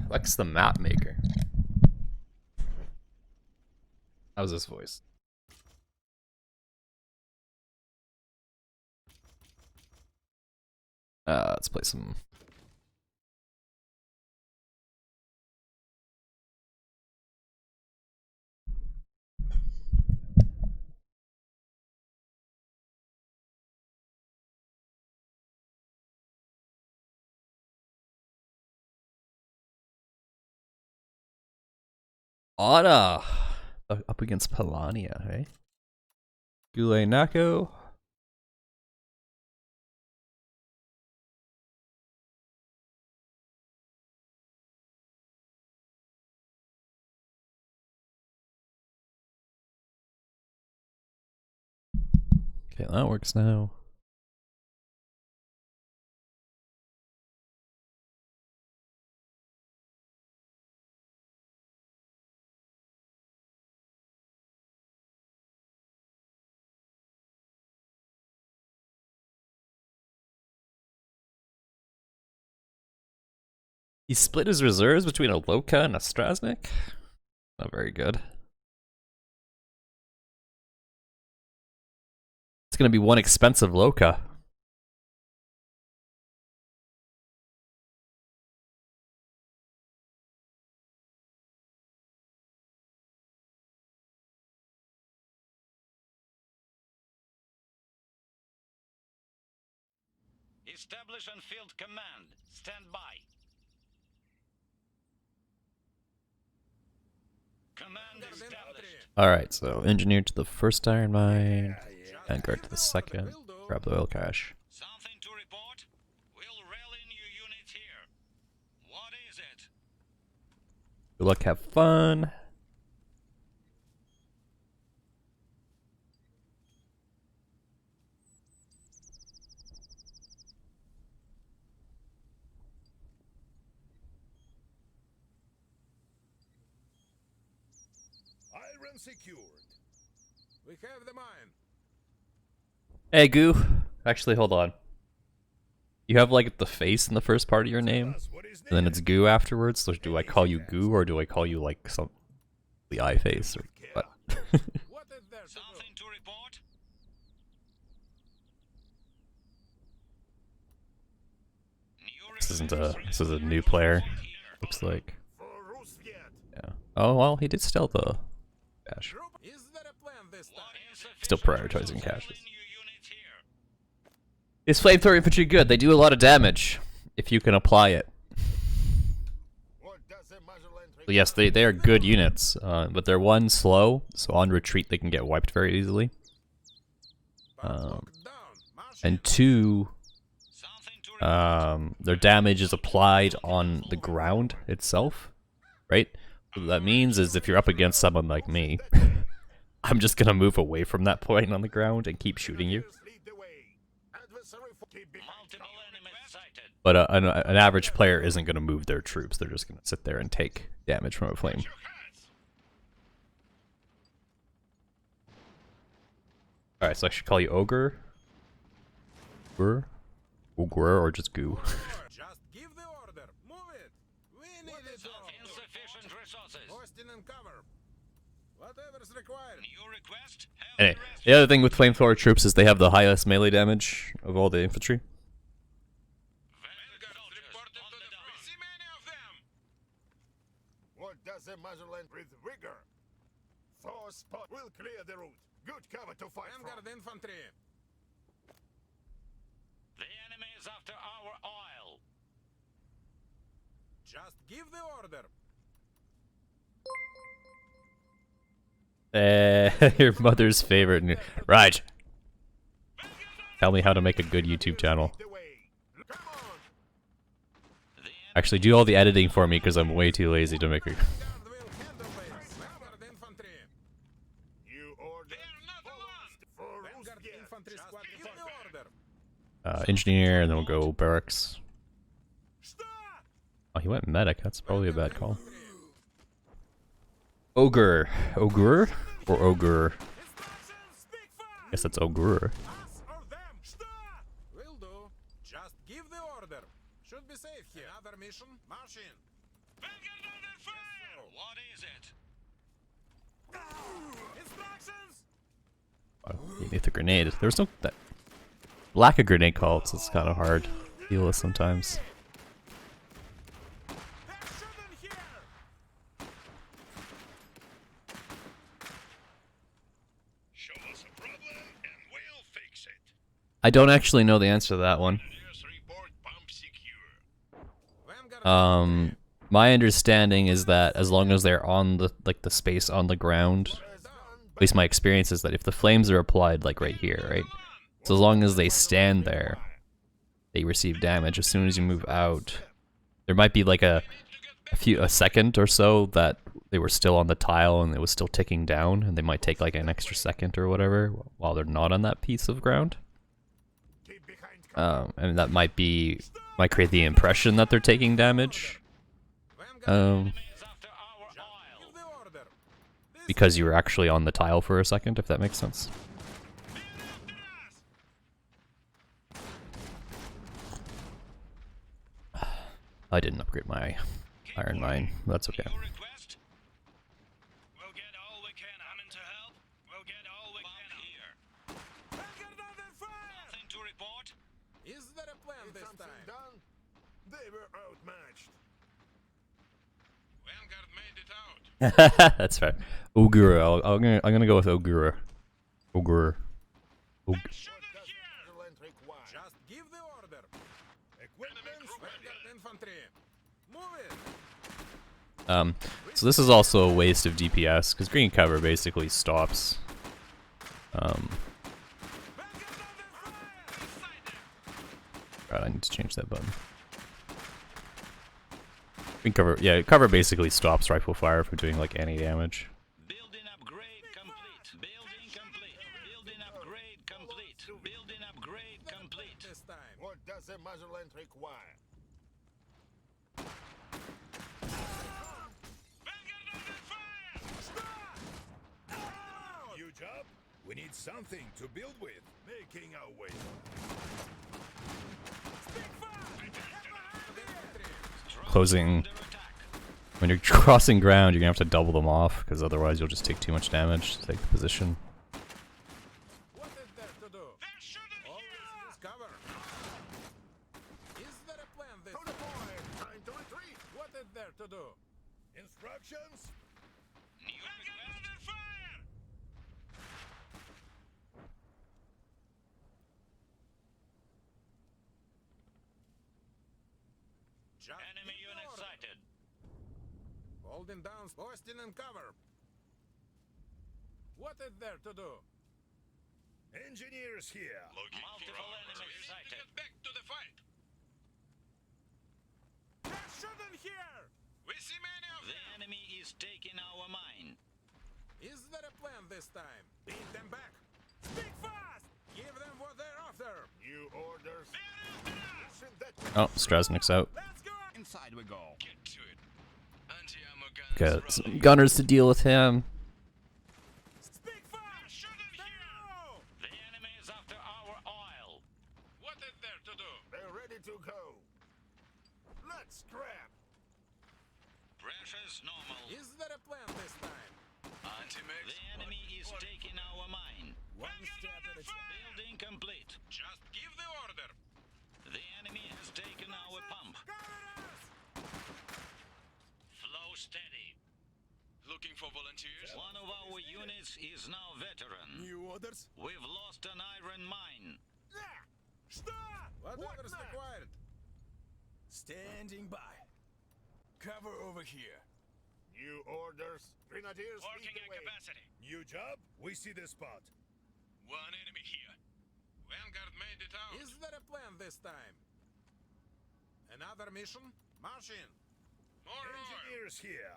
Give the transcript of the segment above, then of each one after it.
Flex the map maker. How's this voice? Let's play some. Anna up against Polania, hey? Gule Nako. Okay, that works now. He split his reserves between a Loka and a Strasnik? Not very good. It's gonna be one expensive Loka. Establish on field command. Stand by. Command established. Alright, so engineer to the first iron mine, vanguard to the second, grab the oil cache. Something to report? We'll rally new units here. What is it? Good luck, have fun. Iron secured. We have the mine. Hey, Goo. Actually, hold on. You have like the face in the first part of your name, and then it's Goo afterwards. So do I call you Goo, or do I call you like some the eye face, or what? What is there to Something to report? This is a new player. Looks like. for rusviet? Yeah. Oh well, he did steal the cache. Is there a plan this time? Still prioritizing caches. Is flamethrower infantry good? They do a lot of damage if you can apply it. What does the Motherland So yes, they are good units, but they're one slow, so on retreat they can get wiped very easily. And two, their damage is applied on the ground itself, right? What that means is if you're up against someone like me, I'm just gonna move away from that point on the ground and keep shooting you. Lead the way. Adversary keep behind. Multiple enemies sighted. But an average player isn't gonna move their troops; they're just gonna sit there and take damage from a flame. All right, so I should call you Ogre, Ogre, or just Goo. Just give the order. Move it. We need it all. Insufficient resources. Posting and cover. Whatever's required. New request? Have Anyway, the rest the other thing with flamethrower troops is they have the highest melee damage of all the infantry. Vanguard soldiers on the down. We see many of them. What does the Motherland with vigor? Four spot will clear the route. Good cover to fight Vanguard infantry. The enemy is after our oil. Just give the order. Your mother's favorite. Right. Tell me how to make a good YouTube channel. The way. Come on. The enemy Actually, do all the editing for me because I'm way too lazy to make a. Vanguard will handle this. Vanguard infantry. You order. They're not alone. For Vanguard infantry squad, give the order. Engineer, and then we'll go barracks. Oh, he went medic. That's probably a bad call. Ogre. Ogre? Or Ogre? Guess that's Ogre. Us or them. Will do. Just give the order. Should be safe here. Another mission. March in. with the grenade. There's no that lack of grenade calls. It's kind of hard to deal with sometimes. Show us a problem and we'll fix it. I don't actually know the answer to that one. Engineers report pump secure. My understanding is that as long as they're on the the space on the ground, at least my experience is that if the flames are applied like right here, right? So as long as they stand there, they receive damage. As soon as you move out, there might be like a second or so that they were still on the tile and it was still ticking down, and they might take like an extra second or whatever while they're not on that piece of ground. And that might create the impression that they're taking damage. Because you were actually on the tile for a second, if that makes sense. I didn't upgrade my iron mine. That's okay. We'll get all we can. I'm in to help. We'll get all we can here. Nothing to report. Is there a plan this time? Done? They were outmatched. Vanguard made it out. That's right. Ogura. I'm gonna go with Ogura. Ogura. Shut it here. Magellan required. Just give the order. Equipment Vanguard infantry. Move it. So this is also a waste of DPS because green cover basically stops. God, I need to change that button. Green cover, yeah, cover basically stops rifle fire from doing like any damage. Building upgrade complete. Building complete. Building upgrade complete. Building upgrade complete. This time. What does a Magellan require? Vanguard under fire! New job? We need something to build with. Making our way. Closing. When you're crossing ground, you're gonna have to double them off because otherwise you'll just take too much damage to take the position. What is there to do? They're shooting Always here! use cover. Is there a plan this To the time? point. Time to retreat. What is there to do? Instructions? Vanguard under fire! Just Enemy give the unit order. sighted. Holding down, posting and cover. What is there to do? Engineers here. Multiple enemies sighted. Get back to the fight. They're shooting here! We see many of them. The enemy is taking our mine. Is there a plan this time? Beat them back. Speak fast! Give them what they're after. New orders. They're after us. Listen that. Oh, Strasnik's out. Let's go! Inside we go. Get to it. Anti-ammo Got guns some rolling. gunners to deal with him. Speak fast! Shooting They here. know! The enemy is after our oil. What is there to do? They're ready to go. Let's scrap. Pressure's normal. Is there a plan this time? Anti-mix. The enemy is taking our mine. One step at a time. Building complete. Just give the order. The enemy has taken our pump. Cover us! Flow steady. Looking for volunteers? One of our units is now veteran. New orders? We've lost an iron mine. What orders now? required? Standing by. Cover over here. New orders. Grenadiers Working lead the at way. capacity. New job? We see the spot. One enemy here. Vanguard made it out. Is there a plan this time? Another mission? March in. More oil. Engineers here.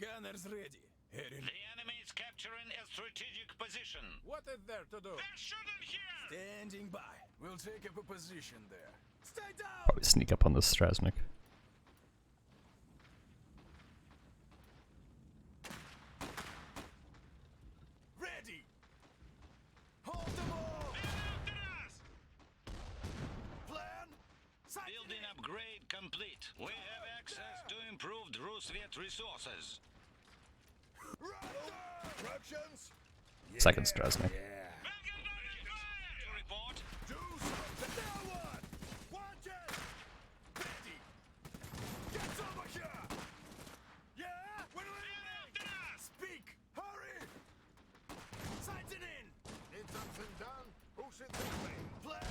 Gunners ready. Heading. The enemy is capturing a strategic position. What is there to do? They're shooting here. Standing by. We'll take up a position there. Stay down! Probably sneak up on this Strasnik. Ready! Hold them all! They're after us. Plan? Sight Building upgrade complete. We have access to improved rusviet resources. Instructions? Second Strasny. To report. Do something. Now what? Watch it. Ready. Get over here. Yeah. What do we need? Speak. Hurry. Sights it in. Need something done? Push it this way. Plan.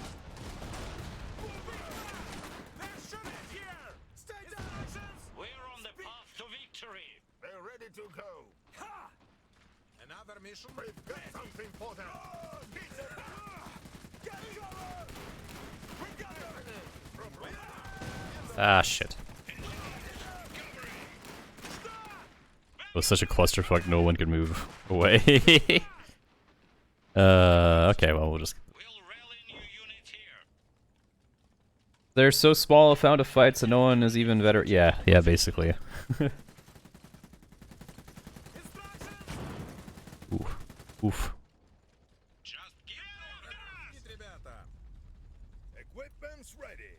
They're shooting here. Stay down. We're on the path to victory. They're ready to go. Ha! Another mission? We've got something for them. Hit them. Get cover. We got them. Ah, shit. It was such a clusterfuck, no one could move away. Okay, well, we'll just... We'll rally new unit here. They're so small, I found a fight, so no one is even better. Yeah, basically. Oof. Oof. Just give orders. Ребята, Equipment's ready.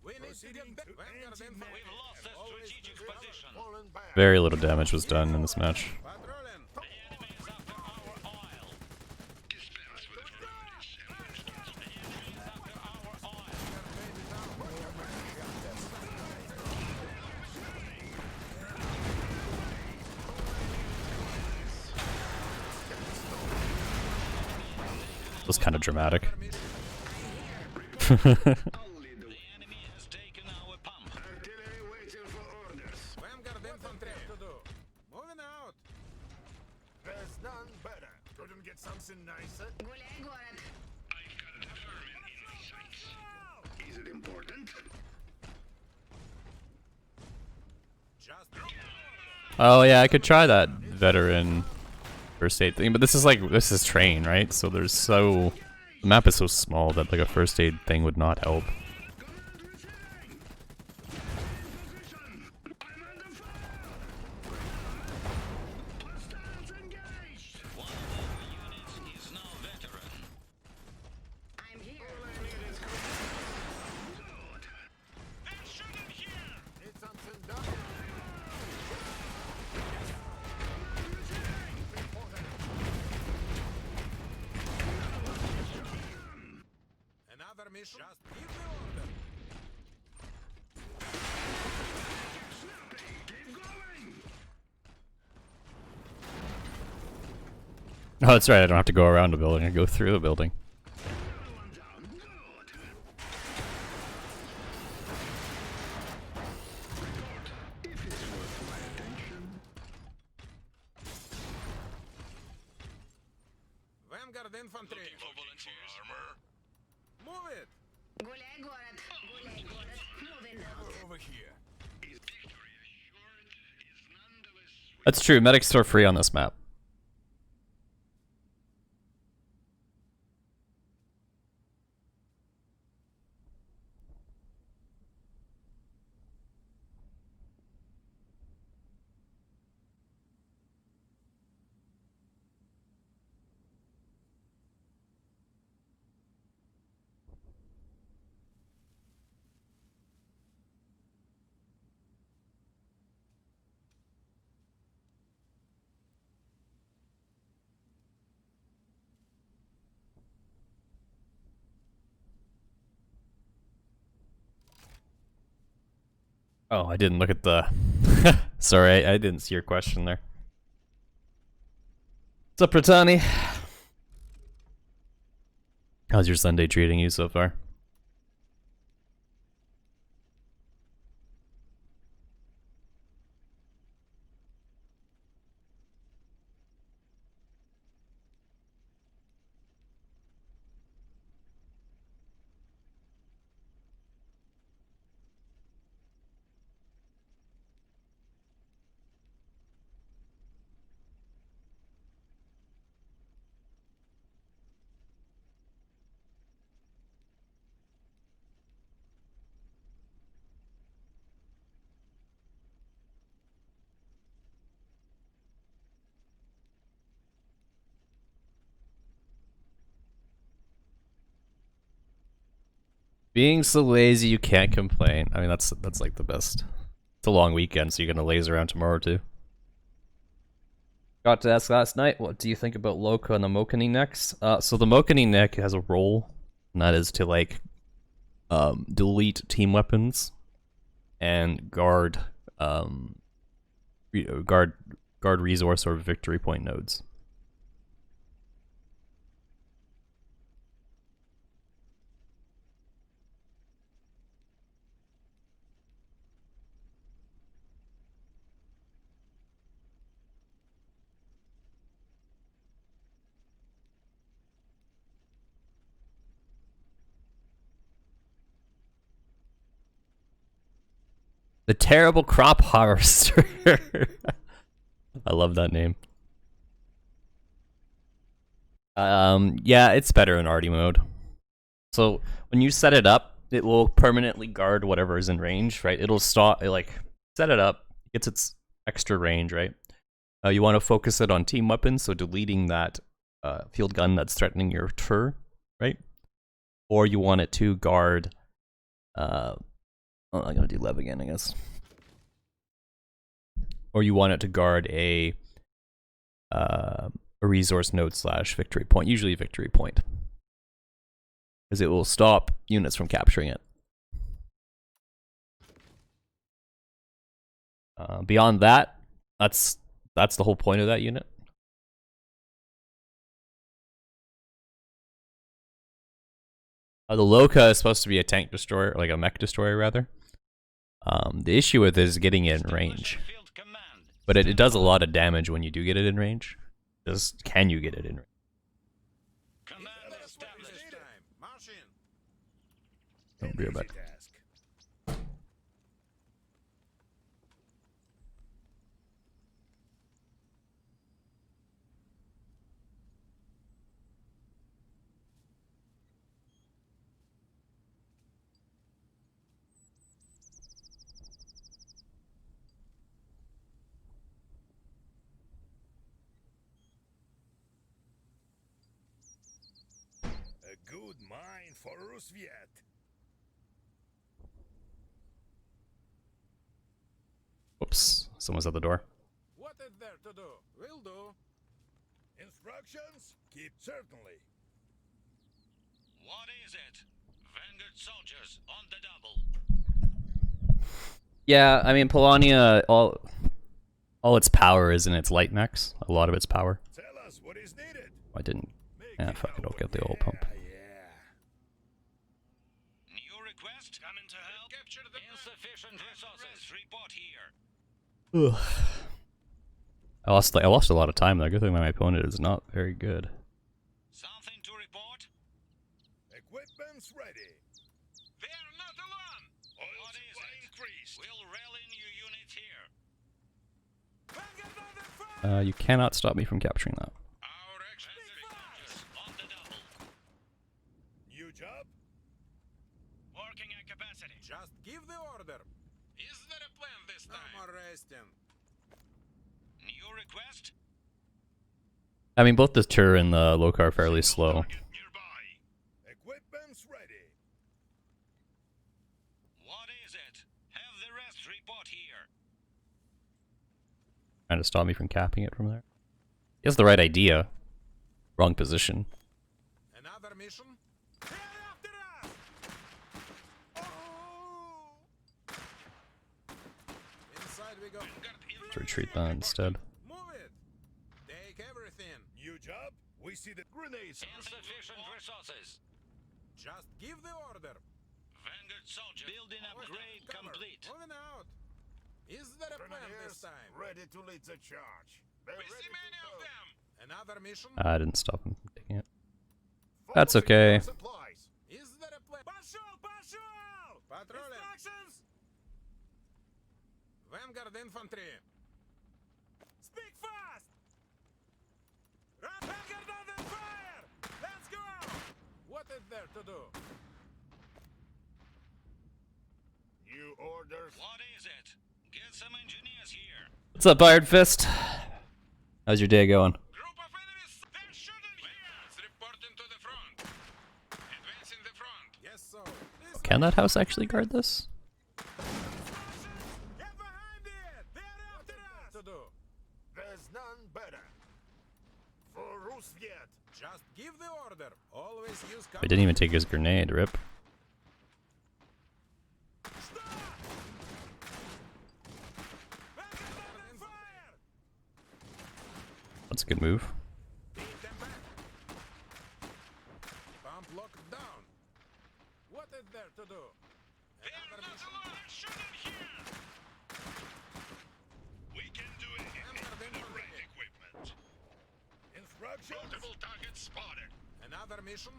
we need to get back. Vanguard infantry. We've lost the strategic position. Fallen back. Very little damage was done in this match. Patrolling. The enemy is after our oil. Dispense with the enemy is after our oil. It was kind of dramatic. The enemy has taken our pump. Vanguard infantry. Moving out. There's none better. Couldn't get something nicer. Гуляй, город. Just Oh yeah, I could try that veteran first aid thing, but this is train, right? So the map is so small that like a first aid thing would not help. One of our units is now veteran. I'm here. They're shooting here. Need something done. another mission. Just give the order. Oh, that's right. I don't have to go around the building. I go through the building. Vanguard infantry. For volunteers. Move it. Гуляй, город. Гуляй, город. Moving out. Over here. That's true. Medics are free on this map. Oh, I didn't look at the... Sorry, I didn't see your question there. What's up, Pratani? How's your Sunday treating you so far? Being so lazy, you can't complain. I mean, that's like the best. It's a long weekend, so you're gonna laze around tomorrow too. Got to ask last night, what do you think about Loka and the Mokani necks? So the Mokani neck has a role, and that is to like delete team weapons and guard guard resource or victory point nodes. The Terrible Crop Harvester. I love that name. Yeah, it's better in arty mode. So when you set it up, it will permanently guard whatever is in range, right? It'll stop, like, set it up, gets its extra range, right? You want to focus it on team weapons, so deleting that field gun that's threatening your tur, right? Or you want it to guard I'm gonna do Lev again, I guess. Or you want it to guard a resource node / victory point, usually victory point, because it will stop units from capturing it. Beyond that, that's the whole point of that unit. The Loka is supposed to be a tank destroyer, like a mech destroyer, rather. The issue with it is getting it in range. But it does a lot of damage when you do get it in range. Just, can you get it in range? Don't be about it. A good mine for rusviet. Whoops, someone's at the door. What is there to do? Will do. Instructions? Keep certainly. What is it? Vanguard soldiers on the double. Yeah, I mean, Polania, all its power is in its light mechs. A lot of its power. Tell us what is needed. I didn't. Make Yeah, it fuck it, I'll our get the old way. pump. Yeah. New request? Coming to help. Capture the insufficient resources. Report here. I lost a lot of time there. Good thing my opponent is not very good. Something to report? Equipment's ready. They're not alone. Oil What is supply it? increased. We'll rally new units here. You cannot stop me from capturing that. Our soldiers on the double. New job? Working at capacity. Just give the order. Is there a plan this No time? more resting. New request? I mean, both the Tur and the Loka are fairly slow. Target nearby. Equipment's ready. What is it? Have the rest report here. Trying to stop me from capping it from there. He has the right idea. Wrong position. Another mission? They're after us! Oh! Inside we go. Let's retreat that instead. Move it! Take everything. New job? We see the grenades. Insufficient resources. Just give the order. Vanguard soldiers. Building upgrade Cover. complete. Moving out. Is there a plan this Grenadiers time? ready to lead the charge. They're We ready see to many go. of them. Another mission? I didn't stop him from taking it. Follow That's the okay. supplies. Is there a plan? Пошел! Пошел! Patrolling. Instructions! Vanguard infantry. Speak fast! Vanguard under fire! Let's go! What is there to do? New orders. What is it? Get some engineers here. What's up, Iron Fist? How's your day going? Group of enemies. They're shooting here. Reporting to the front. Advancing the front. Yes, so. Can that house actually guard this? Get behind it! They're after us! To do. There's There's none better. For rusviet. Just give the order. Always use I didn't even take his grenade, rip. That's a good move. Beat them back. Pump locked down. What is there to do? They're not alone! Shoot them here! We can do it with the right equipment. Instructions. Multiple targets spotted. Another mission?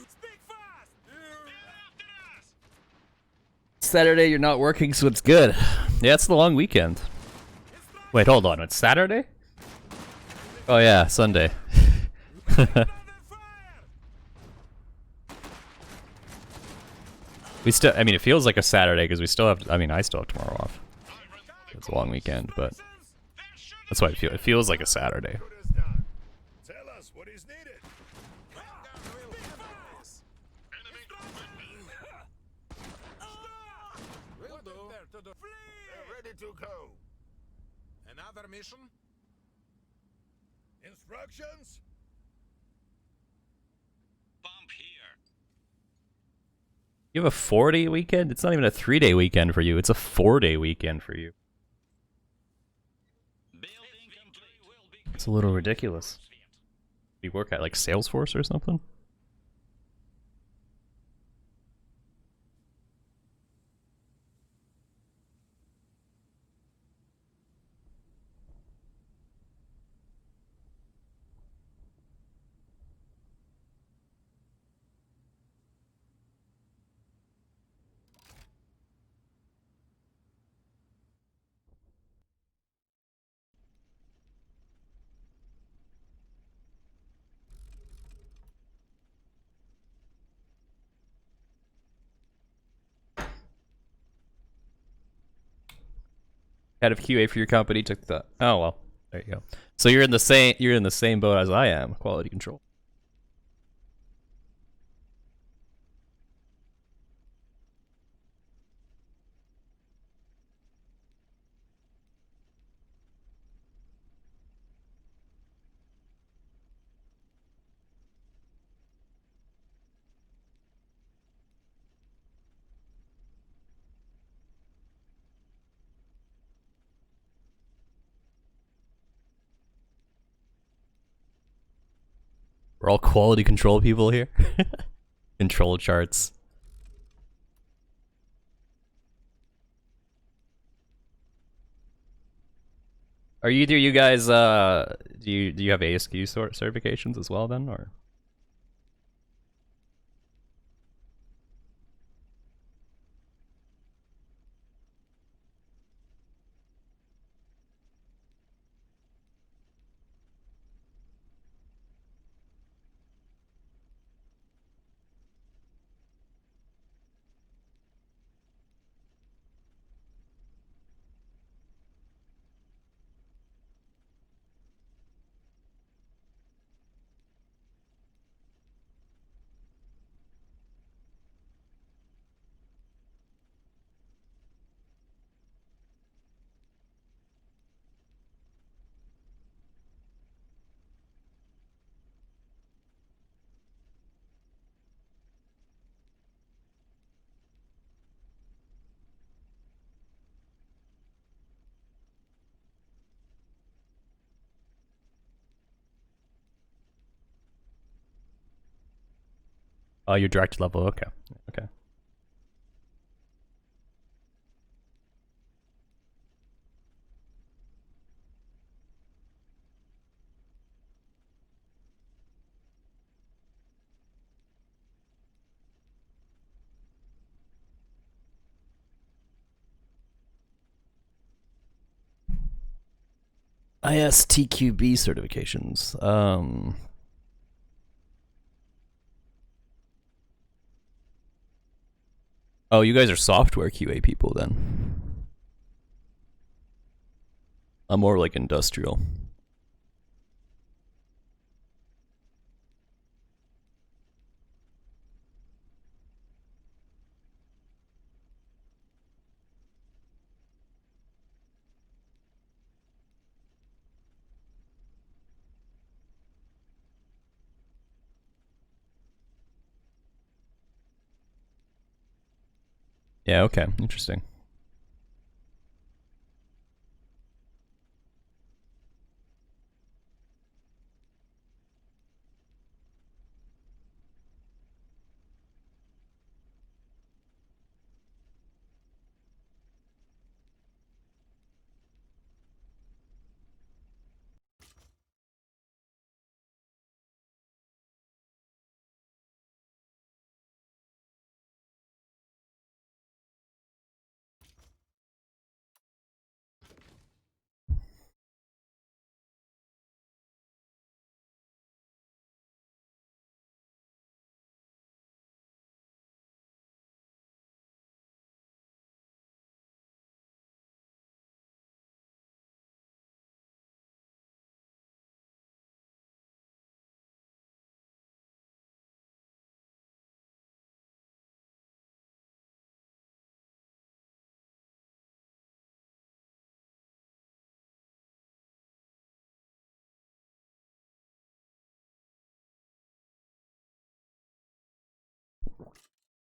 Speak fast! They're after us! Saturday, you're not working, so it's good. Yeah, it's the long weekend. Wait, hold on. It's Saturday? Oh yeah, Sunday. We still, I mean, it feels like a Saturday because we still have, I mean, I still have tomorrow off. It's a long weekend, but that's why it feels like a Saturday. Good is done. Tell us what is needed. Enemy equipment. Will do. There to do. They're ready to go. Another mission? Instructions. Bump here. You have a 4-day weekend? It's not even a 3-day weekend for you. It's a 4-day weekend for you. Building complete. It's a little ridiculous. You work at like Salesforce or something? Head of QA for your company took the. Oh well, there you go. So you're in the same boat as I am. Quality control. We're all quality control people here. Control charts. Are either you guys do you have ASQ certifications as well then, or? Oh, your direct level. Okay. Okay. ISTQB certifications. Oh, you guys are software QA people then. I'm more like industrial. Yeah, okay, interesting.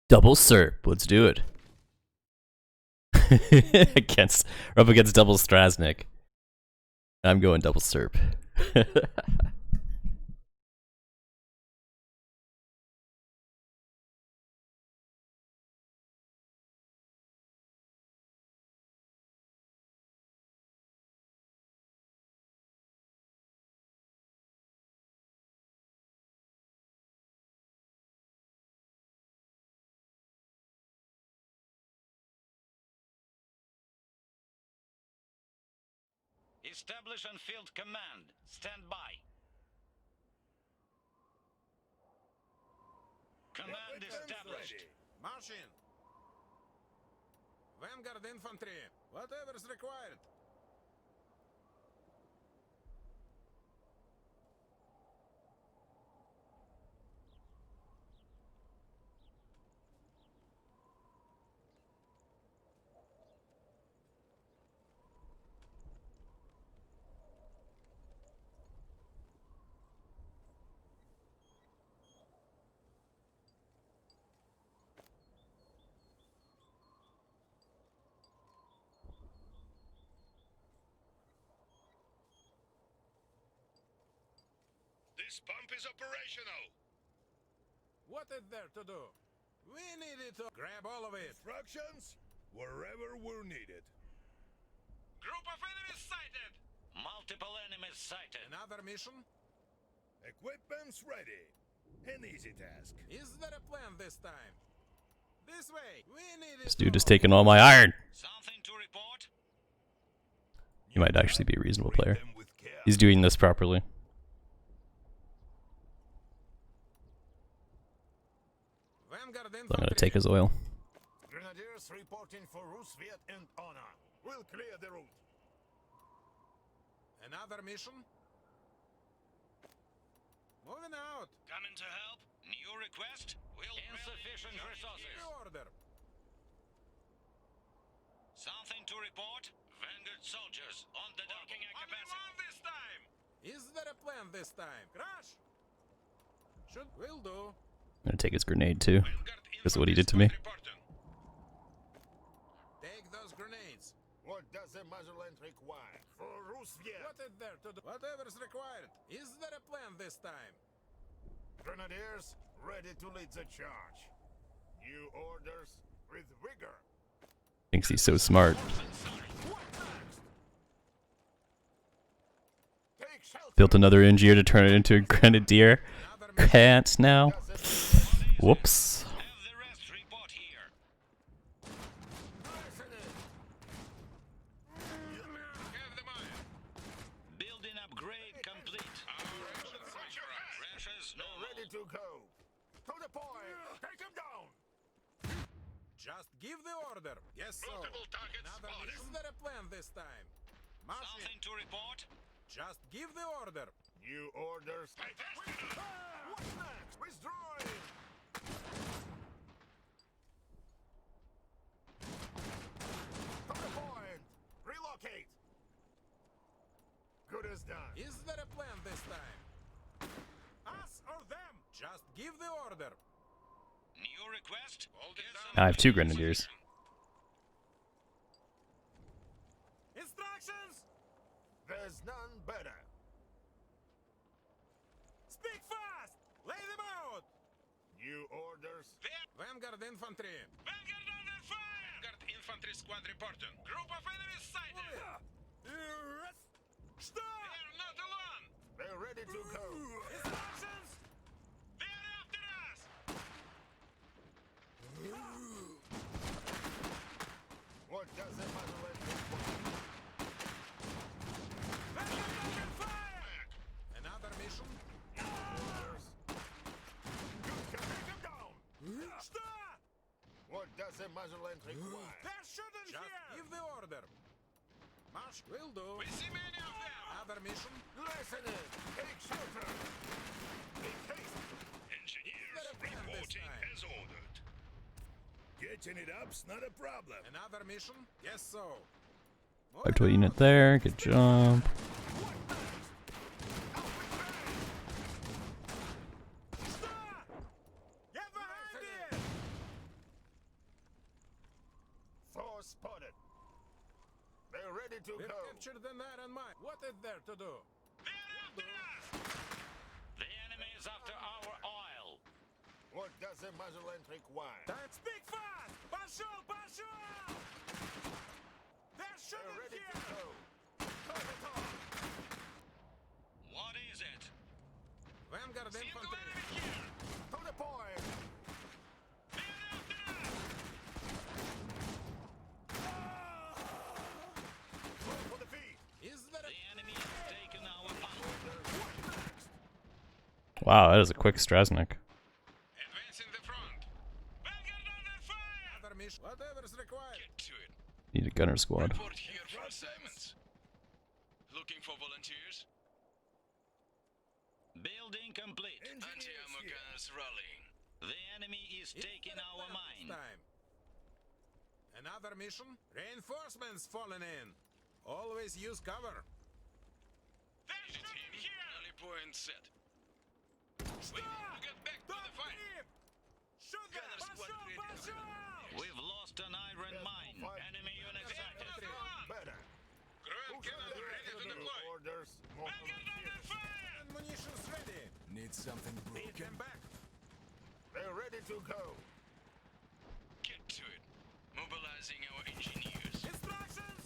Double Serp, let's do it. against, we're up against double Strasnik. I'm going double Serp. Establish on field command. Stand by. Command established. March in. Vanguard infantry. Whatever's required. This pump is operational. What is there to do? We needed to grab all of it. Instructions? Wherever we're needed. Group of enemies sighted. Multiple enemies sighted. Another mission? Equipment's ready. An easy task. Is there a plan this time? This way. We needed This dude is taking all my iron. Something to report? He might actually be a reasonable player. Them with care. He's doing this properly. Vanguard So I'm infantry. gonna take his oil. Grenadiers reporting for rusviet and honor. We'll clear the route. Another mission? Moving out. Coming to help? New request? Insufficient resources. New order. Something to report? Vanguard soldiers on the docking capacity. This time. Is there a plan this time? Crash! Will do. I'm gonna take his grenade too. Because of what he did to me. Take those grenades. What does the motherland require? For rusviet. What is there to do? Whatever's required. Is there a plan this time? Grenadiers ready to lead the charge. New orders with vigor. Thinks he's so smart. What next? Take shelter. Built another engineer to turn it into a grenadier. Another mission. Can't now. Whoops. Have the rest report here. Have them on. Building upgrade complete. Rashes no Ready to go. To the point. Take him down. Just give the order. Yes, sir. Multiple targets Another spotted. mission. Is there a plan this time? March in. Something to report? Just give the order. New orders. What next? Withdrawing. To the point. Relocate. Good as done. Is there a plan this time? Us or them? Just give the order. New request? I have 2 grenadiers. infantry! Vanguard under fire! Vanguard infantry squad reporting. Group of enemies sighted! Stop! They're not alone! They're ready to go. Instructions! They're after us! What does the motherland want? Vanguard under fire! Another mission? Orders. You can take them down. Stop! What does the motherland require? They're shooting here! Give the order. March will do. We see many of them! Other mission? Listen in. Take shelter. Make haste. Engineers Better plan this reporting time. as ordered. Getting it up's not a problem. Another mission? Yes, so. Back to a unit there. Good job. Stop! Get behind it! Four spotted. They're ready to We've go. captured the Iron Mine. What is there to do? They're after us! The enemy is after our oil. What does the motherland require? Time speak fast! Пошел, пошел! They're They're shooting ready here! to go. Call it on. What is it? Vanguard infantry! To the point. They're after us! Roll for the feet. Is there a... The enemy has taken our oil. Wow, that is a quick Strasnik. Advancing the front! Vanguard under fire! Other mission. Whatever's required. Get to it. Need a gunner squad. Report here from Simons. Looking for volunteers? Building complete. Anti-ammo gunners rallying. The enemy is taking our mine. Time. Another mission? Reinforcements falling in. Always use cover. They're shooting here! Rally point set. Stop! Get back to the fight. Shoot them! Gunner squad Пошел, ready. пошел! We've lost an iron mine. Enemy unit sighted. Better. Grunt cannon ready to deploy. Orders. More Vanguard under fire! Ammunition's ready. Need something Beat broken? them back. They're ready to go. Get to it. Mobilizing our engineers. Instructions!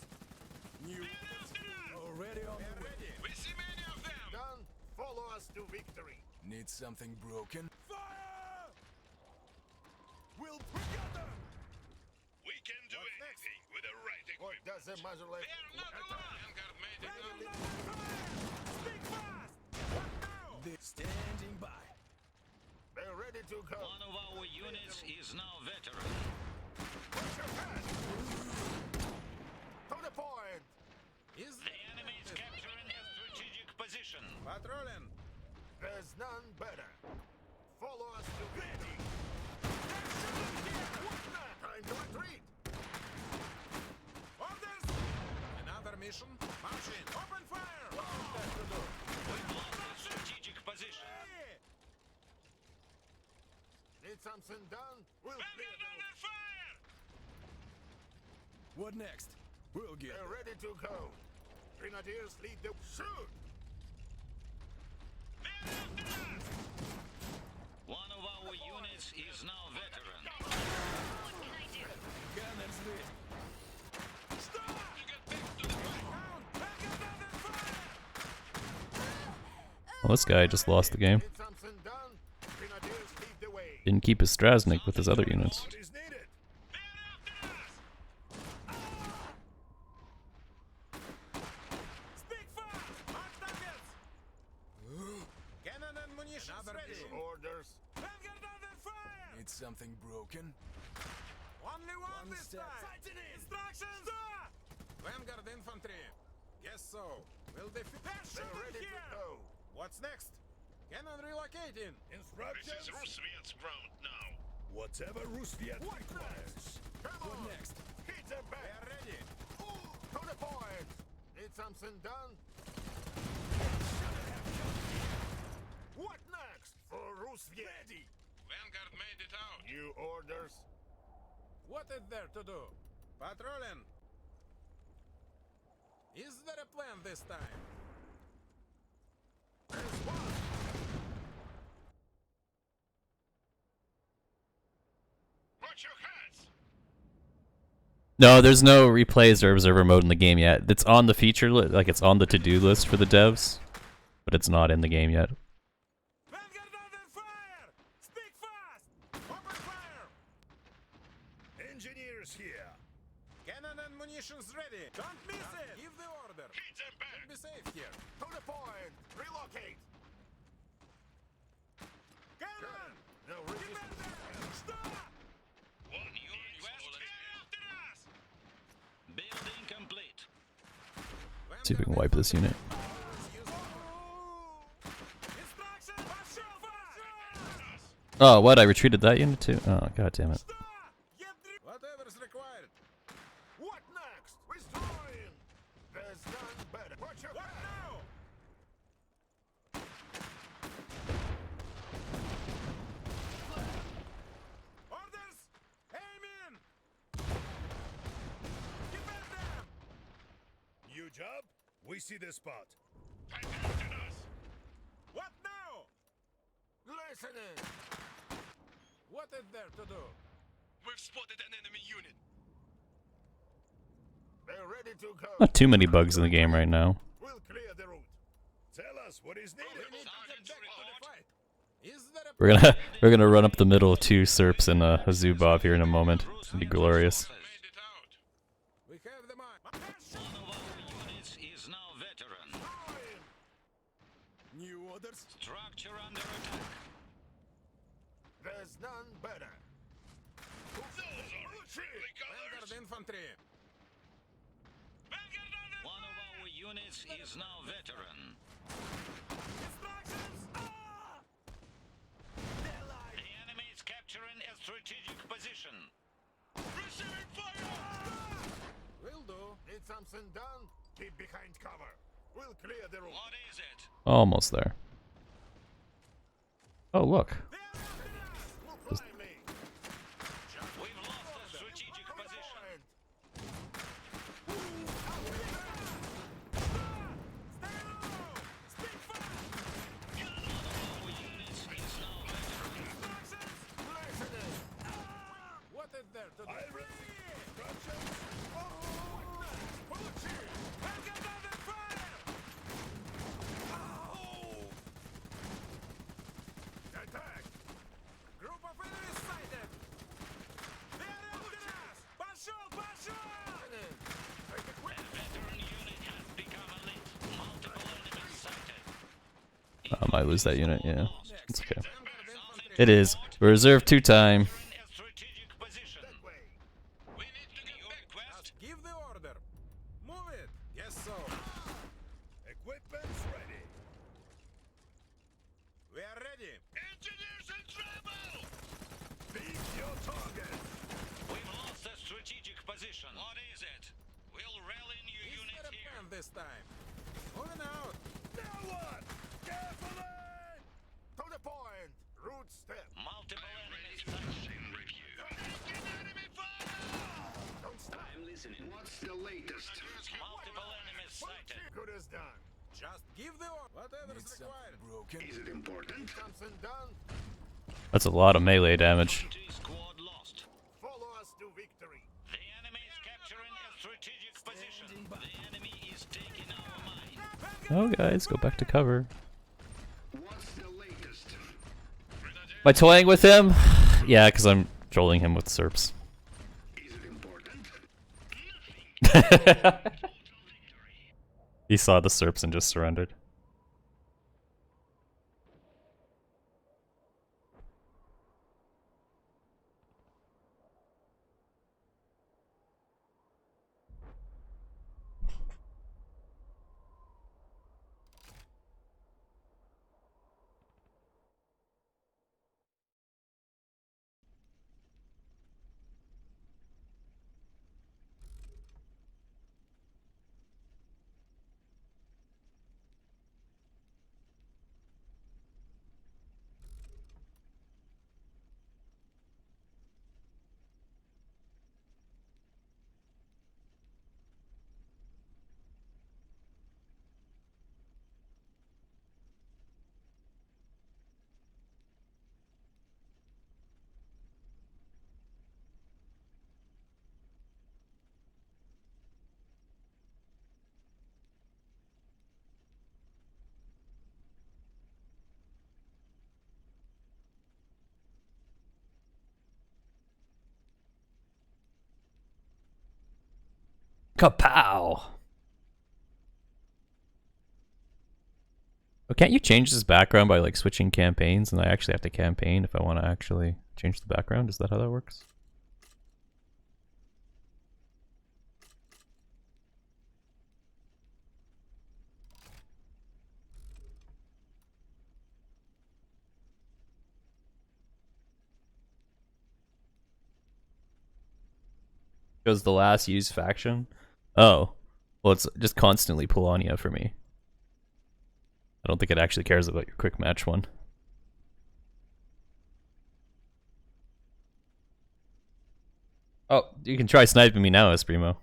New. They're after us! Already on They're the way. ready. We see many of them. Done. Follow us to victory. Need something broken? Fire! We'll together. We can do What's next? anything with the right What equipment. does the motherland They're not attack? alone. Vanguard made it. Vanguard under fire! Speak fast! What now? They're standing by. They're ready to go. One of our units is now veteran. Watch your head. To the point. Is The enemy is capturing a strategic position. patrolling? There's none better. Follow us to victory. Time to retreat. Orders! Another mission? Marching! Open fire! We've lost a strategic position. Hey! Need something done? We'll clear Vanguard them. under fire! What next? We'll get. They're ready to go. Grenadiers lead the shoot. They're after us! One of our units is now veteran. What can I do? Gunners lit. Stop! You get back to the fight. Down! Vanguard under fire! Well, this guy just lost the game. Need something done? Grenadiers lead the way. Didn't keep his Strasnik with his other units. What is needed? They're after us! Speak fast! Mark targets! Cannon and munitions ready! Orders. Vanguard under fire! Need something broken? Only one One this step. time! Instructions! Vanguard infantry! Yes, so. We'll defeat. They're They're shooting ready here! to go. What's next? Cannon relocating! This Instructions. is rusviet's ground now. Whatever rusviet requires. Come What on. next? Hit them They're back. ready! To the point. Need something done? What next? For rusviet. Ready. Vanguard made it out. New orders. What is there to do? Patrolling! Is there a plan this time? There's one. Watch Watch your heads! No, there's no replays or observer mode in the game yet. It's on the feature list, like it's on the to-do list for the devs, but it's not in the game yet. Vanguard under fire! Speak fast! Open fire! Engineers here. Cannon and munitions ready! Don't miss it! Give the order! Hit them back! Be safe here! To the point. Relocate. Cannon! No Defender! Stop! One unit lost. After us! Building complete. See if we can wipe this unit. Instruction! Пошел fast! Oh, what? I retreated that unit too? Oh, god damn it. Whatever's required. What next? Withdrawing. There's none better. Watch your What back. now? Orders! Aim in! Defend them! New job? We see the spot. Fight after us! What now? Listening. What is there to do? We've spotted an enemy unit. They're ready to go. Not too many bugs in the game right now. We'll clear the route. Tell us what is We needed. need to get back to the fight. Is there a We're gonna run up the middle of two Serps and a Zubov here in a moment. It's gonna be glorious. Made it out. We have the mine. One of our units is now veteran. New orders? Structure under attack. There's none better. Those are friendly Vanguard colors. infantry. Vanguard under One of our units is now veteran. Instructions! The enemy is capturing a strategic position. receiving fire! Will do. Need something done? Keep behind cover. We'll clear the route. What is it? Almost there. Oh, look. Look like me. We've lost a strategic position. Point. Speak fast! Our units is now veteran. Instructions! Listening. What is there to do? I receive instructions. Vanguard under fire! Attack. Group of enemies sighted! They're after us! Пошел, пошел! Take it quick. A veteran unit has become elite. Multiple enemies sighted. I might lose that unit, yeah. It's okay. Vanguard infantry. It is. Reserve 2 time. A strategic position. That way. We need to get back west. Give the order. Move it. Yes, sir. Equipment's ready. We are ready. Engineers in trouble! Beat your target. We've lost a strategic position. What is it? We'll rally new Is unit there a here. plan this time? Moving out. Now what? Carefully. To the point. Route step. Multiple enemies Ready sighted. for sim review. Engine enemy fire! Don't stop. What's the latest? Multiple enemies sighted. Good is done. Just give the order. Whatever's required. Broken. Is it important? Something done. That's a lot of melee damage. Infantry squad lost. Follow us to victory. The enemy is capturing a strategic position. The enemy is taking our mine. Oh, guys, go back to cover. What's the latest? Am I toying with him? Yeah, because I'm trolling him with Serps. Is it important? He saw the Serps and just surrendered. Kapow! Oh, can't you change this background by like switching campaigns? And I actually have to campaign if I want to actually change the background. Is that how that works? Goes the last used faction. Oh, well, it's just constantly polania for me. I don't think it actually cares about your quick match one. Oh, you can try sniping me now, Esprimo.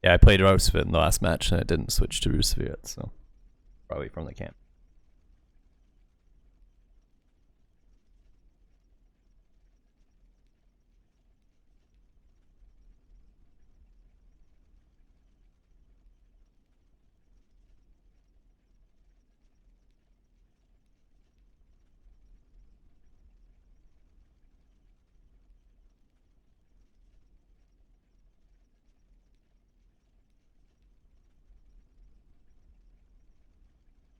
Yeah, I played rusviet in the last match and it didn't switch to rusviet, so probably from the camp.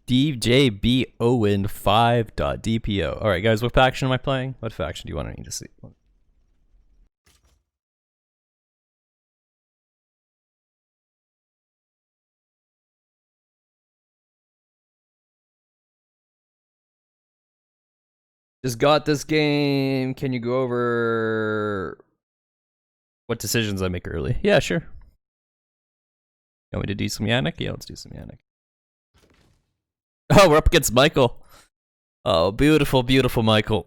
DJB Owen 5.dpo. Alright guys, what faction am I playing? What faction do you want me to see? Just got this game. Can you go over what decisions I make early? Yeah, sure. You want me to do some Yannick? Yeah, let's do some Yannick. Oh, we're up against Michael. Oh, beautiful, beautiful Michael.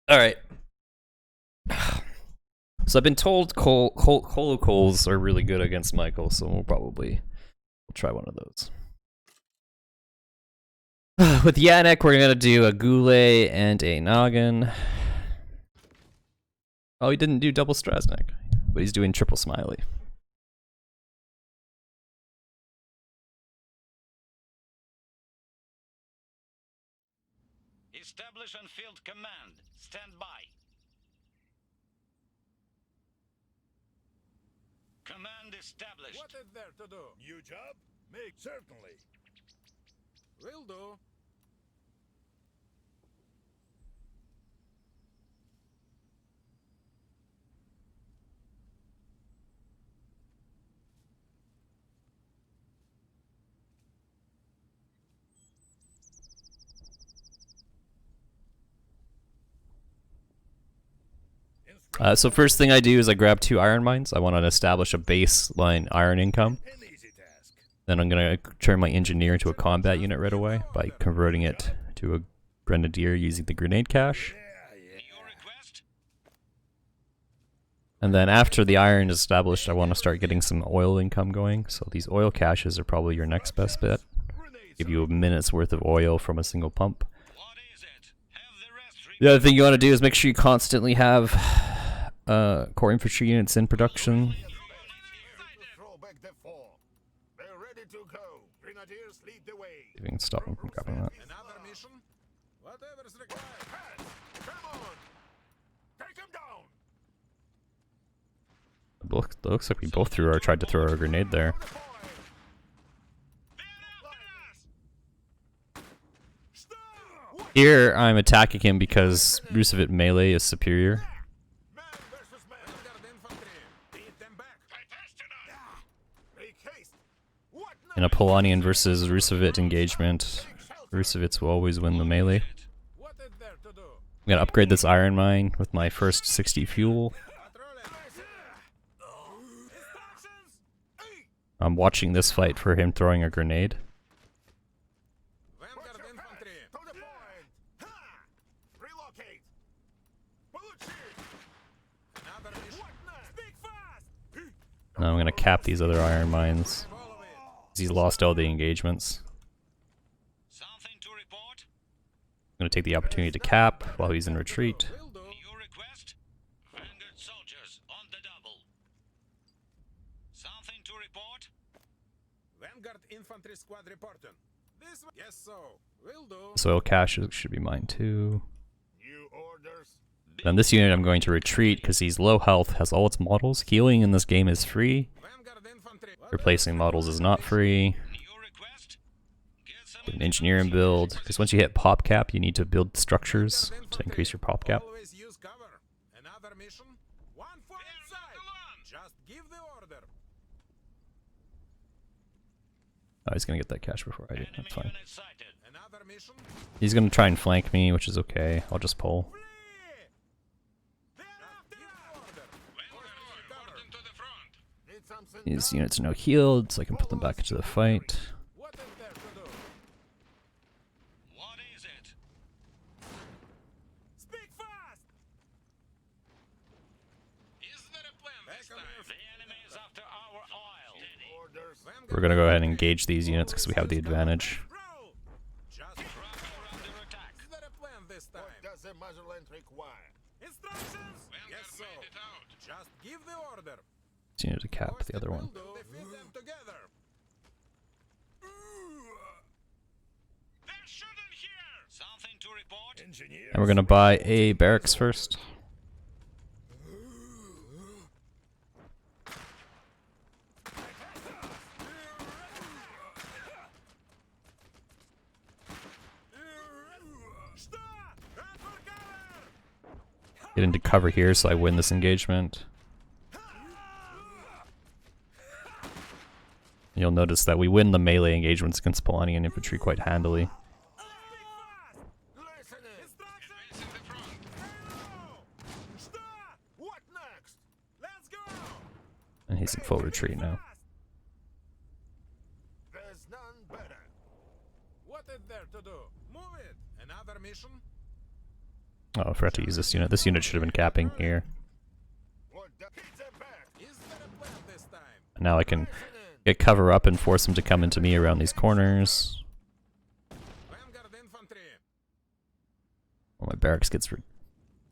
Alright. So I've been told Colo Coals are really good against Michael, so we'll try one of those. With Yannick, we're gonna do a Goulet and a Noggin. Oh, he didn't do double Strasnik, but he's doing triple Smiley. Establish and field command. Stand by. Command established. What is there to do? New job? Make certainly. Will do. So first thing I do is I grab 2 iron mines. I want to establish a baseline iron income. An easy task. Then I'm going to turn my engineer into a combat unit right away by converting it to a grenadier using the grenade cache. New request? And then after the iron is established, I want to start getting some oil income going. So these oil caches are probably your next best bet. Give you a minute's worth of oil from a single pump. What is it? Have the rest The other thing you want to do is make sure you constantly have core infantry units in production. Throw back the four. They're ready to go. Grenadiers lead the way. If you can stop them from grabbing that. Another mission? Whatever's required. Hands, come on. Take him down. It looks like we both tried to throw our grenade there. Here, I'm attacking him because rusviet melee is superior. Man versus man. Vanguard infantry. Beat them back. Make haste. What now? In a Polanian versus rusviet engagement, rusviets will always win the melee. What is there to do? I'm gonna upgrade this iron mine with my first 60 fuel. I'm watching this fight for him throwing a grenade. Vanguard infantry. To the point. Ha! Relocate. Bullet shield. Another mission. What now? Speak fast. Now I'm gonna cap these other iron mines. Follow He's lost all the engagements. Something to report? I'm gonna take the opportunity to cap while he's in retreat. Will do. New request? Vanguard soldiers on the double. Something to report? Vanguard infantry squad reporting. This way. Yes, so. Will do. This oil cache should be mine too. New orders. On this unit, I'm going to retreat because he's low health, has all its models. Healing in this game is free. Vanguard infantry. Replacing models is not free. New request? Get some Get an engineering build, because once you hit pop cap, you need to build structures to increase your pop cap. Always use cover. Another mission. One for inside. Just give the order. Oh, he's gonna get that cache before I do. enemy That's fine. unit sighted. Another mission. He's gonna try and flank me, which is okay. I'll just pull. Flee! They're after us. Reporting to the front. Need something These done? units are now healed, so I can put them back into the fight. What is there to do? What is it? Speak fast. Is there a plan this Back on time? your The enemy is after our oil. Orders. We're gonna go ahead and engage these units because we have the advantage. Roll. Just Bravo under attack. is there a plan this time? What does the motherland require? Instructions. Vanguard Yes, so. made it out. Just give the order. This unit to cap the other one. Will defeat them together. They're shooting here. Something to report? Engineer. And we're gonna buy a barracks first. Stop! Run for cover. Get into cover here so I win this engagement. You'll notice that we win the melee engagements against Polanian infantry quite handily. Listening. Instructions. Facing the front. Hello. Stop! What next? Let's go. And he's in full retreat now. There's none better. What is there to do? Move it. Another mission. Oh, I forgot to use this unit. This unit should have been capping here. What the hit them back. Is there a plan this time? And now I can get cover up and force him to come into me around these corners. Vanguard infantry. When my barracks gets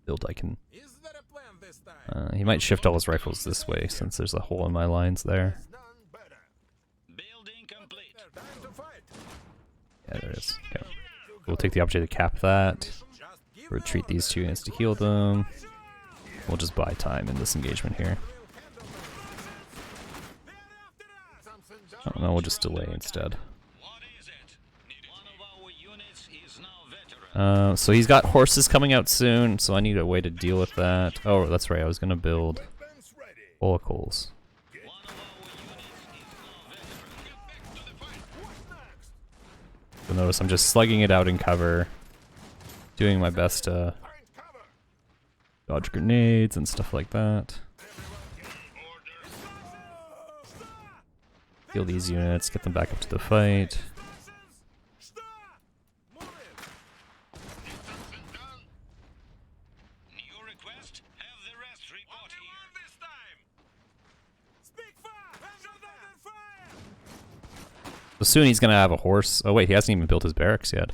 built, I can... Is there a plan this time? he might shift all his rifles this way since there's a hole in my lines there. None better. Building complete. There, time to fight. Yeah, there it is. Okay. We'll take the opportunity to cap that. Just give Retreat these two units to heal them. We'll just buy time in this engagement here. Something done. I don't know, we'll just delay instead. What is it? One of our units is now veteran. So he's got horses coming out soon, so I need a way to deal with that. Oh, that's right, I was gonna build Weapons ready. oracles. One of our units is now veteran. Get back to the fight. What next? You'll notice I'm just slugging it out in cover, doing my best to Find cover. dodge grenades and stuff like that. Heal these units, get them back up to the fight. Stop! Move it. Something done. New request? Have the rest report here. This time. Speak fast. Shut down fire. So soon he's gonna have a horse. Oh wait, he hasn't even built his barracks yet.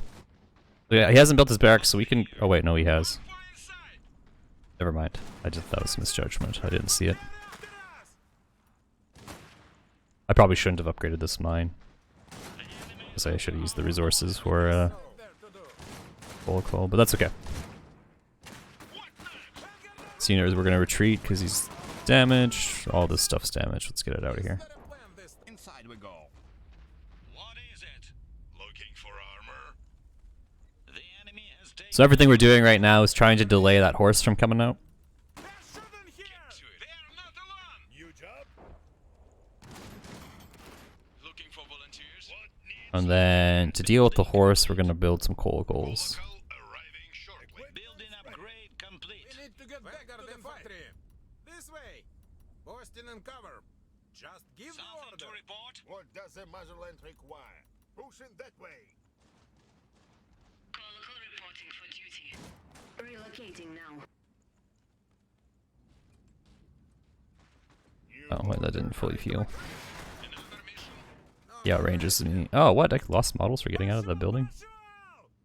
Yeah, he hasn't built his barracks, so we can... Oh wait, no he has. Fly inside. Never mind. That was misjudgment. I didn't see it. After us. I probably shouldn't have upgraded this mine. Because I should have used the resources for There to do. full call, but that's okay. This unit is we're gonna retreat because he's damaged. All this stuff's damaged. Let's get it out of here. Is there a plan this time? Inside we go. What is it? Looking for armor. The enemy has taken. So everything we're doing right now is trying to delay that horse from coming out. They're shooting here. They're not alone. New job. Looking for volunteers. What needs And then to deal with the horse, we're gonna build some coal goals. local arriving shortly. Building upgrade complete. We need to get back to the infantry. This way. Posting and cover. Just give the Something order. to report? What does the motherland require? Pushing that way. Call reporting for duty. Relocating now. New Oh wait, that didn't fully heal. Another mission. No He outranges me. Oh, what? I lost models for getting out of the building?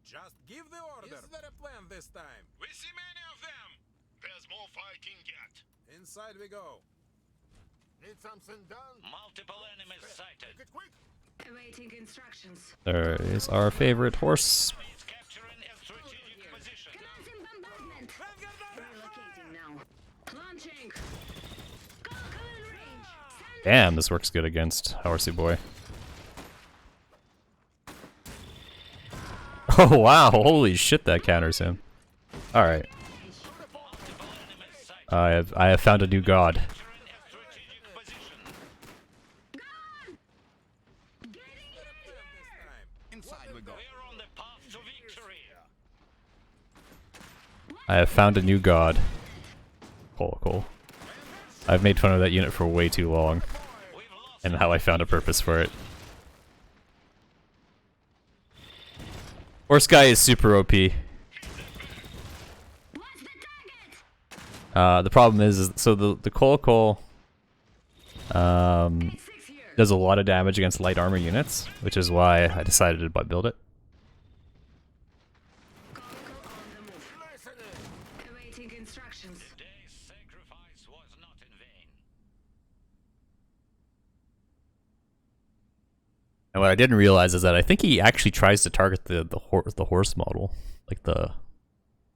Just give the order. Is there a plan this time? We see many of them. There's more fighting yet. Inside we go. Need something done? Multiple enemies sighted. Make it quick. Awaiting instructions. There is our favorite horse. Is capturing a strategic position. Commencing bombardment. Relocating now. Launching. Call in range. Send Damn, this works good against Horsey Boy. Oh wow, holy shit, that counters him. Alright. I have found a new god. Capturing a strategic position. Inside we go. We're on the path to victory. I have found a new god. Cool. I've made fun of that unit for way too long. We've lost. And how I found a purpose for it. Horse guy is super OP. What's the target? The problem is so the Coal A6 here. does a lot of damage against light armor units, which is why I decided to build it. Call on the move. Awaiting instructions. Today's sacrifice was not in vain. And what I didn't realize is that I think he actually tries to target the horse model, like the.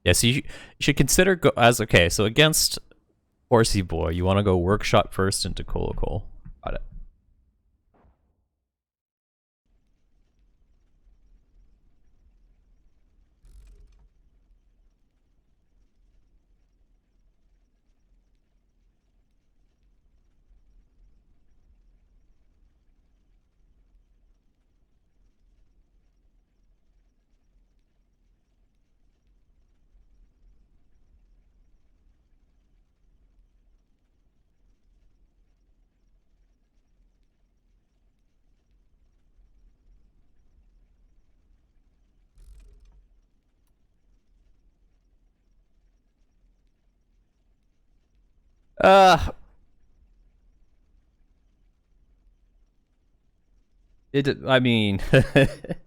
Yeah, so you should consider okay. So against Horsey Boy, you want to go workshop first into Coal. Got it. I mean, it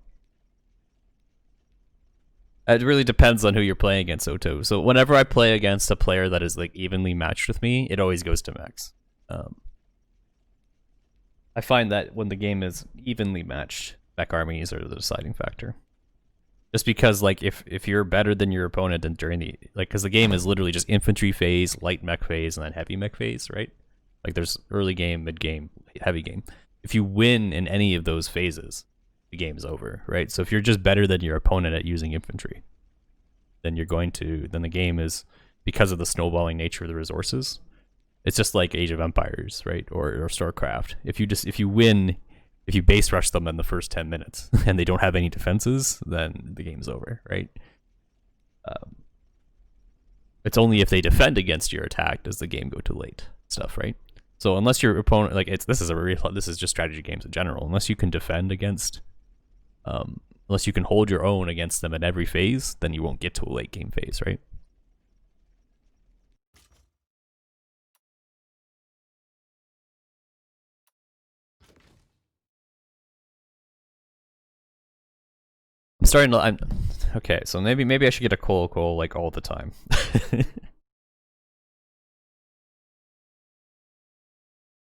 really depends on who you're playing against, Oto. So whenever I play against a player that is like evenly matched with me, it always goes to max. I find that when the game is evenly matched, mech armies are the deciding factor. Just because, like, if you're better than your opponent and during the because the game is literally just infantry phase, light mech phase, and then heavy mech phase, right? Like there's early game, mid game, heavy game. If you win in any of those phases, the game is over, right? So if you're just better than your opponent at using infantry, then the game is, because of the snowballing nature of the resources, it's just like Age of Empires, right? Or StarCraft. If you base rush them in the first 10 minutes and they don't have any defenses, then the game's over, right? It's only if they defend against your attack does the game go to late stuff, right? So unless your opponent, this is just strategy games in general. Unless you can defend against, unless you can hold your own against them in every phase, then you won't get to a late game phase, right? Okay, so maybe I should get a coal like all the time.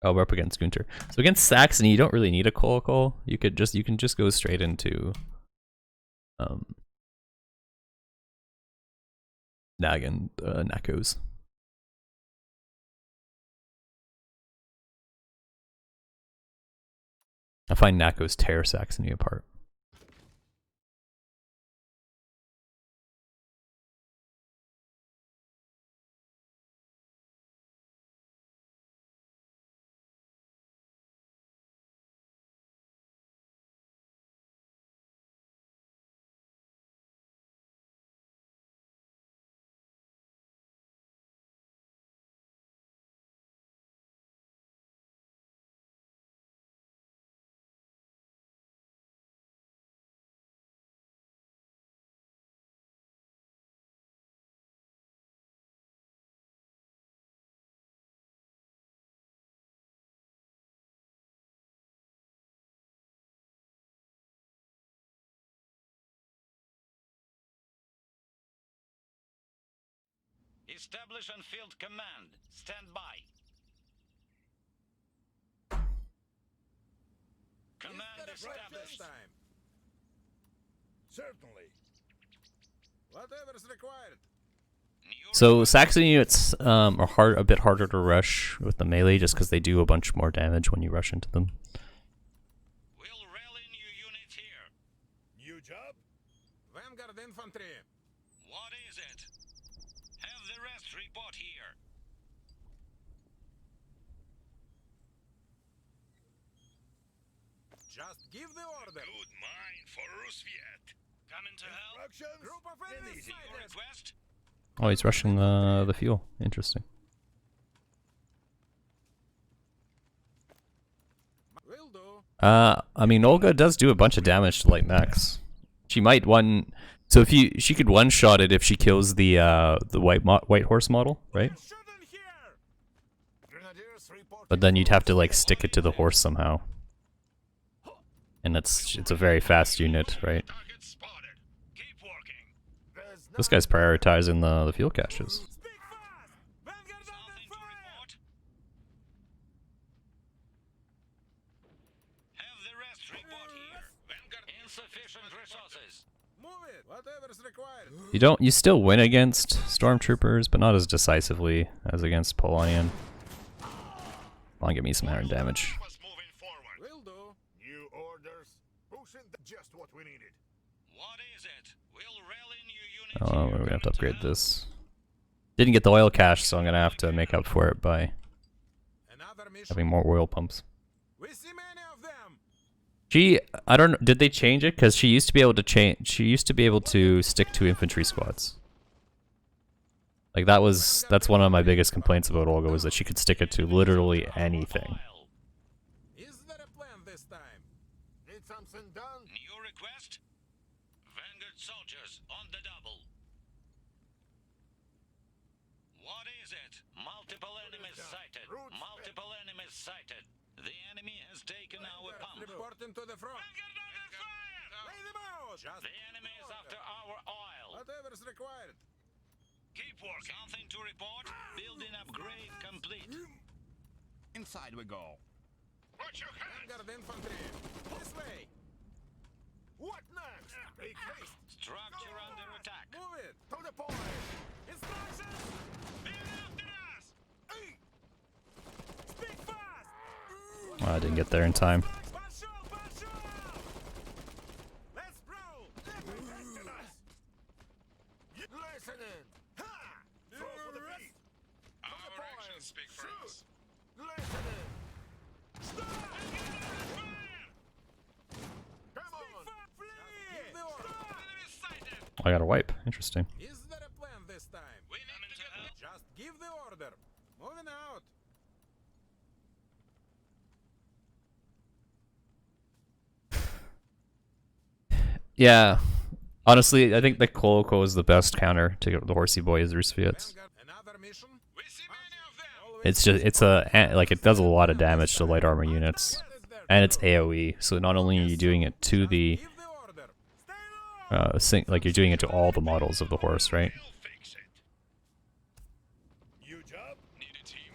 Oh, we're up against Gunter. So against Saxony, you don't really need a coal. You can just go straight into Nag and Nakos. I find Nakos tear Saxony apart. Establish and field command. Stand by. Command Is that a plan this established. time? Certainly. Whatever's required. New So Saxony units are a bit harder to rush with the melee just because they do a bunch more damage when you rush into them. We'll rally new units here. New job? Vanguard infantry. What is it? Have the rest report here. Just give the order. Good mine for rusviet. Coming to help. Instructions? Group of enemies Easy. Your sighted. request? Oh, he's rushing the fuel. Interesting. Will do. I mean, Olga does do a bunch of damage to light mechs. She might so if she could one-shot it if she kills the white horse model, right? Shooting here. Grenadiers report. But then you'd have to like stick it to the horse somehow. And it's a very fast unit, right? Target spotted. Keep working. There's This guy's prioritizing the fuel caches. Speak fast. Vanguard Something under to fire. report? Have the rest report here. Vanguard Insufficient resources. Move it. Whatever's required. You still win against stormtroopers, but not as decisively as against Polanian. Come on, give me some iron damage. was moving forward. Will do. new orders. Pushing just what we needed. What is it? We'll rally new units Oh, here. we're gonna have to Coming upgrade help. this. Didn't get the oil cache, so I'm gonna have to make up for it by Another mission. having more oil pumps. We see many of them. I don't know, did they change it? Because she used to be able to she used to be able to stick to infantry squads. Like that's one of my biggest complaints about Olga was that she could stick it to literally anything. Oil. Is there a plan this time? Need something done? New request? Vanguard soldiers on the double. What is it? Multiple enemies sighted. Route Multiple enemies sighted. The enemy has taken our pump. Reporting to the front. Lay them out. Just The enemy is after our oil. whatever's required. Keep working. Something to report? Building upgrade complete. Inside we go. Watch your hands. Vanguard infantry. This way. What next? Make haste. Structure under attack. Move it. To the point. Instructions. They're after us. Hey. Speak fast. I didn't get there in time. Пошел, пошел. Let's roll. Listening. Ha! Throw for the beat. Our actions speak for us. Listening. Come on. Give the order. Enemy sighted. I got a wipe. Interesting. Is there a plan this time? We need to help. Just give the order. Moving out. Yeah. Honestly, I think the Koloko is the best counter to get the horsey boy as rusviets. Vanguard. Another mission. We see many of them. Always Like it does a lot of damage to light armor units. And it's AoE, so not only are you doing it to the give the order. Stay low. like you're doing it to all the models of the horse, right? We'll fix it. New job? Need a team?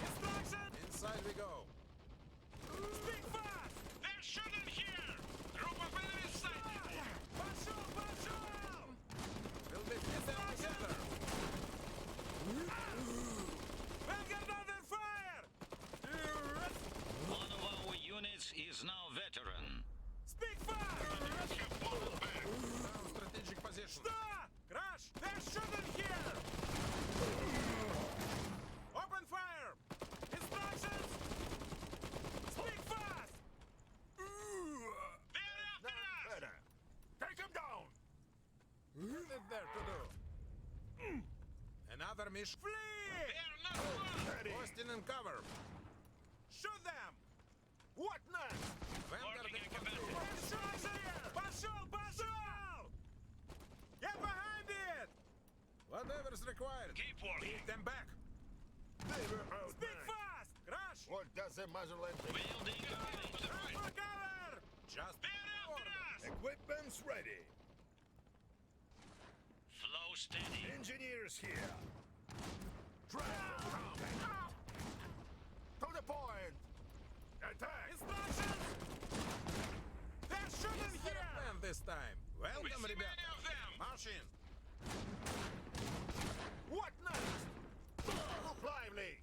Instruction. Inside we go. Speak fast. They're shooting here. Group of enemies sighted. Пошел, пошел. We'll be together. Vanguard under fire. One of our units is now veteran. Speak fast. Strategic position. Stop. Crash. They're shooting here. Open fire. Instructions. Speak fast. They're after us. Better. Take him down. What is there to do? Another mission. Flee! They're not alone. Posting in cover. Shoot them! What next? Vanguard Working infantry. Пошел, пошел! Get behind it! Whatever's required. Keep working. Beat them back. They were Speak outmatched. fast! Crash! What does the Motherland think? Building complete. For cover! Just They're after order. us. Equipment's ready. Flow steady. Engineers here. To the point. Attack. Instructions! They're shooting here! Plan this time. Welcome, see ребята. many of them. March in. What next? Look lively.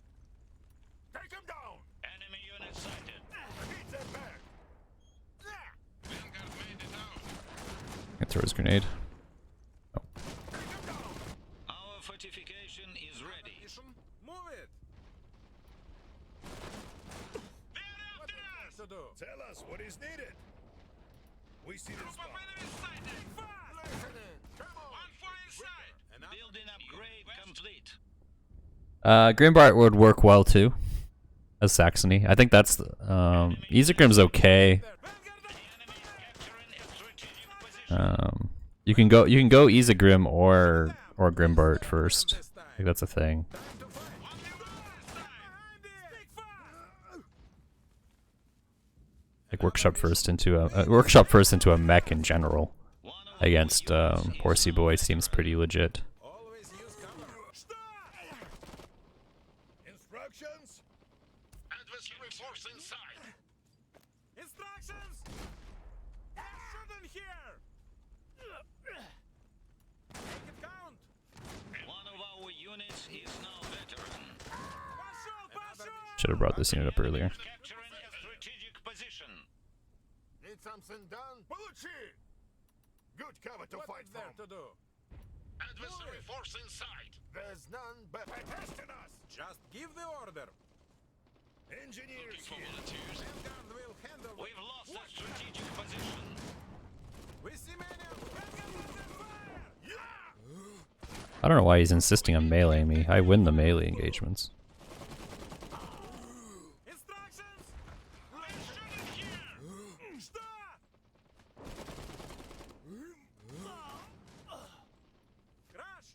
Take him down. Enemy unit sighted. Hit them back. Vanguard made it out. I throw his grenade. Take him down. Our fortification is ready. Mission, move it. They're What after us. to do? Tell us what is needed. We see this Group of spot. enemies sighted. Lieutenant, come on. On fire inside. And Building upgrade complete. Grimbart would work well too, as Saxony. I think that's Isegrim's okay. The enemy is capturing a strategic position. You can go Isegrim or Grimbart first. I think that's a thing. Like workshop first into a mech in general against Horsey Boy seems pretty legit. always use cover. Instructions. Adversary force inside. Instructions! They're shooting here! Make it count! One of our units is now veteran. Пошел! Should have brought this unit up earlier. Capturing a strategic position. Need something done? Получи. Good cover to What fight is there from. to do? Adversary force inside. There's none but testing us. Just give the order. Engineers For here. volunteers. Vanguard will handle We've lost a strategic position. We see many of Vanguard under fire! I don't know why he's insisting on meleeing me. I win the melee engagements. Instructions! They're shooting here! Что? Crash!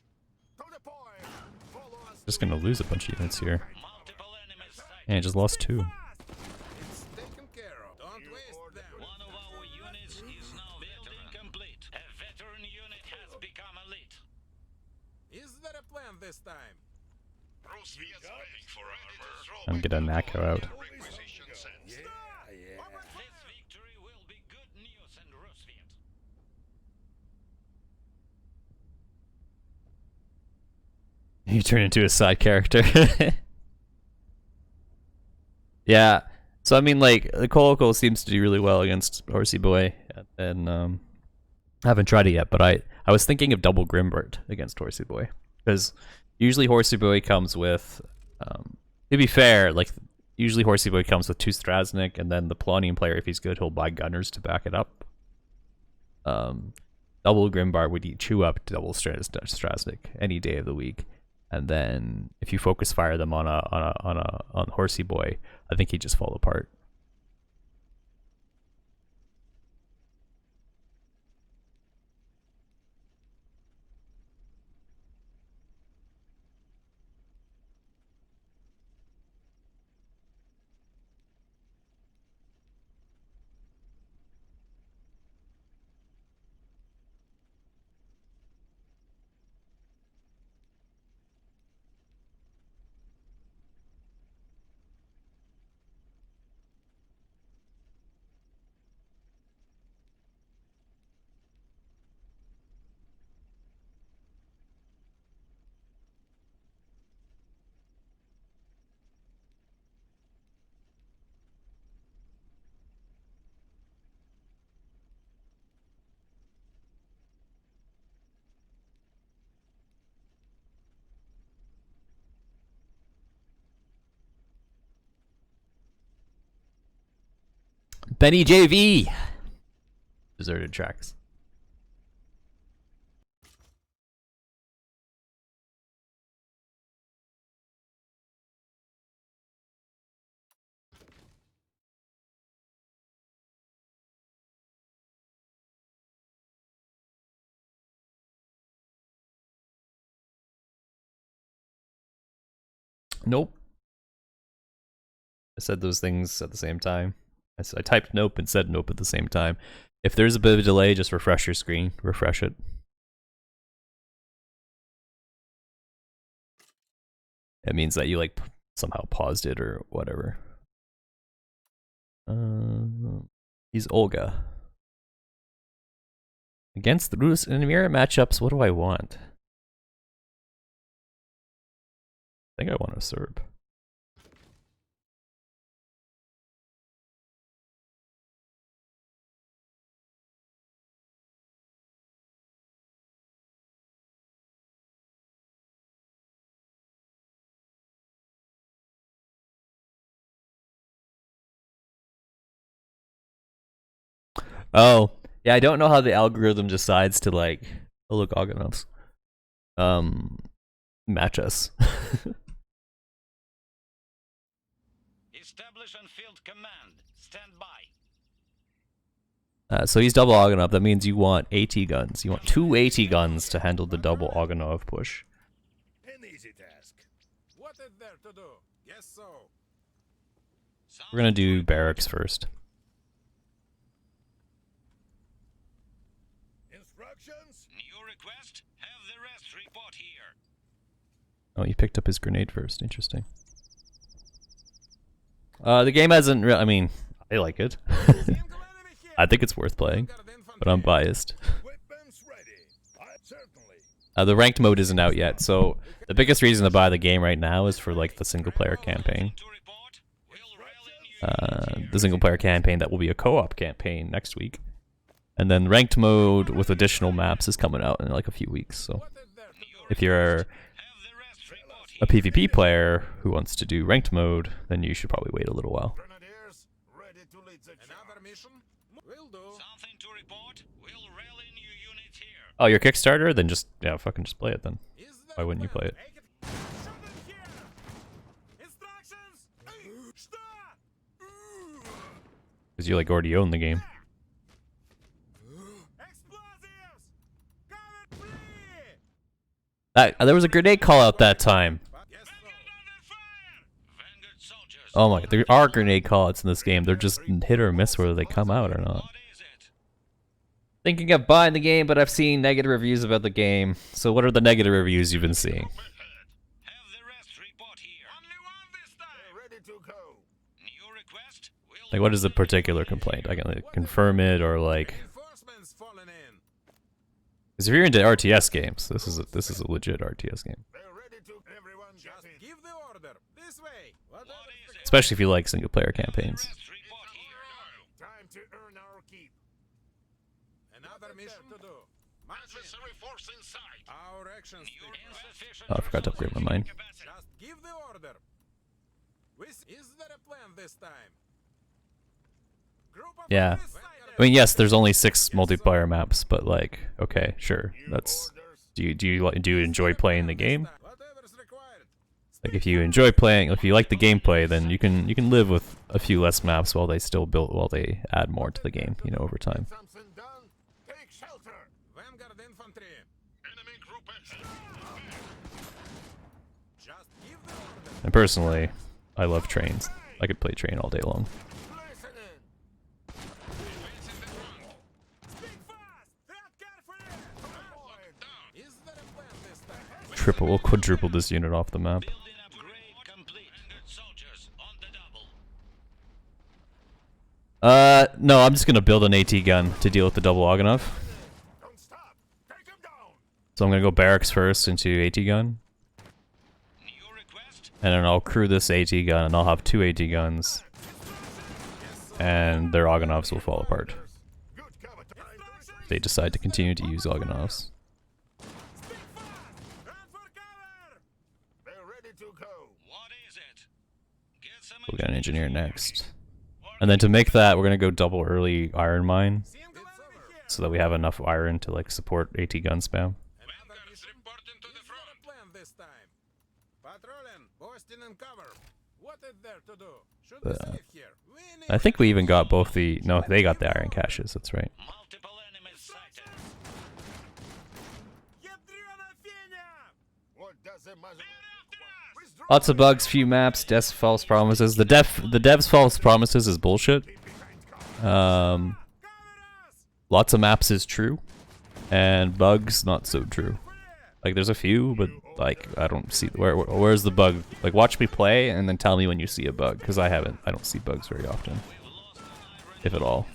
To the point. Follow us. Just gonna lose a bunch of units here. Multiple enemies sighted. And just lost 2. It's taken care of. Don't waste them. One of our units is now building complete. A veteran unit has become elite. Is there a plan this time? Rusviet waiting for armor. I'm gonna Nako out. Requisition sent. This victory will be good news and rusviet. You turn into a side character. Yeah. So I mean, like the Kolokol seems to do really well against Horsey Boy, and I haven't tried it yet. But I was thinking of double Grimbart against Horsey Boy because usually Horsey Boy comes with. To be fair, like usually Horsey Boy comes with 2 Strasnik, and then the Polanian player, if he's good, he'll buy gunners to back it up. Double Grimbart would chew up double Strasnik any day of the week. And then if you focus fire them on Horsey Boy, I think he'd just fall apart. Benny JV! Deserted tracks. Nope. I said those things at the same time. I typed nope and said nope at the same time. If there's a bit of a delay, just refresh your screen. Refresh it. It means that you like somehow paused it or whatever. He's Olga. Against the Rus and Mirror matchups, what do I want? I think I want a Serb. Oh, yeah, I don't know how the algorithm decides to like, oh look, Oganovs, match us. Establish and field command. Stand by. So he's double Oganov. That means you want AT guns. You want 2 AT guns to handle the double Oganov push. An easy task. What is there to do? Yes, so. We're gonna do barracks first. Instructions? New request. Have the rest report here. Oh, you picked up his grenade first. Interesting. The game hasn't I mean, I like it. I think it's worth playing, but I'm biased. Weapons ready. Certainly. The ranked mode isn't out yet, so the biggest reason to buy the game right now is for like the single player campaign. To report. We'll rally new The single player campaign that will be a co-op campaign next week. And then ranked mode with additional maps is coming out in like a few weeks, so if you're Have the rest report a here. PvP player who wants to do ranked mode, then you should probably wait a little while. Grenadiers, ready to lead the charge. Another mission? Will do. Something to report. We'll rally new units here. Oh, your Kickstarter? Then just, yeah, fucking just play it then. Is there Why wouldn't you a plan? play it? Make Shoot them here! Instructions! Stop! Because you like already own the game. Explosives! Cover free! There was a grenade call out that time. Yes, so. Under fire! Vanguard soldiers. Oh my, there are grenade callouts in this game. They're just hit or miss whether they come out or not. What is it? Thinking of buying the game, but I've seen negative reviews about the game. So what are the negative reviews you've been seeing? Have the rest report here. Only one this time! Ready to go. New request. We'll Like, what is the particular complaint? I can like, confirm it or like, Reinforcements falling in. because if you're into RTS games, this is a legit RTS game. They're ready to. Everyone, Just get in. give the order. This way. Whatever is it? Especially if you like single player campaigns. rest report here. Time to earn our keep. Another mission to do. Necessary force inside. Our actions. New insufficient Oh, I forgot to upgrade my mine. capacity. Just give the order. Is there a plan this time? Group of Yeah. police I mean, yes, there's only 6 multiplayer maps, but like, okay, sure. That's Orders. do you enjoy playing the game? Whatever's required. Like if you enjoy playing, if you like the gameplay, then you can live with a few less maps while they add more to the game, you know, over time. Something done. Take shelter. Vanguard infantry. Enemy group ahead. Just give the order. And personally, I love trains. I could play train all day long. Listen in. Advancing the front. Speak fast. Tread carefully. Is there a plan this time? Triple or quadruple this unit off the map. Building upgrade complete. Vanguard soldiers on the double. No, I'm just gonna build an AT gun to deal with the double Oganov. Don't stop. Take him down. So I'm gonna go barracks first into AT gun, New request. and then I'll crew this AT gun, and I'll have 2 AT guns, and their Oganovs will fall apart. Good cover. If they decide to continue to use Oganovs. Speak fast. Run for cover. They're ready to go. What is it? Get some. We'll get an engineer next. And then to make that, we're gonna go double early iron mine, Single enemy here. so that we have enough iron to like support AT gun spam. Another mission. Reporting to the Is there front. a plan this time? Patrolling. Boasting and cover. What is there to do? Should be safe here. We need I think we even got both the no, they got the iron caches. That's right. Multiple enemies sighted. Ядрёна феня! What does it matter? Withdraw. Lots of bugs, few maps, devs false promises. The devs false promises is bullshit. Cover us! Lots of maps is true, and bugs not so true. Like there's a few, but like I don't see where's the bug. Like watch me play and then tell me when you see a bug, because I don't see bugs very often, if at all.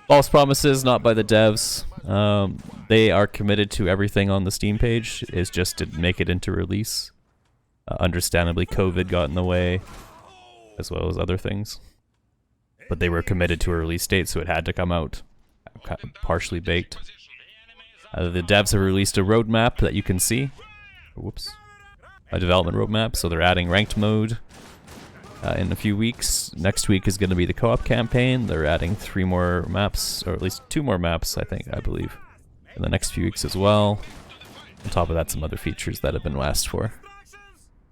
False promises, not by the devs. They are committed to everything on the Steam page. It's just to make it into release. Understandably, COVID got in the way, as well as other things. But they were committed to a release date, so it had to come out kind of partially baked. The devs have released a roadmap that you can see. Whoops. A development roadmap, so they're adding ranked mode in a few weeks. Next week is going to be the co-op campaign. They're adding 3 more maps, or at least 2 more maps, I believe, in the next few weeks as well. On top of that, some other features that have been asked for.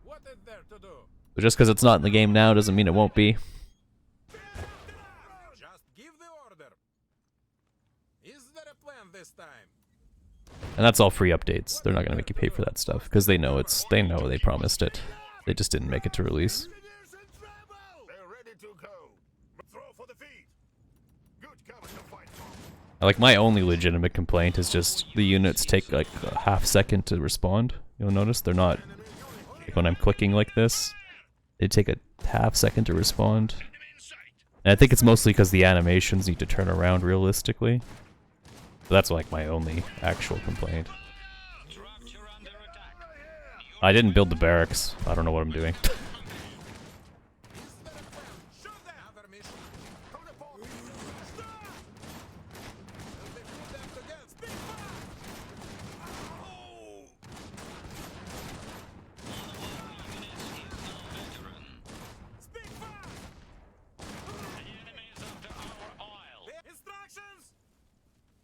What is there to do? But just because it's not in the game now doesn't mean it won't be. Just give the order. Is there a plan this time? And that's all free updates. They're not going to make you pay for that stuff, because they know they promised it. They just didn't make it to release. They're ready to go. Throw for the feet. Good cover to fight for. Like my only legitimate complaint is just the units take like a half second to respond. You'll notice they're not, like when I'm clicking like this, they take a half second to respond. And I think it's mostly because the animations need to turn around realistically. So that's like my only actual complaint. I didn't build the barracks. I don't know what I'm doing.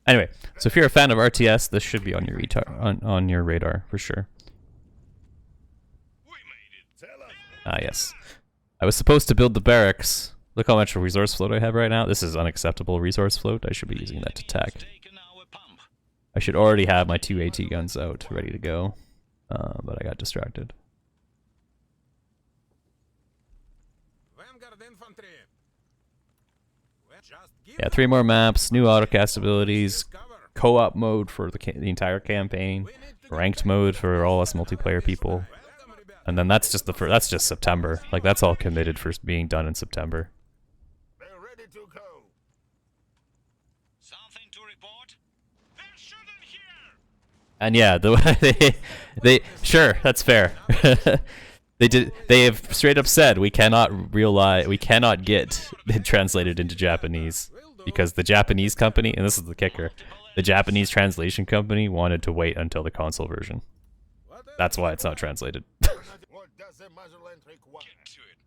Anyway, so if you're a fan of RTS, this should be on your on your radar for sure. Ah, yes. I was supposed to build the barracks. Look how much resource float I have right now. This is unacceptable resource float. I should be using that to tack. I should already have my 2 AT guns out, ready to go. But I got distracted. Vanguard infantry. Yeah, 3 more maps, new autocast abilities, co-op mode for the entire campaign, ranked mode for all us multiplayer people, and then that's just that's just September. Like that's all committed for being done in September. They're ready to go. Something to report? They're shooting here! And yeah, they sure, that's fair. They have straight up said we cannot get it translated into Japanese because the Japanese company, and this is the kicker, the Japanese translation company wanted to wait until the console version. That's why it's not translated. What does the motherland require?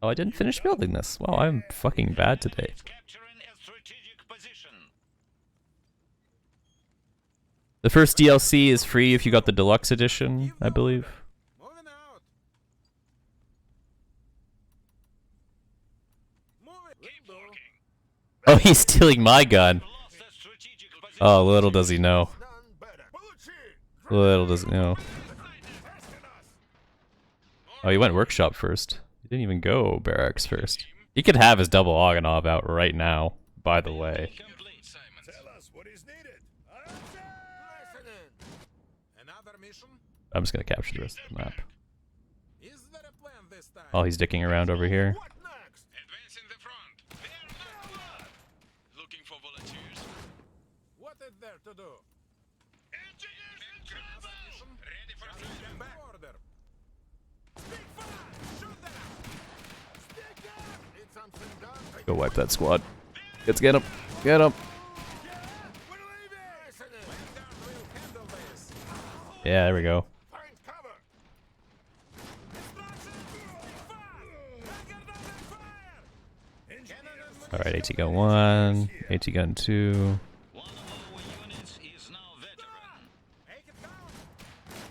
Oh, I didn't finish building this. Wow, I'm fucking bad today. Capturing a strategic position. The first DLC is free if you got the deluxe edition, I believe. Moving out. Keep working. Oh, he's stealing my gun. Lost a strategic position. Oh, little does he know. None better. Little does he know. Oh, he went workshop first. He didn't even go barracks first. He could have his double Oganov out right now, by the way. Complete, Simon. Tell us what is needed. Another mission? I'm just gonna capture the rest of the map. Is there a plan this time? Oh, he's dicking around over here. What next? Advancing the front. They're not looking for volunteers. What is there to do? Engineers in trouble! Ready for Stand back. Order. Speak fast! Shoot them! Stick up! Need something done? Go wipe that squad. Let's get him. Get him. We're leaving! Vanguard will handle this. Yeah, there we go. Find cover! Alright, AT gun 1, AT gun 2. One of our units is now veteran. Make it count.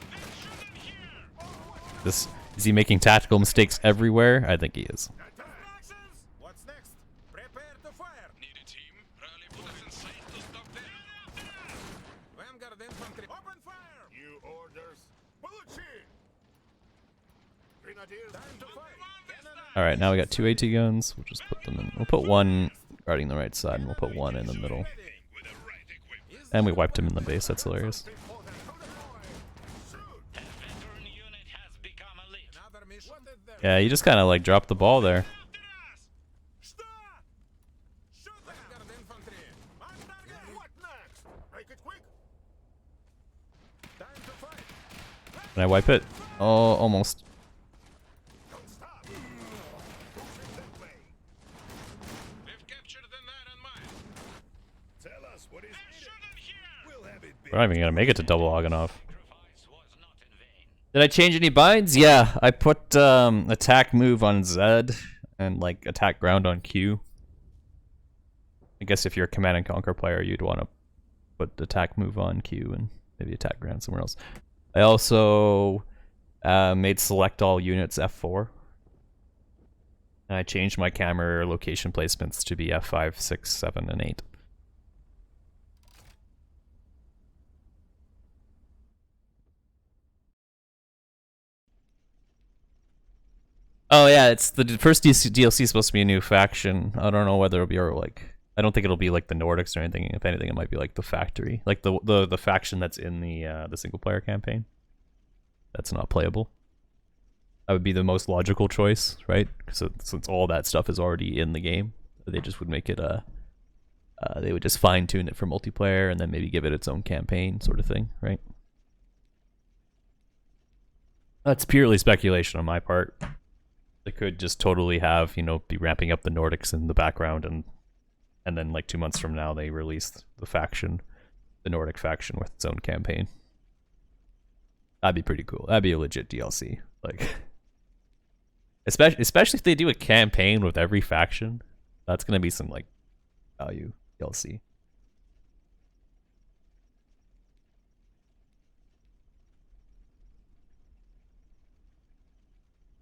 They're shooting here. This is he making tactical mistakes everywhere? I think he is. Distractions. What's next? Prepare to fire. Need a team. Rally force in sight to stop them. Vanguard infantry. Open fire. New orders. Получи! Grenadiers. Time to fight. Alright, now we got 2 AT guns. We'll just put them in. We'll put one guarding the right side, and we'll put one in the middle. And we wiped him in the base. That's hilarious. Yeah, you just kind of like dropped the ball there. Stop! Shoot them! Vanguard infantry. On target! What next? Make it quick! Time to fight! Can I wipe it? Oh, almost. Don't stop! Pushing that way! We've captured the Iron Mine. Tell us what is needed! Shoot them here! We'll have it We're not even gonna make it to double Oganov. Sacrifice was not in vain. Did I change any binds? Yeah, I put attack move on Z and like attack ground on Q. I guess if you're a Command and Conquer player, you'd want to put attack move on Q and maybe attack ground somewhere else. I also made select all units F4. And I changed my camera location placements to be F5, 6, 7, and 8. Oh yeah, it's the first DLC is supposed to be a new faction. I don't know whether it'll be like, I don't think it'll be like the Nordics or anything. If anything, it might be like the factory, like the faction that's in the single player campaign. That's not playable. That would be the most logical choice, right? Since all that stuff is already in the game, they just would make it they would just fine tune it for multiplayer and then maybe give it its own campaign, sort of thing, right? That's purely speculation on my part. They could just totally have, you know, be ramping up the Nordics in the background, and then like 2 months from now they release the faction, the Nordic faction with its own campaign. That'd be pretty cool. That'd be a legit DLC. Like, especially if they do a campaign with every faction, that's gonna be some like value DLC.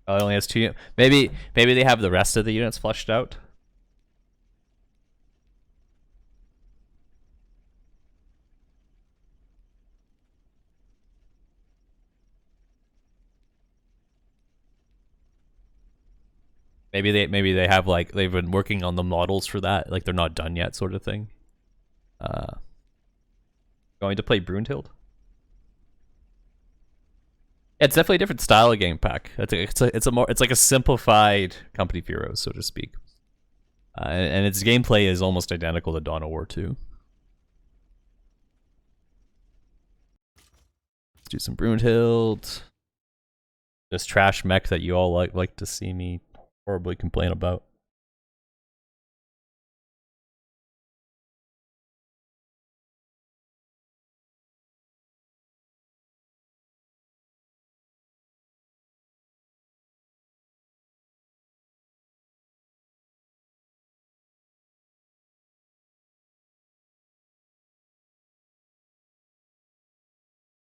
Oh, it only has 2. Maybe they have the rest of the units fleshed out. Maybe they have like they've been working on the models for that, like they're not done yet, sort of thing. Going to play Brunhild. It's definitely a different style of game pack. It's like a simplified Company of Heroes, so to speak. And its gameplay is almost identical to Dawn of War 2. Let's do some Brunhild. This trash mech that you all like to see me horribly complain about.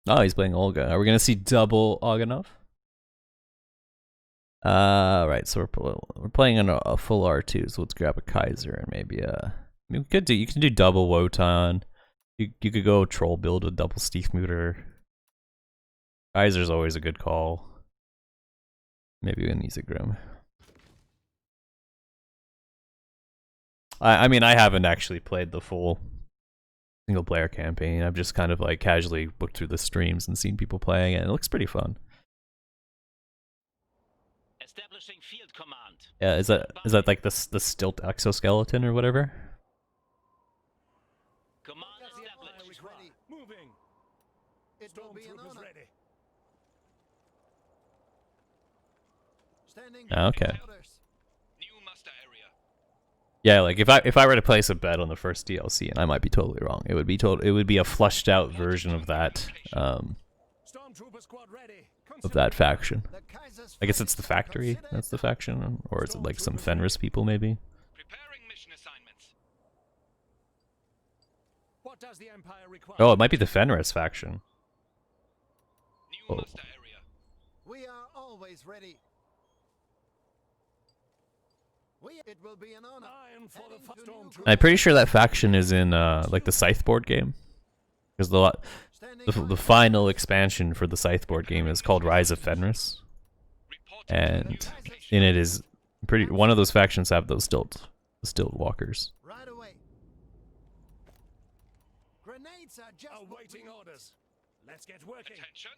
Oh, he's playing Olga. Are we gonna see double Oganov? Right. So we're playing in a full R2. So let's grab a Kaiser and maybe I mean, you can do double Wotan. You could go troll build with double Stiefmutter. Kaiser's always a good call. Maybe an Isegrim. I mean, I haven't actually played the full single player campaign. I've just kind of like casually looked through the streams and seen people playing it, and it looks pretty fun. Establishing field command. Yeah, is that like the stilt exoskeleton or whatever? Command established. ready. Moving. It will be an honor. Ready. Standing. Okay. Orders. New master area. Yeah, like if I were to place a bet on the first DLC, and I might be totally wrong, it would be a flushed out version of that Stormtrooper squad ready. of that faction. The Kaiser's I guess it's the factory. That's the faction, or is it like some Fenris people maybe? Preparing mission assignments. What does the Empire require? Oh, it might be the Fenris faction. New Oh. master area. We are always ready. It will be an honor. I'm pretty sure that faction is in like the Scythe board game, because the final expansion for the Scythe board game is called Rise of Fenris, and in it is one of those factions have those stilt walkers. Right away. Grenades are just Awaiting orders. Let's get working. Attention.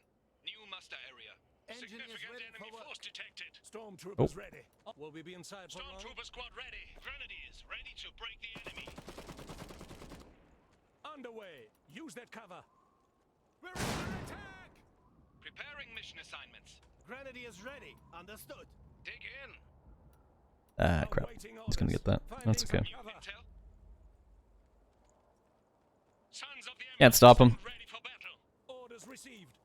New master area. Significant enemy force detected. Stormtroopers Oh. ready. Will we be inside for long? Stormtrooper squad ready. Grenadiers ready to break the enemy. Underway. Use that cover. We're under attack. Preparing mission assignments. Grenadiers ready. Understood. Dig in. Ah, crap. Awaiting He's gonna orders. get that. Finding That's okay. some New cover. intel. Sons of the Can't stop him. ready for battle. Orders received.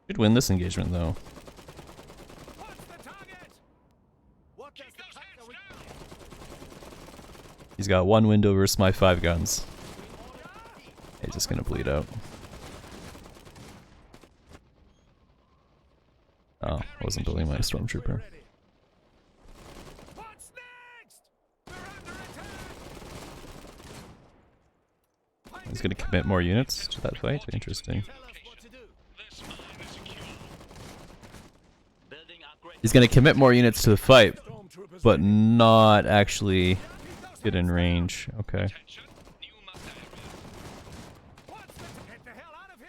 Should win this engagement though. What's the target? What does Keep the those target heads require? down. He's got one window versus my 5 guns. He's just gonna bleed out. Oh, I wasn't building my stormtrooper. Ready. What's next? We're under attack. He's gonna commit more units to that fight. Interesting. Tell us what to do. This mine is secure. Building upgrade. He's gonna commit more units to the fight, Stormtroopers but ready. not actually get in range. Okay. Attention. New map area. What's the get the hell out of here?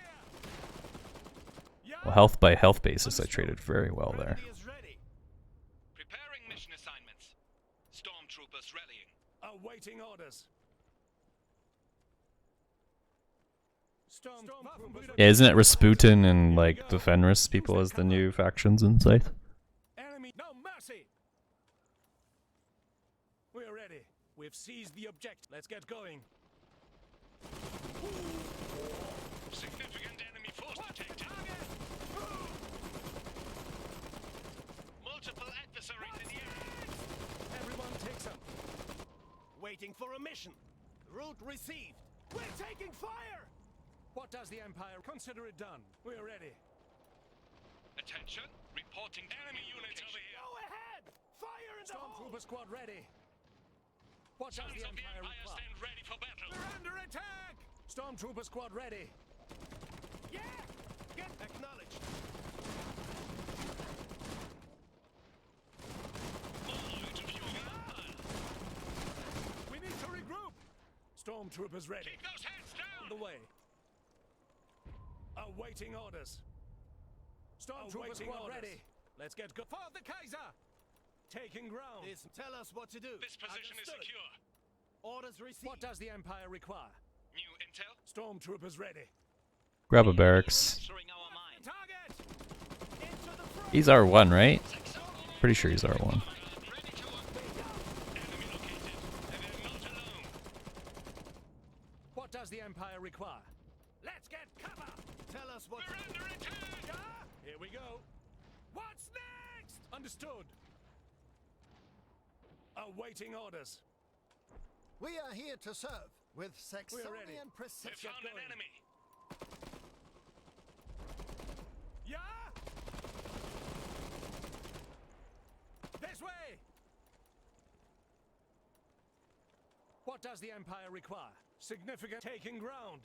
Yeah. Well, health by health basis, I traded very well there. Grenadiers ready. Preparing mission assignments. Stormtroopers rallying. Awaiting orders. Stormtroopers Yeah, isn't it Rasputin and like the Fenris people as the new factions in Scythe? Enemy, no mercy. We're ready. We've seized the object. Let's get going. Significant enemy force detected. Multiple adversaries in the area. Everyone takes them. Waiting for a mission. Route received. We're taking fire. What does the Empire consider it done? We're ready. Attention. Reporting enemy units over here. Go ahead. Fire in the Stormtrooper squad ready. What does Sons the of the Empire Empire require? stand ready for battle. We're under attack. Stormtrooper squad ready. Yeah. Get acknowledged. All to fuel the Empire. We need to regroup. Stormtroopers ready. Keep those heads On down. the way. Awaiting orders. Stormtrooper squad ready. Let's get go. For the Kaiser. Taking ground. Tell us what to do. This position is secure. Orders received. What does the Empire require? New intel. Stormtroopers ready. Grab a barracks. Capturing our mine. Target. Into the front. He's R1, right? Pretty sure he's R1. Ready to enemy located. And they're not alone. What does the Empire require? Let's get cover. Tell us what. We're under attack. Yeah? Here we go. What's next? Understood. Awaiting orders. We are here to serve with We're ready. Saxonian They precision. found an enemy. Yeah? This way. What does the Empire require? Significant taking ground.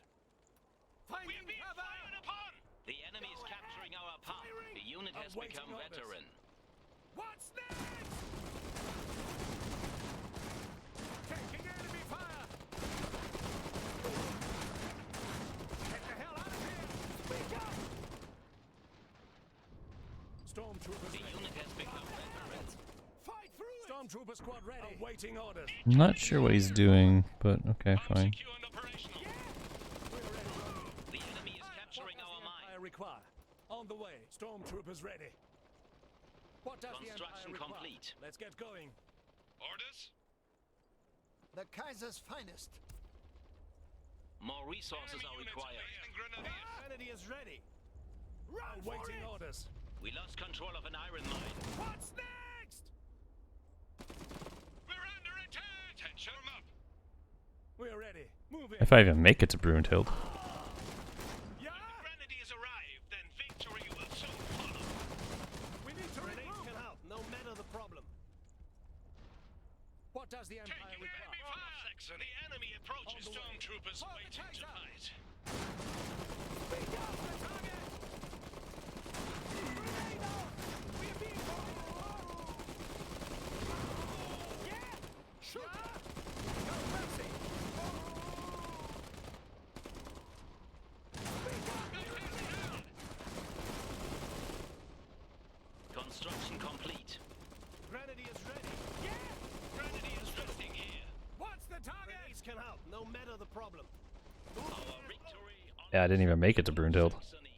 Finding We're being cover. fired upon. The enemy is capturing our pump. The unit has Awaiting become orders. veteran. What's next? Taking enemy fire. Get the hell out of here. Speak up. Stormtroopers The ready. unit has become veteran. Fight through it. Stormtrooper squad ready. Awaiting orders. I'm not sure what he's doing, but okay, Pump fine. secure and operational. We're ready. The enemy is What capturing does our the mine. Empire require? On the way. Stormtroopers ready. What does the Empire Construction require? complete. Let's get going. Orders? The Kaiser's finest. More resources Enemy are units required. placing grenadiers. Grenadier is ready. Run Awaiting orders. We lost control of an iron mine. What's next? We're under attack. Attention up. We're ready. Move in. If I even make it to Brunhild. Yeah? Grenadiers arrive, then victory will soon follow. We need to regroup. Can help, no matter the problem. What does the Empire Taking require? enemy fire. Saxony. The enemy approaches. On the way. Stormtroopers For the waiting to Kaiser. fight. Speak up, the target! Grenade out! We are being bombarded! Yeah! Shoot! No mercy! Speak up! problem. Our victory on Yeah, I didn't even make it to Brunhild. Saxony.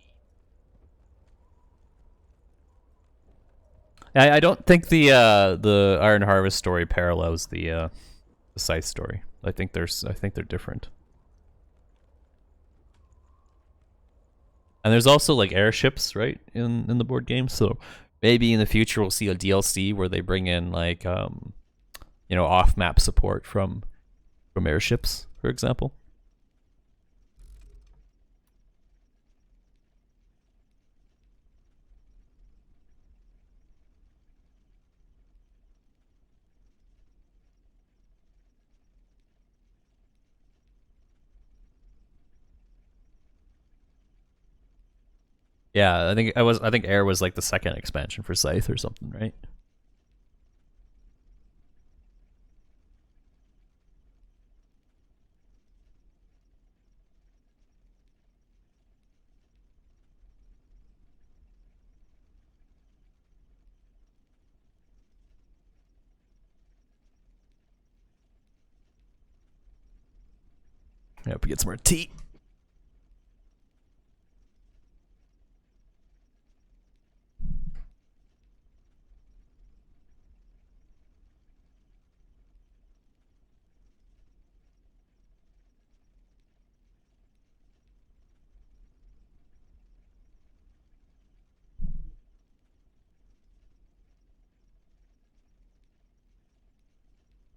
I don't think the Iron Harvest story parallels the Scythe story. I think they're different. And there's also like airships, right, in the board game. So maybe in the future we'll see a DLC where they bring in like you know, off-map support from airships, for example. Yeah, I think Air was like the second expansion for Scythe or something, right? Yep, we get some more tea.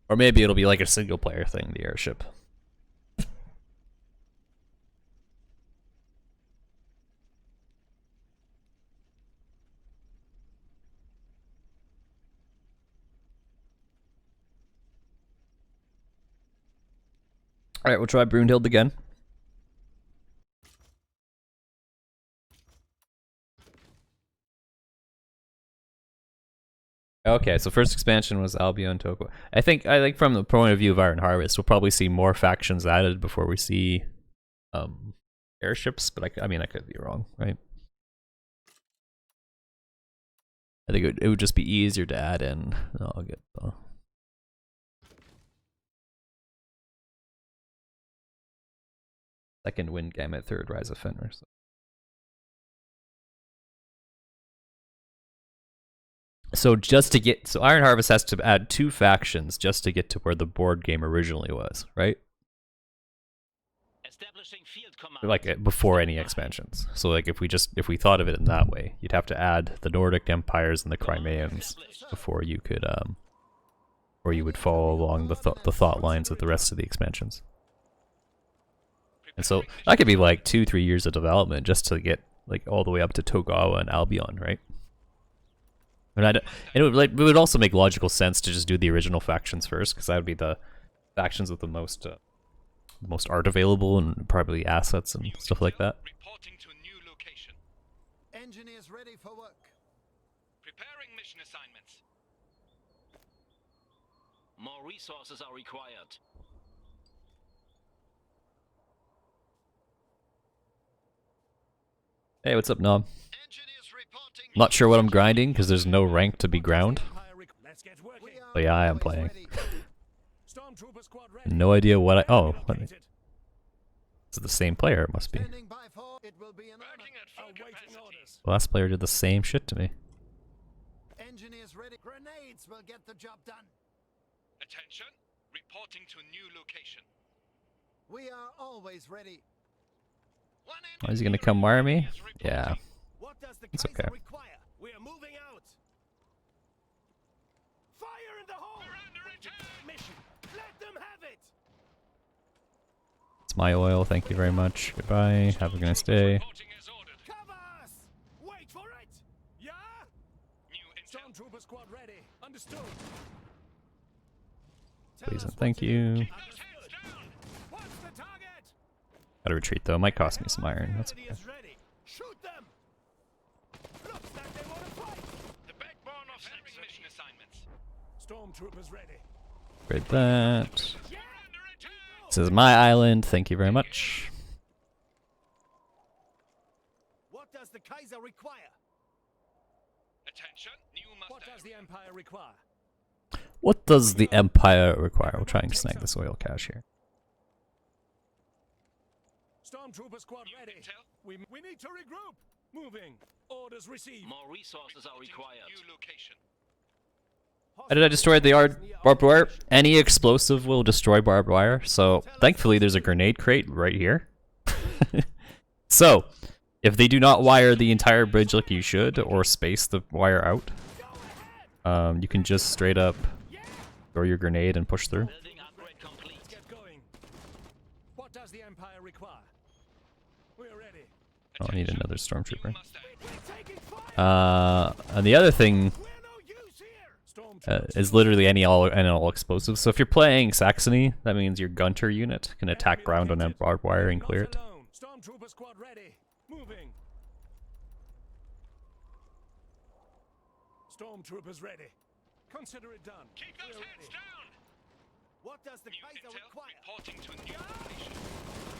Or maybe it'll be like a single player thing, the airship. Alright, we'll try Brunhild again. Okay, so first expansion was Albion Toko. I think from the point of view of Iron Harvest, we'll probably see more factions added before we see airships, but I mean I could be wrong, right? I think it would just be easier to add in. No, I'll get second Wind Gamut, third Rise of Fenrir. So just to get, so Iron Harvest has to add 2 factions just to get to where the board game originally was, right? Establishing field command. Like before any expansions. So like if we thought of it in that way, you'd have to add the Nordic empires and the Crimeans before you could or you would follow along the thought lines of the rest of the expansions. And so that could be like 2-3 years of development just to get like all the way up to Togawa and Albion, right? And it would also make logical sense to just do the original factions first, because that would be the factions with the most art available and probably assets and stuff like that. Reporting to a new location. Engineers ready for work. Preparing mission assignments. More resources are required. Hey, what's up, Nom? Not sure what I'm grinding because there's no rank to be ground. Let's get working. But yeah, I am playing. Stormtrooper squad ready. No idea what I. Oh, Located. it's the same player. It must be. Standing by for it will be an honor. Working at full Awaiting capacity. orders. The last player did the same shit to me. Engineers ready. Grenades will get the job done. Attention. Reporting to a new location. We are always ready. One Oh, is he gonna come wire me? is reporting. Yeah. What does the It's Kaiser okay. require? We are moving out. Fire in the hole. We're under attack. Mission. Let them have it. It's my oil. Thank you very much. Goodbye. Have a nice day. Reporting as ordered. Cover us. Wait for it. Yeah. New intel. Stormtrooper squad ready. Understood. Please and thank you. Keep those heads down. What's the target? Gotta retreat though. Might cost me some iron. That's Enemy okay. is ready. Shoot them. Looks like they want to fight. The backbone of Saxony. Mission assignments. Stormtroopers ready. Grade that. Yeah. Under attack. This is my island. Thank you very much. What does the Kaiser require? Attention. New What does Mustang. the Empire require? What does the Empire require? We'll try and snag this oil cache here. Stormtrooper squad New ready. intel? We need to regroup. Moving. Orders received. More resources are required. New location. How did I destroy the barbed wire? Any explosive will destroy barbed wire, so thankfully there's a grenade crate right here. So, if they do not wire the entire bridge like you should, or space the wire out, you can just straight up throw your grenade and push through. Building upgrade complete. Let's get going. What does the Empire require? We're ready. Oh, I need another stormtrooper. Mustang. We're taking fire. And the other thing We're no use here. Stormtroopers. is literally any all explosive. So if you're playing Saxony, that means your gunter unit can attack ground on barbed wire and clear it. Not alone. Stormtrooper squad ready. Moving. Stormtroopers ready. Consider it done. Keep those We're heads ready. down. What does the New Kaiser intel require? reporting to a new location.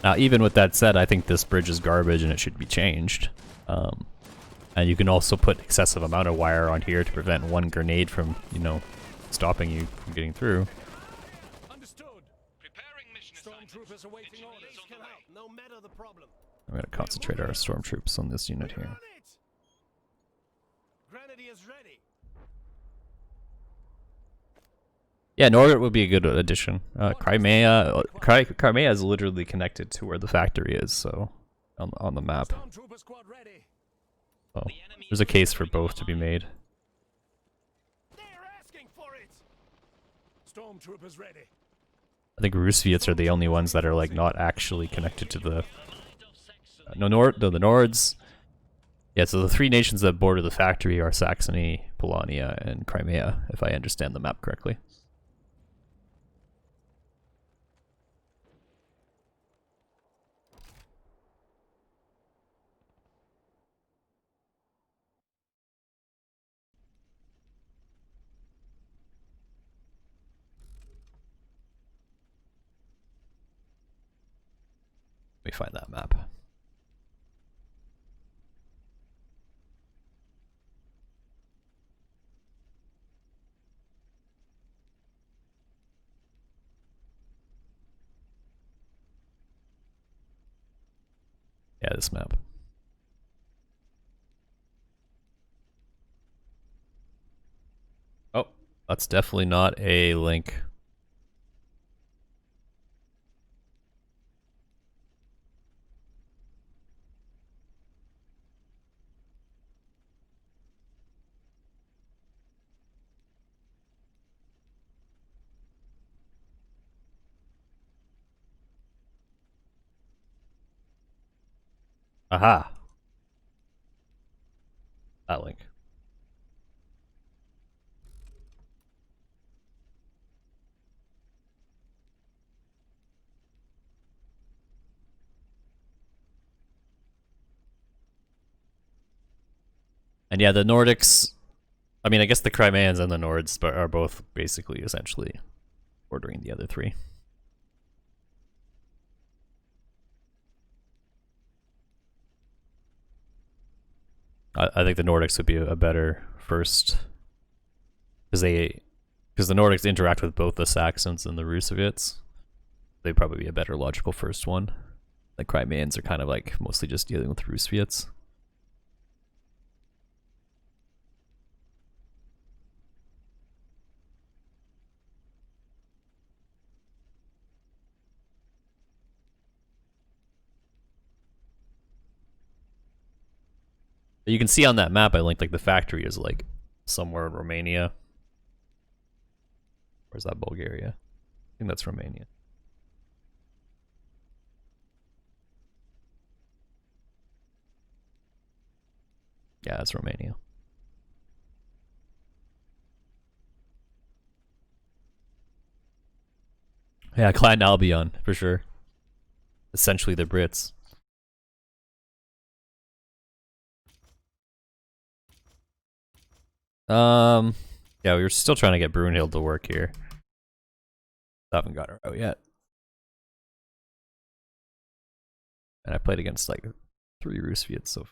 Now, even with that said, I think this bridge is garbage and it should be changed. And you can also put excessive amount of wire on here to prevent one grenade from, you know, stopping you from getting through. Understood. Preparing mission assignment. Stormtroopers awaiting Engineers orders. on the way. No matter the problem. I'm gonna concentrate our stormtroops on this unit here. On it. Grenadiers ready. Yeah, Norgard would be a good addition. Crimea is literally connected to where the factory is, so on the map. Stormtrooper squad ready. So there's a case for both to be made. They're asking for it. Stormtroopers ready. I think rusviets are the only ones that are like not actually connected to the the Nords. Yeah, so the three nations that border the factory are Saxony, Polania, and Crimea, if I understand the map correctly. Let me find that map. Yeah, this map. Oh, that's definitely not a link. Aha. That link. And yeah, the Nordics, I mean, I guess the Crimeans and the Nords are both basically essentially bordering the other three. I think the Nordics would be a better first, because the Nordics interact with both the Saxons and the Rusviets. They'd probably be a better logical first one. The Crimeans are kind of like mostly just dealing with Rusviets. You can see on that map I linked, like the factory is like somewhere in Romania. Where's that, Bulgaria? I think that's Romania. Yeah, that's Romania. Yeah, Clan Albion, for sure. Essentially the Brits. Yeah, we were still trying to get Brunhild to work here. Haven't got her out yet. And I played against like 3 Rusviets so far.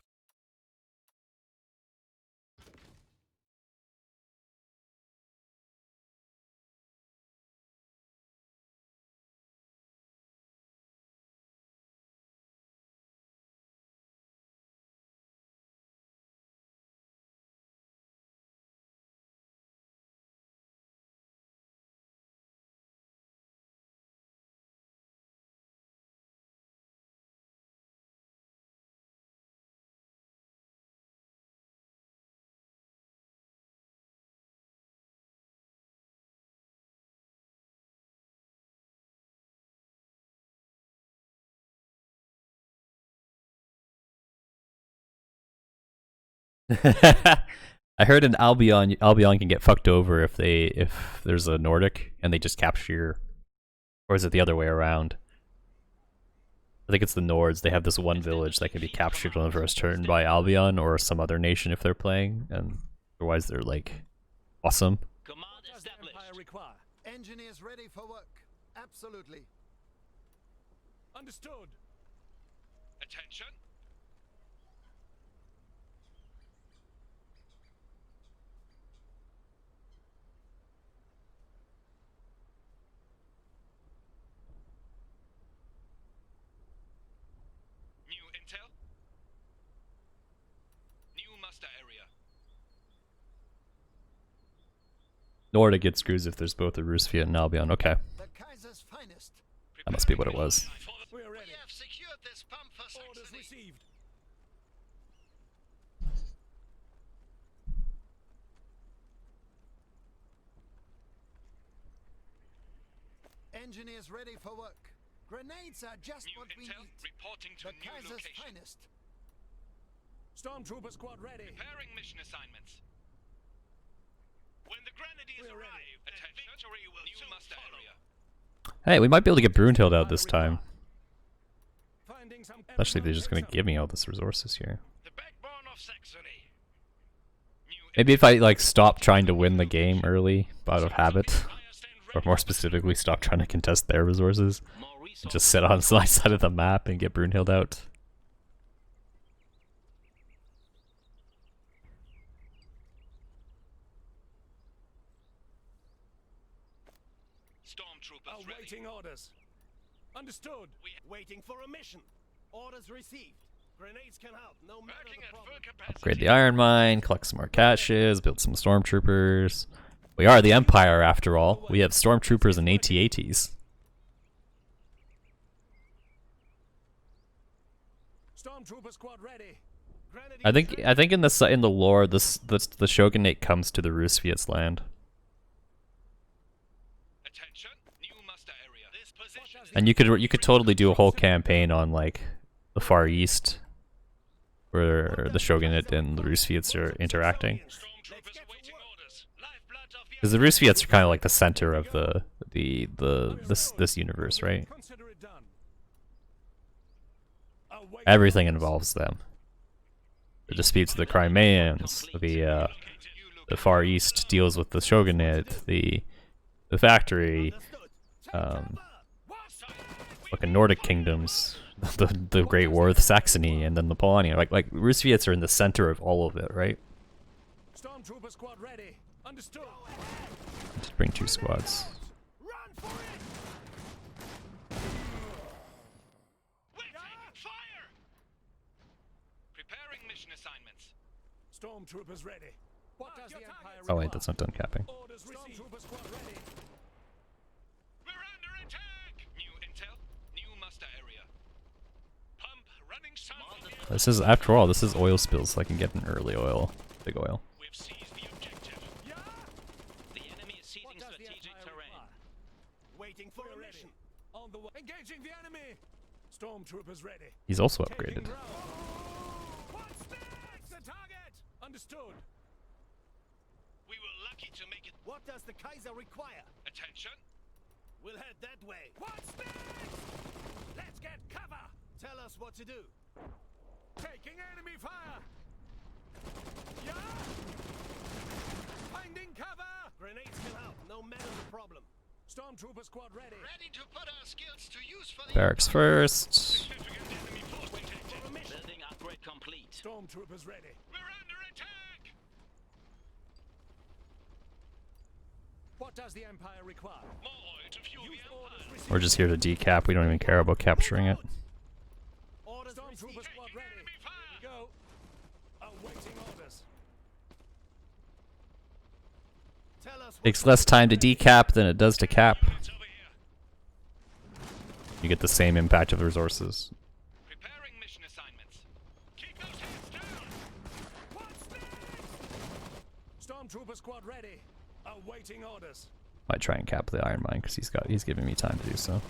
I heard in Albion can get fucked over if there's a Nordic and they just capture your, or is it the other way around? I think it's the Nords. They have this one village that can be captured on the first turn by Albion or some other nation if they're playing, and otherwise they're like awesome. Command What does the Empire established. require? Engineers ready for work. Absolutely. Understood. Attention. New intel. New muster area. Nordic gets screws if there's both a rusviet and Albion. Okay, The Kaiser's finest. that must be what it was. We're ready. We have secured this pump for Orders Saxony. received. Engineers ready for work. Grenades are just New what we intel need. reporting to The new Kaiser's location. finest. Stormtrooper squad ready. Preparing mission assignments. When the grenadiers We're ready. arrive, attention. Victory will new muster area. Hey, we might be able to get Brunhild out this time. Finding some Especially if they're just gonna give me all this resources here. The backbone of Saxony. New Maybe if I like stop trying to win the game early out of habit, Empire stand or ready. more specifically, stop trying to contest their resources, More and resources. just sit on my side of the map and get Brunhild out. Stormtroopers ready. Awaiting orders. Understood. Waiting for a mission. Orders received. Grenades can help, no matter Working the at full problem. capacity. Upgrade the iron mine, collect some more caches, build some stormtroopers. We are the Empire after all. We have stormtroopers and AT-ATs. Stormtrooper squad ready. I think in the lore the shogunate comes to the rusviet's land. Attention. New muster area. This position. And you could totally do a whole campaign on like the Far East, where the shogunate and the rusviets are interacting. Stormtroopers awaiting orders. Lifeblood of the Because the rusviets are kind of like the center of this universe, right? Consider it done. Awaiting Everything orders. involves them. The disputes of the Crimeans, the Far East deals with the shogunate, the factory, fucking Nordic kingdoms, the Great War with Saxony, and then the Polania. Like rusviets are in the center of all of it, right? Stormtrooper squad ready. Understood. Just bring 2 squads. Run for it! Waiting. Fire. Preparing mission assignments. Stormtroopers ready. What does the Empire Oh require? wait, that's not done capping. Orders received. Stormtrooper squad ready. We're under attack. New intel. New muster area. Pump running south. This is, after all, this is oil spills, so I can get an early oil, big oil. We've seized the objective. Yeah. The enemy is What seizing does the strategic Empire terrain. require? Waiting for We're a ready. mission. On the way. Engaging the enemy. Stormtroopers ready. He's also Taking upgraded. ground. What's next? The target. Understood. We were lucky to make it. What does the Kaiser require? Attention. We'll head that way. What's next? Let's get cover. Tell us what to do. Taking enemy fire. Yeah. Finding cover. Grenades can help, no matter the problem. Stormtrooper squad ready. Ready to put our skills to use for the Barracks first. Significant enemy force detected. Building upgrade complete. Stormtroopers ready. We're under attack. What does the Empire require? More oil to fuel the empire. We're just here to decap. We don't even care about capturing it. orders Stormtrooper received. squad ready. Enemy fire. Here we go. Awaiting orders. Tell us what Takes less time to decap than it does to cap. It's over here. You get the same impact of the resources. Preparing mission assignments. Keep those heads down. What's next? Stormtrooper squad ready. Awaiting orders. Might try and cap the iron mine because he's giving me time to do so.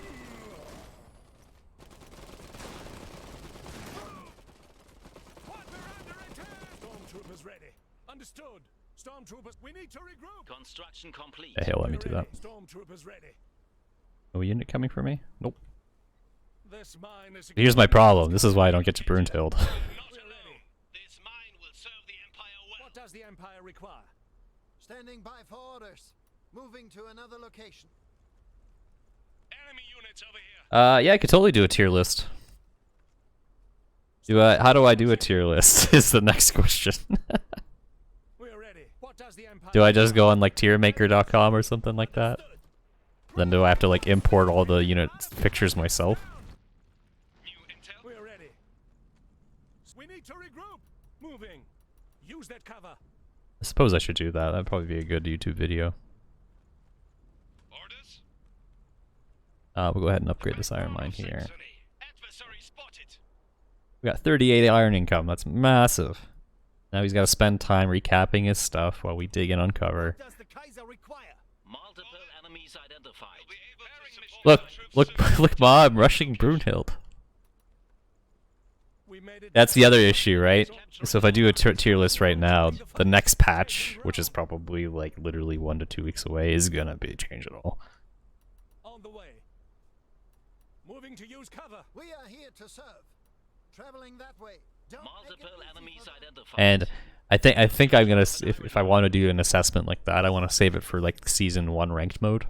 What, we're under attack. Stormtroopers ready. Stormtroopers, we need to regroup. Construction complete. Yeah, he'll let me do that. Stormtroopers ready. No unit coming for me? Nope. This mine is Here's my problem. This is why I don't get to Brunhild. Not alone. This mine will serve the Empire well. What does the Empire require? Standing by for orders. Moving to another location. Enemy units over here. Yeah, I could totally do a tier list. How do I do a tier list? Is the next question. We're ready. What does the Empire Do I just go on like tiermaker.com or something like that? Then do I have to like import all the unit pictures myself? New intel. We're ready. We need to regroup. Moving. Use that cover. I suppose I should do that. That'd probably be a good YouTube video. Orders. We'll go ahead and upgrade this iron mine here. Saxony. Adversary spotted. We got 38 iron income. That's massive. Now he's got to spend time recapping his stuff while we dig in on cover. What does the Kaiser require? Multiple enemies identified. We'll be able to support Look, our troops. look, Ma, I'm rushing Brunhild. We made it. That's the other issue, right? So if I do a tier list right now, the next patch, which is probably like literally 1 to 2 weeks away, is gonna be changed at all. On the way. Moving to use cover. We are here to serve. Traveling that way. Don't make it Multiple easy enemies for them. identified. And I think I'm gonna if I want to do an assessment like that, I want to save it for like season 1 ranked mode.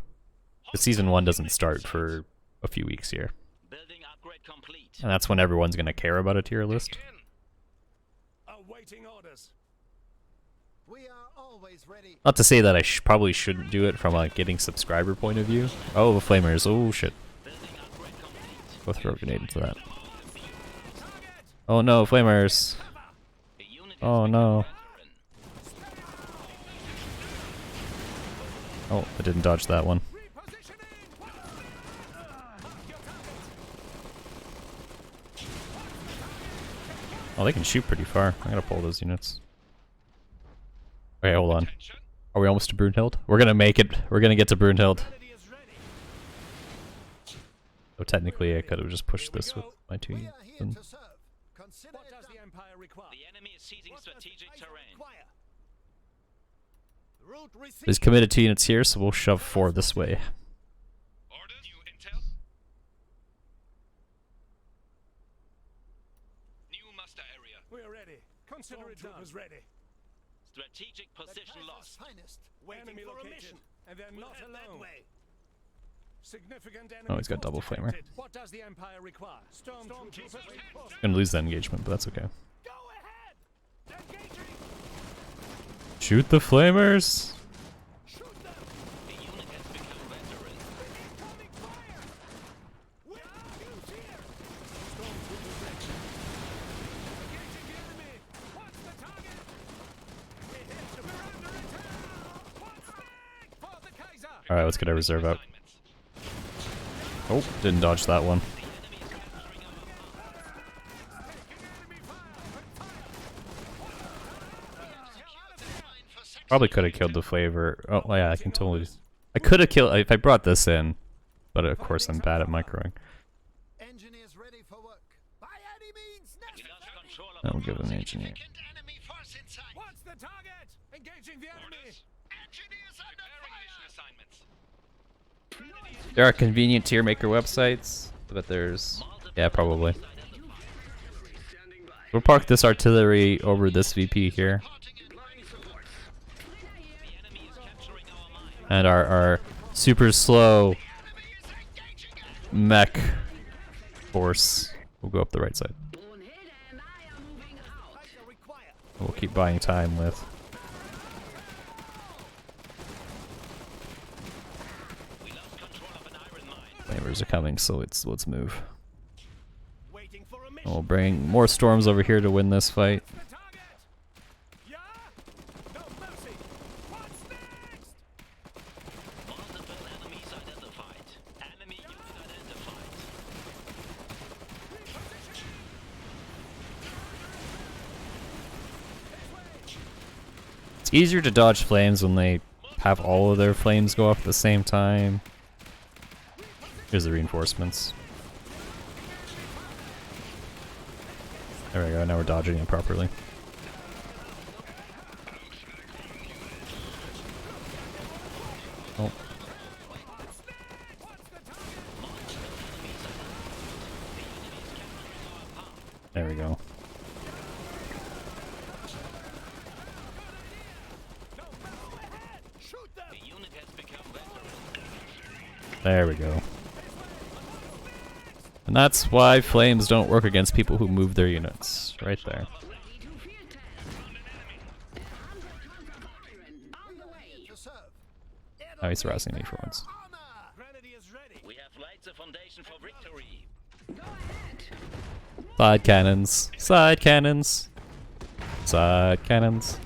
The season 1 doesn't start for a few weeks here, Building upgrade complete. and that's when everyone's gonna care about a tier list. Awaiting orders. We are always ready. Not to say that I probably shouldn't do it from a getting subscriber point of view. Oh, the flamers! Oh shit! Building upgrade complete. Go throw a grenade into that. Oh no, flamers! A unit has Oh become no! veteran. Oh, I didn't dodge that one. Repositioning. Mark your target. Oh, they can shoot pretty far. I gotta pull those units. Okay, hold on. Attention. Are we almost to Brunhild? We're gonna make it. We're gonna get to Brunhild. Ready is ready. So technically, I could have just pushed this with my 2 We units. are here and- to serve. Consider What it does done. the Empire require? The enemy is seizing What does the strategic Kaiser terrain. require? Route received. There's committed 2 units here, so we'll shove 4 this way. Orders. New intel. New muster area. We're ready. Consider it done. Ready. Strategic The position Kaiser's lost. finest. Waiting Enemy for a located. mission. And they're not We'll head that alone. way. Significant enemy Oh, he's got force double flamer. detected. What does the Empire require? Stormtroopers. Gonna lose that engagement, but that's okay. Go ahead. Engaging. Shoot the flamers! Shoot them. A unit has become veteran. Incoming fire. We're fuse here. Stormtroopers ready. Engaging the enemy. What's the target? We hit. We're under attack. What's next? For the Kaiser. Alright, let's get our reserve out. Assignments. Oh, didn't dodge that one. The enemy is capturing our Taking enemy fire. Probably could have killed the flavor. Oh, yeah, I can totally. I could have killed if I brought this in, but of course I'm bad at microing. Engineers ready for work. By any means We lost necessary. control of I'll our give an forces. engineer. Enemy force in sight. What's the target? Engaging the enemy. Orders. Engineers under Preparing mission fire. assignments. There are convenient tier maker websites, but there's. Yeah, probably. Standing by. We'll park this artillery over this VP here, Line support. The enemy is capturing our mine. and our super slow mech force will go up the right side. Bonehead and I are moving out. Kaiser require. We'll keep buying time with. We lost control of an iron mine. Flamers are coming, so let's move. Waiting for a mission. We'll bring more storms over here to win this fight. The target. Yeah. No mercy. What's next? Multiple enemies identified. Enemy unit identified. It's easier to dodge flames when they have all of their flames go off at the same time. Here's the reinforcements. There we go, now we're dodging it properly. Oh. There we go. The unit has become veteran. There we go. And that's why flames don't work against people who move their units. Right there. Oh, he's harassing me for once. Grenadiers ready. We have laid the foundation for victory. Side cannons. Side cannons. Side cannons.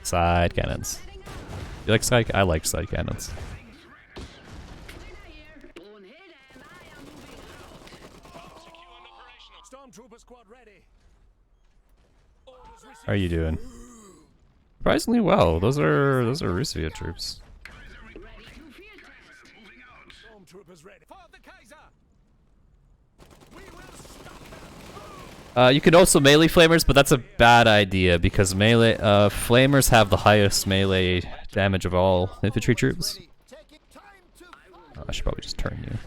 Side cannons. You like side? I like side cannons. Stormtrooper squad ready. Orders received. How are you doing? Surprisingly well. Those are rusviet troops. Stormtroopers ready. For the Kaiser. We will stop them. You can also melee flamers, but that's a bad idea because melee flamers have the highest melee damage of all infantry troops. I should probably just turn you.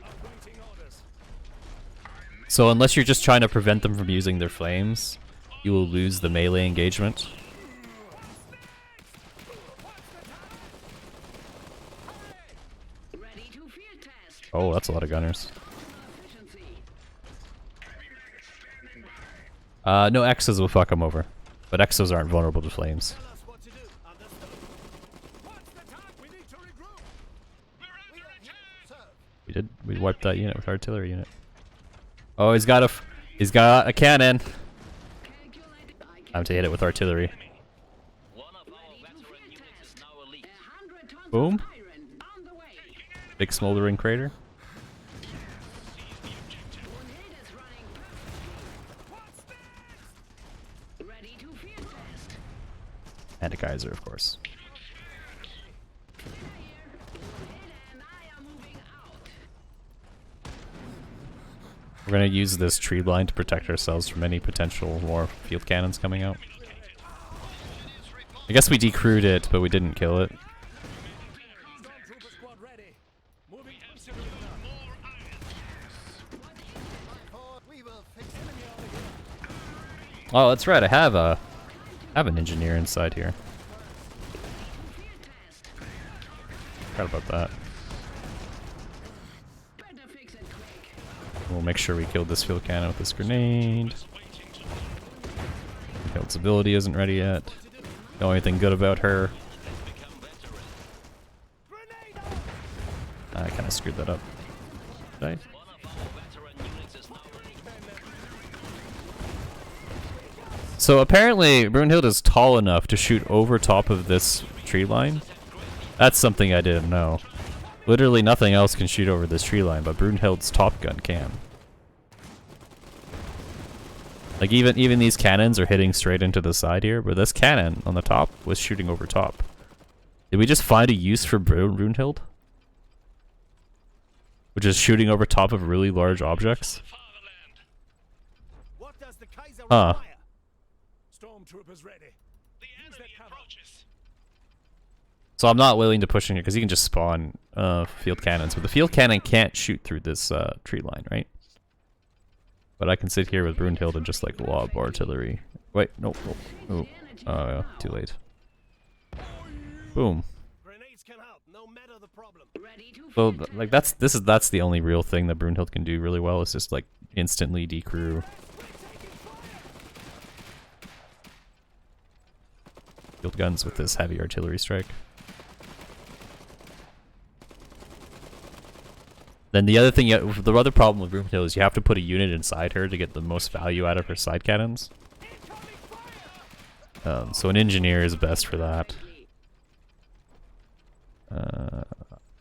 Awaiting orders. So unless you're just trying to prevent them from using their flames, you will lose the melee engagement. Oh, that's a lot of gunners. No X's will fuck them over, but X's aren't vulnerable to flames. Tell us what to do. Understood. What's the time? We need to regroup. We're under attack. We wiped that unit with artillery unit. Oh, he's got a cannon. Time to hit it with artillery. One of our veteran units is now elite. Boom. Big smoldering crater. And a Kaiser, of course. We're gonna use this tree line to protect ourselves from any potential more field cannons coming out. I guess we decrewed it, but we didn't kill it. Stormtrooper squad ready. Moving to Oh, that's right. I have an engineer inside here. Forgot about that. We'll make sure we killed this field cannon with this grenade. Hild's ability isn't ready yet. Know anything good about her? I kind of screwed that up. Did I? So apparently Brunhild is tall enough to shoot over top of this tree line. That's something I didn't know. Literally nothing else can shoot over this tree line, but Brunhild's top gun can. Like even these cannons are hitting straight into the side here, but this cannon on the top was shooting over top. Did we just find a use for Brunhild? Which is shooting over top of really large objects? What does the Kaiser Huh. require? Stormtroopers ready. The enemy approaches. So I'm not willing to push in here because he can just spawn field cannons, but the field cannon can't shoot through this tree line, right? But I can sit here with Brunhild and just like lob artillery. Wait, nope. Oh, yeah, too late. Boom. Grenades can help, no matter the problem. So like that's the only real thing that Brunhild can do really well is just like instantly decrew field guns with this heavy artillery strike. Then the other thing, the other problem with Brunhild is you have to put a unit inside her to get the most value out of her side cannons. So an engineer is best for that.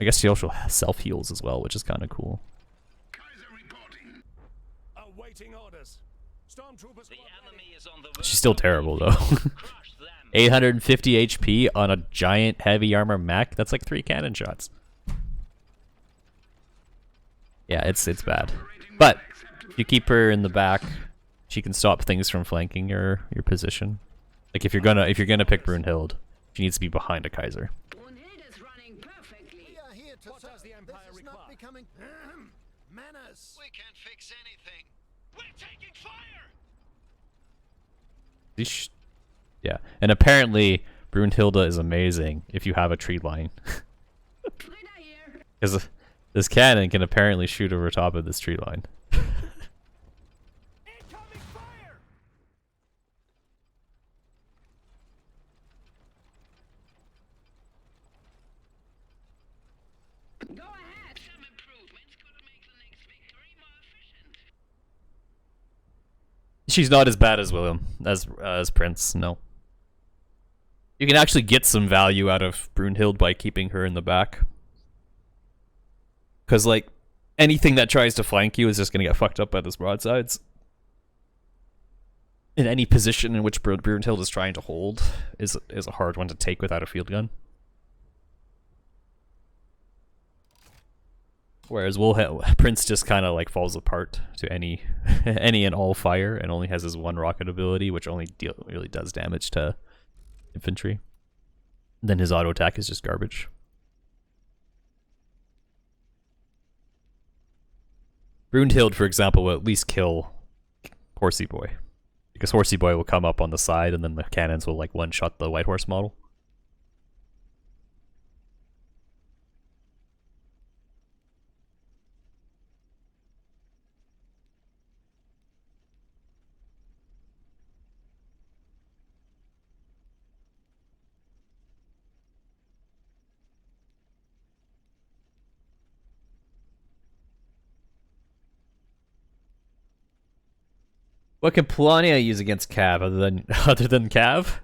I guess she also self-heals as well, which is kind of cool. Awaiting orders. Stormtroopers The squad enemy is on the She's still terrible though. Crush them. 850 HP on a giant heavy armor mech. That's like 3 cannon shots. Yeah, it's bad. But if you keep her in the back, she can stop things from flanking your position. Like if you're gonna pick Brunhild, she needs to be behind a Kaiser. Brunhilde's running perfectly. We are here to What does the Empire this is require? not becoming manners. We can't fix anything. We're taking fire! Yeah, and apparently Brunhilde is amazing if you have a tree line. Frida here. Because this cannon can apparently shoot over top of this tree line. Incoming fire! Go ahead. Some improvements could make the next victory more efficient. She's not as bad as William, as Prince, no. You can actually get some value out of Brunhild by keeping her in the back. Because, like, anything that tries to flank you is just going to get fucked up by those broadsides. In any position in which Brunhild is trying to hold is a hard one to take without a field gun. Whereas Prince just kind of like falls apart to any and all fire and only has his one rocket ability, which only really does damage to infantry. Then his auto attack is just garbage. Brunhild, for example, will at least kill Horsey Boy, because Horsey Boy will come up on the side and then the cannons will like one-shot the White Horse model. What can Polania use against Cav other than Cav?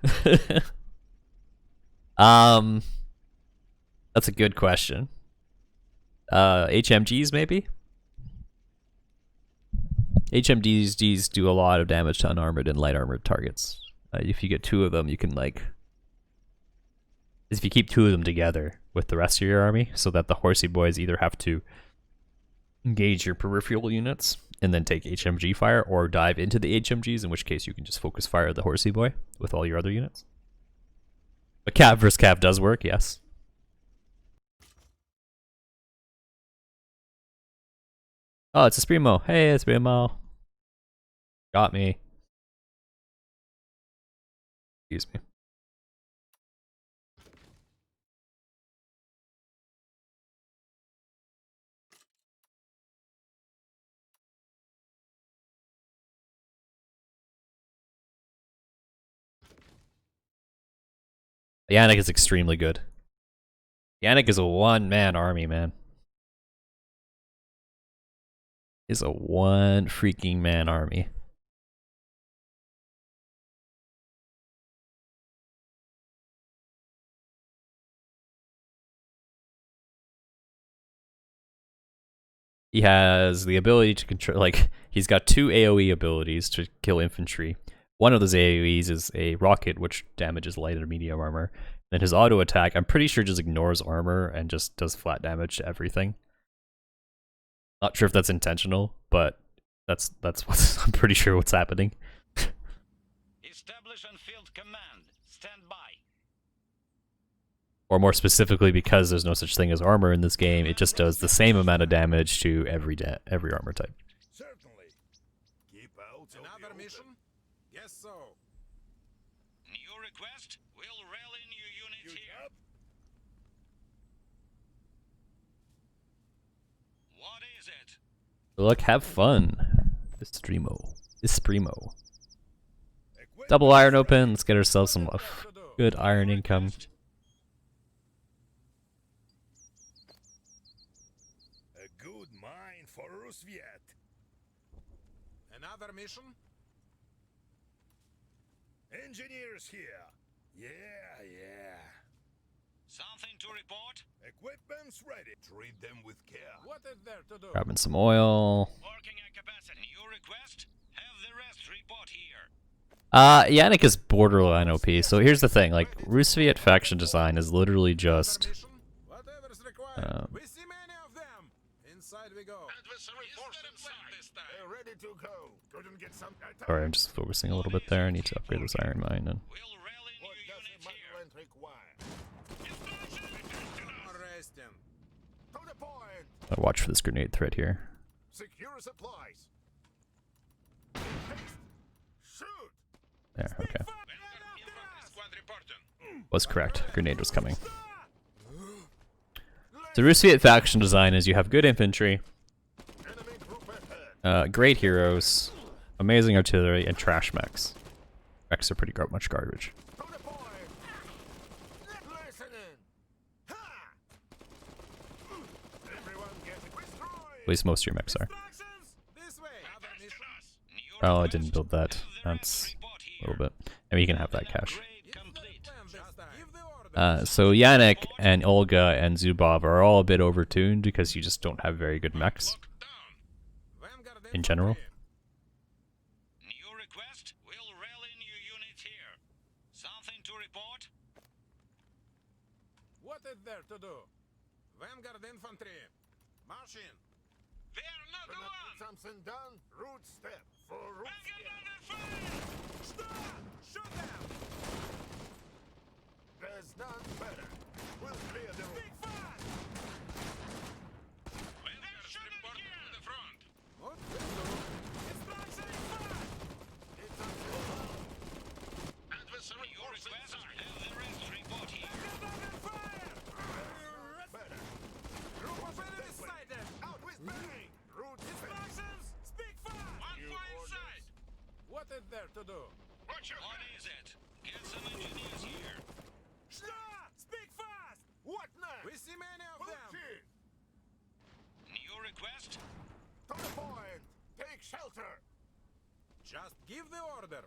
That's a good question. HMGs maybe? HMGs do a lot of damage to unarmored and light armored targets. If you get two of them, you can like... If you keep two of them together with the rest of your army, so that the Horsey Boys either have to engage your peripheral units and then take HMG fire, or dive into the HMGs, in which case you can just focus fire the Horsey Boy with all your other units. But Cav versus Cav does work, yes. Oh, it's a Sprimo. Hey, it's Sprimo. Got me. Excuse me. Yannick is extremely good. Yannick is a one-man army, man. Is a one freaking man army. He has the ability to control, like, he's got two AoE abilities to kill infantry. One of those AoEs is a rocket, which damages light and medium armor. Then his auto attack, I'm pretty sure, just ignores armor and just does flat damage to everything. Not sure if that's intentional, but that's what's I'm pretty sure what's happening. Establish on field command. Stand by. Or more specifically, because there's no such thing as armor in this game, it just does the same amount of damage to every armor type. Certainly. Keep out of the Another open. mission? Yes, so. New request? We'll rally new units here. Up. What is it? Look, have fun. Esprimo. Equip Double iron open. Let's get ourselves some To do. good iron income. a good mine for rusviet. Another mission? Engineers here. Yeah. Something to report? Equipment's ready. Treat them with care. What is there to do? Grabbing some oil. Working at capacity. New request? Have the rest report here. Yannick is borderline OP. So here's the thing, like, rusviet faction design is literally just Another mission? Whatever's required. Um, We see many of them. Inside we go. Adversary force inside. This time. They're ready to go. Couldn't get some attack. Sorry, I'm just focusing a little bit there. I need to upgrade this iron mine and We'll rally What new does a units here. muzzle require? Arresting. To the point. watch for this grenade threat here. Secure supplies. Haste. Shoot. There, okay. Infantry squad reporting. Was correct. Grenade was coming. The rusviet faction design is you have good infantry, Enemy group ahead. great heroes, amazing artillery, and trash mechs. Mechs are pretty much garbage. To the point. Listening. Ha! Everyone get destroyed. At least most of your mechs are. Instructions. This way. Other mission. New Oh, I request. didn't build that. Have the That's rest report a here. little bit. I mean, you can have that cache. Upgrade complete. Plan this time. Give the order. So Yannick and Olga and Zubov are all a bit overtuned because you just don't have very good mechs Locked down. Vanguard in general. infantry. New request. We'll rally new units here. Something to report? What is there to do? Vanguard infantry. March in. They're not the When I one. get something done, root step for root Vanguard step. under fire. Stop! Shoot them! There's none better. We'll clear the room. Big fast! Vanguard reporting to the front. What will do? Instruction fast! It's on Adversary New force request. inside. Have the rest report here. Get under fire! better. Group of enemies sighted! Out with bang! Root step. Instructions! Speak fast! One You fly orders. inside. What is there to do? Watch your What head. is it? Get some engineers here. Stop! Speak fast! What next? We see many of them! Push it. New request. To the point. Take shelter. Just give the order!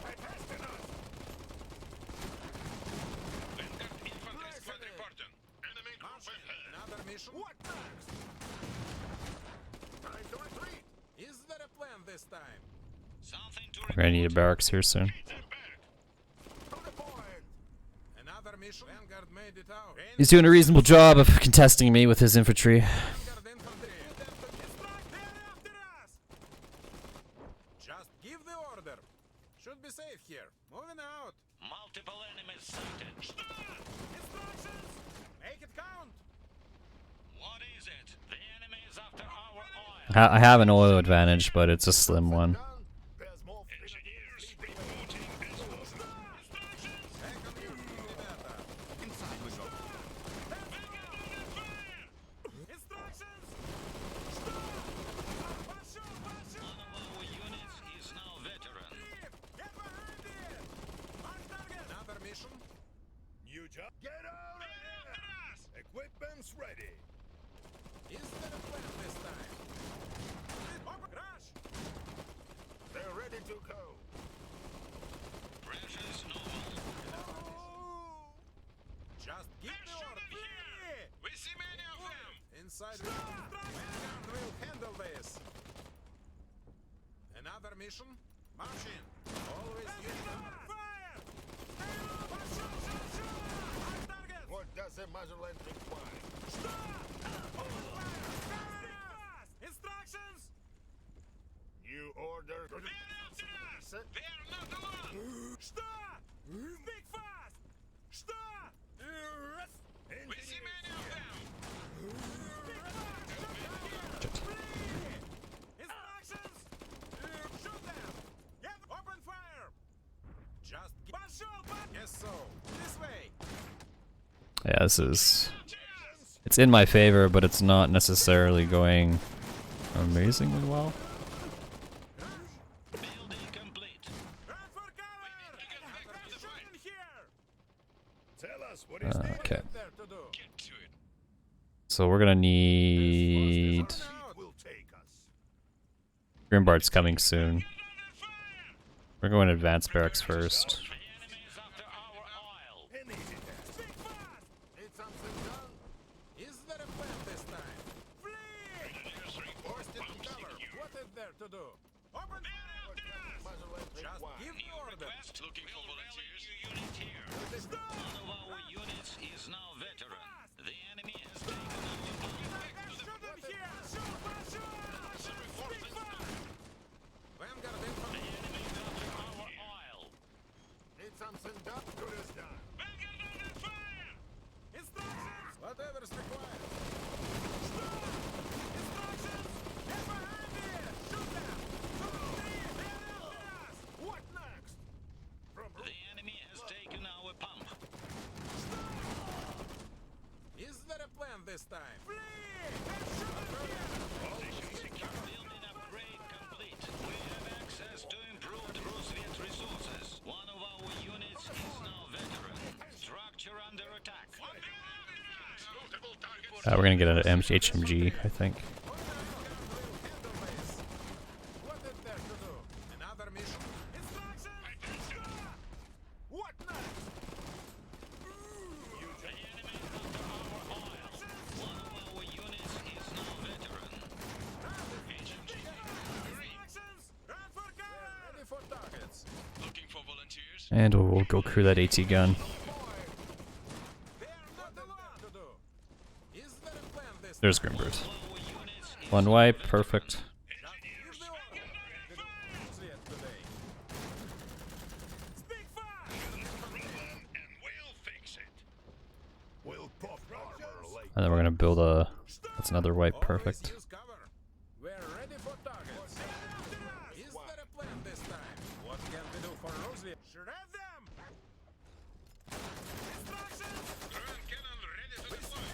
Attesting us. Vanguard infantry squad Listening. reporting. Enemy group March in. ahead. Another mission? What next? Time to retreat. Is there a plan this time? Something to We're gonna need a report. barracks here soon. Get them back. To the point. Another mission? Vanguard made it out. He's doing a reasonable job of contesting me with his infantry. Vanguard infantry! Instruct! They're after us! Just give the order. Should be safe here. Moving out. Multiple enemies sighted. Instructions! Make it count! What is it? The enemy is after our oil. I have an oil advantage, but it's a slim one. Done. There's more Engineers reporting as well. Instructions! Second use, ребята. Inside we go. Vanguard under fire! Instructions! Stop! Пошел, пошел! One of our units is now veteran. Get behind it! Mark target! Another mission? New job. Get out of here. Equipment's ready. Is there a plan this time? Crash! They're ready to go. Pressures normal. Just give the order. We see many of them. Inside Vanguard will handle this. Another mission? March in. Always use fire! Mark target! What does a muzzle end require? Instructions! New order. They're after us. Set. They're not the one. Что? Speak fast! Что? We see many of them. Instructions! Shoot them! Get open fire! Just пошел, yes, so. This way. Yeah, this is... It's in my favor, but it's not necessarily going amazingly well. Building complete. Run for cover! get back to the Shoot fight. in here! Tell us what is needed. Okay, There to do. Get to it. so we're gonna need... Out. Will take us. Grimbard's coming soon. Under fire. We're going to advanced barracks first. The enemy is after our oil. An easy task. Speak fast! Need something done? Is there a plan this time? Flee! Engineers report Forced it bomb to cover. secure. What is there to do? Open fire! What does a muzzle end Just require? give the New order. request. Looking for We'll rally volunteers. new unit here. Stop! One of our units is now veteran. The enemy has taken our oil. Shoot them here! Shoot! this time. Building upgrade complete. We have access to improved rusviet resources. One of our units is now veteran. Structure under attack. Multiple targets. We're gonna get an HMG, I think. What is there to do? Another mission? Instructions! What next? The enemy is under our oil. One of our units is now veteran. HMG. Instructions! Run for cover! Ready for targets. Looking for volunteers? And we'll go crew that AT gun. They are not alone to do. Is there a plan this There's time? Grimbers. Our units is One wipe, perfect. Just use the order. They don't use it today. Speak fast! And we'll fix it. We'll pop armor later. And then we're gonna build a. That's another wipe, Always perfect. use cover. We're ready for targets. Is there a plan this time? What can we do for Rosie? Shred them! Instructions! Drone cannon ready to deploy.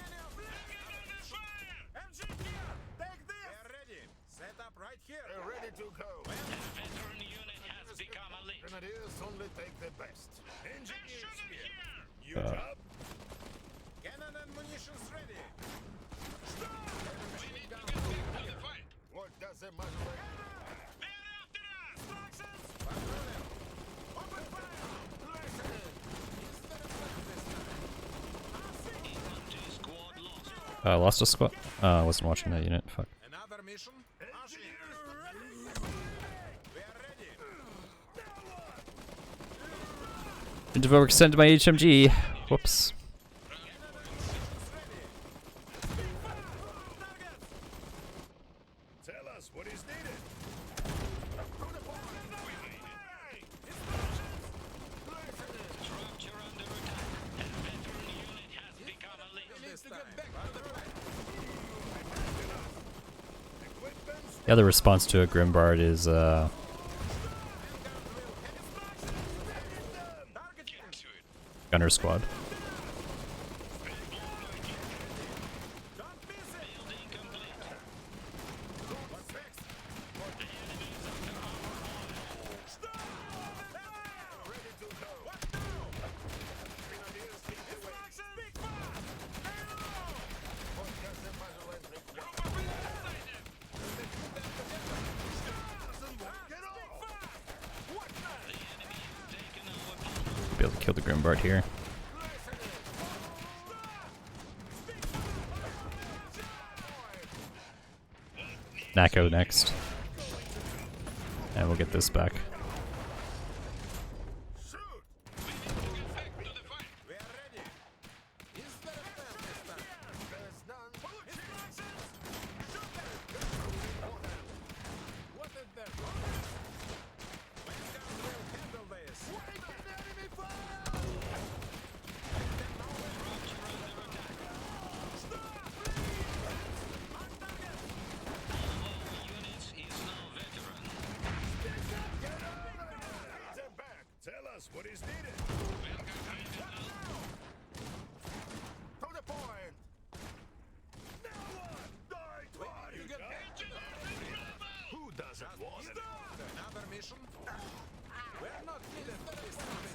MG here! Take this! We're ready. Set up right here. They're ready to go. veteran unit has become elite. Grenadiers only take the best. Engineers here. New Uh. job? Cannon and munitions ready. We need to get back to the fight. What does the matter? Instructions! Patrolling. Open fire! Is there a plan this time? Infantry squad lost. Lost a squad. I wasn't watching that unit. Fuck. Another mission? Engineers We are ready. Didn't overextend my HMG. Whoops. Tell us what is needed. Structure under attack. A veteran unit has become elite. This time. The other response to a Grimbard is Target To it. Gunner Squad. Don't miss it. Building complete. What's next? Ready to go. What now? Grenadiers lead the way. Instructions! Big fast! Stay low! What does the motherland require? Get off! What now? The enemy has taken our Be able to kill the Grimbard here. Nako next. And we'll get this back. Shoot! We need to get back to the fight. We are ready. Is there a plan this time? There's none. Instructions! Shoot them! What is there? Wingguns will handle this. Wait an enemy fire! units is now veteran. Get over there! Lead them back. Tell us what is needed. To the point. Now what? Die twice. You get Who doesn't want it? another mission? We're not needed for this time.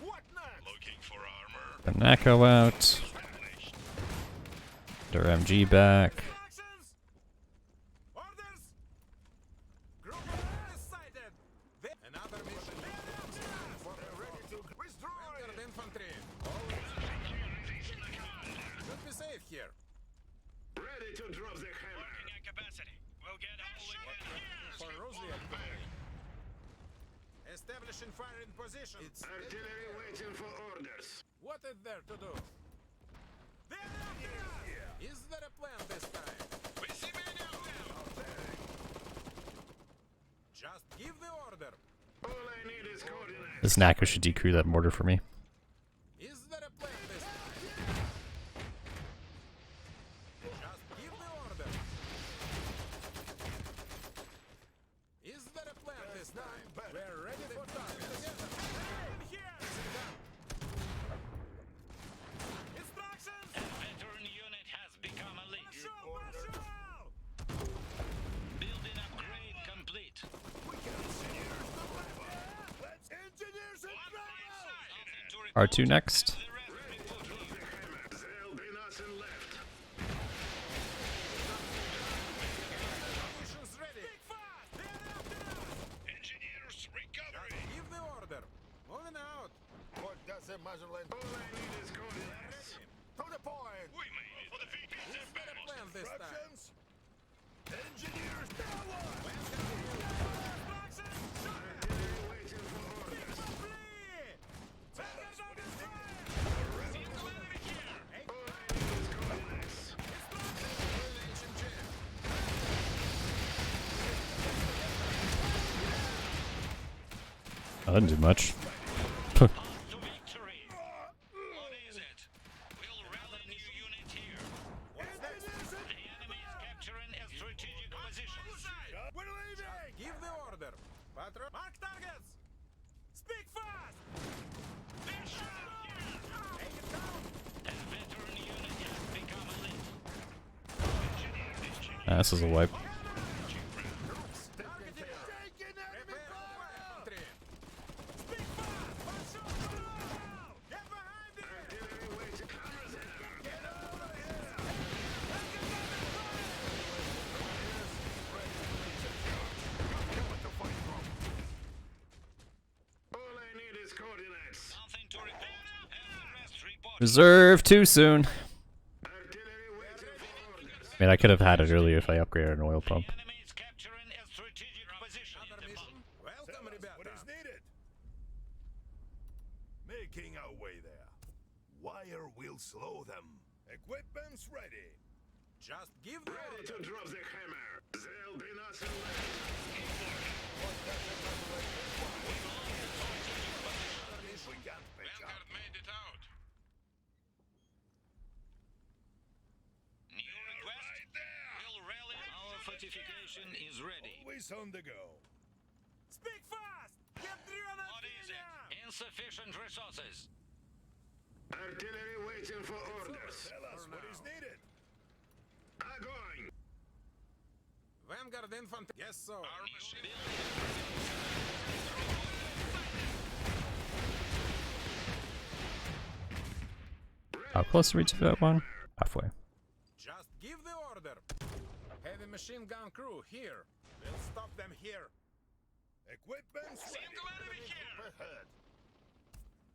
What next? Looking for armor. The Nako out. Their MG back. Instructions! Orders! Group is sighted! Another mission. They're ready to destroy. Vanguard infantry. Should be safe here. Ready to drop the hammer. At capacity. We'll get all we can. For Rosie. Establishing firing position. It's Artillery waiting for orders. what is there to do? They're after us! Is there a plan this time? We see many of them. Just give the order. All I need is coordinates. This Nako should decrew that mortar for me. Is there a plan this time? Just give the order. Is there a plan this time? We're ready for targets. Here! Instructions! A veteran unit has become R2 next. Mission's ready. Engineers, recovery. Give the order. Moving out. What does the Magellan? All I need is coordinates. To the point. We made it for the VP's Who's better plan this time? Instructions. Engineers forward. I didn't do much. To victory. What is it? We'll rally new unit here. The enemy is capturing a strategic position. We're leaving. Give the order. Patron. Mark targets. Speak fast. Take it down. A veteran unit has become elite. This is a wipe. Taking enemy fire. Speak fast. Watch out. Get behind it. Get over here. All I need is coordinates. Nothing to report. And the rest report. Reserve too soon. Artillery waiting for orders. I mean, I could have had it earlier if I upgraded an oil pump. The enemy is capturing a strategic position in Another the mission. Welcome, Tell us ребята. what is needed. Making our way there. Wire will slow them. Equipment's ready. Just give the Ready order. to drop the hammer. They'll be nothing left. We can't pick up. made it out. New request. We'll rally. Our fortification is ready. Always on the go. Speak fast. Get driven. What is it? Insufficient resources. Artillery waiting for orders. Tell us what is needed. Огонь! Vanguard infantry. Yes, sir. How close are we to that one? Halfway. Just give the order. Heavy machine gun crew here. We'll stop them here. Equipment's ready. Ahead.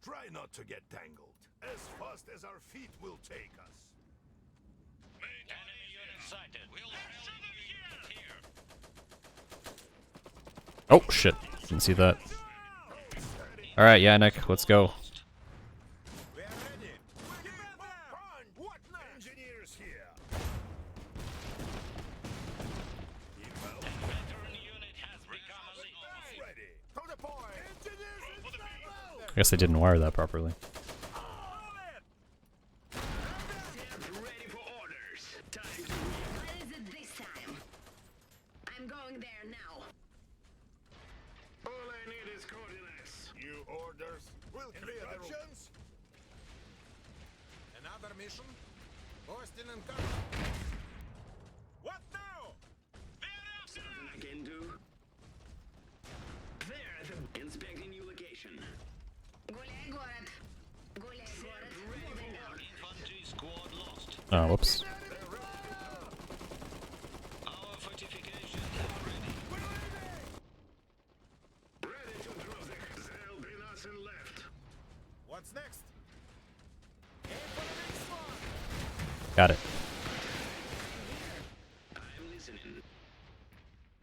Try not to get tangled. As fast as our feet will take us. Enemy unit sighted. We'll rally new unit here. Oh shit! Didn't see that. All right, Yannick, let's go. We are ready. Give it them. What now? Engineers here. Veteran unit has become elite. Ready. To the point. Engineers in trouble. I guess I didn't wire that properly. Ready for orders. Time to What is it this time? I'm going there now. All I need is coordinates. New orders. We'll clear the room. Another mission. Austin and Carter. What now? Something I can do. There, the inspecting new location. Гуляй, город. Гуляй, город. Moving out. Infantry squad lost. Oh, whoops. Our fortification is ready. Ready to drop the. There'll be nothing left. What's next? Aim for the next one. Got it. I'm listening.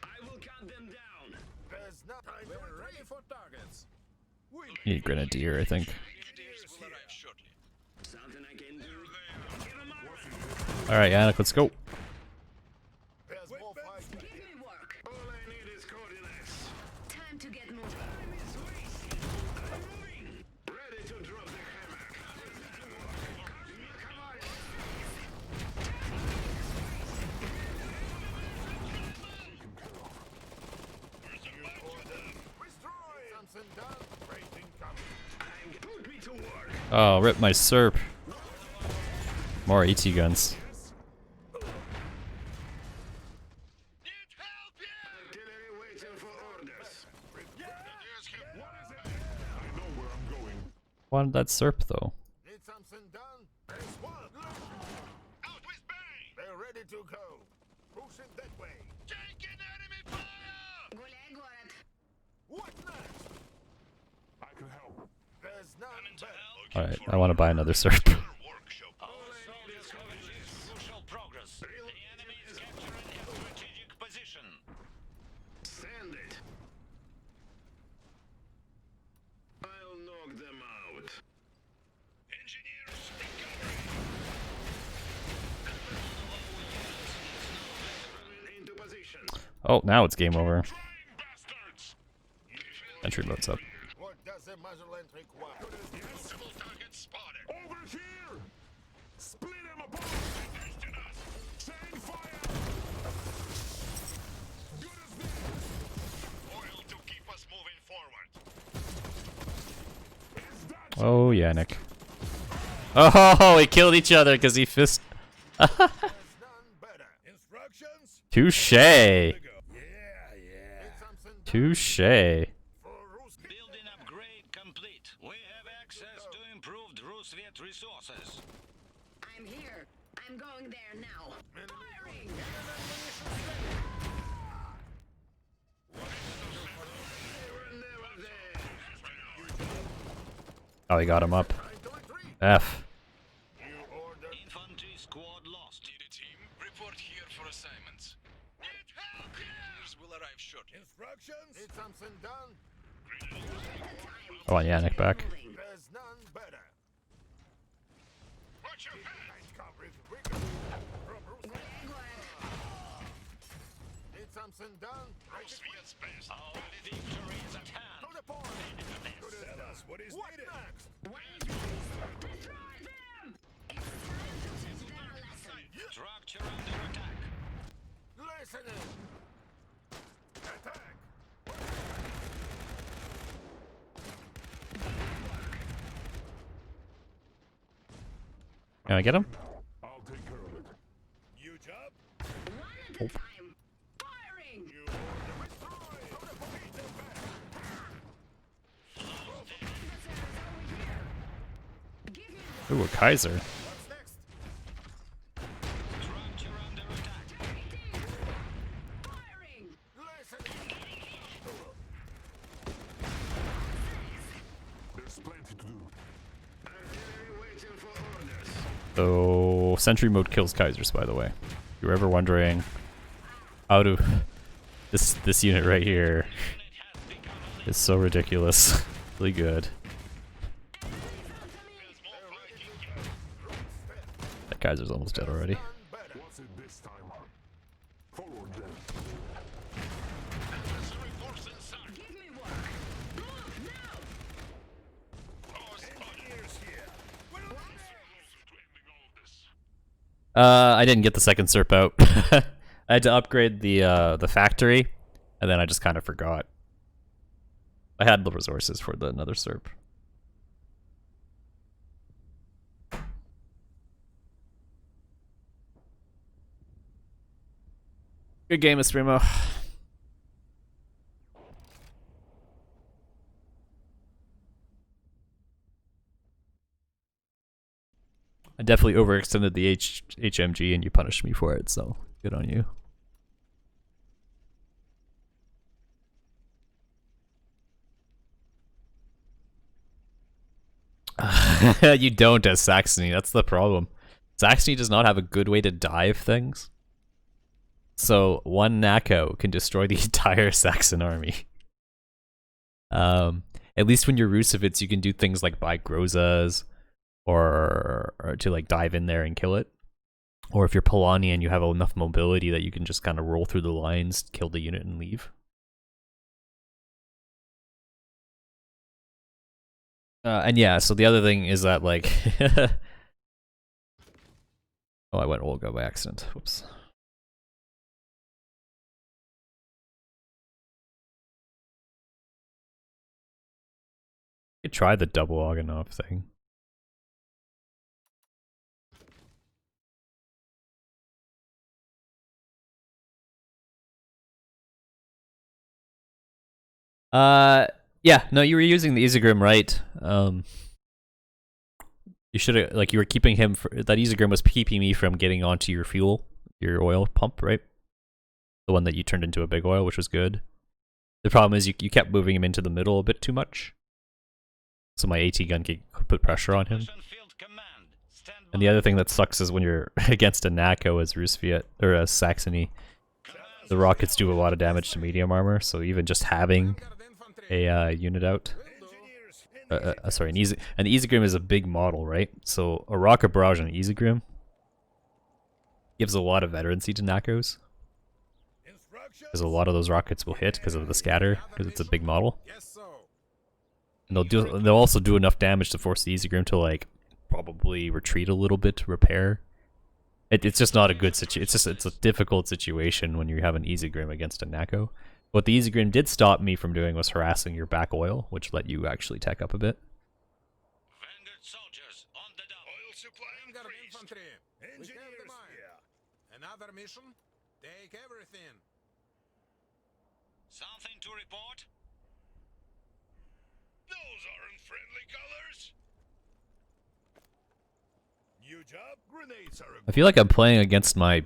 I will cut them down. There's no time to We're retreat. ready for targets. Need grenadier, I think. Something I can do. Give 'em up. All right, Yannick, let's go. There's more fight. Give me work. All I need is coordinates. Time to get moving. I'm moving. Ready to drop the hammer. Come on. Something done. Great incoming. Put me to work. Oh, rip my SERP. More AT guns. Need help, yeah! Artillery waiting for orders. I know where I'm going. Wanted that SERP though. Need something done? There's one. Out with bang! They're ready to go. Pushing that way. Taking enemy fire! Гуляй, город. What next? I can help. There's none better. Alright, I want to buy another SERP. Workshop. Our soldiers have achieved crucial progress. The enemy is capturing a strategic position. Send it. I'll knock them out. Engineers, recovery. Into position. Oh, now it's game over. Trying bastards. Entry mode's up. What does the Motherland require? Multiple targets spotted. Over here! Split them apart! Testing us. Chain fire! Good as new! Oil to keep us moving forward. Is that Oh, yeah, Nick. Oh, we killed each other because he fist. there's none better? Instructions? Touche. Yeah, yeah. Need something done Touche. for rusviet. Building upgrade complete. We have access to improved rusviet resources. I'm here. I'm going there now. Firing! Oh, he got him up. F. Infantry squad lost. Need a team? Report here for assignments. Need help here! Engineers will arrive shortly. Instructions? Need something done? I want Yannick back. There's none better. Watch your head! Coverage weaker. From Rusviet. Гуляй, город. Need something done? Rusviet's best. Our victory is at hand. To the point. Tell us what is needed. Next? Destroy them! It's time to teach them a lesson. Structure under attack. Listening. Attack. Can I get him? I'll take care of it. New job? One at a time. Firing! You order destroy. To the point. Adversaries over here. Give me one. Ooh, a Kaiser. What's next? Structure under attack. Targeting! Firing! Listening. There's plenty to do. Artillery waiting for orders. So, sentry mode kills Kaisers, by the way. If you're ever wondering, out of this unit right here Unit has become a is so ridiculous. Really good. That Kaiser's almost dead already. None better. What's it this time? Forward then. Adversary force inside. Give me work! Move now! Oh, spotted. Engineers here. I didn't get the second SERP out. I had to upgrade the factory, and then I just kind of forgot. I had the resources for the another SERP. Good game, Estremo. I definitely overextended the HMG and you punished me for it, so good on you. You don't as Saxony, that's the problem. Saxony does not have a good way to dive things. So one Nako can destroy the entire Saxon army. At least when you're Rusevits, you can do things like buy Grozas, or to like dive in there and kill it. Or if you're polania and you have enough mobility that you can just kind of roll through the lines, kill the unit and leave. And yeah, so the other thing is that like... oh, I went Olga by accident. Whoops. You could try the double Oganov thing. Yeah, no, you were using the Isegrim right. You should have, like, you were keeping him, that Isegrim was keeping me from getting onto your fuel, your oil pump, right? The one that you turned into a big oil, which was good. The problem is you kept moving him into the middle a bit too much. So my AT gun could put pressure on him. And the other thing that sucks is when you're against a NACO as rusviet, or as Saxony, the rockets do a lot of damage to medium armor, so even just having a unit out... sorry, an Isegrim is a big model, right? So a rocket barrage on an Isegrim gives a lot of veterancy to NACOs. Because a lot of those rockets will hit because of the scatter, because it's a big model. And they'll also do enough damage to force the Isegrim to, like, probably retreat a little bit to repair. It's just not a good situation. It's a difficult situation when you have an Isegrim against a NACO. What the Isegrim did stop me from doing was harassing your back oil, which let you actually tech up a bit. Vanguard soldiers on the double. Oil supply Vanguard increased. infantry. We have the Engineers mine. here. Another mission. Take everything. Something to report? Those aren't friendly colors. New job. Grenades are I feel like I'm playing against my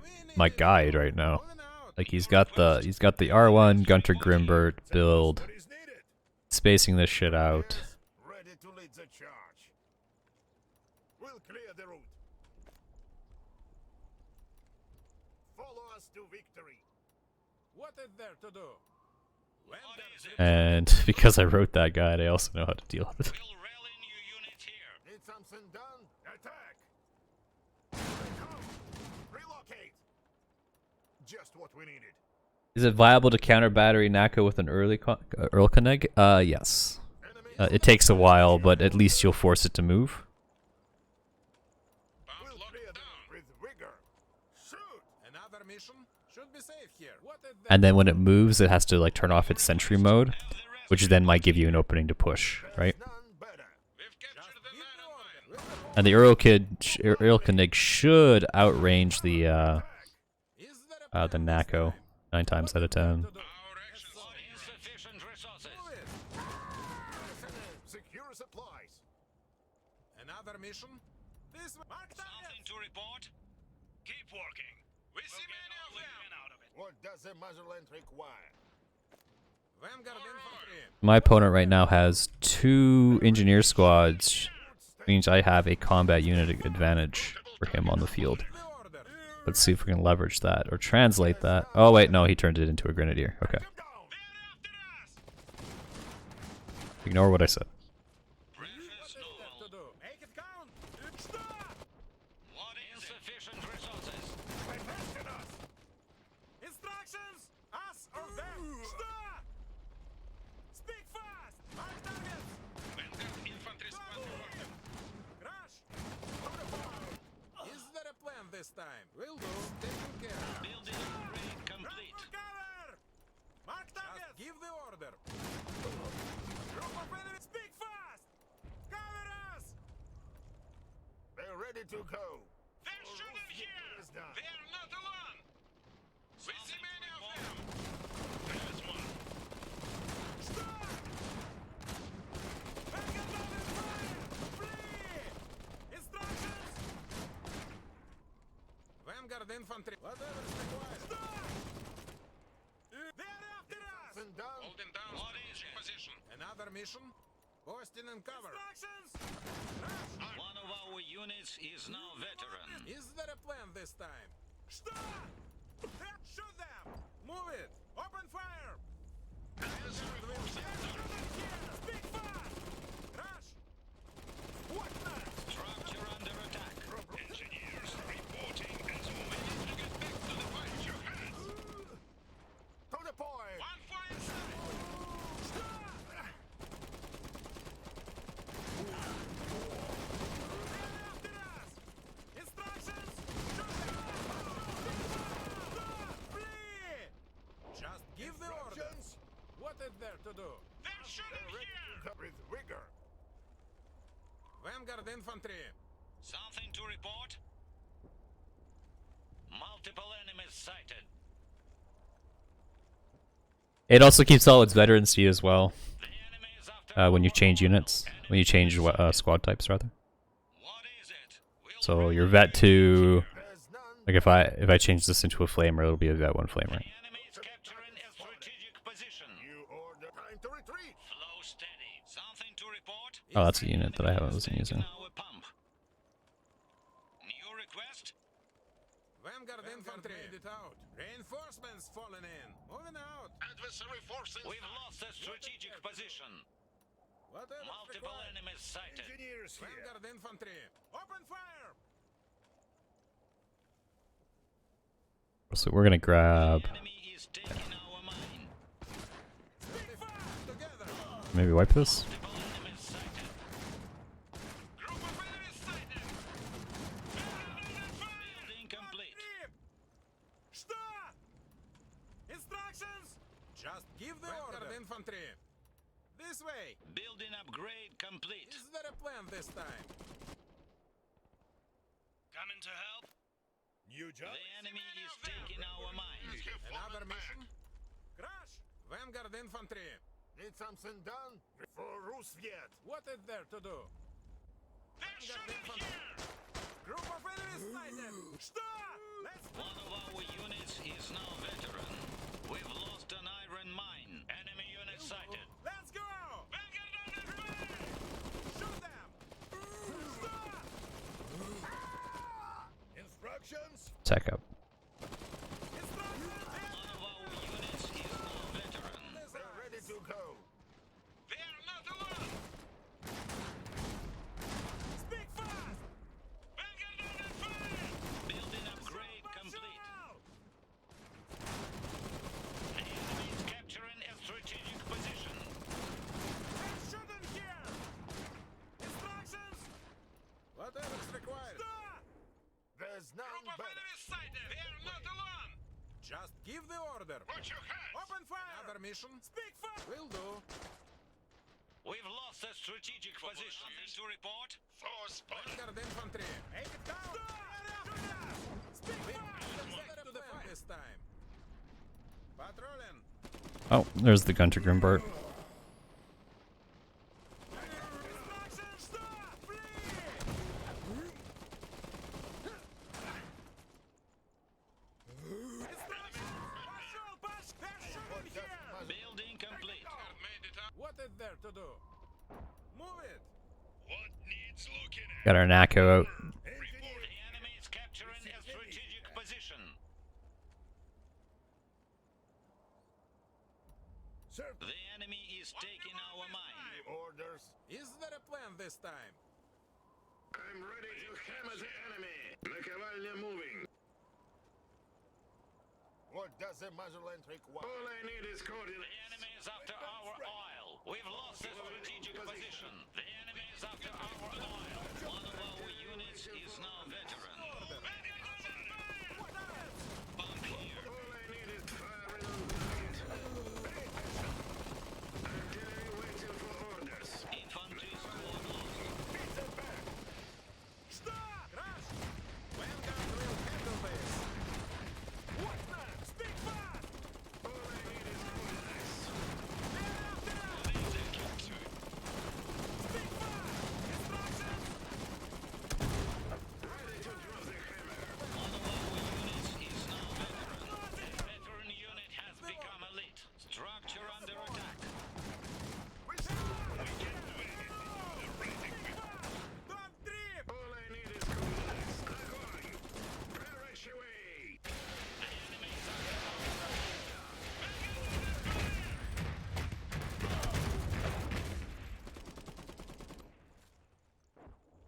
guide right now. Like he's got the R1 Gunter Grimbert build, what is needed. spacing this shit out. Ready to lead the charge. We'll clear the route. Follow us to victory. What is there to do? And because I wrote that guide, I also know how to deal with it. We'll rally new units here. Need something done? Attack! Come! Relocate! Just what we needed. Is it viable to counter battery NACO with an Erlkonig? Yes. It takes a while, but at least you'll force it to move. We'll clear them with vigor. Shoot! Another mission. Should be safe here. What is there? And then when it moves, it has to like turn off its sentry mode, which then might give you an opening to push, right? None better. We've captured the Give man the on mine. order. And the Erlkonig should outrange the Is there a NACO 9 times out of 10. Our actions are insufficient resources. Secure supplies. Another mission. This one. Mark target. Something to report? Keep working. We see many of them. Out of it. What does the motherland require? Vanguard infantry. My opponent right now has 2 engineer squads, which means I have a combat unit advantage for him on the field. The order. Let's see if we can leverage that or translate that. Oh wait, no, he turned it into a grenadier. Okay. Come down. Ignore what I said. Precious To novel. do. Make it count. Stop. What insufficient resources? Question us. Instructions. Us or them. Stop. Speak fast. Mark targets. Vanguard infantry squad reported. Crash. Is there a plan this time? Will do. Taken care of. Building upgrade Run complete. for cover. Mark targets. Give the order. Group of enemies. Speak fast. Cover us. They're ready to go. They're shooting here. Is done. They are not alone. We see many of them. There's one. Stop. Vanguard open fire. Flee. Instructions. Vanguard infantry. Whatever is required. Stop. They're after us. Something done. Holding down strategic position. Another mission. Posting and cover. Instructions. One of our units is now veteran. Is there a plan this time? Stop! Shoot them! Move it! Open fire! Speak fast! Rush! What next? Structure under attack. Engineers reporting as ready to get back to the fight. Your hands. To the point. One fire side. Stop! They're after us! Instructions! Shoot them! Stop! Flee! Just give the order! Instructions. What is there to do? They're shooting Ready here. to go with vigor. Vanguard infantry! Something to report? Multiple enemies sighted. It also keeps all its veterancy as well The enemy is after when you our change oil. units, when you change squad types rather. What is So your vet 2, There's none. like if I change this into a flamer, it'll be a vet 1 flamer. The enemy is capturing a strategic position. You order. Time to retreat. Flow steady. Something to report? Oh, that's a unit that I Enemy wasn't is taking using. our pump. New request? Vanguard infantry. Made it out. Reinforcements falling in. Moving out. Adversary forces. We've lost a strategic position. Whatever. Multiple enemies sighted. Engineers here. Vanguard infantry. Open fire. So we're gonna grab, The enemy is taking our mine. Big fire. Together. maybe wipe this? Multiple enemies sighted. Group of enemies sighted. Building complete. Что? Instructions. Just give the order. Infantry. This way. Building upgrade complete. Is there a plan this time? Coming to help. New job. The enemy is taking our mine. Another mission? Crash! Vanguard infantry! Need something done for rusviet. What is there to do? They're shooting here. Group of enemies sighted! Что? Let's One of our units is now veteran. We've lost an iron mine. Enemy unit sighted. Let's go! Vanguard on the way. Shoot them! Что? Instructions. Tech up. Instructions! One of our units is now veteran. They're ready to go. They are not alone. Speak fast! Vanguard on the fire. Building upgrade complete. Marshal! The enemy is capturing a strategic position. They're shooting here! Instructions! Whatever's required. Что? There's none Group of better. enemies sighted. They are not alone. Just give the order. Watch your hands. Open fire! Another mission? Speak fast! Will do. We've lost a strategic position. Nothing to report? Force spot. Vanguard infantry! Take it down! Speak fast! Back to the fight this time. Patrolling! Oh, there's the Gunter Grimbart. Instructions! Stop! Flee! Instructions! Пошел, Паш! They're shooting here! Building complete. Vanguard made it out. What is there to do? Move it! What needs looking at? Got our NACO out. The enemy is capturing a strategic position. Sir. The enemy is taking our mine. Orders. Is there a plan this time? I'm ready to hammer the enemy. Nakovalnya moving. What does the motherland require? All I need is The coordinates. enemy is after our oil. We've lost a strategic position. The enemy is after our oil. One of our units is now veteran. Bump here. All I need is firing on target. Artillery waiting for orders. Infantry squad lost. Stop! Crash! Vanguard will handle this. What man? Speak fast! All I need is coordinates. They're after us! Speak fast! Instructions! Ready to draw the hammer. One of our units is now veteran. The veteran unit has become elite. Structure under attack. Don't trip! All I need is coordinates. Огонь! Perish away! The enemy is after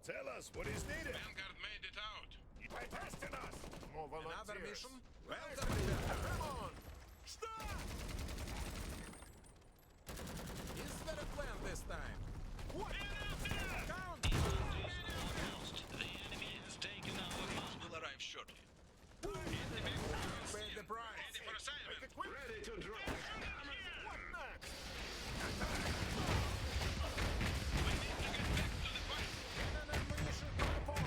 Tell us what is needed. Vanguard made it out. By testing us. More volunteers. Another mission? Vanguard! Come on! Stop! Is there a plan this time? What? Count! infantry squad lost. The enemy has taken our mount. Will arrive shortly. Pay the price! Ready for assignment. Ready to draw. What next? Cannon ammunition to the point!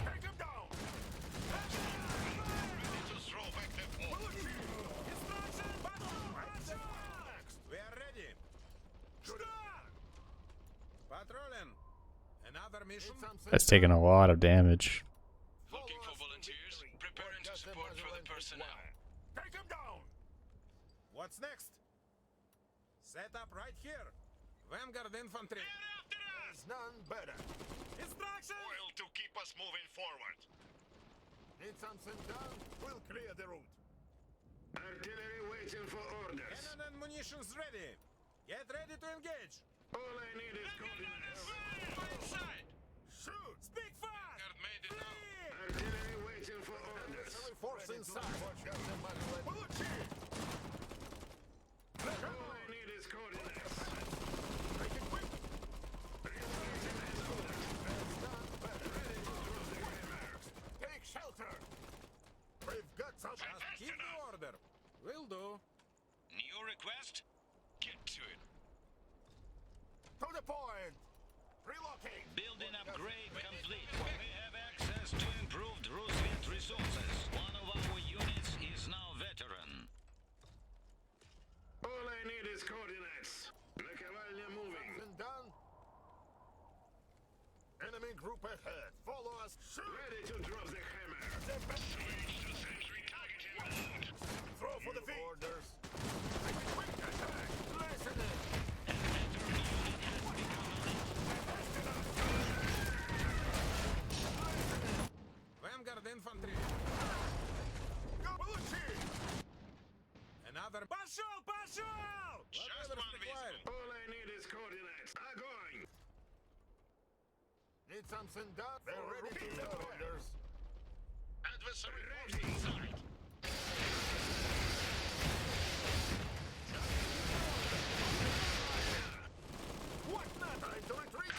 Take him down. Ready to throw back the ball. Instructions! We are ready! Stop! Patrolling! Another mission? Need something That's taking a lot of damage. personnel. Take him down! What's next? Set up right here. Vanguard infantry. There's none better. Instructions! Oil to keep us moving forward. Need something done? We'll clear the route. Artillery waiting for orders. Cannon and munitions ready. Get ready to engage. All I need is coordinates. Inside. Shoot! Speak fast! Flee! Artillery waiting for orders. Military force inside. Watch out, the Magellan. Получи! All I need is coordinates. Make it quick! There's none better. Take shelter! We've got some... Just keep the order. Will do. New request? Get to it. To the point! Relocate! Building upgrade complete. We have access to improved rusviet resources. One of our units is now veteran. All I need is coordinates. Nakovalnya moving. Something done? Enemy group ahead. Follow us. Shoot! Ready to drop the hammer. Throw for the V. Orders. Make it quick attack. Listen in. Vanguard infantry. Go, Получи! Another. Пошел! Пошел! Whatever's required. All I need is coordinates. Огонь! Need something done? They're ready to go. Orders. Adversary force inside. What not? Time to retreat.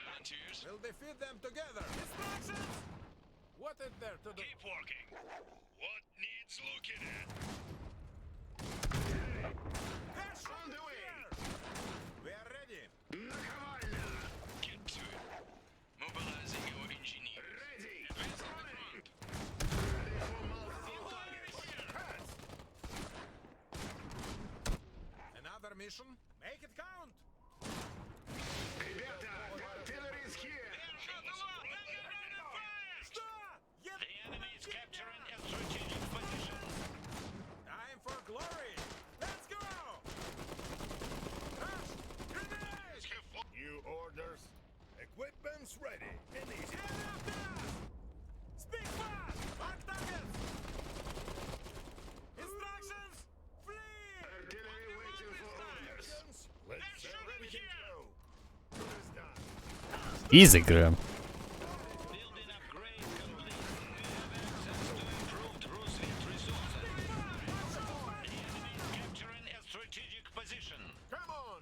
Volunteers. We'll defeat them together. Instructions! What is there to do? Keep working. What needs looking at? Dash On the way. here! We are ready. Nakovalnya. Get to it. Mobilizing your engineers. Ready. Advance on the front. Ready for multiple targets. Another mission? Make it count! Ребята, artillery is here. Что? The enemy is capturing a strategic position. Time for glory! Let's go! Rush! Grenade! New orders. Equipment's ready. Easy. Get after us! Speak fast! Mark targets! Instructions! Flee! Artillery waiting for orders. Let's ready to go. Good as done. Easy, Graham. Building upgrade complete. We have access to improved rusviet resources. The enemy is capturing a strategic position. Come on.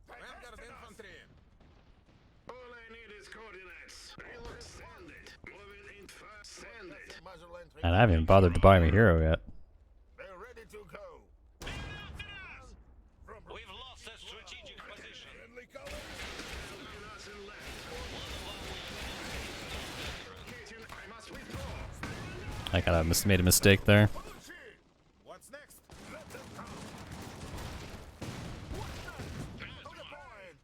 Vanguard infantry! All I need is coordinates. Reload. Send it. Moving in fast. Send it. Magellan And I haven't even bothered to buy my hero yet. They're ready to go. From We've lost a strategic position. friendly colors. Nothing left. Locating. I must withdraw. I kind of made a mistake there. Получи! What's next? Let them come. What next? To the point.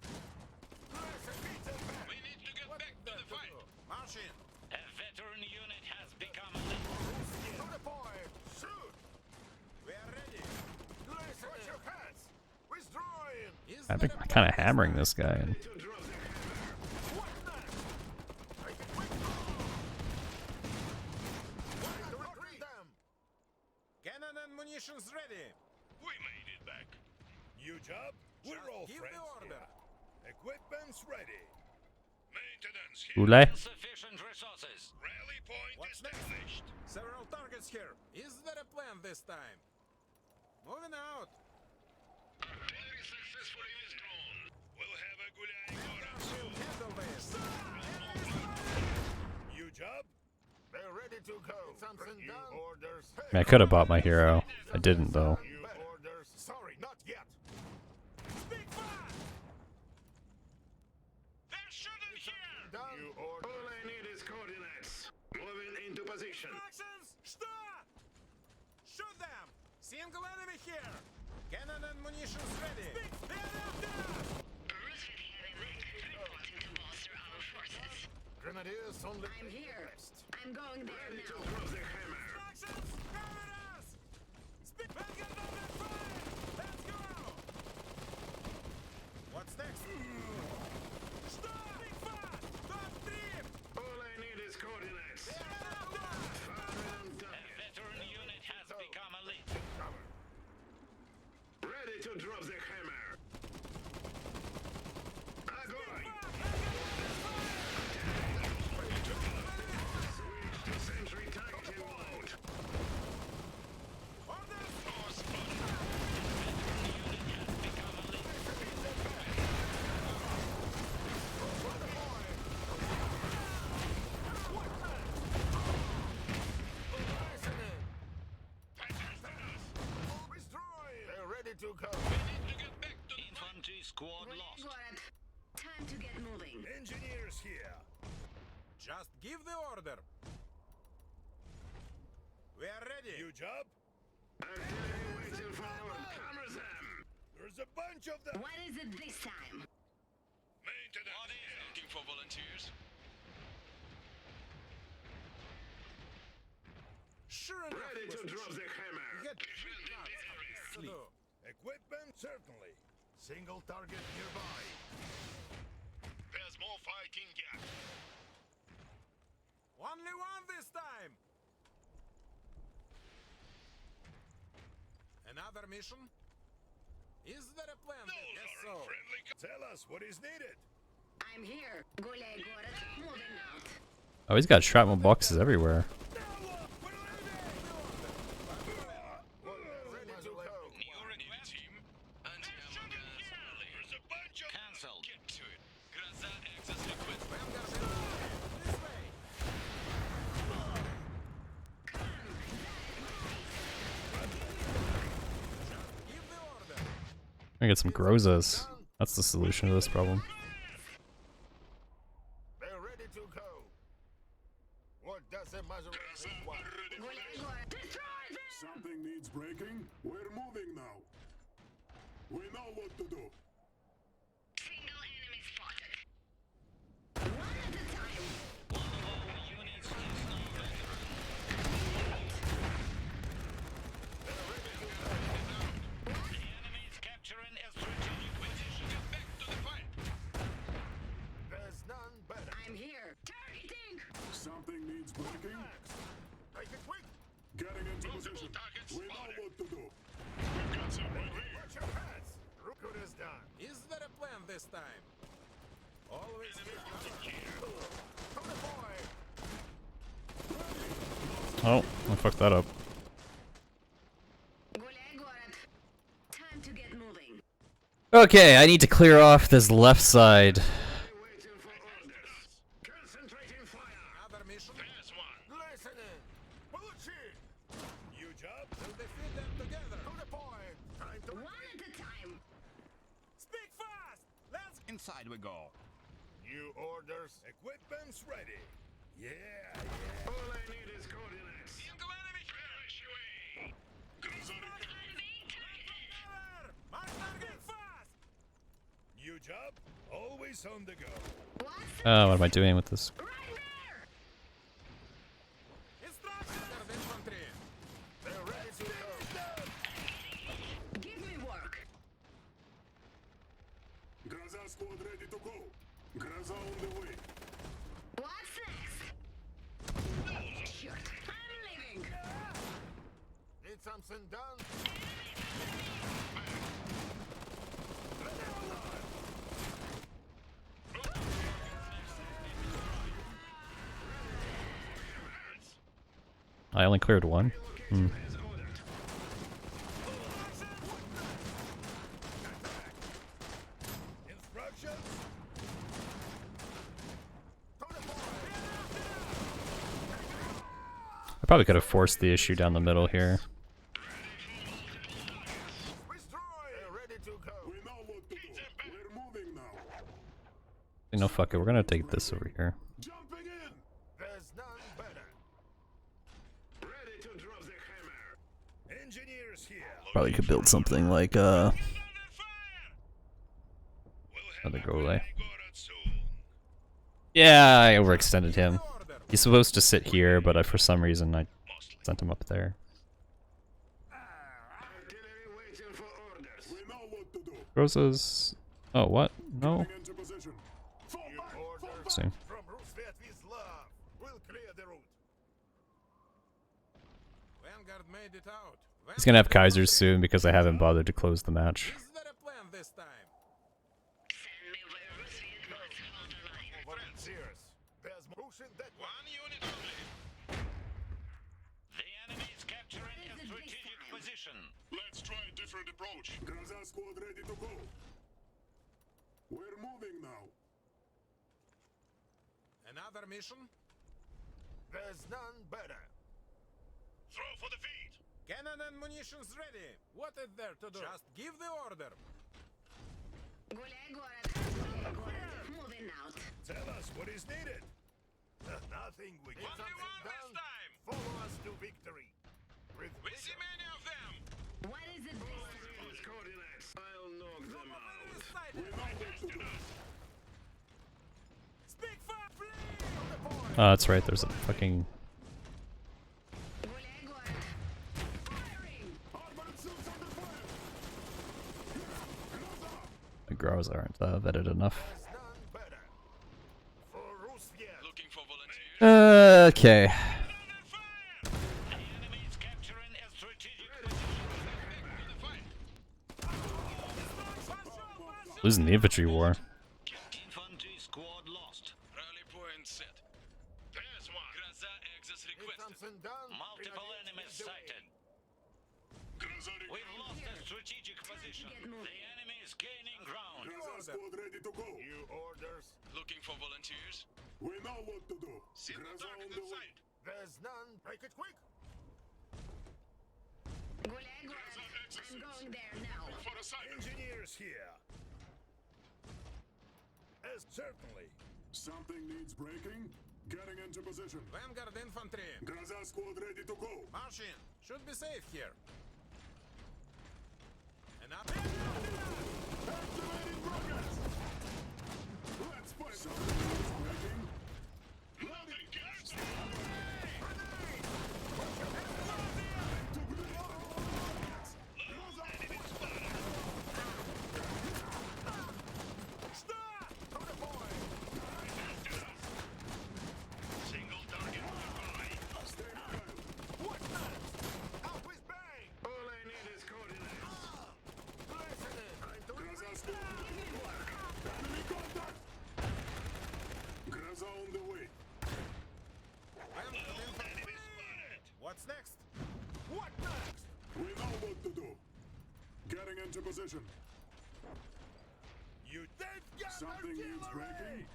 Let's beat them back. We need to get back to the fight. March in! A veteran unit has become a leader. To the point. Shoot. We are ready! Listen. Watch your hands. Withdrawing. Is I've there been a kind of plan hammering this this guy. And To drop the hammer. What next? Make it quick. Time to retreat them. time? Cannon and munitions ready! We made it back. New job? We're Just all give friends the order. here. Equipment's ready. Maintenance here. Oulay. Insufficient resources. Rally point What's next? established. Several targets here. Is there a plan this time? Moving out. Artillery successfully withdrawn. We'll have a гуляй город soon. Handle this. New job? They're ready to go. Something done. Orders. I could have bought my hero. I didn't though. New orders. Sorry, not yet. Speak fast! They're shooting here. Done. New order. All I need is coordinates. Moving into position. Instructions! Что? Shoot them! Single enemy here! Cannon and munitions ready! Speak! They're after us! Rusviet heavy lift reporting to bolster our forces. Grenadiers only. I'm here. I'm going there Ready to now. drop the hammer. Instructions! Stop! Be fast! Stop stream! All I need is coordinates. A veteran unit has become elite. Ready to drop the hammer. Огонь! Switch to sentry targeting mode. Orders! Destroy! They're ready to go. Infantry squad lost. Город. Time to get moving. Engineers here. Just give the order. We are ready. New job? Artillery waiting for our hammer them. There's a bunch of them. What is it this time? Maintenance. Looking for volunteers. Sure enough. Ready it to was drop the hammer. We had Defending to area. do. Equipment? Certainly. Single target nearby. There's more fighting yet. Only one this time. Another mission? Is there a plan? Yes, so. Friendly. Tell us what is needed. I'm here. Гуляй, город. Moving out. Oh, he's got shrapnel boxes everywhere. Ready to go. New request? Anti-ammo guns only. There's a bunch of Cancelled. Get to it. Гроза access request. This way. Give the order. I get some Grozas. That's the solution to this problem. They're ready to go. What does a Maserati require? Гуляй, город. Destroy them! Something needs breaking? We're moving now. We know what to do. Single enemy spotted. One at a time. One of our units is now veteran. The enemy is capturing a strategic position. Get back to the fight. There's none better. I'm here. Targeting! Something needs breaking? Make it quick. Getting into Multiple position. targets We know spotted. what to do. We've got someone here. Watch your hands. Good is done. Is there a plan this time? Always To the boy. Oh, I fucked that up. Гуляй, город. Time to get moving. Okay, I need to clear off this left side. Waiting for orders. Concentrating fire. another mission. There's one. Listening. Получи. New job? We'll defeat them together. To the point. Time to... One at a time. Speak fast. Let's. Inside we go. New orders. Equipment's ready. Yeah. All I need is coordinates. Single enemy. Perish away. Mark target fast. New job? Always on the go. What's Oh, what am I doing with this? right there? Instructions. Order infantry. They're ready to go. Give me work. Groza squad ready to go. Groza on the way. What's next? Shit. I'm leaving. Need something done? I only cleared one. Hmm. Instructions? I probably could have forced the issue down the middle here. Destroy. They're ready to go. We know what to do. We're moving now. You know, fuck it, we're gonna take this over here. Jumping in. There's none better. Ready to drop the hammer. Engineers here. Probably could build something like, Under fire. another go away. Город soon. Yeah, I overextended him. Order. He's supposed to sit here, but for some reason I sent him up there. Artillery waiting for orders. We know what to do. Rosa's Oh, what? No. Getting into position. Fall back! Fall back! Same. From rusviet with love. We'll clear the route. Vanguard made it out. He's gonna have Kaisers soon because I haven't bothered to close the match. Is there a plan this time? Send me where rusviet wants to hold the line. Volunteers. There's pushing that way. One unit only. The enemy is capturing a strategic position. Let's try a different approach. Gaza squad ready to go. We're moving now. Another mission? There's none better. Throw for the feet. Cannon and munitions ready. What is there to do? Just give the order. Гуляй город. Moving out. Tell us what is needed. Nothing we get. Only one this time. Follow us to victory. With We see many of them. What is it this time? Coordinates. I'll knock them out. We know what to do. Speak fast, please! Oh, that's right. There's a fucking. Гуляй город. Firing! Armored suits under fire. The grows aren't vetted enough. There's none better. For rusviet. Looking for volunteers. Okay. The enemy is capturing a strategic position. Losing the infantry war. Infantry squad lost. Rally point set. There's one. Grazza access If requested. something done. Multiple grenadiers enemies lead the way. sighted. Gaza We've lost a strategic position. The enemy is gaining ground. Gaza squad ready to go. New orders. Looking for volunteers. We know what to do. Single Gaza on target the in way. sight. There's none. Make it quick. Гуляй город. I'm going there now. For a sight. Engineers here. As certainly. Something needs breaking. Getting into position. Vanguard infantry. Gaza squad ready to go. March in. Should be safe here. Another. Activating rockets. Let's fight. Something needs breaking. Loading gas. Stop! To the point. Single target nearby. Stay mobile. What's next? Up with bang. All I need is coordinates. Listening. I'm doing Gaza squad. Enemy contact. Gaza on the way. Vanguard infantry. What's next? What next? We know what to do. Getting into position. You dead got Something needs breaking.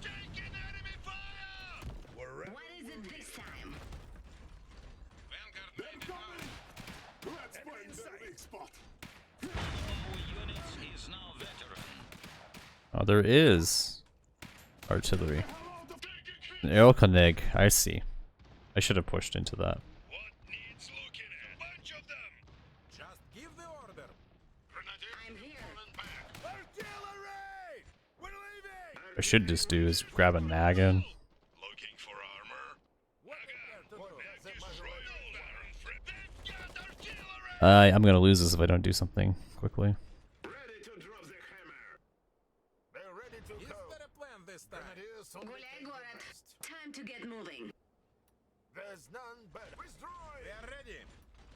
Taking enemy fire! We're ready. What is it this time? Vanguard They're made it out. coming. Let's find their weak spot. Our unit is now veteran. Oh, there is artillery. Hello, the Elkonig, I see. I should have pushed into that. What needs looking at? Bunch of them. Just give the order. I'm here. Artillery! We're leaving! I should just do is grab a naggin. Looking for armor. What is there to do? Destroy all iron threat. I'm gonna lose this if I don't do something quickly. Ready to drop the hammer. They're ready to Is go. there a plan this time? Grenadiers on the Гуляй город. Time to get moving. There's none better. Withdraw! We are ready.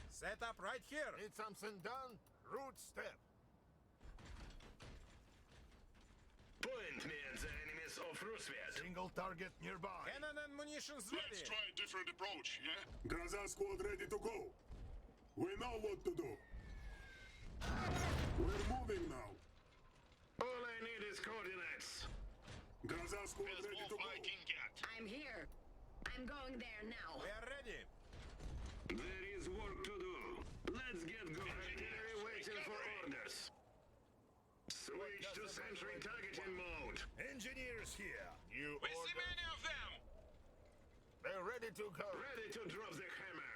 Set up right here. Need something done? Route step. Point me at the enemies of rusviet. Single target nearby. Cannon and munitions ready. a different approach, yeah? Gaza squad ready to go. We know what to do. We're moving now. All I need is coordinates. Gaza squad ready to go. I'm here. I'm going there now. We are ready. There is work to do. Let's get going. Artillery waiting for orders. Switch to sentry targeting mode. Engineers here. New We see order. many of them. They're ready to go. Ready to drop the hammer.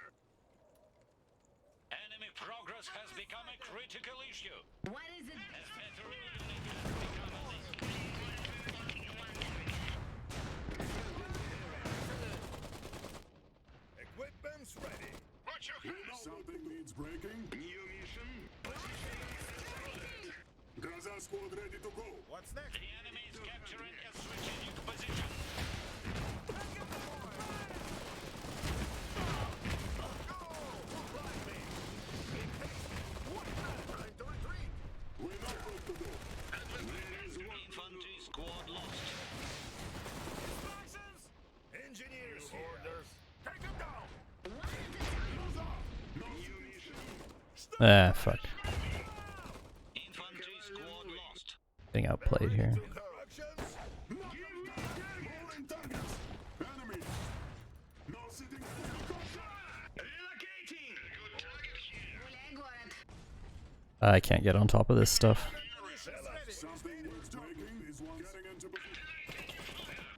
Enemy progress has become a critical issue. What is it? A veteran unit has become a Equipment's ready. Watch your hands. Something needs breaking. New mission. Gaza Granza squad ready to go. What's next? The enemy is capturing a strategic position. We know what to do. Infantry squad lost. Engineers here. Orders. Take them down. Ah, fuck. Infantry squad lost. Getting outplayed here. Corrections. Moving targets. Enemy. No sitting still. Relocating. Good target here. Гуляй, город. I can't get on top of this stuff. Something needs breaking. These ones getting into position.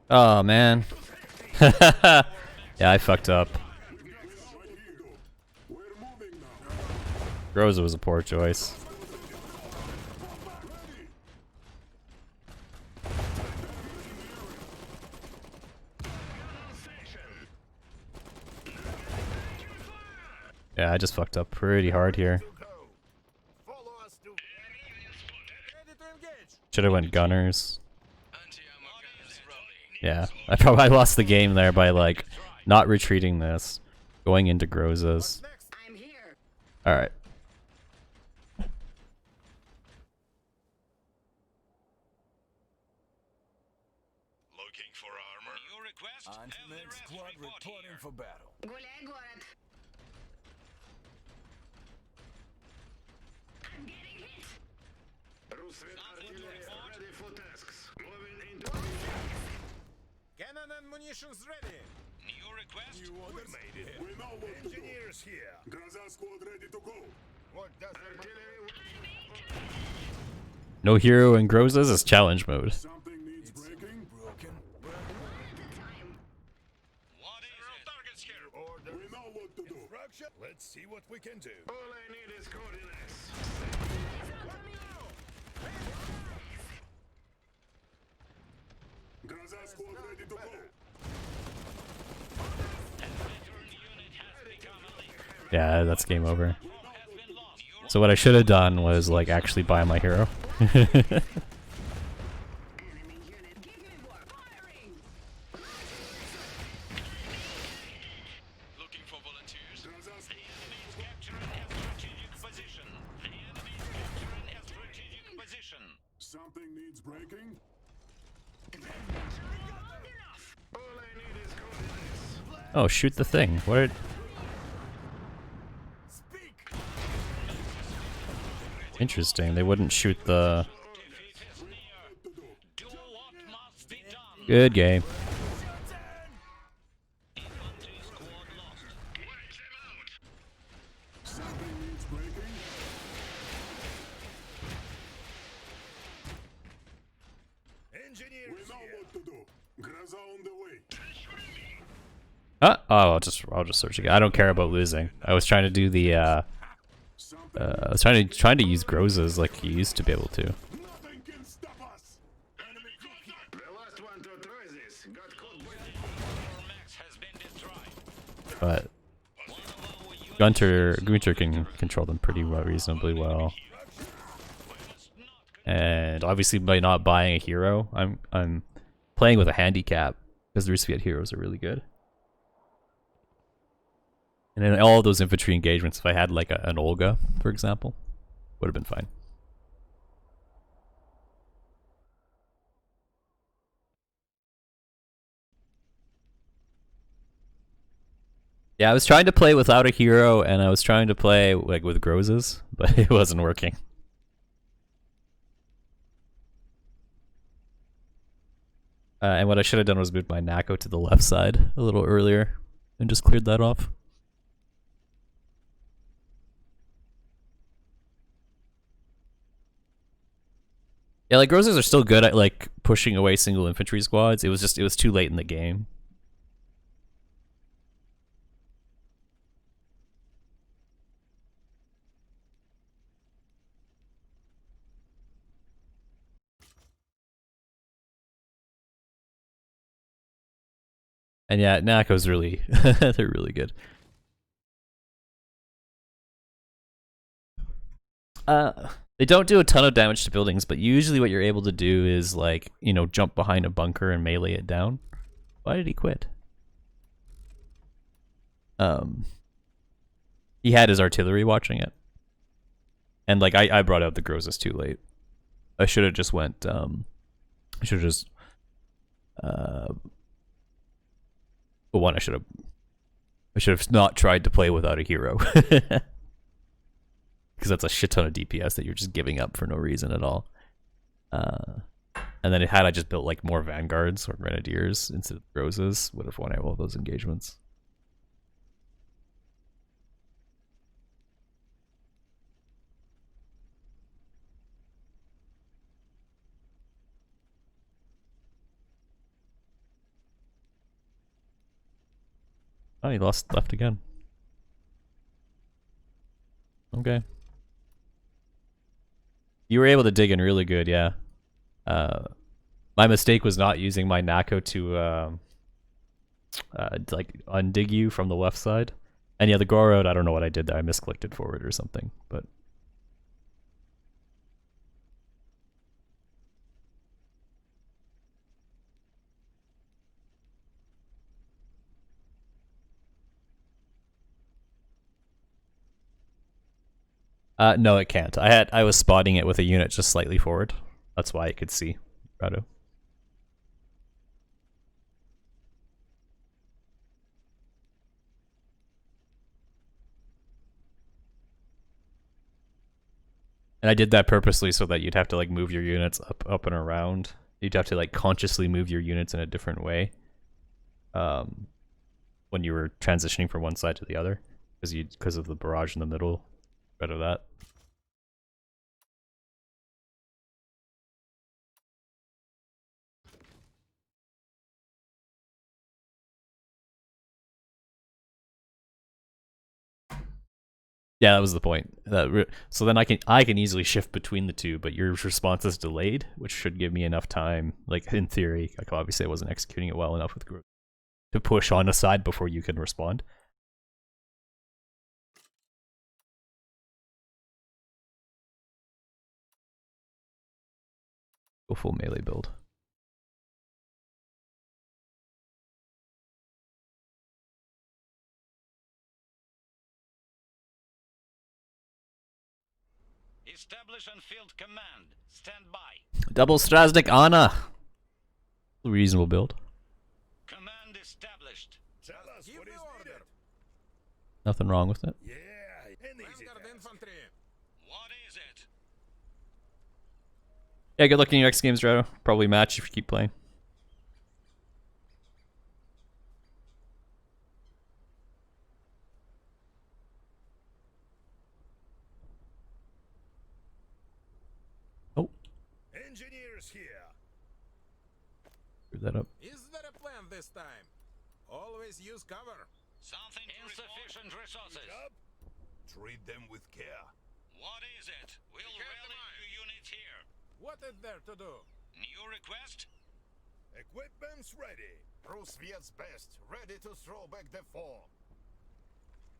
Oh man. Yeah, I fucked up. We're moving now. Groza was a poor choice. Yeah, I just fucked up pretty hard here. Follow us to. Ready to engage. Should have went gunners. Yeah, I lost the game there by like not retreating this, going into Grozas. Next. I'm here. All right. Looking for armor. New request. Have the Anti-med rest squad report reporting here. for battle. Гуляй, город. I'm getting hit. Rusviet artillery ready for tasks. Moving into Cannon and munitions ready. New request. You orders. We made it. We know what to do. Engineers here. Granza squad ready to go. What does artillery. No hero in Grozas is challenge mode. Something needs breaking. broken? Time. What is it? Targets here. Order. We know what to do. Instruction. Let's see what we can do. All I need is coordinates. Granza squad ready to go. Veteran unit has become a leader. Yeah, that's game over. Has been lost. New So what I should have done was like actually buy my hero. Enemy unit. Give me more. Firing. Looking for volunteers. Granza The enemy is capturing a strategic position. The enemy is capturing a strategic position. Something needs breaking. All I need is coordinates. Oh, shoot the thing. What? Speak. Interesting. They wouldn't shoot the. Defeat is near. Do what must be done. Good game. Infantry squad lost. Wipe them out. Something needs breaking. Engineers We know here. what to do. Granza on the way. Oh, I'll just search again. I don't care about losing. I was trying to do the. Something. I was trying to use Grozas like you used to be able to. Nothing can stop us. Enemy contact. The last one to try this got caught by Max has been destroyed. But One of our units Gunter can control them pretty well, reasonably well. must not And obviously by not buying a hero, I'm playing with a handicap because the rusviet heroes are really good. And in all those infantry engagements, if I had like an Olga, for example, would have been fine. Yeah, I was trying to play without a hero, and I was trying to play like with Grozas, but it wasn't working. And what I should have done was moved my Nako to the left side a little earlier, and just cleared that off. Yeah, like Grozas are still good at like pushing away single infantry squads. It was too late in the game. And yeah, Nako's really they're really good. They don't do a ton of damage to buildings, but usually what you're able to do is, like, you know, jump behind a bunker and melee it down. Why did he quit? He had his artillery watching it. And, like, I brought out the Grozas too late. I should have just went, I should have just, well, one, I should have not tried to play without a hero. Because that's a shit ton of DPS that you're just giving up for no reason at all. And then had I just built like more Vanguards or Grenadiers instead of Roses, would have won all those engagements. Oh, he left again. Okay. You were able to dig in really good, yeah. My mistake was not using my Nako to like undig you from the left side. And yeah, the Gorod, I don't know what I did there. I misclicked it forward or something, but no, it can't. I was spotting it with a unit just slightly forward. That's why it could see Rado. And I did that purposely so that you'd have to like move your units up and around. You'd have to like consciously move your units in a different way when you were transitioning from one side to the other, because of the barrage in the middle. Rid of that. Yeah, that was the point. So then I can easily shift between the two, but your response is delayed, which should give me enough time. Like in theory, like obviously I wasn't executing it well enough with group to push on a side before you can respond. Go full melee build. Establish and field command. Stand by. Double Strasnik Anna. Reasonable build. Command established. Tell us Give what the is order. needed. Nothing wrong with it. Yeah, an easy Vanguard task. infantry. What is it? Yeah, good luck in your next games, Rado. Probably match if you keep playing. Oh, Engineers here. screw that up. Is there a plan this time? Always use cover. Something insufficient resources. Job? Treat them with care. What is it? We'll rally new units here. What is there to do? New request? Equipment's ready. Rusviet's best, ready to throw back the four.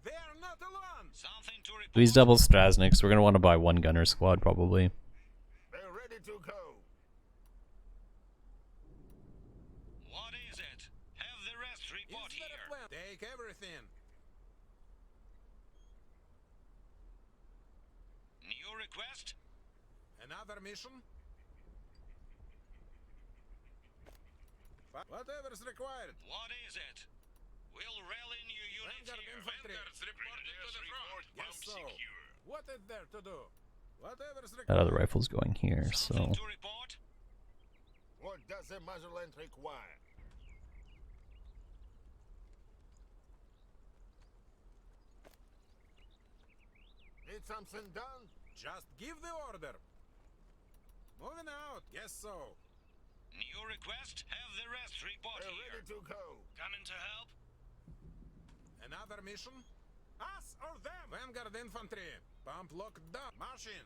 They are not alone. Something to report? These double Strasniks. We're gonna want to buy one gunner squad probably. They're ready to go. What is it? Have the rest report Is there here. a plan? Take everything. New request? Another mission? Whatever's required. What is it? We'll rally new units Vanguard here. infantry. Reporting to the front. Yes, so. What is there to do? Whatever's That required. other rifle's going here, so Something to report? What does the motherland require? Need something done? Just give the order. Moving out. Yes, so. New request? Have the rest report They're here. ready to go. Coming to help? Another mission? Us or them? Vanguard infantry. Pump locked down. Machine.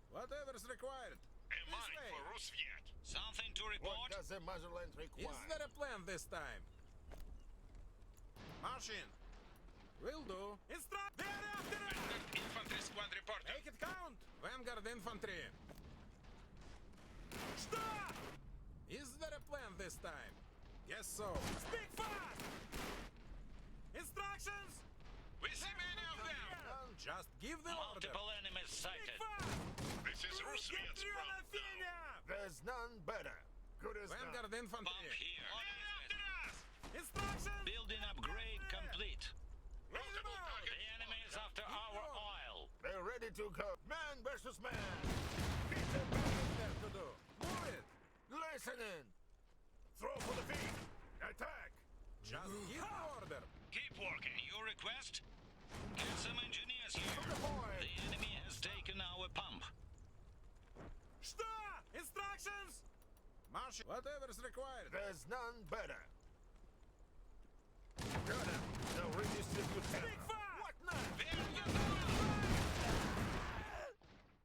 Whatever's required. Am This I way. for rusviet? Something to What report? does the motherland require? Is there a plan this time? Machine. Will do. Instruct. They're after us. Infantry squad reporting. Make it count. Vanguard infantry. Stop! Is there a plan this time? Yes, so. Speak fast! Instructions! We see many of them. Just give the order. Multiple enemies sighted. This is Rusviet's problem. There's none better. Good as Vanguard Bomb infantry. here. Instructions! Building upgrade complete. Multiple The targets. enemy is after our oil. They're ready to go. Man versus man. There to do. Move it. Listening. Throw for the feet. Attack. Just give the order. Keep working. Your request? Get some engineers here. the point. The enemy has taken our pump. Stop! Instructions! March. Whatever's required. There's none better. Got him. Now redistribute them. Speak fast! What now?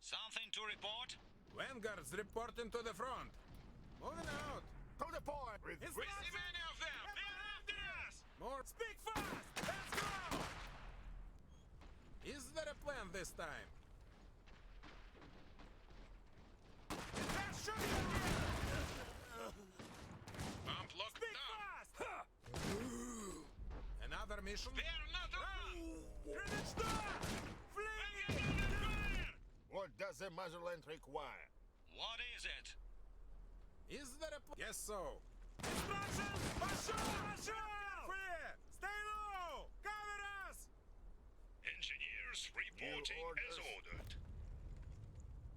Something to report? Vanguards reporting to the front. Moving out. To the point. With We see many of them. They're after us. More. Speak fast! Let's go! Is there a plan this time? They're shooting again! Pump locked Speak down. fast! Another mission? They're not around. Grenade stop! Flee! What does the motherland require? What is it? Is there a plan? Yes, so. Instructions! Marshal! Clear! Stay low! Cover us! Engineers reporting as ordered.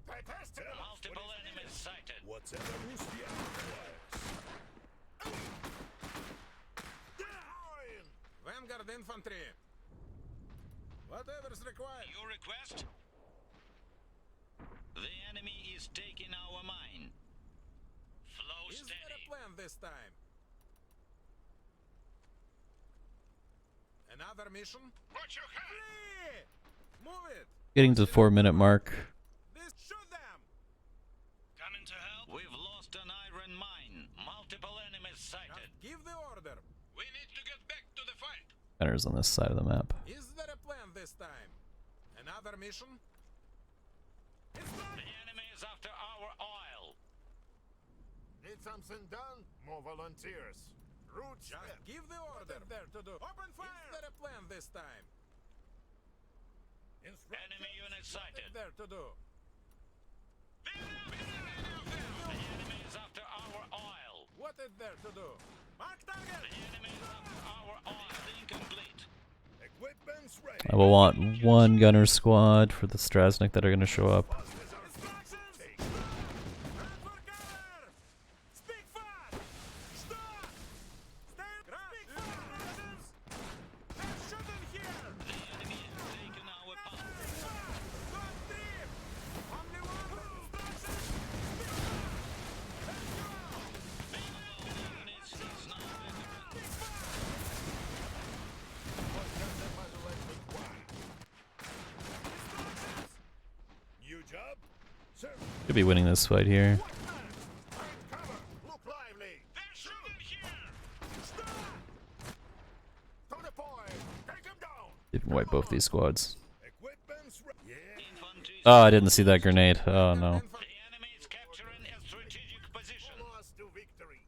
Fantastic! Multiple enemies sighted. Whatever Rusviet requires. Vanguard infantry. Whatever's required. Your request? The enemy is taking our mine. Flow Is there a steady. plan this time? Another mission? Watch your head. Flee! Move it! Getting to the 4-minute mark. This shoot them! Coming to help? We've lost an iron mine. Multiple enemies sighted. Just give the order. We need to get back to the fight. Gunner's on this side of the map. Is there a plan this time? Another mission? The enemy is after our oil. Need something done? More volunteers. Roots. Just give the order. There to do. Open fire! Is there a plan this time? Enemy unit sighted. There to do. The enemy is after our oil. What is there to do? Mark target! The enemy is after our oil. Incomplete. Equipment's ready. I will want one gunner squad for the Strasnik that are going to show up. Instructions! Run for cover! Speak fast! Stop! Stay Speak fast, Russians! They're shooting here! The enemy has taken our pump. Speak fast! Don't trip! Only one instructions! Speak fast! Let's go! Units is now veteran. Speak fast! What does the motherland require? Instructions! New job? Sir. Could be winning this fight here. What now? Find cover. Look lively. They're shooting here. Stop! To the point. Take him down. You can wipe both these squads. Equipment's ready. Yeah. Infantry. Oh, I didn't see that grenade. Oh no. The enemy is capturing a strategic position. Follow us to victory.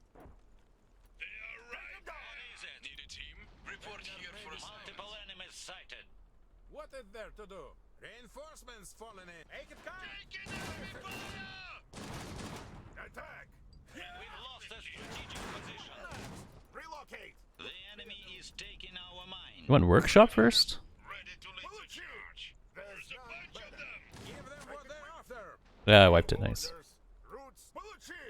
They are right. What is it? Need a team? Report here for Multiple enemies sighted. What is there to do? Reinforcements falling in. Make it count! Attack. We've lost a strategic position. Relocate. The enemy is taking our mine. You want workshop first? Ready to lead the charge. There's There's a none bunch of better. them. Give them what they're after! Yeah, I wiped it. Nice. Orders. Roots. Maluchi.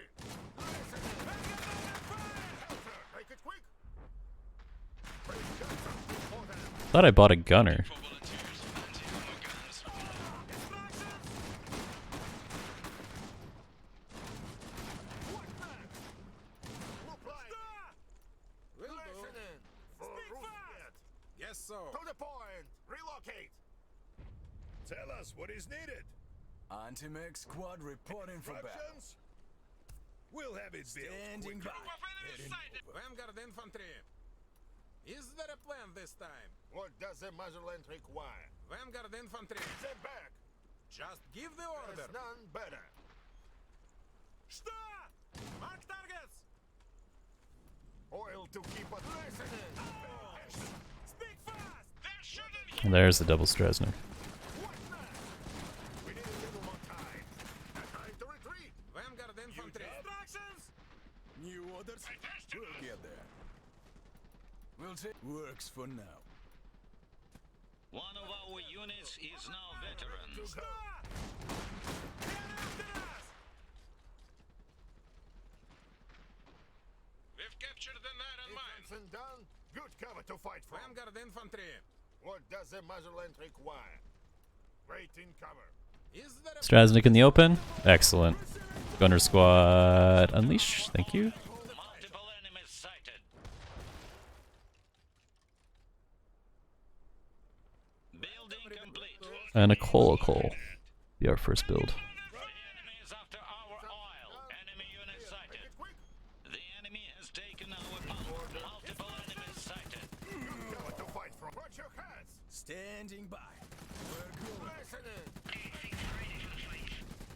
Listen. Counter. Make it quick. Bring guns up before them. Thought I bought a gunner. For volunteers, anti-armor guns. What next? Look lively. Will do. Listening. For Speak Rusviet. Yes, so. To the point. Relocate. Tell us what is needed. Anti-mech squad reporting for battle. Instructions? We'll have it built Standing quickly. by. Of enemies sighted. Vanguard infantry. Is there a plan this time? What does the motherland require? Vanguard infantry. Step back. Just give the order. There's none better. Что? Mark targets. Oil to keep us listening. Speak fast. They're shooting. And there's the double Strasner. What now? We need a little more time. Time to retreat. Vanguard infantry. Instructions. New orders? We'll get there. We'll see. Works for now. One of our units is now veterans. Что? They're after us. We've captured the Iron Mine. Defense done. Good cover to fight from. Vanguard infantry. What does the motherland require? Wait in cover. Is there a Strasnik in the open. Excellent. Gunner squad unleash. Thank you. Multiple enemies sighted. Building complete. And a coal. Be our first build. The enemy is after our oil. Enemy unit sighted. Quick. The enemy has taken our pump. Multiple enemies sighted. Good cover to fight from. Watch your heads. Standing by. We're good. Listening.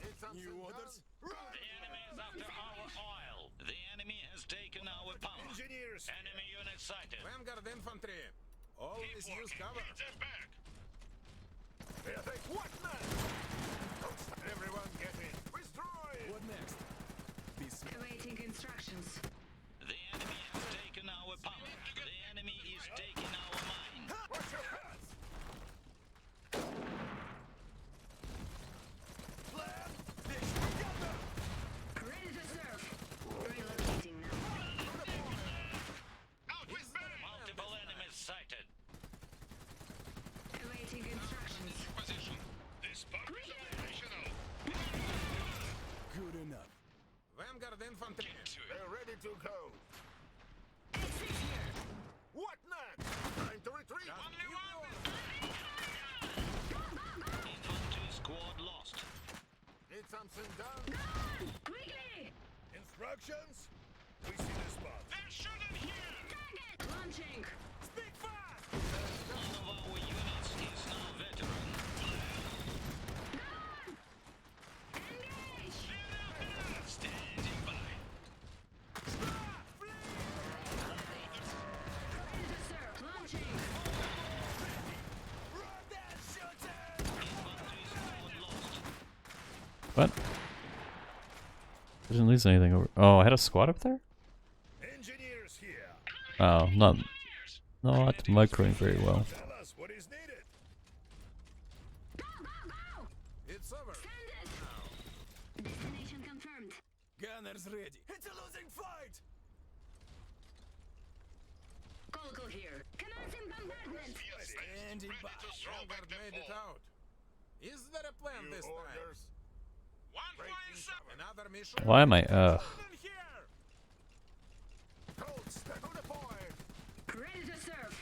It's something New orders? done. The enemy is after our oil. The enemy has taken our pump. Engineers. Enemy unit sighted. Vanguard infantry. Always use cover. Step back. What now? Everyone get in. Destroy. What next? Be smart. Awaiting instructions. The enemy has taken our pump. The enemy is taking our mine. Watch your heads. Plan. This together. Ready to serve. Relocating now. Out with me. Multiple enemies sighted. Awaiting instructions. Position. This pump is operational. Good enough. Vanguard infantry. They're ready to go. X6 here. What next? Time to retreat. Only one. Infantry squad lost. Need something done? Gone. Quickly. Instructions? We see the spot. They're shooting here. Target. Launching. Speak fast. One of our units is now veteran. Gone. Engage. Standing by. Ready to serve. Launching. Run that shooter! Infantry squad lost. What? I didn't lose anything over. Oh, I had a squad up there? Engineers here. Oh, not microing very well. Tell us what is needed. Go, go, go. It's over. Send it. Destination confirmed. Gunners ready. It's a losing fight. Colco here. Commencing bombardment. Standing by. Vanguard made it out. Is there a plan New this time? orders. One flying shot. Another mission. Why am I? Shooting here. Cold step to the point. Ready to serve.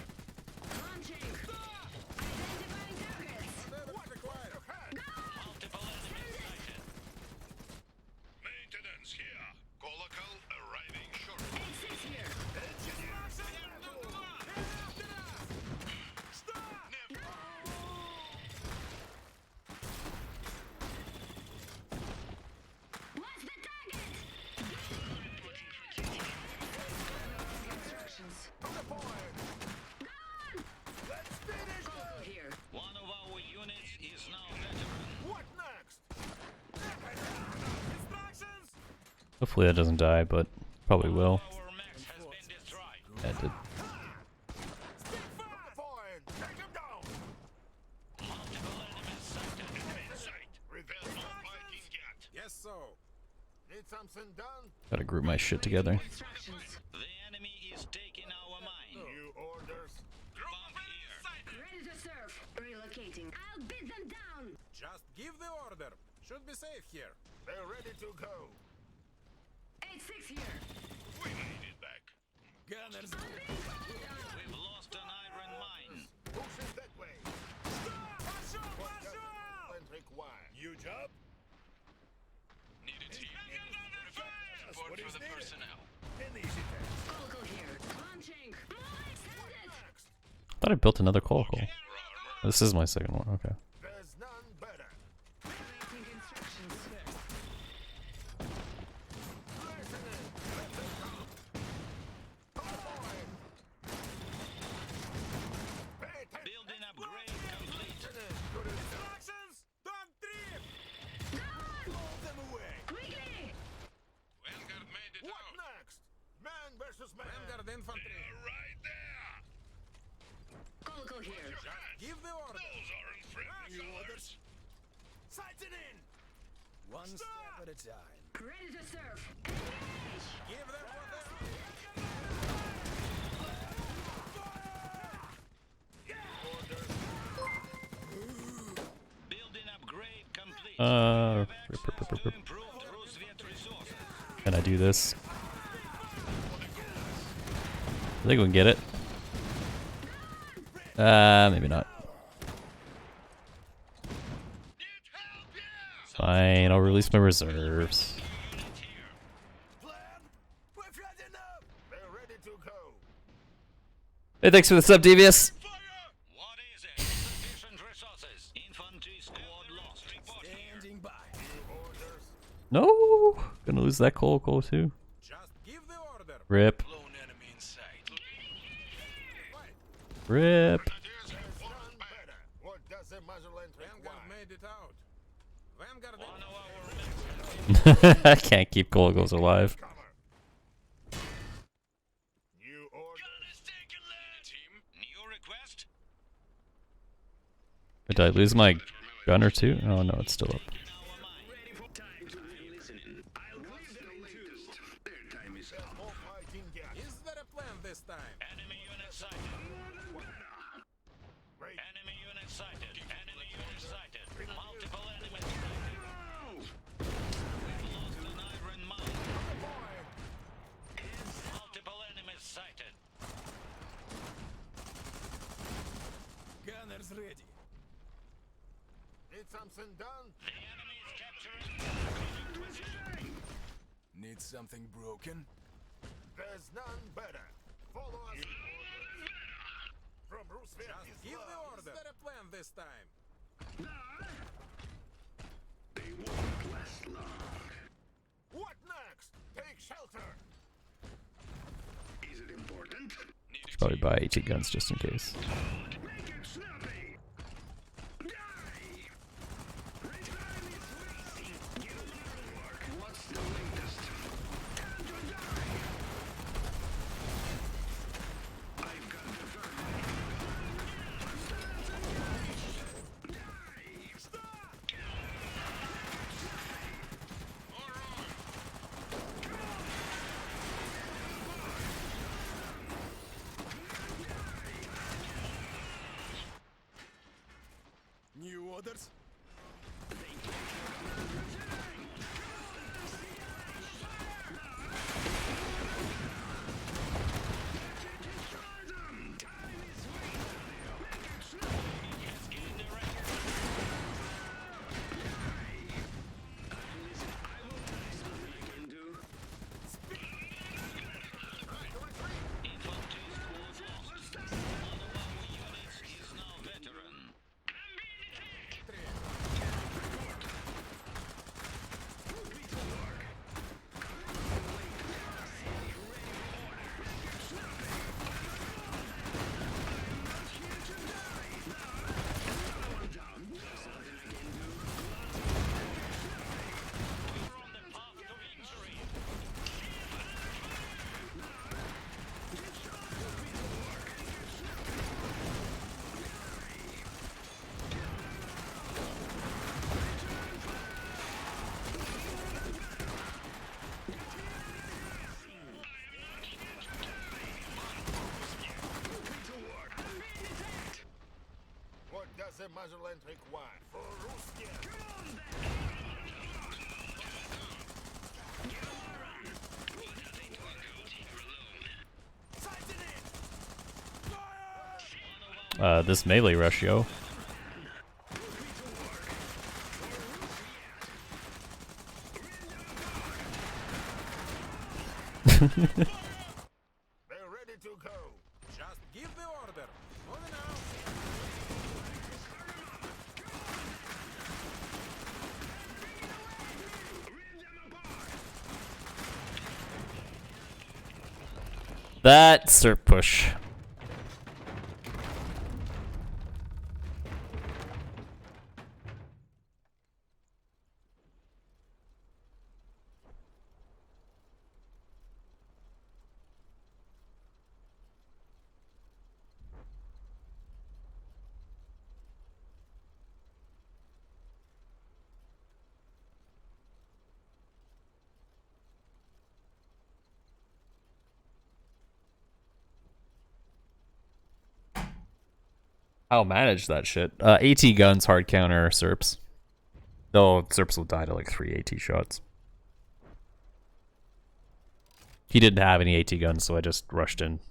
Launching. Identifying targets. What's required? Multiple enemies sighted. Maintenance here. Colacal arriving shortly. X6 here. What's the target? Instructions. Gone. Let's finish Colco this. here. One of our units is now veteran. What next? Instructions. Hopefully that doesn't die, but probably will. Our max has been destroyed. Yeah, it did. Point. Take him down. Multiple enemies sighted. Sight. There's no Viking yet. Yes, so. Need something done? Gotta group my shit together. Instructions. The enemy is taking our mine. New orders. Pump here. Ready to serve. Relocating. I'll beat them down. Just give the order. Should be safe here. They're ready to go. X6 here. We made it back. Gunners. We've lost an iron mine. Push it that way. Пошел, What does the пошел! motherland require? New job? Needed here. What is needed? personnel. An easy task. Colco here. Launching. Send it. thought I built another coracle. This is my second one. Okay. There's none better. Awaiting instructions. Building upgrade complete. Instructions! Don't trip! Blow them away. Quickly! Vanguard made it What out. next? Man versus man. Vanguard infantry. Right there. Coracle here. Give the order. Those aren't friendly colors. Sighting in. One step at a time. Ready to serve. Give them what they Building upgrade complete. Rip. To improved rusviet resources. Can I do this? I think we can get it. Maybe not. Fine, I'll release my reserves. Plan. We've had enough. They're ready to go. Hey, thanks for the sub, Devious. What is it? Insufficient resources. Infantry squad lost. Report here. Standing by. Orders. No, gonna lose that coracle too. just give the order. Rip, Lone enemy in sight. rip. There's none better. What does the motherland Vanguard require? made it out. Vanguard One of infantry. our men. I can't keep coracles alive. Cover. New order. Team. New request? Did I lose my gunner too? Oh no, it's still up. More fighting gas. Is there a plan this time? Enemy unit sighted. Wait. Enemy unit sighted. Enemy unit sighted. Multiple enemies sighted. We've lost an iron mine. Multiple enemies sighted. Gunners ready. Need something done? The enemy is capturing position. Need something broken? There's none better. Follow us. From rusviet Just is give the love. order. Is there a plan this time? They won't last long. What next? Take shelter. Is it important? Should probably buy 18 guns just in case. Make it snappy. Die. Time is wasting. Get another work. What's the latest? Time to die. I've got the thermite. Die. Stop. New orders? Infantry squad lost. One of our units is now veteran. We're on the path to victory. What does the motherland require? For rusviet. Sighting in. Fire! This melee rush, yo. They're ready to go. Just give the order. Moving That Serp push. I'll manage that shit. AT guns hard counter Serps. Though Serps will die to like 3 AT shots. He didn't have any AT guns, so I just rushed in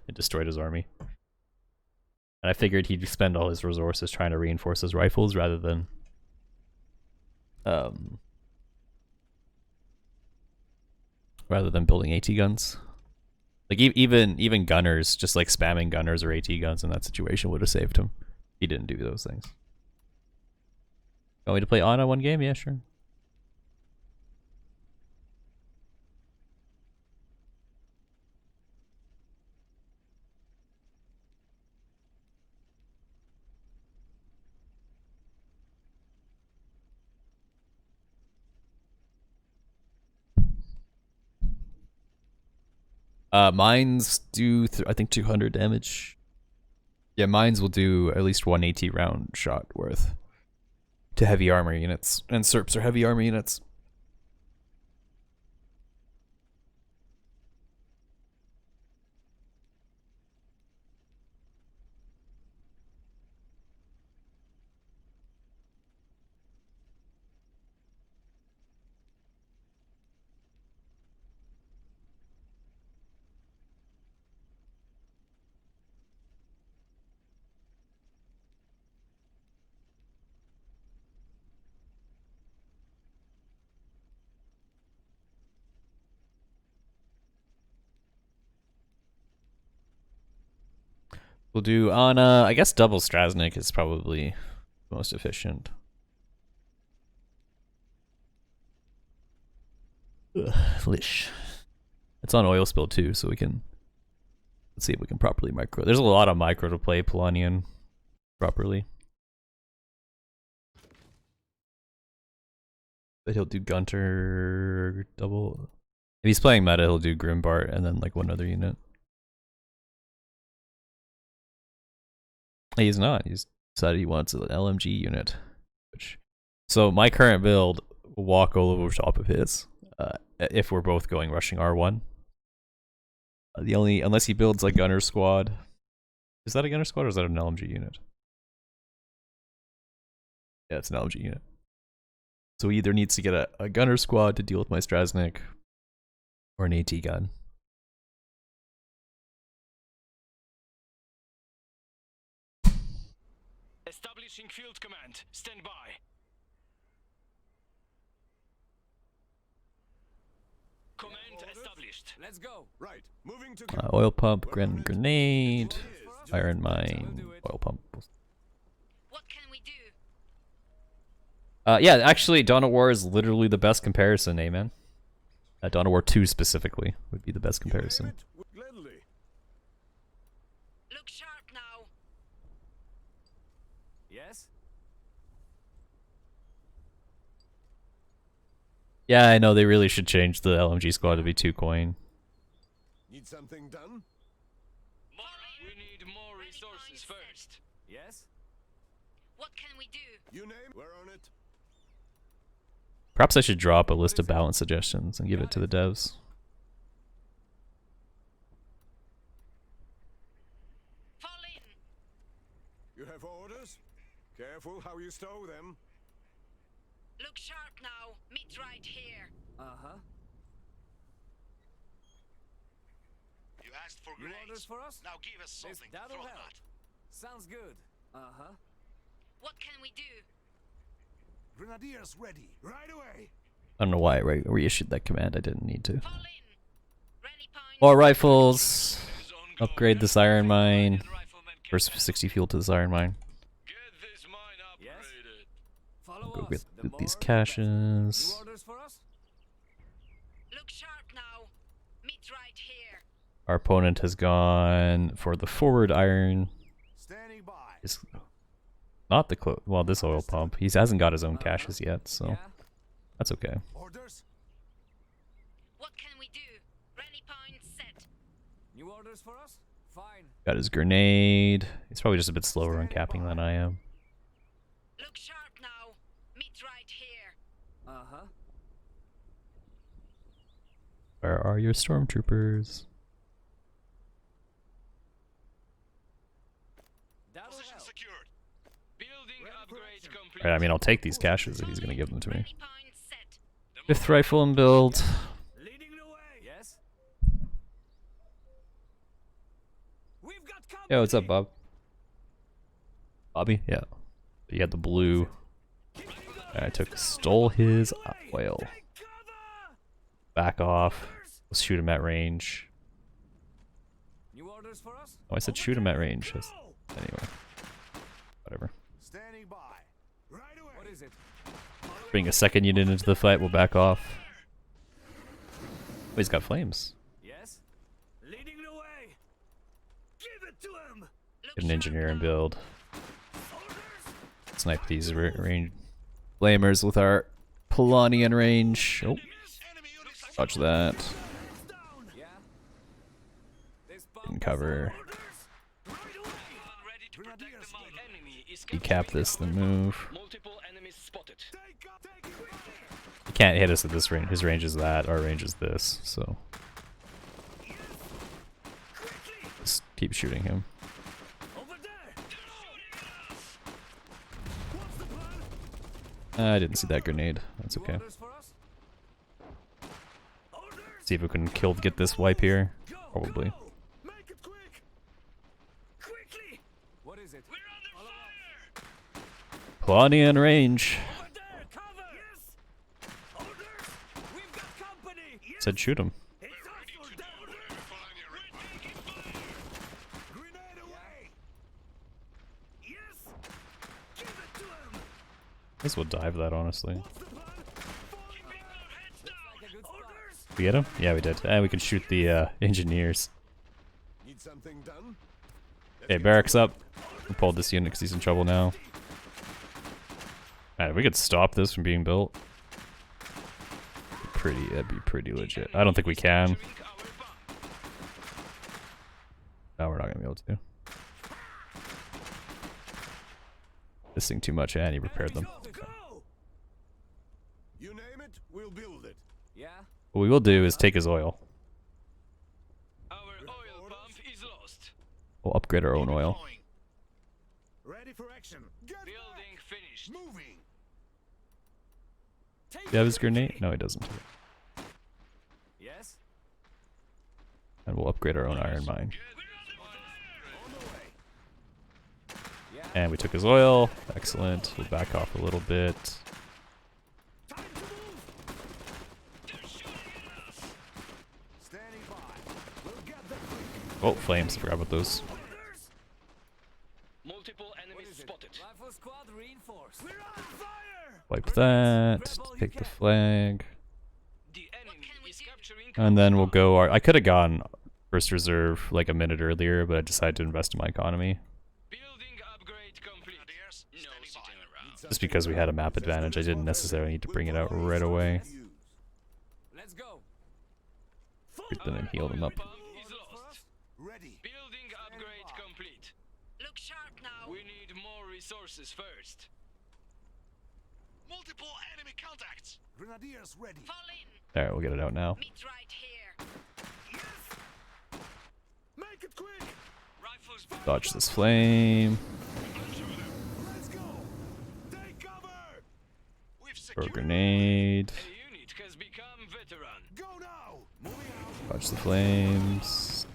and destroyed his army. And I figured he'd spend all his resources trying to reinforce his rifles rather than building AT guns. Like even gunners, just like spamming gunners or AT guns in that situation would have saved him. He didn't do those things. Want me to play Ana one game? Yeah, sure. Mines do, I think, 200 damage. Yeah, mines will do at least 1 AT round shot worth to heavy armor units. And Serps are heavy armor units. We'll do Ana. I guess double Strasnik is probably the most efficient. Ugh, Lish. It's on oil spill too, so we can let's see if we can properly micro. There's a lot of micro to play Polanian properly. But he'll do Gunter double. If he's playing meta, he'll do Grimbart and then like one other unit. He's not. He's decided he wants an LMG unit. So my current build will walk all over top of his. If we're both going rushing R1. Unless he builds like Gunner Squad. Is that a Gunner Squad or is that an LMG unit? Yeah, it's an LMG unit. So he either needs to get a Gunner Squad to deal with my Strasnik or an AT gun. Establishing field command. Stand by. Command established. Let's go. Right. Moving to Oil pump, grenade, iron mine, oil pump. What can we do? Yeah, actually, Dawn of War is literally the best comparison, man. Dawn of War 2 specifically would be the best comparison. Look sharp now. Yes. Yeah, I know they really should change the LMG squad to be 2 coin. Need something done? We need more resources first. Yes. What can we do? You name. We're on it. Perhaps I should drop a list of balance suggestions and give it to the devs. Fall in. You have orders? Careful how you stow them. Look sharp now. Meet right here. Uh-huh. You asked for You grenades. orders for us? Now give us something. That'll Throw help. that. Sounds good. Uh-huh. What can we do? Grenadiers ready. Right away. I don't know why I reissued that command. I didn't need to. Fall in. Rally point. More rifles. Upgrade this iron mine. First 60 fuel to this iron mine. Get this mine upgraded. Follow Go us. get The these more, the caches. better. You orders for us? Look sharp now. Meet right here. Our opponent has gone for the forward iron. Standing by. Is not the well, this oil pump. He hasn't got his own caches yet, so Yeah. that's okay. Orders? What can we do? Rally point set. New orders for us? Fine. Got his grenade. He's probably just a bit slower on capping than I am. Look sharp now. Meet right here. Uh-huh. Where are your stormtroopers? That'll Position help. secured. Building upgrade complete. Alright, I mean, I'll take these caches if he's gonna give them to me. Rally point set. Fifth rifle and build. Leading the way. Yes. We've got company. Yo, what's up, Bob? Bobby? Yeah. You had the blue. I stole his oil. Take cover. Back off. Let's shoot him at range. New orders for us? Oh, I said shoot him at range. Anyway. Whatever. Standing by. Right away. What is it? Bring a second unit into the fight, we'll back off. Oh, he's got flames. Yes. Leading the way. Give it to him. Look Get an sharp engineer and now. build. Orders. Snipe these range flamers with our polania range. Oh, Enemy units are watch that. It's down. Yeah. This bomb In cover. orders. Right away. Ready to protect the mount. Enemy is Decap this, then move. multiple enemies spotted. Take up. Take it. He can't hit us at this range. His range is that. Our range is this. So just keep shooting him. Over there. What's the plan? I didn't see that grenade. That's New okay. orders for us? Orders. See if we can get this wipe here. Go, Probably. go. Make it quick. Quickly. What is it? We're under fire. Polania in range. Over there. Cover. Yes. Orders. We've got company. Yes. Said shoot him. It's us or them. We're taking fire. Grenade away. Yes. Give it to him. Guess we'll dive that, honestly. What's the plan? Keeping our heads down. Like a good orders. We get him? Yeah, we did. And we can shoot the engineers. Need something done? Okay, barracks up. We pulled this unit because he's in trouble now. Alright, if we could stop this from being built. That'd be pretty legit. I don't think we can. No, we're not gonna be able to. Missing too much, and he repaired them. Go, go. You name it, we'll build it. Yeah. What we will do is take his oil. Our oil pump is lost. We'll upgrade our own oil. Ready for action. Get Building finished. back. Moving. Take Do you have his it. grenade? No, he doesn't. Yes. And we'll upgrade our own iron mine. On the way. Yeah. And we took his oil. Excellent. We'll back off a little bit. Time to move. Standing by. We'll get them quick. Oh, flames. Forgot about those. Orders. Multiple What enemies is it? spotted. Rifle squad reinforced. We're on fire. Wipe that. Take the flag. The enemy can we is do? capturing. And then we'll go I could have gone first reserve like a minute earlier, but I decided to invest in my economy. Building upgrade complete. No sitting around. Just because we had a map advantage, I didn't necessarily need to bring it out right away. Let's go. Shoot them and heal them up. Pump is lost. Ready. Building upgrade complete. Look sharp now. We need more resources first. Multiple enemy contacts. Grenadiers ready. Fall in. Alright, we'll get it out now. Meet right here. Yes. Make it quick. Rifles. Dodge this flame. Let's go. Take cover. We've Throw a secured. grenade. A unit has become veteran. Go now. Moving out. Dodge the flames.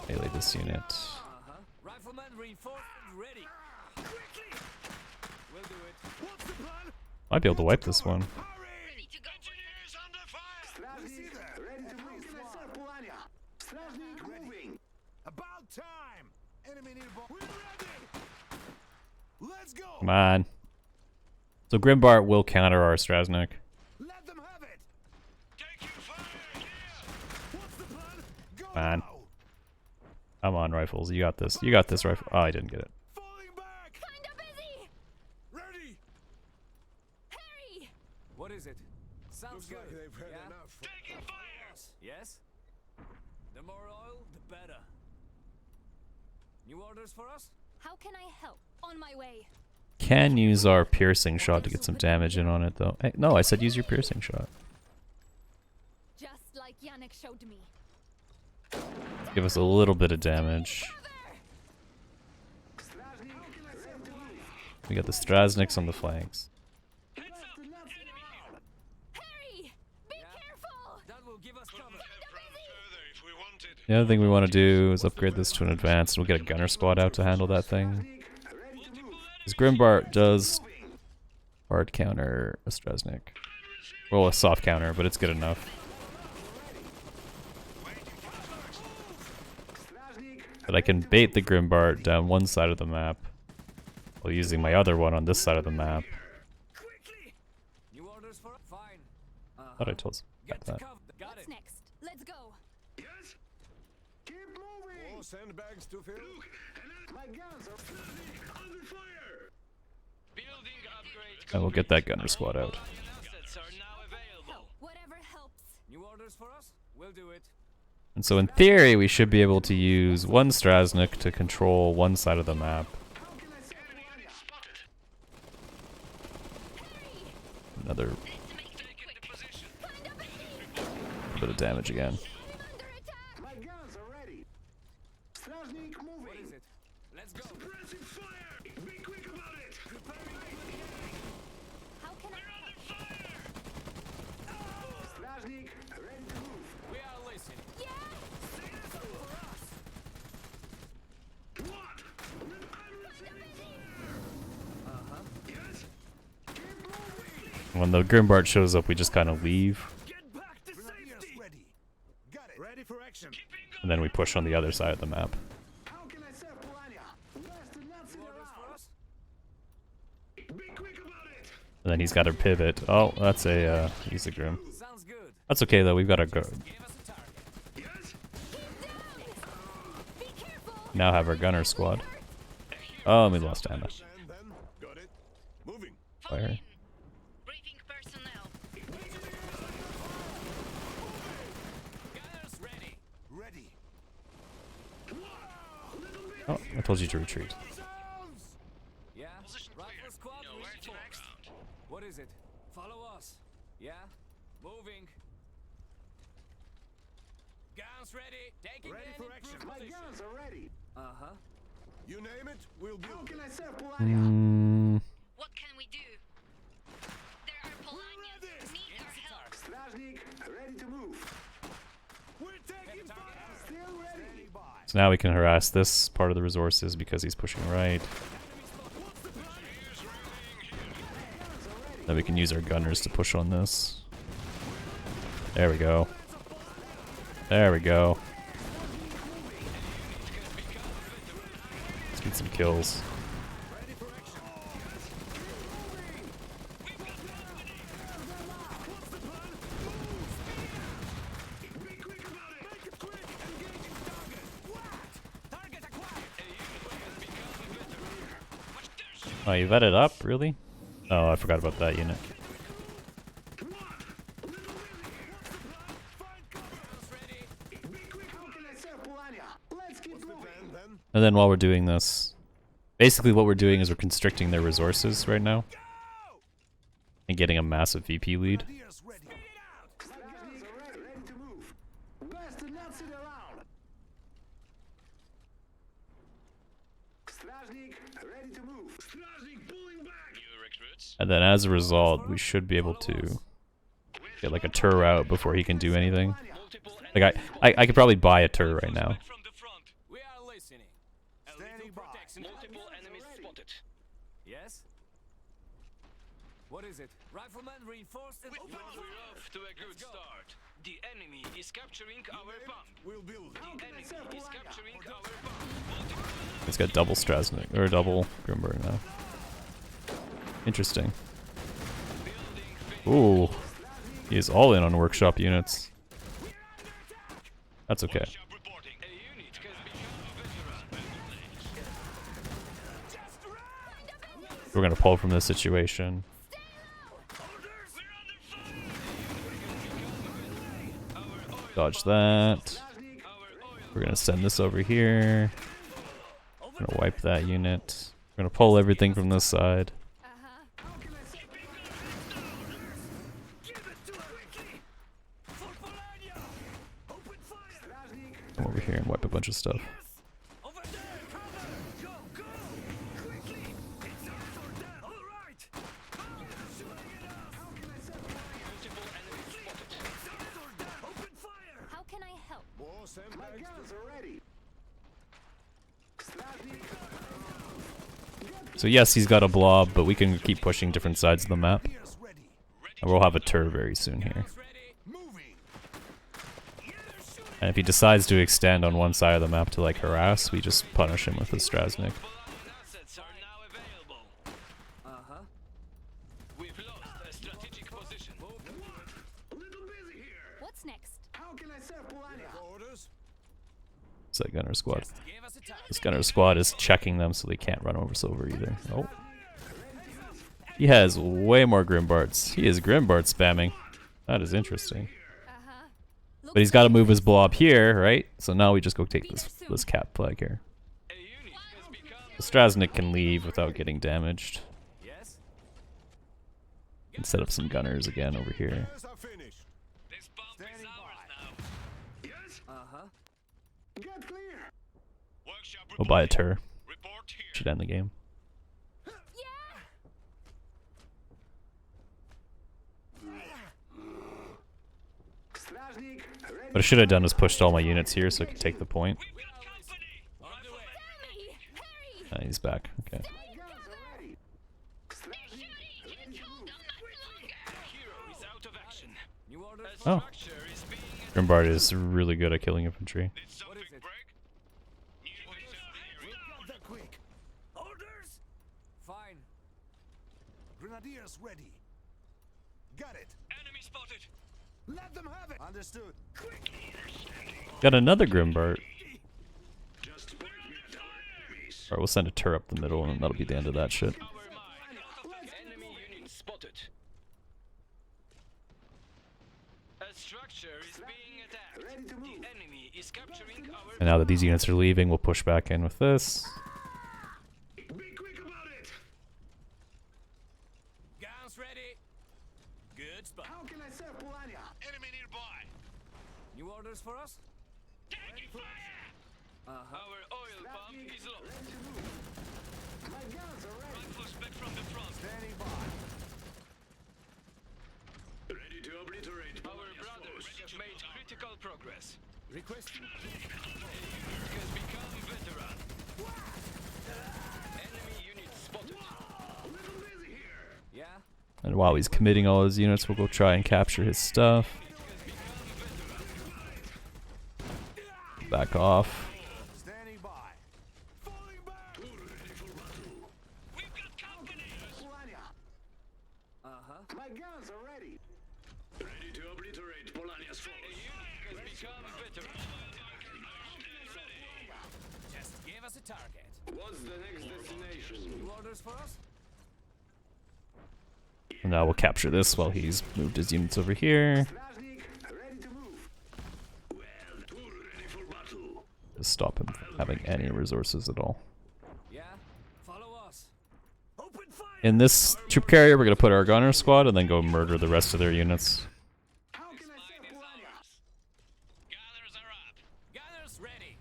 Melee this unit. Uh-huh. Rifleman reinforced and ready. Quickly. We'll do it. What's the plan? Might be able to wipe this one. Hurry. Ready to go. Engineers under fire. We see that. Ready to move. Polania. Strażnik moving. About time. Enemy nearby. We're ready. Let's go. Come on. So Grimbart will counter our Strasnik. Let them have it. Taking fire here. Man. Come on, rifles. You got this. You got this rifle. Oh, I didn't get it. Falling back. Kinda busy. Ready. Hurry. What is it? Sounds Looks good. like they've had yeah? enough. Taking fire! Yes? The more oil, the better. New orders for us? How can I help? On my way. Can use our piercing shot to get some damage in on it, though. Hey, no, I said use your piercing shot. Just like Yannick showed me. Give us a little bit of damage. We got the Strasniks on the flanks. Heads up! Enemy here! Hurry! Be careful! That will give us cover. Have run further if we wanted. The other thing we want to do is upgrade this to an advanced, and we'll get a gunner squad out to handle that thing. Because Grimbart does hard counter a Strasnik. Well, a soft counter, but it's good enough. But I can bait the Grimbart down one side of the map while using my other one on this side of the map. Quickly! New orders for fine. Thought I told Get about to that. cover. Got What's it. next? Let's go. Yes? Keep moving! More sandbags to fill. Look, and my guns are under fire! Building upgrade. And we'll get that gunner squad out. Polanian assets are now available. Help. Whatever helps. New orders for us? We'll do it. And so in theory, we should be able to use one Strasnik to control one side of the map. How can I say Polania? Another Taking the position. bit of damage again. My guns are ready. Strasnik What moving. is it? Let's go. Suppressive fire! Be quick about it! How can I help? Strasnik, ready to move. We are listening. Yeah! What? I'm listening. Yes? Keep moving! When the Grimbart shows up, we just kind of leave, Get back to safety. Ready. Got it. Ready for action. and then we push on the other side of the map. How can I save Polania? Where's the Nazi New orders for around? us? Be quick about it! And then he's got to pivot. Oh, that's a, he's a Grim. Sounds good. That's okay though, we've got to go. Give us a target. Yes? Be careful! Now have our gunner squad. Oh, and we lost Anna. And then got it. Moving. Fall Fire. in. Briefing personnel. Gunners ready. Ready. Oh, I told you to retreat. Yeah? Position Rifle clear. squad Nowhere to reinforced. ground. What is it? Follow us. Yeah? Moving. Guns ready. Taking Ready for an action. improved My position. guns are ready. Uh-huh. You name it, we'll How build can it. I save Polania? Mm, What can we do? There are Polanians who need our help. Strasnik, ready to move. We're taking fire. Still ready. Standing by. so now we can harass this part of the resources because he's pushing right. Then we can use our gunners to push on this. There we go. There we go. Let's get some kills. Oh, you vetted up? Really? Oh, I forgot about that unit. How can I save Polania? Let's keep moving. And then And then while we're doing this, basically what we're doing is we're constricting their resources right now. And getting a massive VP lead. Ideas ready. My guns are ready. Ready to move. Where's the Nazi around? Strasnik, ready to move. Strasnik, pulling back. New recruits. And then as a result, we should be able to get like a tur out before he can do anything. Multiple Like I could probably buy a tur right now. from the front. We are listening. A Standing little by. protection. Multiple enemies spotted. Yes? What is it? Rifleman reinforced and We're off to a good start. The enemy is capturing our pump. We'll build. The enemy is capturing our pump. He's got double Strasnik or double Grimberg now. Interesting. Ooh, he is all in on workshop units. That's okay. Sharp We're gonna pull from this situation. Dodge that. We're gonna send this over here. We're gonna wipe that unit. We're gonna pull everything from this side. Come over here and wipe a bunch of stuff. How can I help? My guns are ready. So yes, he's got a blob, but we can keep pushing different sides of the map. And we'll have a tur very soon here. And if he decides to extend on one side of the map to like harass, we just punish him with a Strasnik. Assets are now available. Uh-huh. We've lost a strategic position. A little busy here. What's next? How can I serve Polania? Orders? It's that gunner squad. Give us a time. This gunner squad is checking them so they can't run over Silver either. Oh. He has way more Grimbarts. He is Grimbart spamming. That is interesting. Uh-huh. But he's got to move his blob here, right? So now we just go take this cap flag here. A unit has become The Strasnik can leave without getting damaged. Yes? And set up some gunners again over here. Yes, I'm finished. this bump is ours now. Yes? Uh-huh. Get clear. Workshop We'll buy a tur. report here. Should end the game. Stражник, ready. What I should have done was pushed all my units here so I could take the point. He's back. Okay. My guns are ready. Stражник, ready to move. Hero is out of action. New orders? A Oh. structure is being Grimbard is really good at killing infantry. Did something it? break? Need to reset the area. Got that quick. Orders? Fine. Grenadiers ready. Got it. Enemy spotted. Let them have it. Understood. Got another Grimbart. Just point me at our enemies. Alright, we'll send a tur up the middle and that'll be the end of that shit. our mind. Enemy unit spotted. A structure is being attacked. Ready to move. The enemy is capturing our And now that these units are leaving, we'll push back in with this. Be quick about it. Guns ready. Good spot. How can I serve Polania? Enemy nearby. New orders for us? Taking fire. Uh-huh. Our oil pump is low. Ready to move. My guns are ready. Rifles back from the front. Standing by. Ready to obliterate Our brothers have made critical progress. Request. Has become veteran. Enemy unit spotted. A little busy here. Yeah? And while he's committing all his units, we'll go try and capture his stuff. Back off. Standing by. Falling back. We've got company. Polania. Uh-huh. My guns are ready. Ready to obliterate Polania's force. Has become veteran. Just give us a target. What's the next destination? New orders for us? And now we'll capture this while he's moved his units over here. Stражник, ready to move. Well, we're ready for battle. Just stop him from having any resources at all. Yeah? Follow us. Open fire! In this troop carrier, we're going to put our gunner squad and then go murder the rest of their units. How can I serve Polania? Gunners are up. Gunners ready.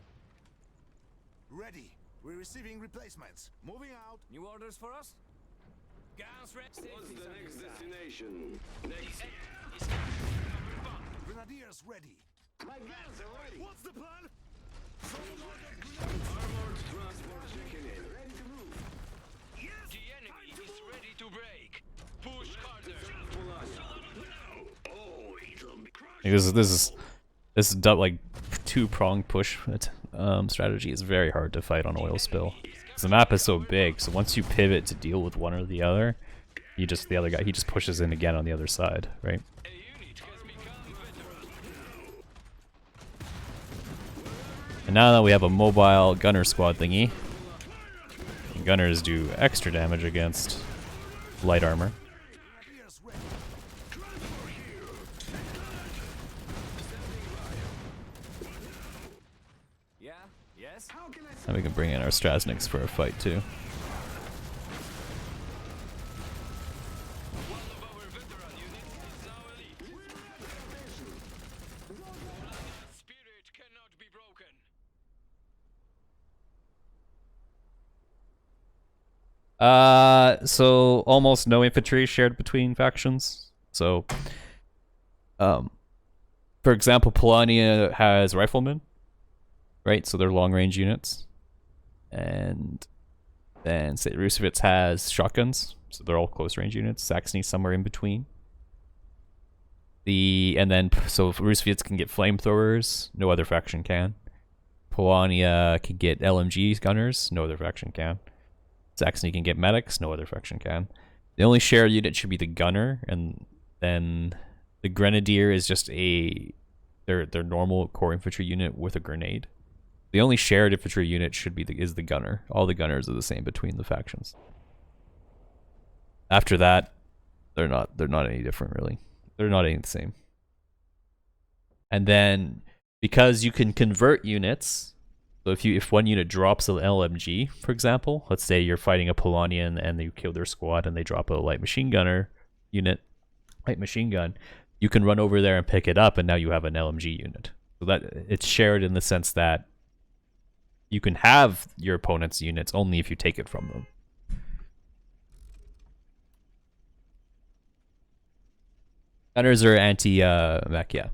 Ready. We're receiving replacements. Moving out. New orders for us? Guns ready. destination? Next. Grenadiers ready. My guns are ready. What's the plan? Armored transport checking in. Ready to move. The enemy is ready to break. Push harder. Polania. Oh, it'll be crushed. This is like two-pronged push strategy is very hard to fight on oil spill. 'Cause the map is so big, so once you pivot to deal with one or the other, he just pushes in again on the other side, right? A unit has become veteran. And now that we have a mobile gunner squad thingy, gunners do extra damage against light armor. Yeah? Yes? And we can bring in our Strasniks for a fight too. One of our veteran units is now elite. Polania's spirit cannot be broken. So almost no infantry is shared between factions. So, for example, Polania has riflemen, right? So they're long-range units, and then say Rusviet has shotguns, so they're all close-range units. Saxony somewhere in between. So Rusviets can get flamethrowers, no other faction can. Polania can get LMG gunners, no other faction can. Saxony can get medics, no other faction can. The only shared unit should be the gunner, and then the grenadier is just their normal core infantry unit with a grenade. The only shared infantry unit should be is the gunner. All the gunners are the same between the factions. After that, they're not any different really. They're not any the same. And then because you can convert units, so if one unit drops an LMG, for example, let's say you're fighting a Polanian and you kill their squad and they drop a light machine gunner unit, light machine gun, you can run over there and pick it up, and now you have an LMG unit. So that it's shared in the sense that you can have your opponent's units only if you take it from them. Gunners are anti-mech, yeah.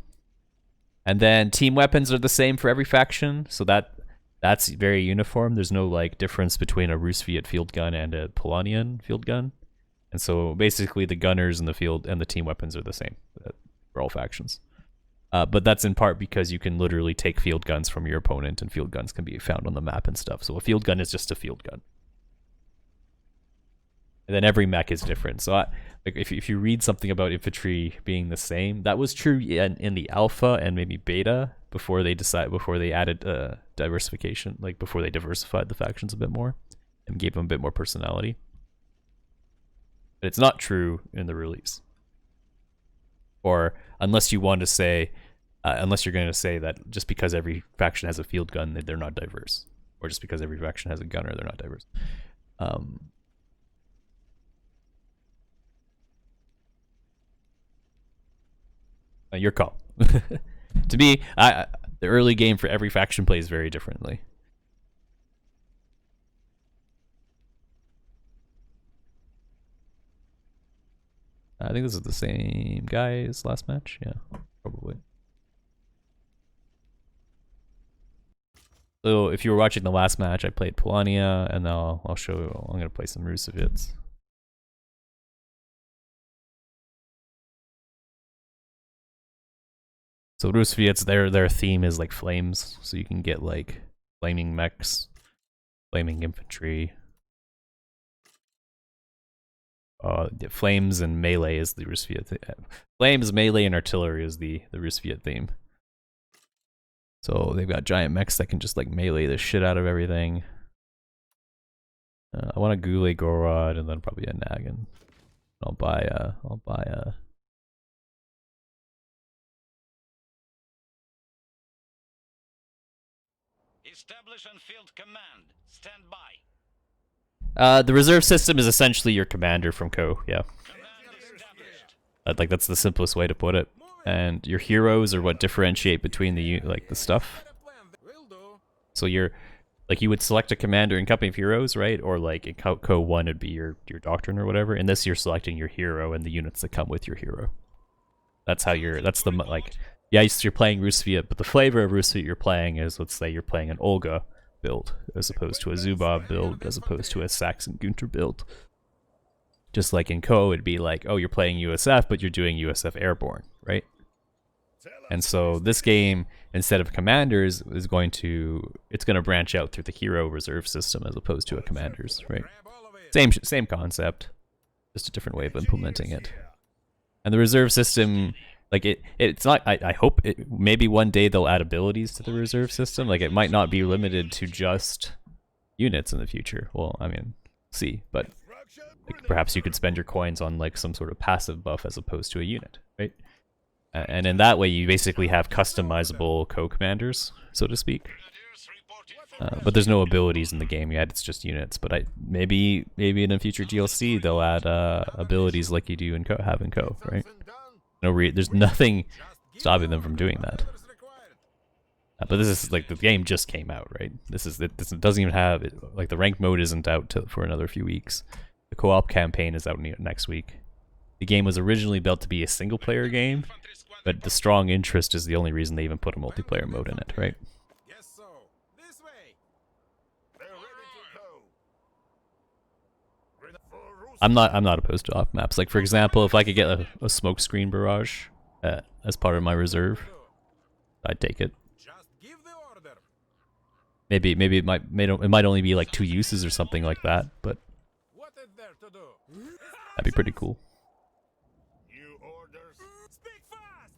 And then team weapons are the same for every faction, so that's very uniform. There's no like difference between a rusviet field gun and a Polanian field gun. And so basically the gunners and the field and the team weapons are the same for all factions. But that's in part because you can literally take field guns from your opponent, and field guns can be found on the map and stuff. So a field gun is just a field gun. And then every mech is different. So like if you read something about infantry being the same, that was true in the alpha and maybe beta before they added diversification, like before they diversified the factions a bit more and gave them a bit more personality. But it's not true in the release. Or unless you want to say, unless you're going to say that just because every faction has a field gun, they're not diverse, or just because every faction has a gunner, they're not diverse. Your call. To me, the early game for every faction plays very differently. I think this is the same guy as last match. Yeah, probably. So if you were watching the last match, I played Polania, and now I'll show you. I'm gonna play some Rusviets. So Rusviets, their theme is like flames, so you can get like flaming mechs, flaming infantry. Flames and melee is the Rusviet. Flames, melee, and artillery is the Rusviet theme. So they've got giant mechs that can just like melee the shit out of everything. I want a Gule Gorod and then probably a Nagan. I'll buy a. Establish on field command. Stand by. The reserve system is essentially your commander from Co. Yeah. Command established. Like that's the simplest way to put it. And your heroes are what differentiate between the stuff. So you're like you would select a commander in Company of Heroes, right? Or like in Co 1 would be your doctrine or whatever. In this you're selecting your hero and the units that come with your hero. That's how yeah, you're playing Rusviet, but the flavor of Rusviet you're playing is, let's say you're playing an Olga build as opposed to a Zubov build, as opposed to a Saxon Gunter build. Just like in Co, it'd be like, oh, you're playing USF, but you're doing USF Airborne, right? And so this game, instead of commanders, it's going to branch out through the hero reserve system as opposed to a commanders, right? Same concept, just a different way of implementing it. And the reserve system, like it's not. I hope maybe one day they'll add abilities to the reserve system. Like it might not be limited to just units in the future. Well, I mean, see, but like, perhaps you could spend your coins on like some sort of passive buff as opposed to a unit, right? And in that way, you basically have customizable co-commanders, so to speak. But there's no abilities in the game yet; it's just units. But maybe in a future DLC they'll add abilities like you do in have in Co, right? There's nothing stopping them from doing that. But this is like the game just came out, right? This doesn't even have like the ranked mode isn't out for another few weeks. The co-op campaign is out next week. The game was originally built to be a single player game, but the strong interest is the only reason they even put a multiplayer mode in it, right? Yes, so. This way. They're ready to go. I'm not opposed to off maps. Like for example, if I could get a smoke screen barrage as part of my reserve, I'd take it. Just give the order. Maybe it might only be like 2 uses or something like that, but What is there to do? that'd be pretty cool. New orders. Speak fast.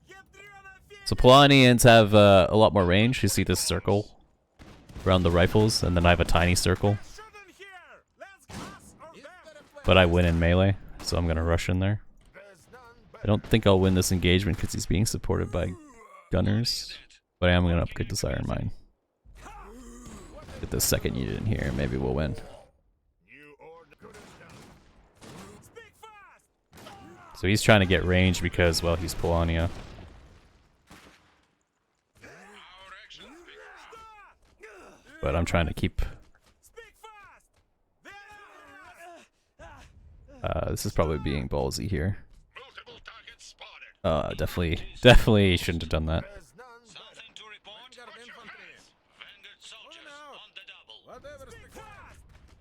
Get through on our feet. So Polanians have a lot more range. You see this circle around the rifles, and then I have a tiny circle. Shouldn't here. Let's pass or them. But I win in melee, so I'm gonna rush in there. There's none I don't think I'll win this engagement because he's being supported by gunners, but I am gonna upgrade this iron mine. Get this second unit in here, maybe we'll win. new order. Good as done. Speak fast. So he's trying to get range because, well, he's Polania. Our action speaks. But I'm trying to keep. Speak fast. There. This is probably being ballsy here. Multiple targets spotted. Definitely shouldn't have done that. There's none Something to report? Vanguard infantry. Vanguard soldiers now. on the double. Whatever. Speak fast.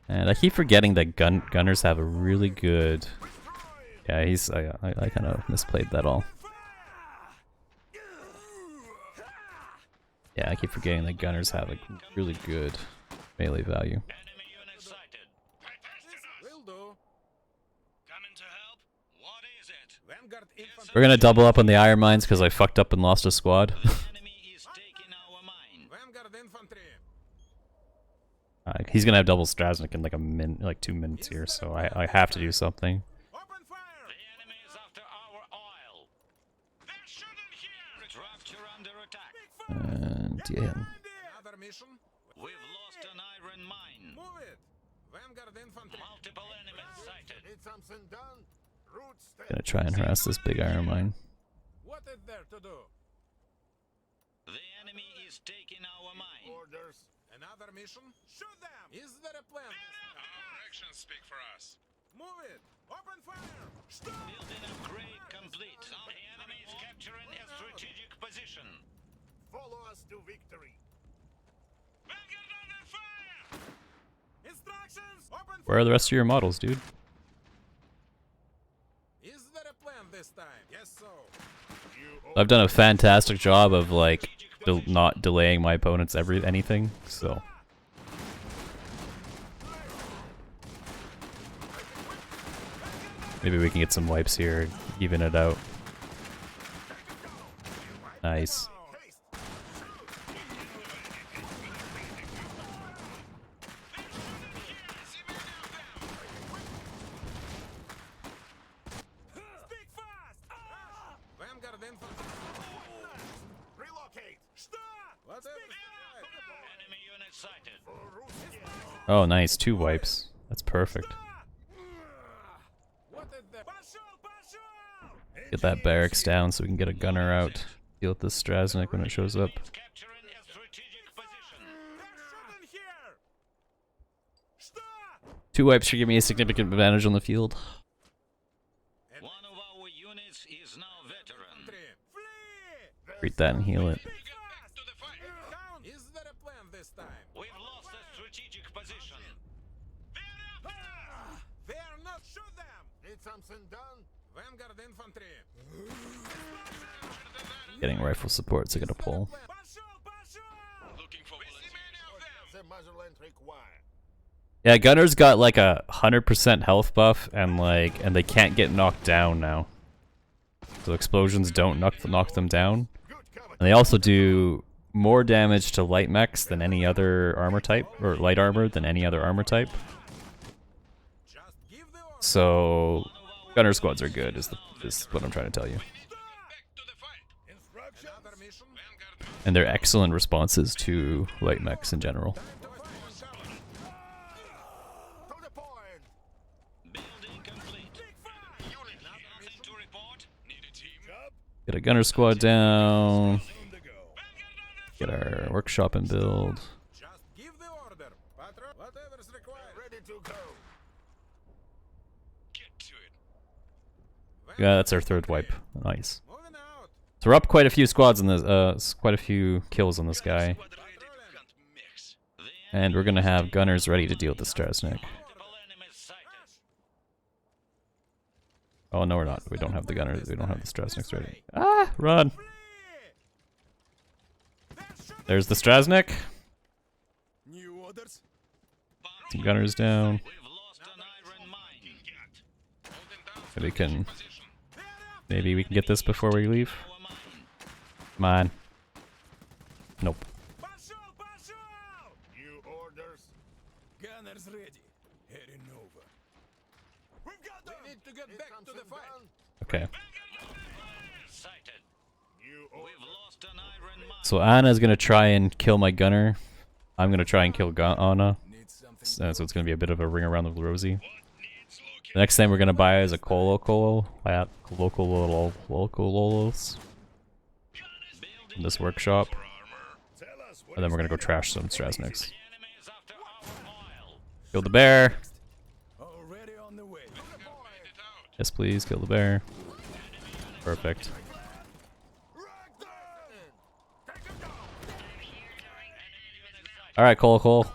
And I keep forgetting that gunners have a really good. Yeah, I kind of misplayed that all. Yeah, I keep forgetting that gunners have a really good melee value. Enemy unit sighted. Will do. Coming to help? What is it? Vanguard infantry. We're gonna double up on the iron mines because I fucked up and lost a squad. Enemy is taking our mine. Vanguard infantry. He's gonna have double Strasnik in like 2 minutes here, so I have to do something. Open fire. The enemy is after our oil. They're shooting here. Structure under attack. And yeah, Another mission. We've lost an iron mine. Move it. Vanguard infantry. Multiple enemies sighted. Need something done. Root step. gonna try and harass this big iron mine. What is there to do? The enemy is taking our mine. Orders. Another mission. Shoot them. Is there a plan? Our actions speak for us. Move it. Open fire. Stop. Building upgrade complete. The enemy is capturing a strategic position. Follow us to victory. Vanguard under fire. Instructions. Open Where are the rest of your models, dude? Is there a plan this time? Yes, so. I've done a fantastic job of like not delaying my opponents anything. So maybe we can get some wipes here, even it out. Nice. Speak fast. Vanguard infantry. Relocate. Stop. Whatever. Enemy unit sighted. Oh, nice. 2 wipes. That's perfect. What is there? Пошел, пошел. Get that barracks down so we can get a gunner out. Deal with this Strasnik when it shows up. Capturing a strategic position. They're shooting here. Stop. 2 wipes should give me a significant advantage on the field. One of our units is now veteran. Flee. Treat that and heal it. Speak fast. To the fight. Count. Is there a plan this time? We've lost a strategic position. They are not. Shoot them. Need something done. Vanguard infantry. Getting rifle supports, I gotta pull. Пошел, пошел. Looking for volunteers. The motherland require. Yeah, gunners got like 100% health buff and they can't get knocked down now. So explosions don't knock them down. Good cover. And they also do more damage to light mechs than any other armor type, or light armor than any other armor type. Just give the order. So gunner squads are good is what I'm trying to tell you. Another mission. And they're excellent responses to light mechs in general. To the point. Building complete. Nothing to report. Need a team. Get a gunner squad down. On the go. Get our workshop and build. Just give the order. Patrol. Whatever's required. Ready to go. Get to it. Yeah, that's our third wipe. Nice. Moving out. So we're up quite a few squads in this, quite a few kills on this guy. Squad ready to hunt mix. And we're gonna have gunners ready to deal with the Strasnik. Multiple enemies sighted. Oh no, we're not. We don't have the gunners. We don't have the Strasniks ready. Ah, run! There's the Strasnik. New orders. Some gunners down. We've lost an iron mine. So we can. Maybe we can get this before we leave. Our mine. Come on. Nope. New orders. Gunners ready. Heading over. We've got them. We need to get back to the fight. Okay. Sighted. New We've lost an iron mine. So Anna's gonna try and kill my gunner. I'm gonna try and kill Anna. Need something. So it's gonna be a bit of a ring around the rosy. The next thing we're gonna buy is a Colocolos in this workshop, Tell us what and then we're gonna go trash some Strasniks. Enemies after our oil. Kill the bear. already on the way. Yes, please kill the bear. Perfect. All right, Colocol. On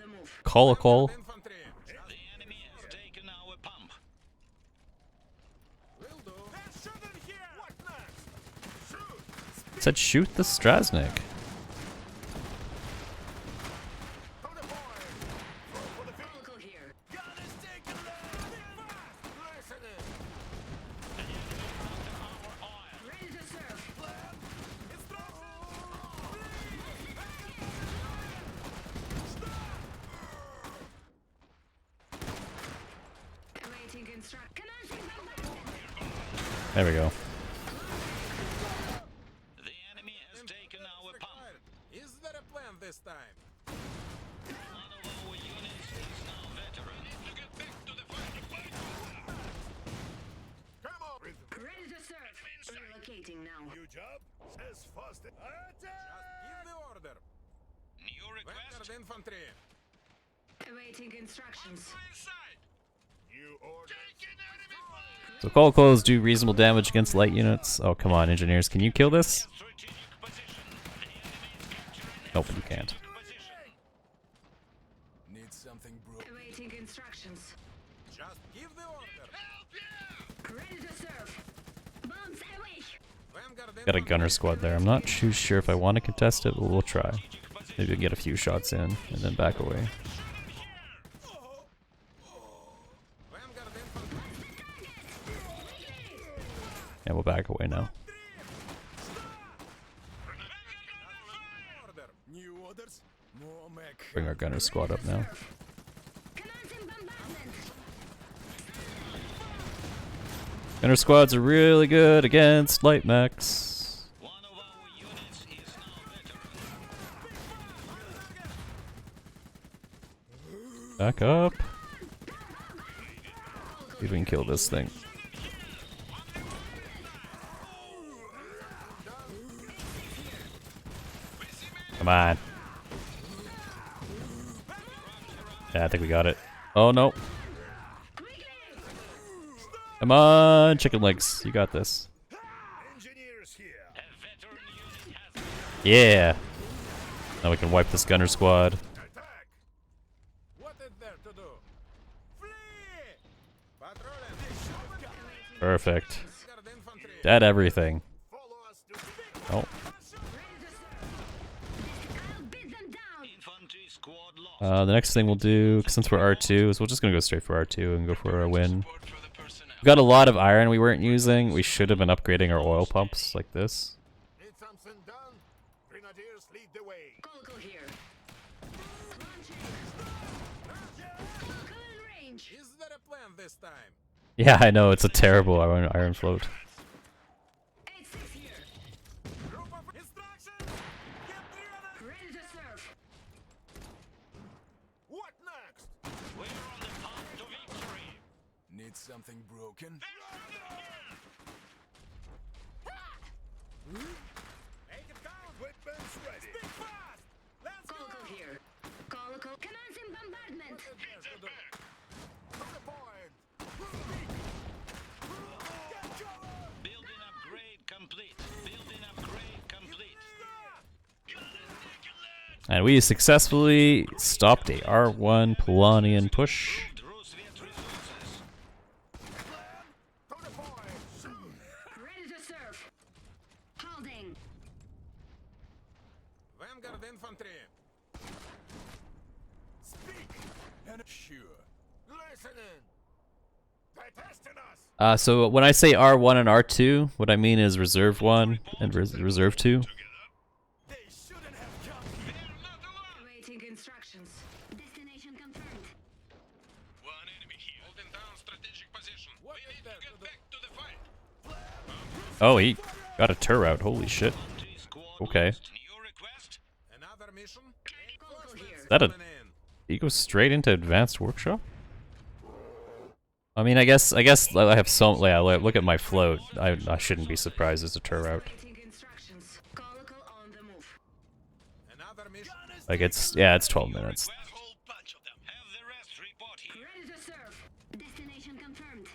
the move. Colocol. Infantry. The enemy has taken our pump. Will do. What next? Shoot. Said shoot the Strasnik. To the point. For the field. Local here. Gunners taking left. Listening. Ready to serve. Awaiting instruct. Commencing bombardment. There we go. The enemy has taken our pump. Is there a plan this time? One of our units is now veteran. To get back to the fight. Come on. Ready to serve. Relocating now. New job. As fast as. Just give the order. New request. Vanguard infantry. Awaiting instructions. Inside. New orders. Taking enemy fire. So Colocos do reasonable damage against light units. Oh come on, engineers, can you kill this? Strategic position. The enemy is capturing Nope, you can't. position. Need something, bro. Awaiting instructions. Just give the order. Help you. Ready to serve. Bombs away. Vanguard Got a infantry. gunner squad there. I'm not too sure if I want to contest it, but we'll try. Maybe we'll get a few shots in and then back away. Vanguard infantry. Yeah, we'll back away now. Order. New orders. More mech. Bring our gunner squad up now. Commencing bombardment. Gunner squads are really good against light mechs. One of our units is now veteran. Back up. See if we can kill this thing. Come on. Yeah, I think we got it. Oh no. Come on, chicken legs. You got this. Engineers here. A veteran unit has Yeah. Now we can wipe this gunner squad. Attack. What is there to do? Flee! Patrolling. Perfect. Vanguard infantry. Dead everything. Follow us to. Oh. I'll beat them down. infantry squad lost. The next thing we'll do, since we're R2, is we're just gonna go straight for R2 and go for a win. Support for the personnel. We've got a lot of iron we weren't using. We should have been upgrading our oil pumps like this. Need something done. Grenadiers this time. Yeah, I know, it's a terrible iron float. 8-6 here. Group of instructions. Get together. Ready to serve. What next? We're on the path to victory. Need something broken? Make it count. Weapons ready. Speak fast. Let's go. Colocal here. Colocal. Commencing bombardment. To the point. Get cover. Building upgrade complete. Building upgrade complete. And we successfully stopped a R1 Polanian push. Improved rusviet resources. To the point. Ready to serve. Holding. Vanguard infantry. Speak. And sure. Listening. They're testing us. So when I say R1 and R2, what I mean is Reserve 1 and Reserve 2. They shouldn't have come here. They're not alone. Awaiting instructions. Destination confirmed. One enemy here. Holding down strategic position. What We is need there to to get the- back to the fight. Oh, he got a tur out. Holy shit. Infantry squad Okay. lost. New request? Another mission. Colocal here. Is that a... Coming in. He goes straight into Advanced Workshop? I mean, I guess I have so... Yeah, look at my float. I shouldn't be surprised it's a tur out. Awaiting instructions. Colocal on the move. Another mission. Like, it's... Yeah, it's 12 minutes. Request? Whole bunch of them. Have the rest report here. Ready to serve. Destination confirmed.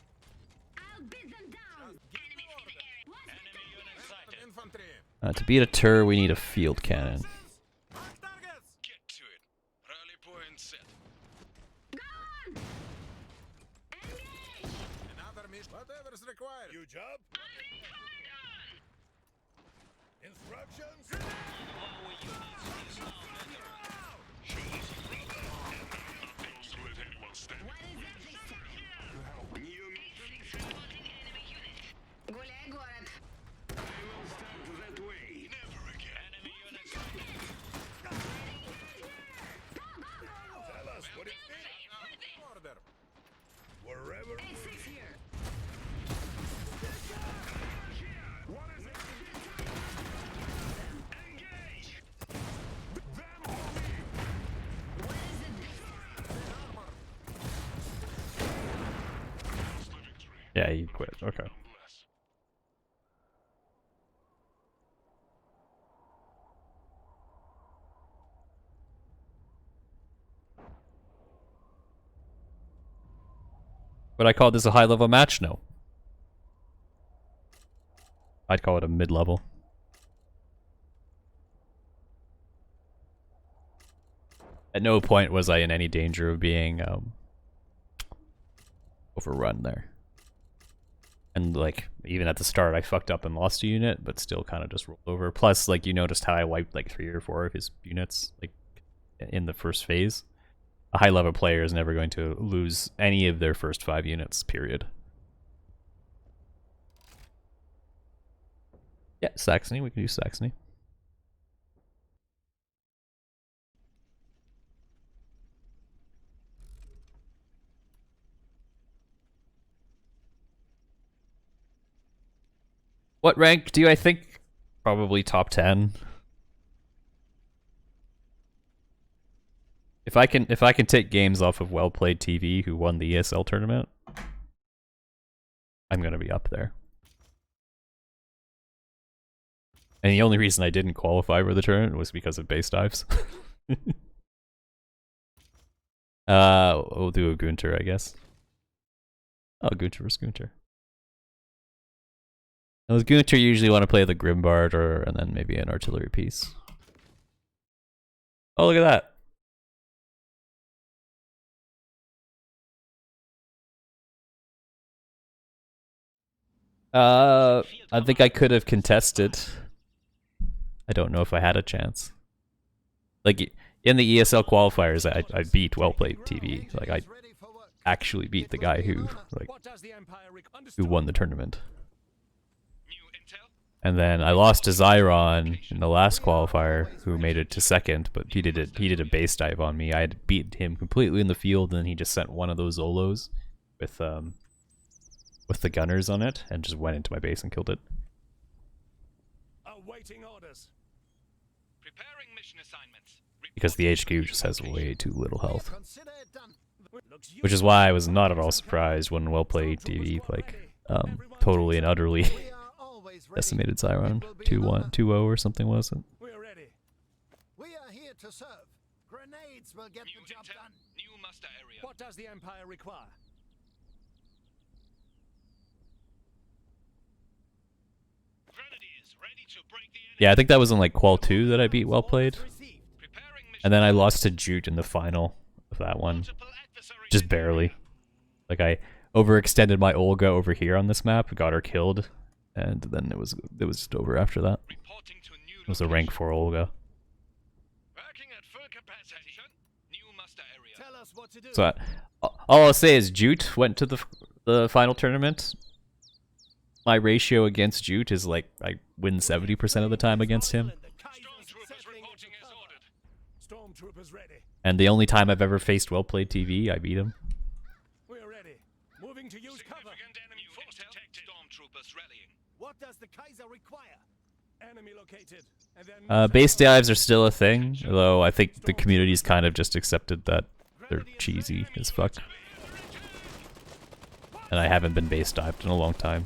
I'll beat them down. Enemies in the area. What's the Enemy unit sighted. Infantry. To beat a tur, we need a field cannon. Mark targets. Get to it. Rally point set. Go on! Engage! Another mission. Whatever's required. Your job? Instructions? One of our units is now veteran. Don't let anyone stand. What is that this time? Reporting enemy unit. Гуляй, город. I will start that way. Never again. Enemy unit sighted. Tell us what it is. Order. Wherever. 8-6 here. What is it? Engage! Them homie! What is it this time? It's the victory. Yeah, he quit. Okay. Nonetheless. But I call this a high-level match? No. I'd call it a mid-level. At no point was I in any danger of being overrun there. And like, even at the start I fucked up and lost a unit, but still kind of just rolled over. Plus, like, you noticed how I wiped like 3 or 4 of his units like in the first phase. A high-level player is never going to lose any of their first 5 units, period. Yeah, Saxony, we can do Saxony. What rank do I think? Probably top 10. If I can take games off of Well-Played TV who won the ESL tournament, I'm gonna be up there. And the only reason I didn't qualify for the tournament was because of base dives. We'll do a Gunter, I guess. Oh, Gunter was Gunter. Those Gunter usually want to play the Grimbard and then maybe an artillery piece. Oh, look at that. I think I could have contested. I don't know if I had a chance. Like, in the ESL qualifiers, I beat Well-Played TV. Like, I actually beat the guy who won the tournament. New intel? And then I lost to Zyron in the last qualifier, who made it to second, but he did a base dive on me. I had beat him completely in the field, and then he just sent one of those Zolos with the gunners on it and just went into my base and killed it. Awaiting orders. Preparing mission assignments. Because the HQ just has way too little health. Consider it done. Looks Which is why I was not at all surprised when Well Played TV totally and utterly we are always ready. decimated Zyron 2-1, 2-0 or something, was it? We are ready. We are here to serve. Grenades will get New the job intel. done. New muster area. What does the Empire require? Grenadiers ready to break the enemy. Yeah, I think that was in like Qual 2 that I beat Well Played. Received. Preparing mission. And then I lost to Jute in the final of that one. Multiple adversaries Just in the barely. area. Like I overextended my Olga over here on this map, got her killed, and then it was just over after that. Reporting to new It was a rank 4 Olga. Working at full capacity. New muster area. Tell us what to do. So all I'll say is Jute went to the final tournament. My ratio against Jute is like I win 70% of the time against him, Stormtroopers reporting as ordered. Stormtroopers ready. and the only time I've ever faced Well Played TV, I beat him. We are ready. Moving to use cover. Significant enemy force detected. Stormtroopers rallying. What does the Kaiser require? Enemy located. And then Base dives are still a thing, although I think the community's kind of just accepted that they're cheesy as fuck. And I haven't been base dived in a long time.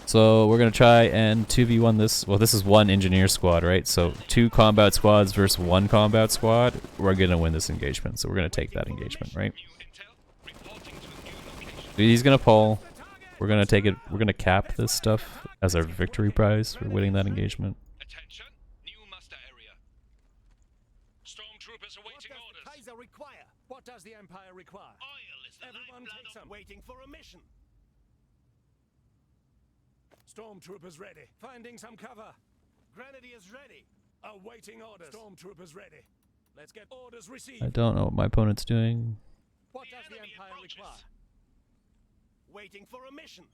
So we're gonna try and 2v1 this. Well, this is one engineer squad, right? So 2 combat squads versus 1 combat squad. We're gonna win this engagement, so we're gonna take that engagement, right? New intel. Reporting to new location. He's gonna pull. We're gonna take it. We're gonna cap this stuff as our victory prize for winning that engagement. Attention. New muster area. Stormtroopers what awaiting does orders. the Kaiser require? What does the Empire require? Oil is the Everyone lifeblood takes of them. Waiting for a mission. Stormtroopers ready. Finding some cover. Grenadiers ready. Awaiting orders. Stormtroopers ready. Let's get orders received. I don't know what my opponent's doing. What The does the enemy Empire approaches. require? Waiting for a mission.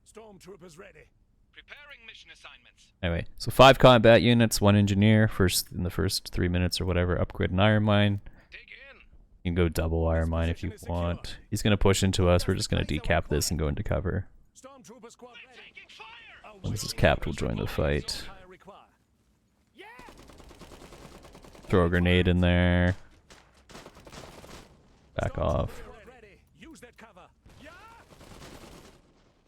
Stormtroopers ready. Preparing mission assignments. Anyway, so 5 combat units, 1 engineer. In the first 3 minutes or whatever, upgrade an iron mine. Dig in. You can go double iron mine if you want. He's gonna push into us. We're just gonna decap this and go into cover. Stormtrooper squad ready. Taking fire. When this is capped, we'll join the fight. Empire require. Yeah. Throw a grenade in there. Back off. Squad ready. Use that cover. Yeah.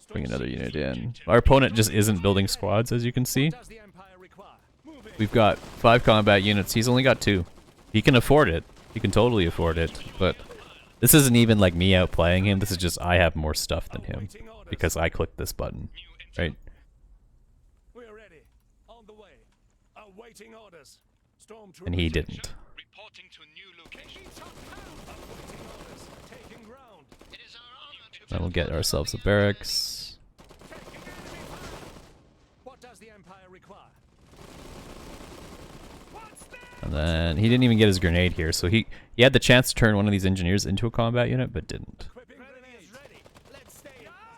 Bring another unit in. Our opponent just isn't building squads, as you can see. What does the Empire require? Move in. We've got 5 combat units. He's only got 2. He can afford it. He can totally afford it. But this isn't even like me outplaying him. This is just I have more stuff than him because I clicked this button, New intel. right? We are ready. On the way. Awaiting orders. Stormtroopers. And he didn't. Reporting to new location. Awaiting orders. Taking ground. It is our honor to Then we'll get ourselves a barracks. Taking enemy fire. What does the Empire require? What's that? And then he didn't even get his grenade here, so he had the chance to turn one of these engineers into a combat unit, but didn't. Equipping grenades ready. Let's stay.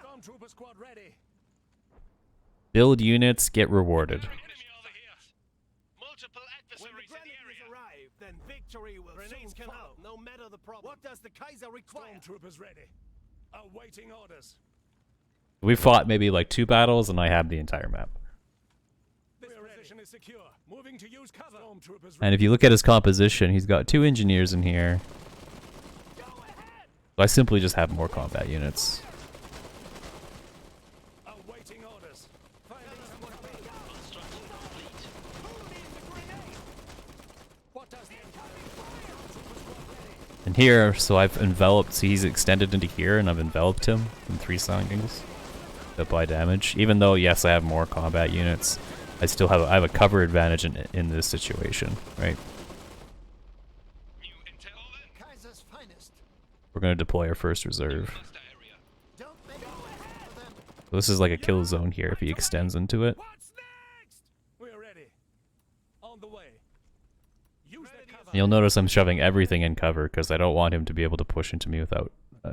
Stormtrooper squad ready. Build units, get rewarded. enemy over here. Multiple When the adversaries in the grenadiers area. arrive, then victory will soon follow. No matter the problem. What does the Kaiser require? Stormtroopers ready. Awaiting orders. We fought maybe like 2 battles, and I have the entire map. This position is secure. Moving to use cover. Stormtroopers And if you look at his composition, he's got 2 engineers in here. Go ahead. So I simply just have more combat units. Awaiting orders. Finding some cover. Who needs a grenade? What does the Empire require? Stormtrooper squad ready. And here, so I've enveloped, see he's extended into here, and I've enveloped him in 3 soundings to apply damage. Even though, yes, I have more combat units, I have a cover advantage in this situation, right? New intel. Kaiser's finest. We're going to deploy our first reserve. Muster area. Don't make it for them. So this is like a kill zone here if he extends into it. What's next? We're ready. On the way. Use that cover. You'll notice I'm shoving everything in cover because I don't want him to be able to push into me without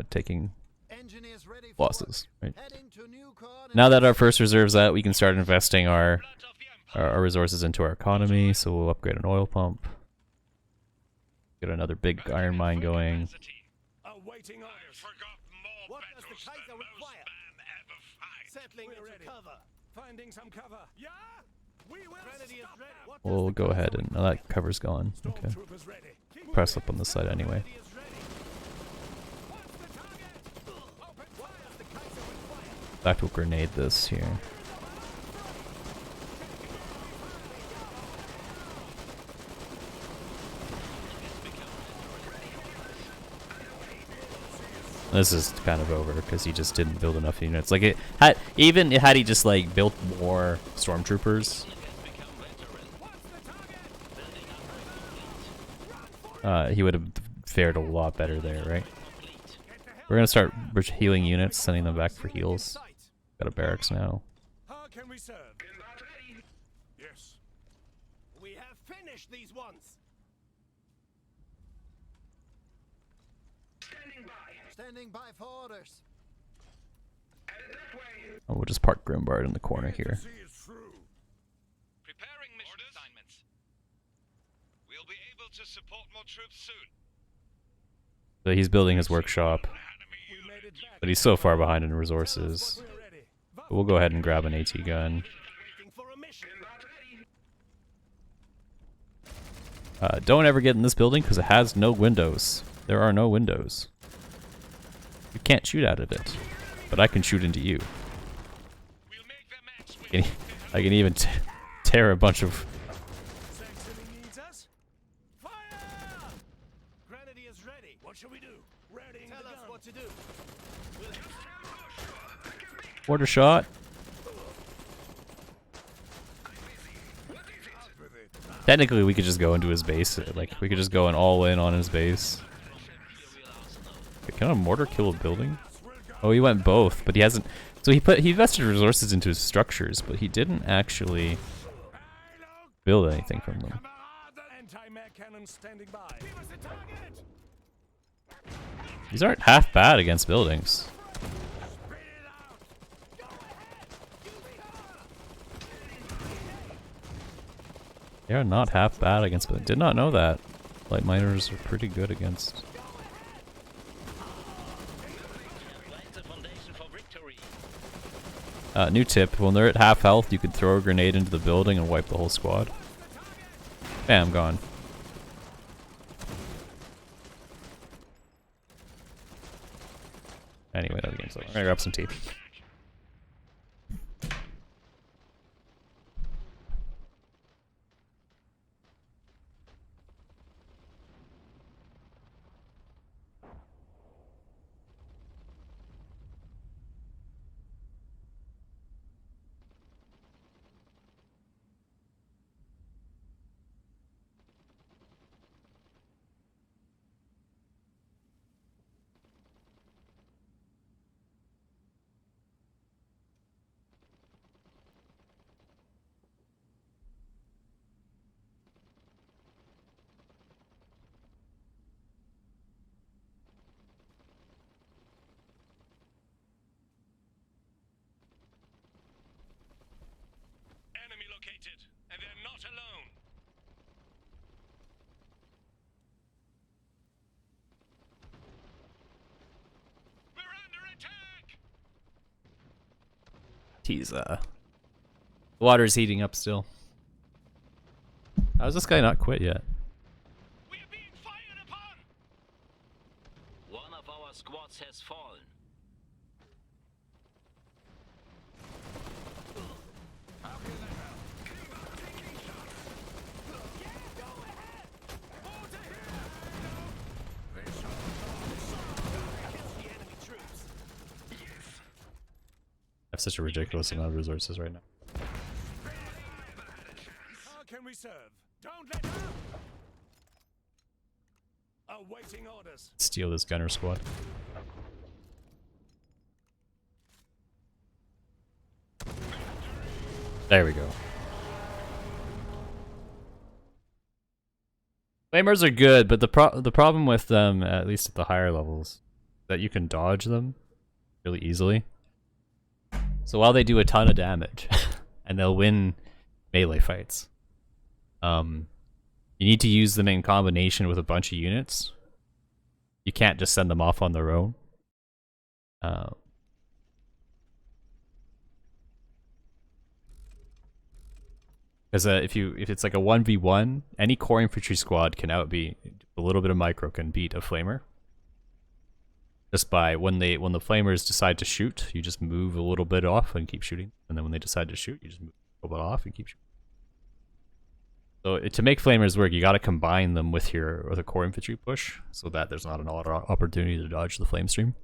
taking Engineers ready for losses, right? heading to new coordinates. Now that our first reserve's out, we can start investing our Blood of the Empire. resources into our economy, so we'll upgrade an oil pump. Get another big iron mine going. Awaiting orders. Forgot more What does the battles Kaiser than most require? men ever fight. Settling We're into ready. cover. Finding some cover. Yeah? We will Grenadiers stop ready. them. What We'll go ahead and... Oh, that cover's gone. Okay. Stormtroopers ready. Keep Press moving. up on the side anyway. Grenadiers ready. What's the target? Open fire. What does the Kaiser require? In fact, we'll grenade this here. This is kind of over because he just didn't build enough units. Like it had, even had he just like built more stormtroopers, he would have fared a lot better there, right? We're gonna start healing units, sending them back for heals. Got a barracks now. How can we serve? Yes. We have finished these ones. Standing by for orders. Oh, we'll just park Grimbard in the corner here. See it through. Preparing mission assignments. We'll be able to support more troops soon. So he's building his workshop, Enemy We made it back. but he's so far behind in resources. We're ready. But we'll go ahead and grab an AT gun. Waiting for a mission. Don't ever get in this building because it has no windows. There are no windows. You can't shoot out of it, but I can shoot into you. We'll make the match I can even tear a bunch of... Saxony needs us. Fire! Grenadiers ready. What shall we do? Readying Tell the us gun. what to do. Quarter shot. Technically, we could just go into his base. Like, we could just go all in on his base. Wait, can a mortar kill a building? Oh, he went both, but he hasn't... So he invested resources into his structures, but he didn't actually build anything from them. Anti-mech cannon standing by. Give us a target. These aren't half bad against buildings. Spit it out. Go ahead. You be her. They are not half bad against buildings. Did not know that. Light miners are pretty good against... New tip, when they're at half health, you can throw a grenade into the building and wipe the whole squad. Bam, gone. Anyway, that game's over. I'm gonna grab some tea. Enemy located, and they're not alone. We're under attack. Tease, water's heating up still. How's this guy not quit yet? We're being fired upon. One of our squads has fallen. I have such a ridiculous amount of resources right now. How can we serve? Don't let up. Awaiting orders. Steal this gunner squad. There we go. Flamers are good, but the problem with them, at least at the higher levels, that you can dodge them really easily. So while they do a ton of damage, and they'll win melee fights, You need to use them in combination with a bunch of units. You can't just send them off on their own. Because if it's like a 1v1, any core infantry squad can outbeat a little bit of micro can beat a flamer. Just by when the flamers decide to shoot, you just move a little bit off and keep shooting. And then when they decide to shoot, you just move a little bit off and keep shooting. So to make flamers work, you got to combine them with a core infantry push, so that there's not an opportunity to dodge the flame stream.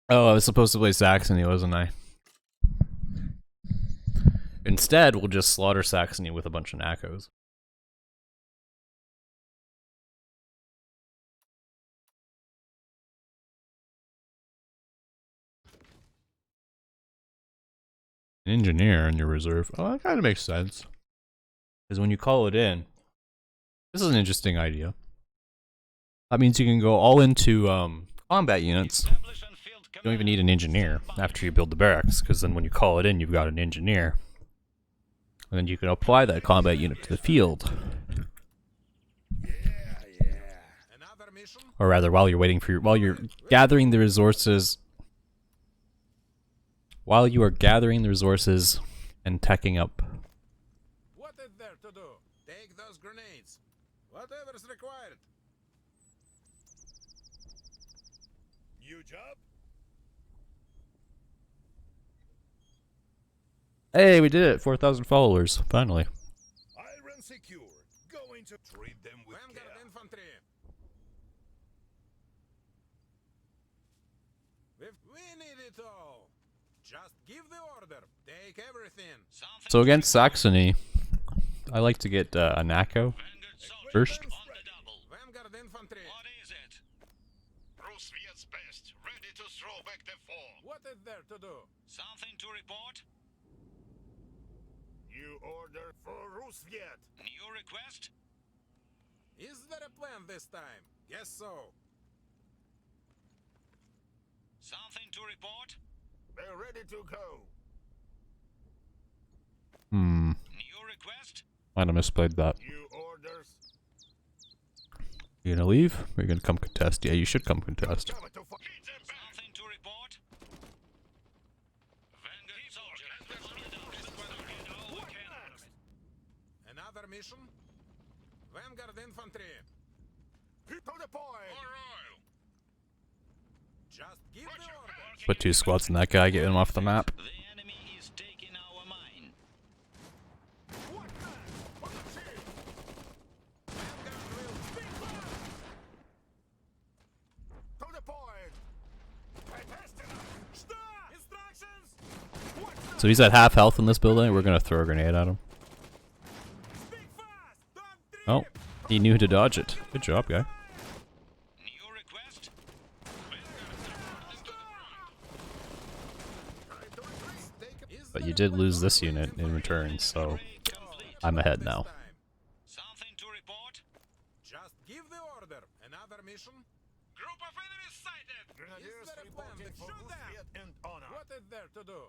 Oh, I was supposed to play Saxony, wasn't I? Instead, we'll just slaughter Saxony with a bunch of Nacos. An engineer in your reserve. Oh, that kind of makes sense. Because when you call it in, this is an interesting idea. That means you can go all into combat units. You don't even need an engineer after you build the barracks, because then when you call it in, you've got an engineer. And then you can apply that combat unit to the field. Another mission? Or rather, while you're gathering the resources, while you are gathering the resources and teching up. What is there to do? Take those grenades. Whatever's required. New job? Hey, we did it! 4,000 followers, finally. Iron secure. Going to treat them with Vanguard care. infantry. We need it all. Just give the order. Take everything. Something So against Saxony, I like to get a Naco Vanguard soldiers first. on the double. Vanguard infantry. What is it? Rusviet's best, ready to throw back the fall. What is there to do? Something to report? New order for rusviet. New request? Is there a plan this time? Guess so. Something to report? They're ready to go. Hmm, New request? might have misplayed that. New orders. You gonna leave? Or you gonna come contest? Yeah, you should come contest. Cover to Something to report? Vanguard soldiers on the double. Get all we can out of it. Another mission? Vanguard infantry. to the point. Just give the order. Put 2 squads in that guy, get him off the map. The enemy is taking our mine. What man? On the shield. Vanguard will Big fire. To the point. Fantastic. Stop. Instructions. What's So he's at half health in this building, we're gonna throw a grenade at him. Speak fast. Don't trip. Oh, he knew to dodge it. Good job, guy. New request? But you did lose this unit in return, so I'm ahead now. Something to report? Just give the order. Another mission? Group of enemies sighted. Grenadiers Is there a reporting plan? for Shoot them. rusviet and honor. What is there to do?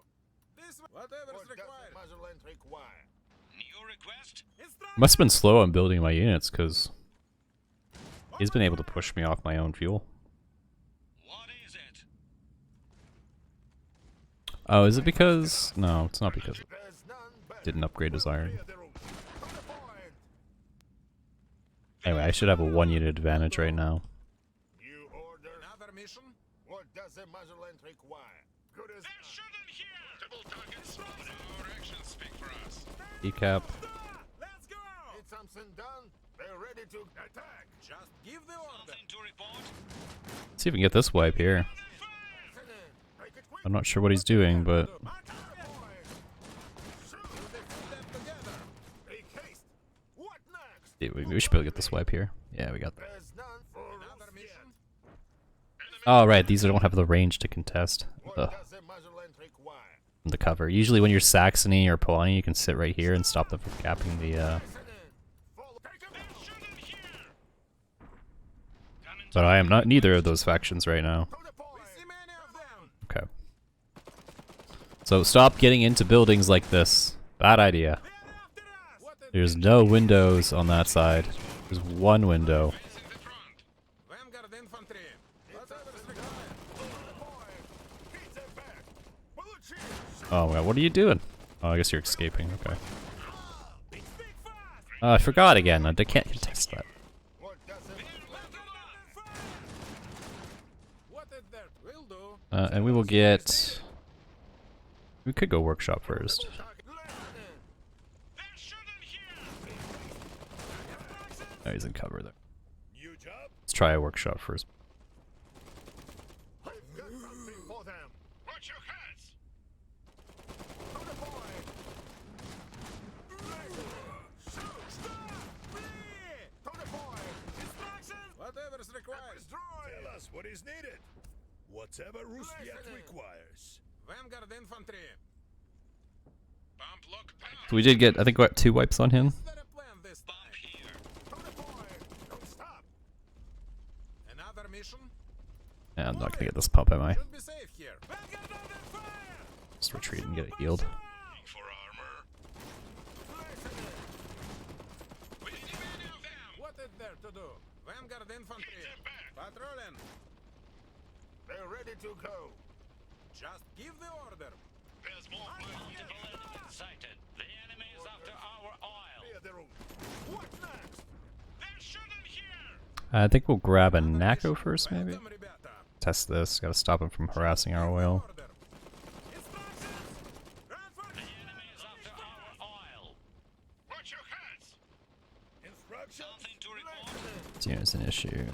This whatever's What does the required. motherland require? New request? Must have been slow on building my units, because he's been able to push me off my own fuel. What is it? Oh, is it because... No, it's not because it There's none better. didn't upgrade his iron. Clear the room. To the point. Anyway, I should have a 1 unit advantage right now. New order. Another mission? What does the Motherland require? Good as They're shooting here! Multiple targets spotted. Our actions speak for us. Decap. Let's go! Need something done? They're ready to attack. Just give the order. Something to report? Let's even get this wipe here. Listen in. Make it quick. I'm not sure what he's doing, but Make haste. What next? yeah, we should be able to get this wipe here. Yeah, we got that. There's none for Another mission? Oh, right, these don't have the range to contest What the, does the Motherland require? the cover. Usually when you're Saxony or Polania, you can sit right here and stop them from capping the, Listen in. Follow. Take 'em out. Shooting here! but I am not neither of those factions right now. To the point. See many of them. Okay. So stop getting into buildings like this. Bad idea. They're after us! What the There's no windows on that side. There's one window. Facing the front. Vanguard infantry. Whatever is required. To the point. Hit them back. Получи. Oh my god, what are you doing? Oh, I guess you're escaping. Okay. speak fast! I forgot again. I can't contest that. What does the What is there? Will do. And we will get... We could go workshop first. Listen in. They're shooting here! Oh, he's in cover there. New job? Let's try a workshop first. I've got something for them. Watch your heads! To the point. Shoot. Stop. Free! To the point. Instructions! Whatever is required. Destroy. Tell us what is needed. Whatever rusviet Listen in. requires. Vanguard infantry. Bump lock down. So we did get, I think, what, 2 wipes on him? Is there a plan this time? Bump here. To the point. Don't stop. Another mission? Yeah, I'm not gonna get this pump, am I? Should be safe here. Vanguard under fire! Just retreat and get it healed. For armor. Listen in. We see many of them! What is there to do? Vanguard infantry. Hit them back. Patrolling. They're ready to go. Just give the order. There's more Multiple enemies sighted. The enemy is after our oil. Clear the room. What next? They're shooting here! I think we'll grab a Nako first, maybe? Welcome, ребята. Test this. Gotta stop him from harassing our oil. Order. Instructions! Run for The enemy is after our oil. Watch your heads! Instructions? Something to report? This unit's an issue.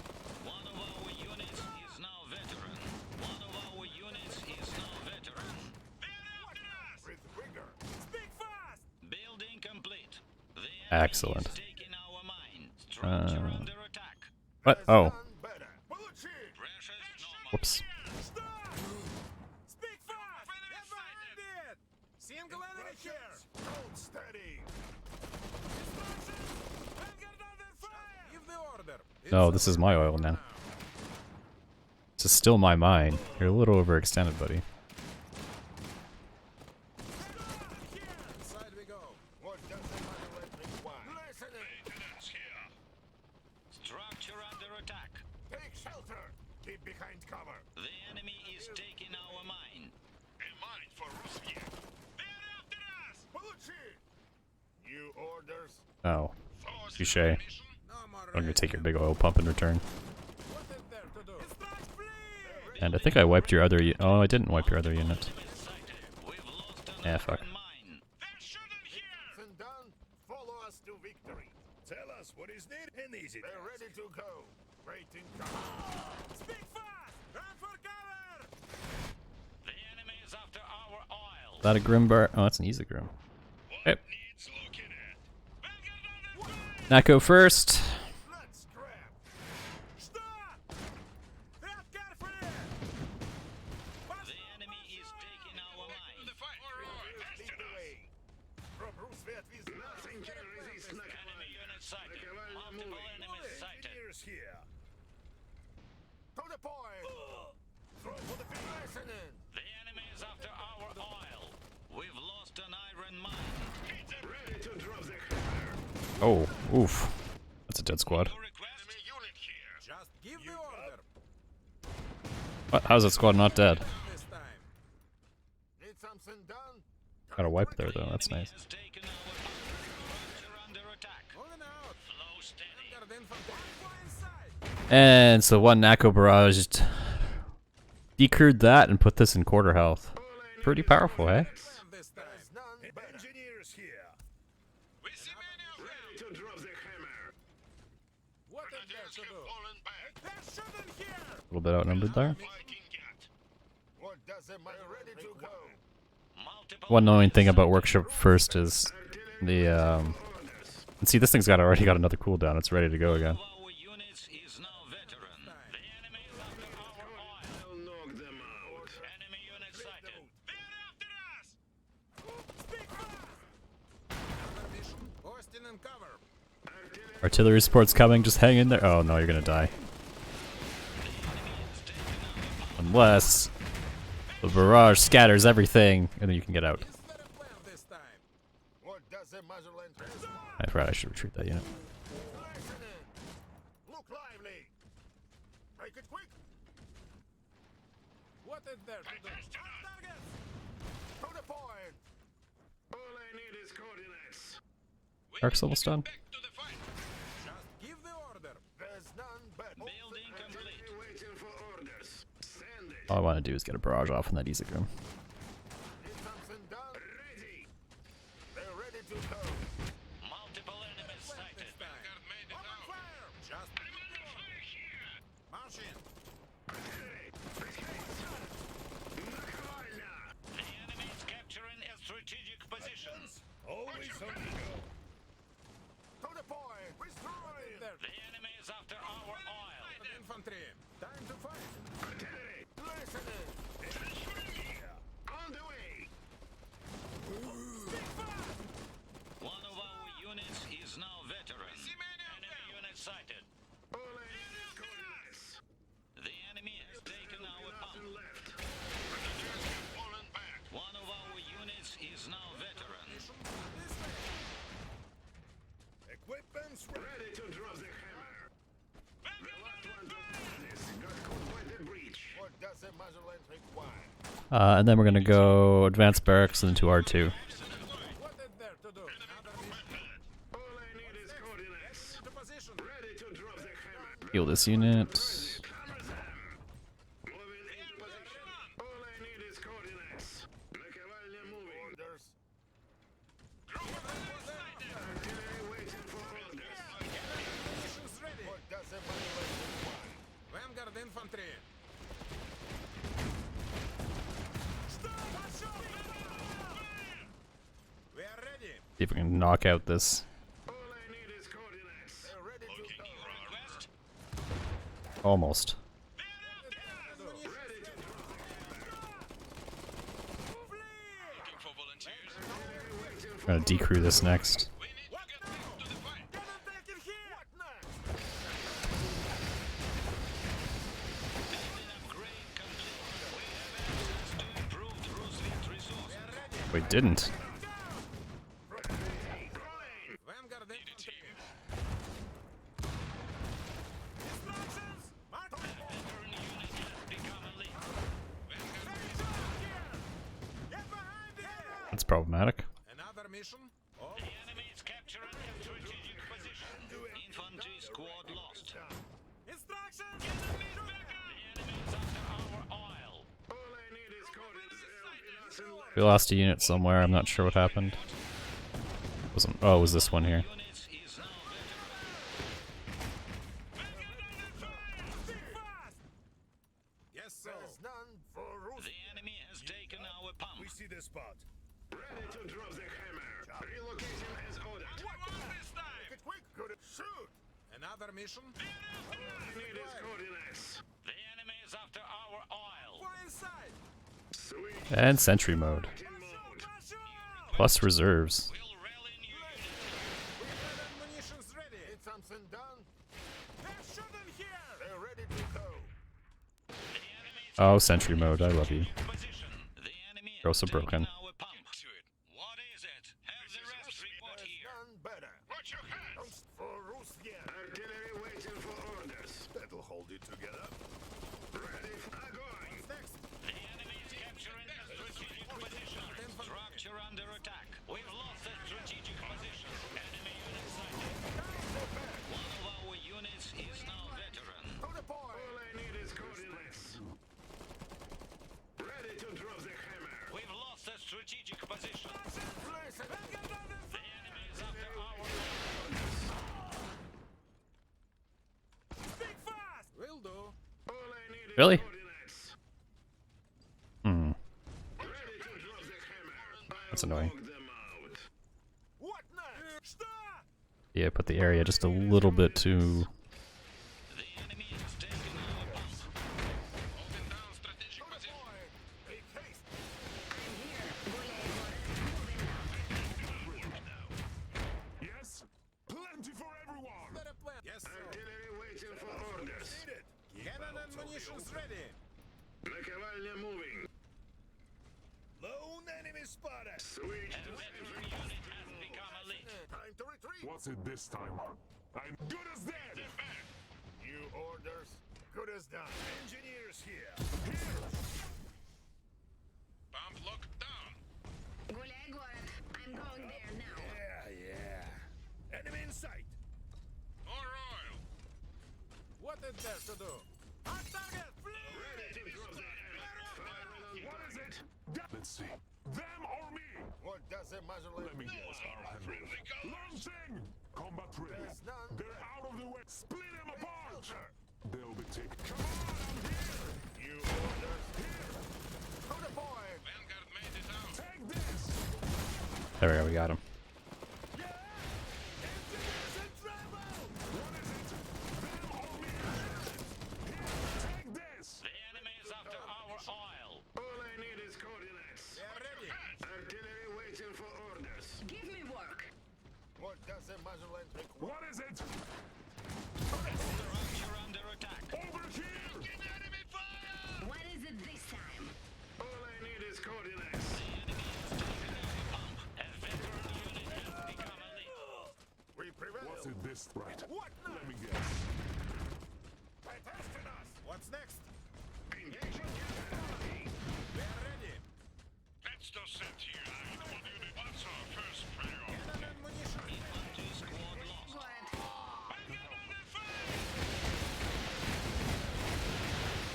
One of our units is now veteran. One of our units is now veteran. They're after us! With vigor. Speak fast! Building complete. The enemy Excellent. is taking our mine. Structure under attack. What? There's Oh, none better. Получи. Pressure is normal. whoops. Stop! Speak fast! Get behind it! Single enemy here! Hold steady. Instructions! Vanguard under fire! Give the order. No, this is my oil now. This is still my mine. You're a little overextended, buddy. Inside we go. What does the Motherland require? Listen in. Maintenance here. Structure under attack. Take shelter. Keep behind cover. The enemy is taking our mine. A mine for rusviet. They're after us! Получи. New orders. Oh, Force touche. mission. No more I'm gonna rain. take your big oil pump in return. What is there to do? Instructions, flee! And I think I wiped your other oh, I didn't wipe your other unit. Enemy sighted. We've lost an Yeah, fuck. iron mine. They're shooting here! And done. Follow us to victory. Tell us what is needed. An easy They're task. ready to go. Waiting cover. Speak fast! Run for cover! The enemy is after our oil. Is that a Grim bar? Oh, that's an easy Grim. What Yep. needs looking at? Vanguard under fire! Nako first. Let's scrap. Stop! Tread carefully! The enemy is taking our mine. The fight! Alright, Lead after the us! way. From rusviet with Nothing can resist Enemy unit sighted. Multiple enemies sighted. engineers here. To the point. Throw for the finish. Listen in. The enemy is after our oil. We've lost an iron mine. Hit them! Ready to drop the hammer. Oh, oof. That's a dead squad. To request Enemy unit here! Just give the order. What? How's that squad not dead? This time. Need something done? Got a wipe there though. That's enemy nice. has taken our structure under attack. Moving out. Flow steady. Vanguard infantry. Go inside! And so one Nako barrage decrewed that and put this in quarter health. Pretty powerful, eh? This time. Engineers here. We see many of them. Ready to drop the hammer. What is there Grenadiers to have do? fallen back. They're shooting here. A little bit outnumbered there. Viking cat. What does the matter? Ready to go. Multiple One annoying thing about workshop first is the and see, this thing's already got another cooldown. It's ready to go again. our units is now veteran. The enemy is after our oil. I'll knock them out. Enemy unit sighted. They're after us. Speak fast. Another mission. Austin and cover. Artillery support's coming. Just hang in there. Oh no, you're gonna die. Unless the barrage scatters everything, and then you can get out. Is there a plan this time? What does the Motherland I forgot I should retreat that unit. Listening. Look lively. Make it quick. What is there to do? On target. To the point. All I need is coordinates. Arc's almost done. Back to the fight. Just give the order. There's none better. Building complete. Artillery waiting for orders. Send it. All I want to do is get a barrage off in that easy room. Is something done? Ready. They're ready to go. Multiple enemies sighted. This time. Vanguard made it Open out. fire. Just march in. Накольно. The enemy is capturing a strategic position. Always on the go. To the point. Destroy. There. The enemy is after our oil. Infantry. Time to fight. Artillery. Listening. On the way. Speak fast. One of our units is now veteran. see many of Enemy them. unit sighted. All I need is coordinates. The enemy has taken our Nothing pump. left. Grenadiers have fallen back. One of our units is now veteran. This way. Equipment's Ready to drop the hammer. The Vanguard last on one to fire. this got caught by the breach. What does the Motherland require? And then we're gonna go advanced barracks into R2. What is there to do? Another mission. All I need is coordinates. To position. Ready to drop the hammer. Heal this unit. Hammer them. Moving into position. All I need is coordinates. Наковальня moving. Orders. Artillery waiting for orders. Mission's ready. What does the Motherland require? Vanguard infantry. We are ready. See if we can knock out this. All I need is coordinates. They're ready to go. Request. Almost. Ready to drop the hammer. Looking for volunteers. Artillery waiting for Gonna decrew this next. We need to get back to the fight. Get them taken here. What next? Building upgrade complete. We have access to improved rusviet resources. We didn't. Vanguard Need a infantry. team. Instructions. Mark. Veteran unit has become elite. Get behind it. That's problematic. Another mission. Oh, The enemy is capturing a strategic position. Infantry squad lost. instructions. The enemy is after our oil. All I need is coordinates. Nothing left. We lost a unit somewhere. I'm not sure what happened. Wasn't. Oh, it was this one here. Units is now veteran. Think fast. Yes, sir. There's none for Rus. The enemy has taken our pump. We see the spot. Ready to drop the hammer. Relocating as ordered. What this time? Get quick. Good. Shoot. Another mission. All I need is coordinates. The enemy is after our oil. Go inside. Sweet. And sentry mode. In mode. Marshal. Plus reserves. We'll rally new units. We have ammunitions ready. Need something done? They're shooting here. They're ready to go. The enemy is Oh, sentry mode. I love you. position. The enemy You're has also taken broken. our pump. To it. What is it? Have the rest report There's here. none better. Watch your hands. For Rusviet. Artillery waiting for orders. That'll hold it together. Ready for огонь. Next. The enemy is capturing a strategic position. Structure under attack. We've lost a strategic position. Enemy unit sighted. One of our units is now veteran. To the point. All I need is coordinates. Really? coordinates. Hmm. Ready to drop the hammer. That's annoying. Knock them out. What next? Что? Yeah, put the area just a little bit too. The enemy has taken our pump. Holding down strategic position. Make haste. Yes? Plenty for everyone! Better plan. Yes, sir. Artillery waiting for orders. Needed. Cannon and munitions ready. Наковальня moving. Lone enemy spotted. Switch to Veteran unit has become elite. Time to retreat. What's it this time? I'm good as dead! New orders. Good as done. Engineers here. Pump locked down. Гуляй, город. I'm going there now. Yeah. Enemy in sight. More oil. What is there to do? On target. ready to drop the hammer. Firing on What is it? Let's see. Them or me? What does a muzzle Let me guess, I'll handle it. Launching! Combat ready. There's none. They're out of the way. Split them apart! Filter. They'll be taken. Come on, I'm here! New orders. Here. To the point. Vanguard made it out. Take this! There we go. We got him. Yeah. Engineers in trouble. What is it? Them or me? Here, take this! The enemy is after our oil. All I need is coordinates. They're ready. Artillery waiting for orders. Give me work. What does a muzzle require? What is it? Structure under attack. Over here! Enemy fire! What is it this time? All I need is coordinates. The enemy has taken our pump. A veteran unit has become elite. We prevail. What's it this right? What now? Let me guess. By testing us. What's next? Engaging They're ready. Let's do Sept here. One unit. What's our first priority? Cannon and munitions. Infantry squad lost. Город. Vanguard under fire!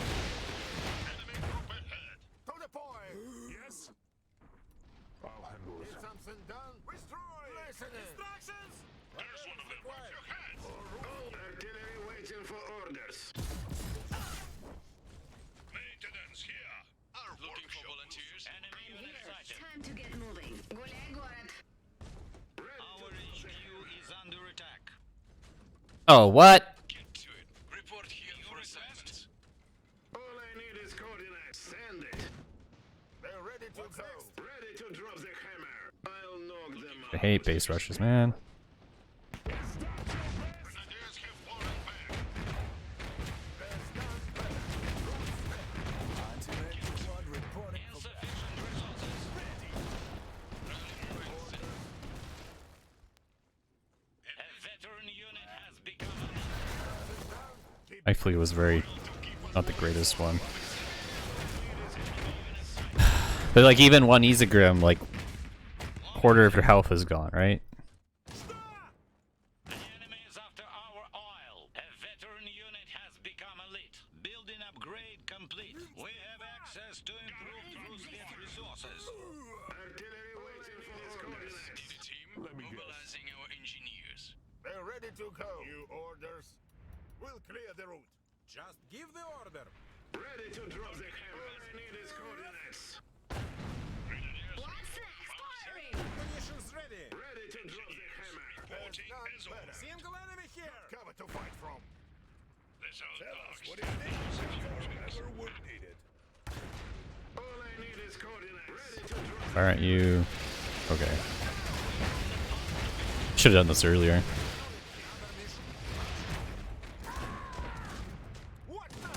Enemy group ahead. To the point. Yes? I'll handle it. Need something done? Destroy. Listening. Instructions. There's one of them. Watch your heads. Artillery waiting for orders. Maintenance here. Our looking for volunteers. Enemy unit sighted. Time to get moving. Гуляй, город. Our HQ is under attack. Oh, what? Get to it. Report here for assessments. All I need is coordinates. Send it. They're ready to go. Ready to drop the hammer. I'll knock them I out. hate base rushes, man. Grenadiers have fallen back. There's none better. Anti-air squad reporting for Insufficient resources. A veteran unit has become elite. My fleet was very not the greatest one. But like even one Isegrim, like quarter of your health is gone, right? The enemy is after our oil. A veteran unit has become elite. Building upgrade complete. We have access to improved rusviet resources. Artillery waiting for coordinates. The team Let me guess. mobilizing our engineers. They're ready to go. New orders. We'll clear the route. Just give the order. Ready to drop the hammer. All I need is coordinates. Grenadiers What's next? Firing. Munitions ready. Ready to drop the hammer. reporting none as better. always. Single enemy here. Cover to fight from. This Tell us outbox. what it is. Whoever would need it. All I need is coordinates. Ready to drop. Why aren't you? Okay. Should have done this earlier. What now?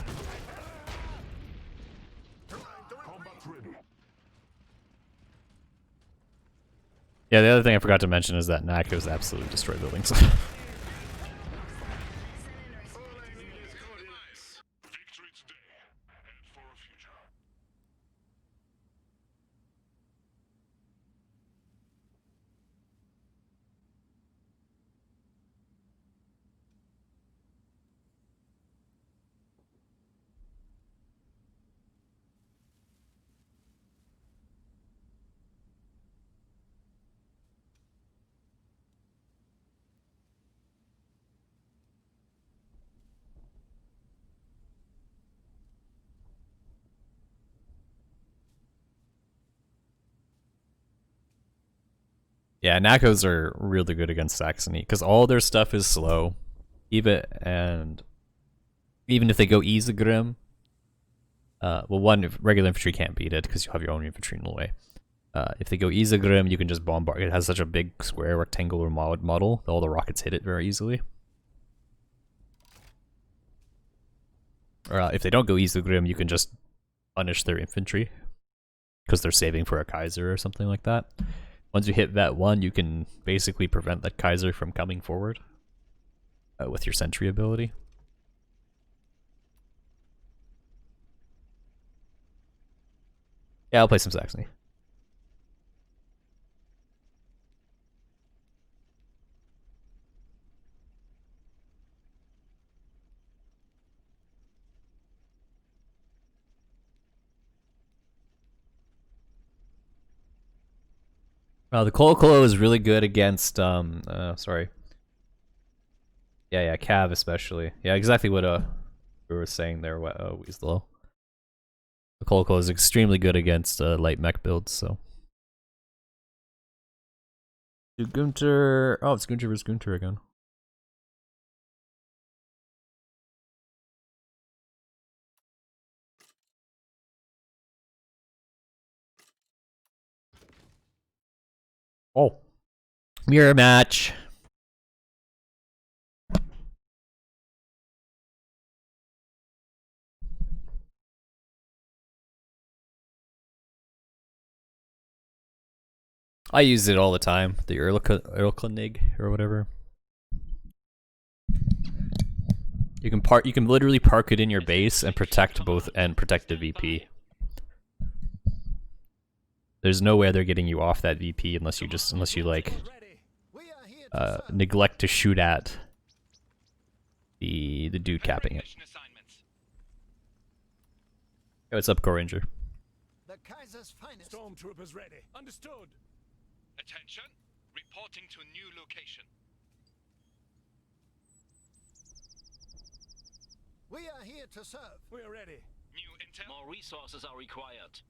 Time to Combat ready. Yeah, the other thing I forgot to mention is that Nako's absolutely destroyed buildings. All I need is coordinates. Victory today, and for a future. Yeah, Nakos are really good against Saxony because all their stuff is slow. Even if they go Isegrim, well, one, if regular infantry can't beat it because you have your own infantry in the way. If they go Isegrim, you can just bombard. It has such a big square rectangular model that all the rockets hit it very easily. Or if they don't go Isegrim, you can just punish their infantry because they're saving for a Kaiser or something like that. Once you hit that one, you can basically prevent that Kaiser from coming forward with your sentry ability. Yeah, I'll play some Saxony. The Colo is really good against, sorry. Yeah, Cav especially. Yeah, exactly what we were saying there, Weaslow. The Colo is extremely good against light mech builds, so. Gunter. Oh, it's Gunter vs. Gunter again. Oh. Mirror match. I use it all the time. The Erlkönig or whatever. You can literally park it in your base and protect the VP. There's no way they're getting you off that VP unless you like neglect to shoot at the dude capping it. Hey, what's up, Core Ranger? The Kaiser's finest. Stormtroopers ready. Understood. Attention, reporting to new location. We are here to serve. We are ready. New intel. More resources are required.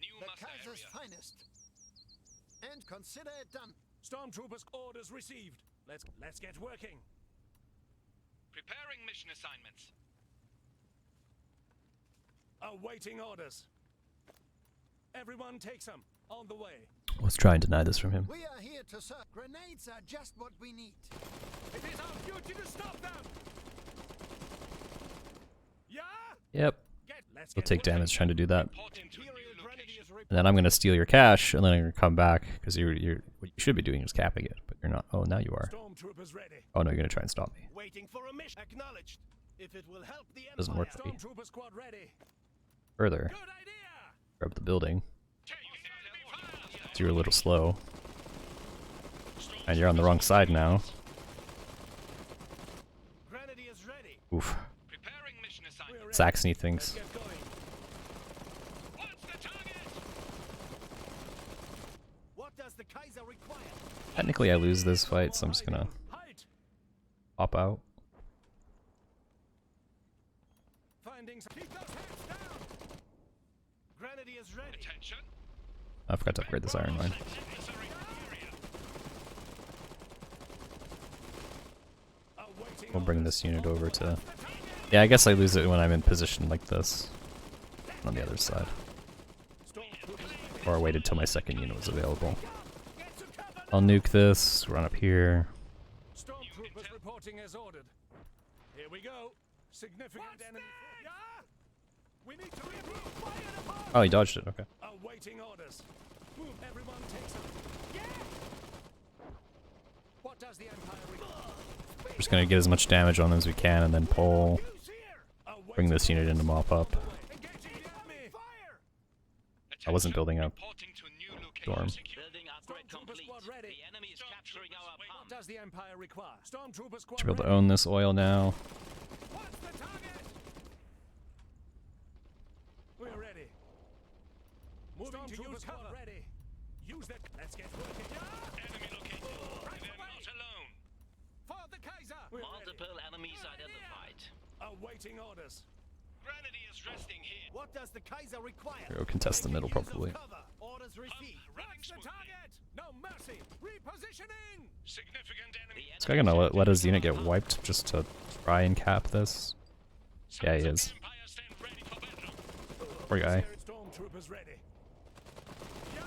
New The master Kaiser's area. finest. And consider it done. Stormtroopers orders received. Let's get working. Preparing mission assignments. Awaiting orders. Everyone take some. On the way. Let's try and deny this from him. We are here to serve. Grenades are just what we need. It is our duty to stop them. Yeah. Yep. Let's We'll get take working. damage trying to do that. Reporting to Imperial new grenadiers location. And then I'm gonna steal your cash, and then I'm gonna come back because what you should be doing is capping it, but you're not. Oh, now you are. Stormtroopers ready. Oh no, you're gonna try and stop me. Waiting for a mission. Acknowledged. If it will help the Empire. Doesn't work for me. Stormtrooper squad ready. Further, Good idea. grab the building. Take enemy fire. So you're a little slow, and you're on the wrong side now. Grenadiers ready. Oof. Preparing mission We're assignment. ready. Saxony Let's thinks. get going. What's the target? What does the Kaiser require? Technically, I lose this fight, so I'm just gonna Height. pop out. Findings. Keep those heads down. Grenadiers ready. Attention. I forgot to upgrade this iron mine. Necessary area. Awaiting We'll bring orders. this unit over to. Yeah, I guess I lose it when I'm in position like this. On the other side. Stormtroopers Or I waited till my second unit was available. get to cover. I'll nuke this, run up here. Stormtroopers reporting as ordered. Here we go. Significant enemy. Yeah. We need to remove fire upon. Oh, he dodged it, okay. Awaiting orders. Move. Everyone take some. Yeah. What does the Empire require? We're just gonna get as much damage on them as we can and then pull. Use here. Bring this unit in to mop up. Engaging the enemy. Fire. I wasn't building up Reporting to new location. storm. Building upgrade Stormtrooper complete. squad ready. The enemy is capturing our What pump. does the Empire require? Stormtrooper squad Should be able to ready. own this oil now. What's the target? We're ready. Moving to use cover. Ready. Use that. Let's get working. Yeah. Enemy located. They're not alone. For the Kaiser. We're Multiple enemies identified. ready. Awaiting orders. Grenadiers resting here. What does the Kaiser require? We'll contest the middle Use of probably. cover. Orders received. Running What's the smoothly. target? Positioning. Significant enemy. This guy gonna let his unit get wiped just to try and cap this? Yeah, he is. Empire stand ready for battle. Poor guy. Stormtroopers ready. Yeah,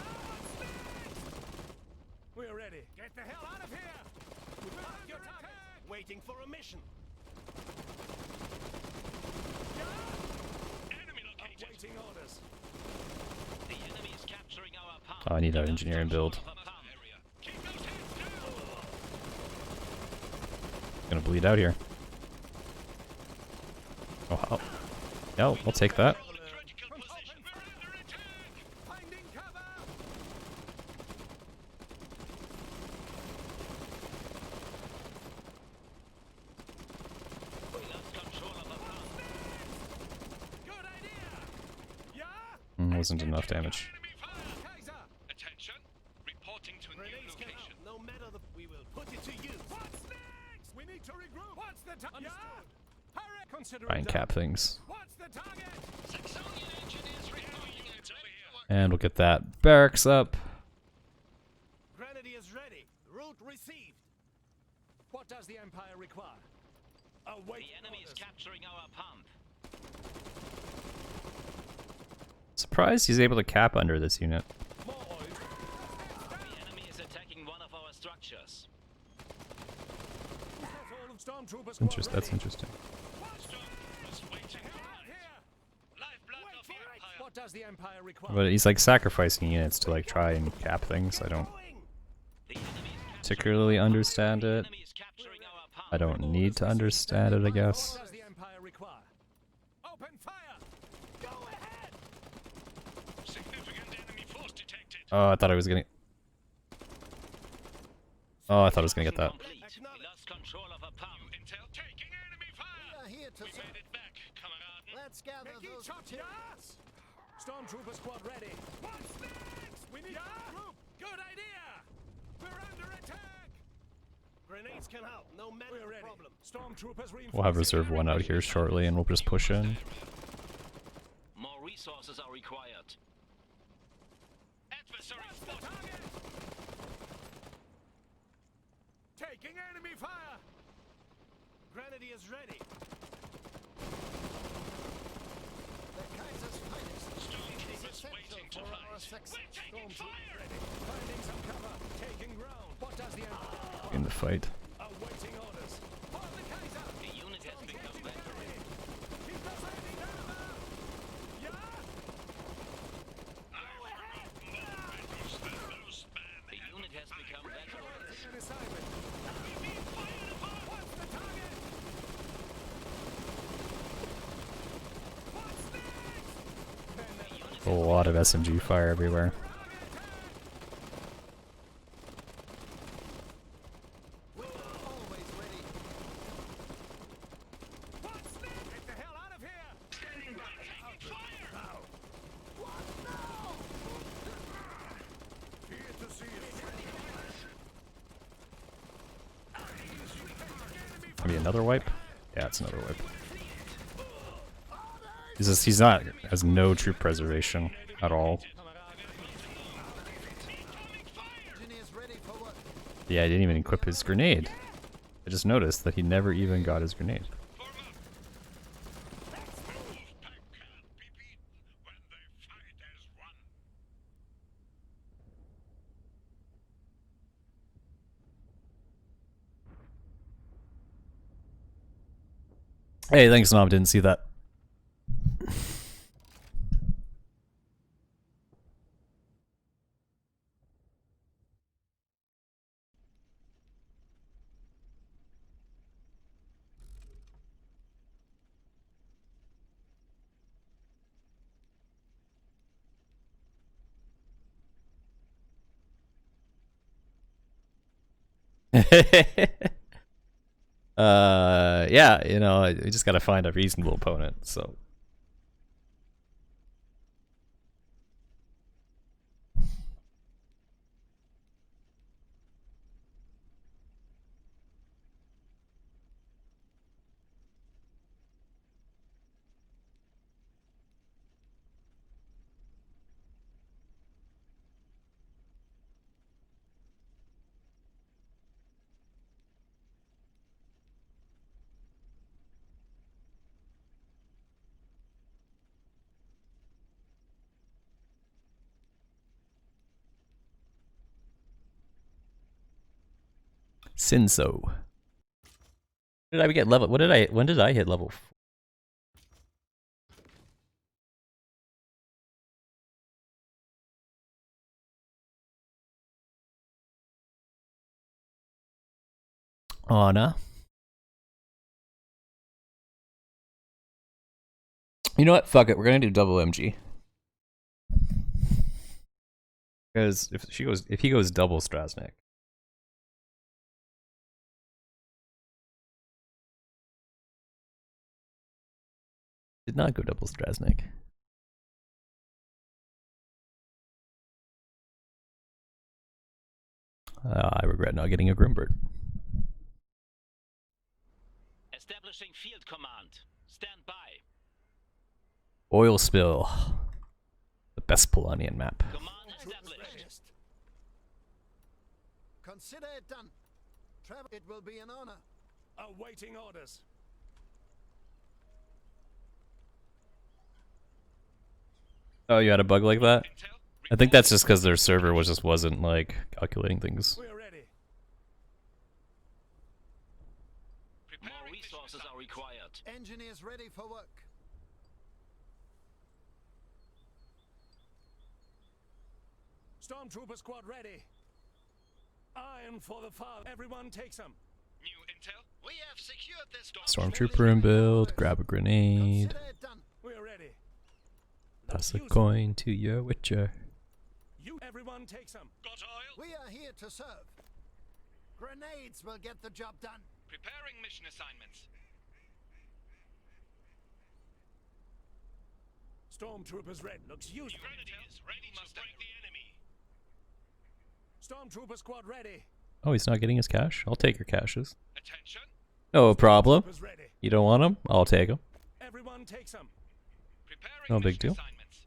we're ready. Get the hell out of here. Mark your target. Waiting for a mission. Enemy located. Awaiting orders. The enemy is capturing our pump. Oh, I need an engineering build. Area. Keep those heads down. Gonna bleed out here. Oh, yeah, I'll take that. Hold a critical position. We're under attack. Finding cover. We lost control of the pump. Good idea. Yeah. Wasn't enough damage. Enemy fire. Kaiser. Attention. Reporting to new Grenades can location. help. No matter the. We will put it to use. What's next? We need to regroup. What's the target? Yeah. Hurry. Consider Try and it cap done. things. What's the target? Saxonian engineers reporting Units over here. And we'll get that barracks up. Grenadiers ready. Route received. What does the Empire require? Await The enemy is orders. capturing our pump. Surprised he's able to cap under this unit. More oil. The enemy is attacking one of our structures. That's all of Stormtroopers. That's interesting. Stormtroopers waiting for Out orders. here. Lifeblood of the Empire. What does the Empire require? But he's like sacrificing units to like try and cap things. I don't Going. The enemy is particularly understand it. enemy is capturing our pump. I don't need to understand it, I guess. What does the Empire require? Open fire. Go ahead. Significant enemy force detected. Oh, I thought I was gonna. Oh, I thought I was gonna get that. Complete. We lost control of a pump. Intel taking enemy fire. Here to We made it back, Kameraden. Let's gather Make those each other. Yes. Stormtrooper squad ready. What's next? We need a group. Good idea. We're under attack. Grenades can help. No matter the problem. Stormtroopers reinforcing. We'll have reserve one out here shortly, and we'll just push in. More resources are required. Adversary What's the spotted. target? Taking enemy fire. Grenadiers ready. The Kaiser's finest. Stormtroopers waiting to for our fight. success. We're taking fire. Ready. Finding some cover. Taking ground. What does the Empire require? In the fight. Awaiting orders. For the Kaiser. The unit has become veteran. Keep the landing over. Yeah. Those men. The unit has become veteran. Taking an assignment. What's the target? What's next? A lot of SMG fire everywhere. We're always ready. What's next? Get the hell out of here. Standing by. Taking fire. Now. What now? Here to see you. Maybe another wipe? Yeah, it's another wipe. He's not has no troop preservation at all. Engineers ready for what? Yeah, I didn't even equip his grenade. I just noticed that he never even got his grenade. Form up. Wolfpack can't be beaten when they fight as one. Hey, thanks, Nom. Didn't see that. Yeah, you know, we just gotta find a reasonable opponent, so. Sinso. Did I get level? What did I? When did I hit level? Anna. You know what? Fuck it. We're gonna do double MG. Because if he goes double Strasnik. Did not go double Strasnik. I regret not getting a Grimbird. Establishing field command. Stand by. Oil spill. The best Polanian map. Command established. Consider it done. Travel. It will be an honor. Awaiting orders. Oh, you had a bug like that? I think that's just because their server wasn't like calculating things. We're ready. More resources are required. Engineers ready for work. Stormtrooper squad ready. Iron for the father. Everyone take some. New intel? We have secured this Stormtrooper in build. Grab a grenade. Consider it done. We're ready. Pass a coin to your witcher. You everyone take some. Got oil? We are here to serve. Grenades will get the job done. Preparing mission assignments. Stormtroopers red. Looks useful. Grenadiers ready to break the enemy. Stormtrooper squad ready. Oh, he's not getting his cash? I'll take your cashes. Attention. No problem. Stormtroopers ready. You don't want them? I'll take them. Everyone take some. Preparing No big mission deal. assignments.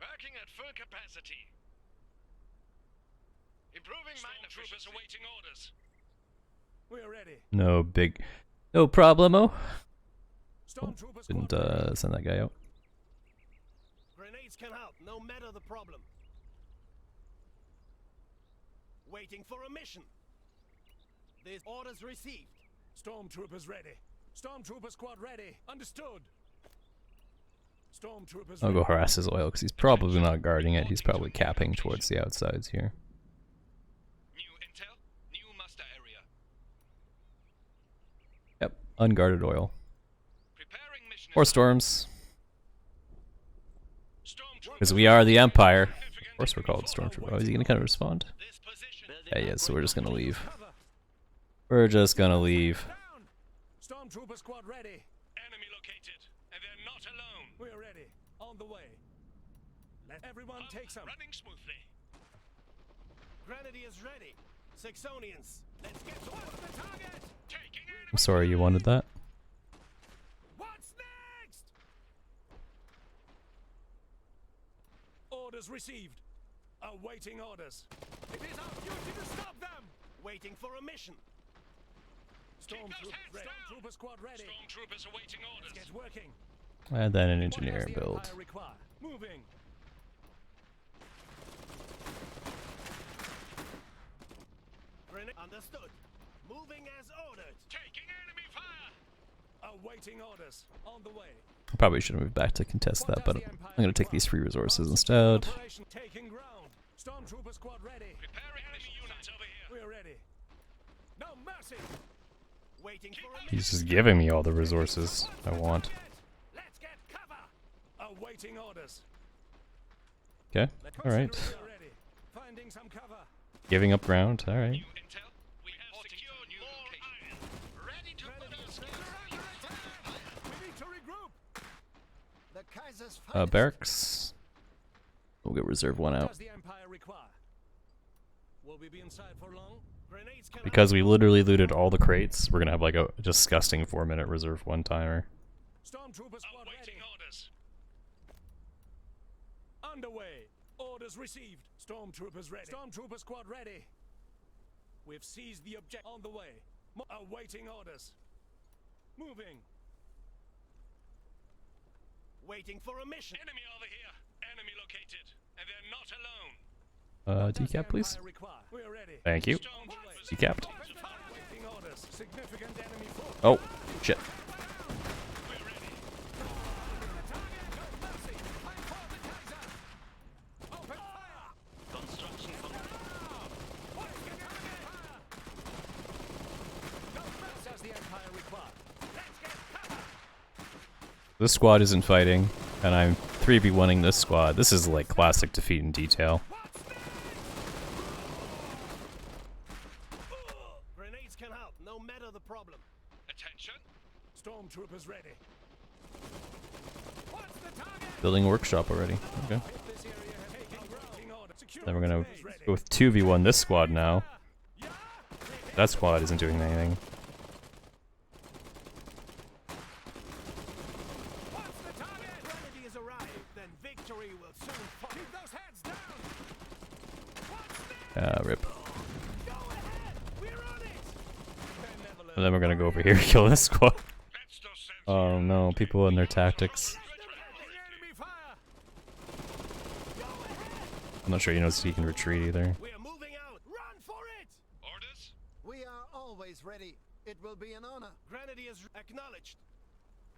Working at full capacity. Improving mine troopers awaiting orders. We're ready. No problemo. Stormtrooper squad Didn't ready. send that guy out. Grenades can help, no matter the problem. Waiting for a mission. This orders received. Stormtroopers ready. Stormtrooper squad ready. Understood. Stormtroopers I'll ready. go harass his oil because he's probably not guarding it. He's probably capping towards the outsides here. New intel. New muster area. Yep, unguarded oil. Preparing mission Or storms, Stormtroopers. because we are the Empire. Of course we're called Stormtrooper. Oh, is he gonna kind of respond? This position. Yeah, he is, so we're just gonna leave. Cover. We're just gonna leave. Down. Stormtrooper squad ready. Enemy located. And they're not alone. We're ready. On the way. Let everyone take some. Running smoothly. Grenadiers ready. Saxonians. Let's get to work. The target. Taking enemy. I'm sorry you wanted that. What's next? Orders received. Awaiting orders. It is our duty to stop them. Waiting for a mission. Keep those Stormtroopers heads ready. down. Stormtrooper squad ready. Stormtroopers awaiting orders. Get working. And then an What engineer does the build. Empire require? Moving. Grenade. Understood. Moving as ordered. Taking enemy fire. Awaiting orders. On the way. I probably should have moved back to contest that, but I'm gonna take these free resources instead. Operation taking ground. Stormtrooper squad ready. Preparing enemy units over here. We're ready. No mercy. Waiting for a He's just giving me all the resources I want. Let's get cover. Awaiting orders. Okay, alright. Consider we're ready. Finding some cover. Giving up ground, alright. New intel. We have secured new location. Ready to put us We need to regroup. The Kaiser's finest. Barracks. We'll get reserve one What out. does the Empire require? Will we be inside for long? Grenades can Because we literally looted all the crates, we're gonna have like a disgusting 4-minute reserve one-timer. Stormtrooper squad ready. awaiting orders. Underway. Orders received. Stormtroopers ready. Stormtrooper squad ready. We've seized the object. On the way. Awaiting orders. Moving. Waiting for a mission. Enemy over here. Enemy located. And they're not alone. Decap, please. We're ready. Thank you. Stormtroopers. Decapped. Open fire. Significant enemy force. Oh, shit. Construction Does the Empire require? This squad isn't fighting, and I'm 3v1ing this squad. This is like classic defeat in detail. Grenades can help, no matter the problem. Attention. Stormtroopers ready. What's the target? Building a workshop already. Okay. This area has taken ground. Order. Secure Then we're gonna base. go with 2v1 this squad now. That squad isn't doing anything. What's the target? Grenady has arrived, then victory will soon fall. Keep those heads down. What's next? Rip. Go ahead. We're on it. And then we're gonna go over here, kill this squad. That's no sense. Oh no, people and their tactics. Enemy fire. I'm not sure he knows he can retreat either. We're moving out. Run for it. Orders? We are always ready. It will be an honor. Grenadiers acknowledged.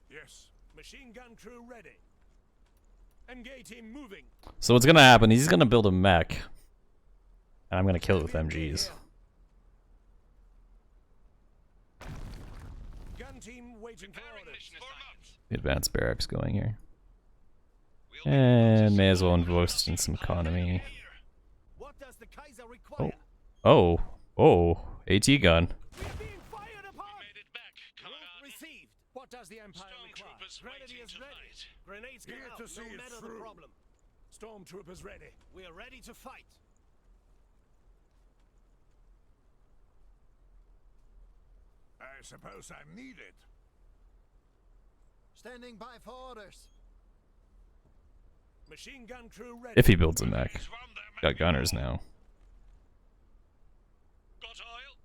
Yes. Machine gun crew ready. MG team moving. So what's gonna happen, he's gonna build a mech. And I'm gonna kill it with MGs. Gun team waiting for Preparing orders. mission assignment. The advanced barracks going here. We'll make And may as well invest in some economy. What does the Kaiser require? Oh, oh, AT gun. We are being fired upon. made it back, Group Kamerad. received. What does the Empire require? Stormtroopers Grenadiers waiting ready. tonight. Grenades can Here help, to see no it matter the through. problem. Stormtroopers ready. We are ready to fight. I suppose I'm needed. Standing by for orders. Machine gun crew ready. If he builds a mech. Run them. Got gunners now. Got oil?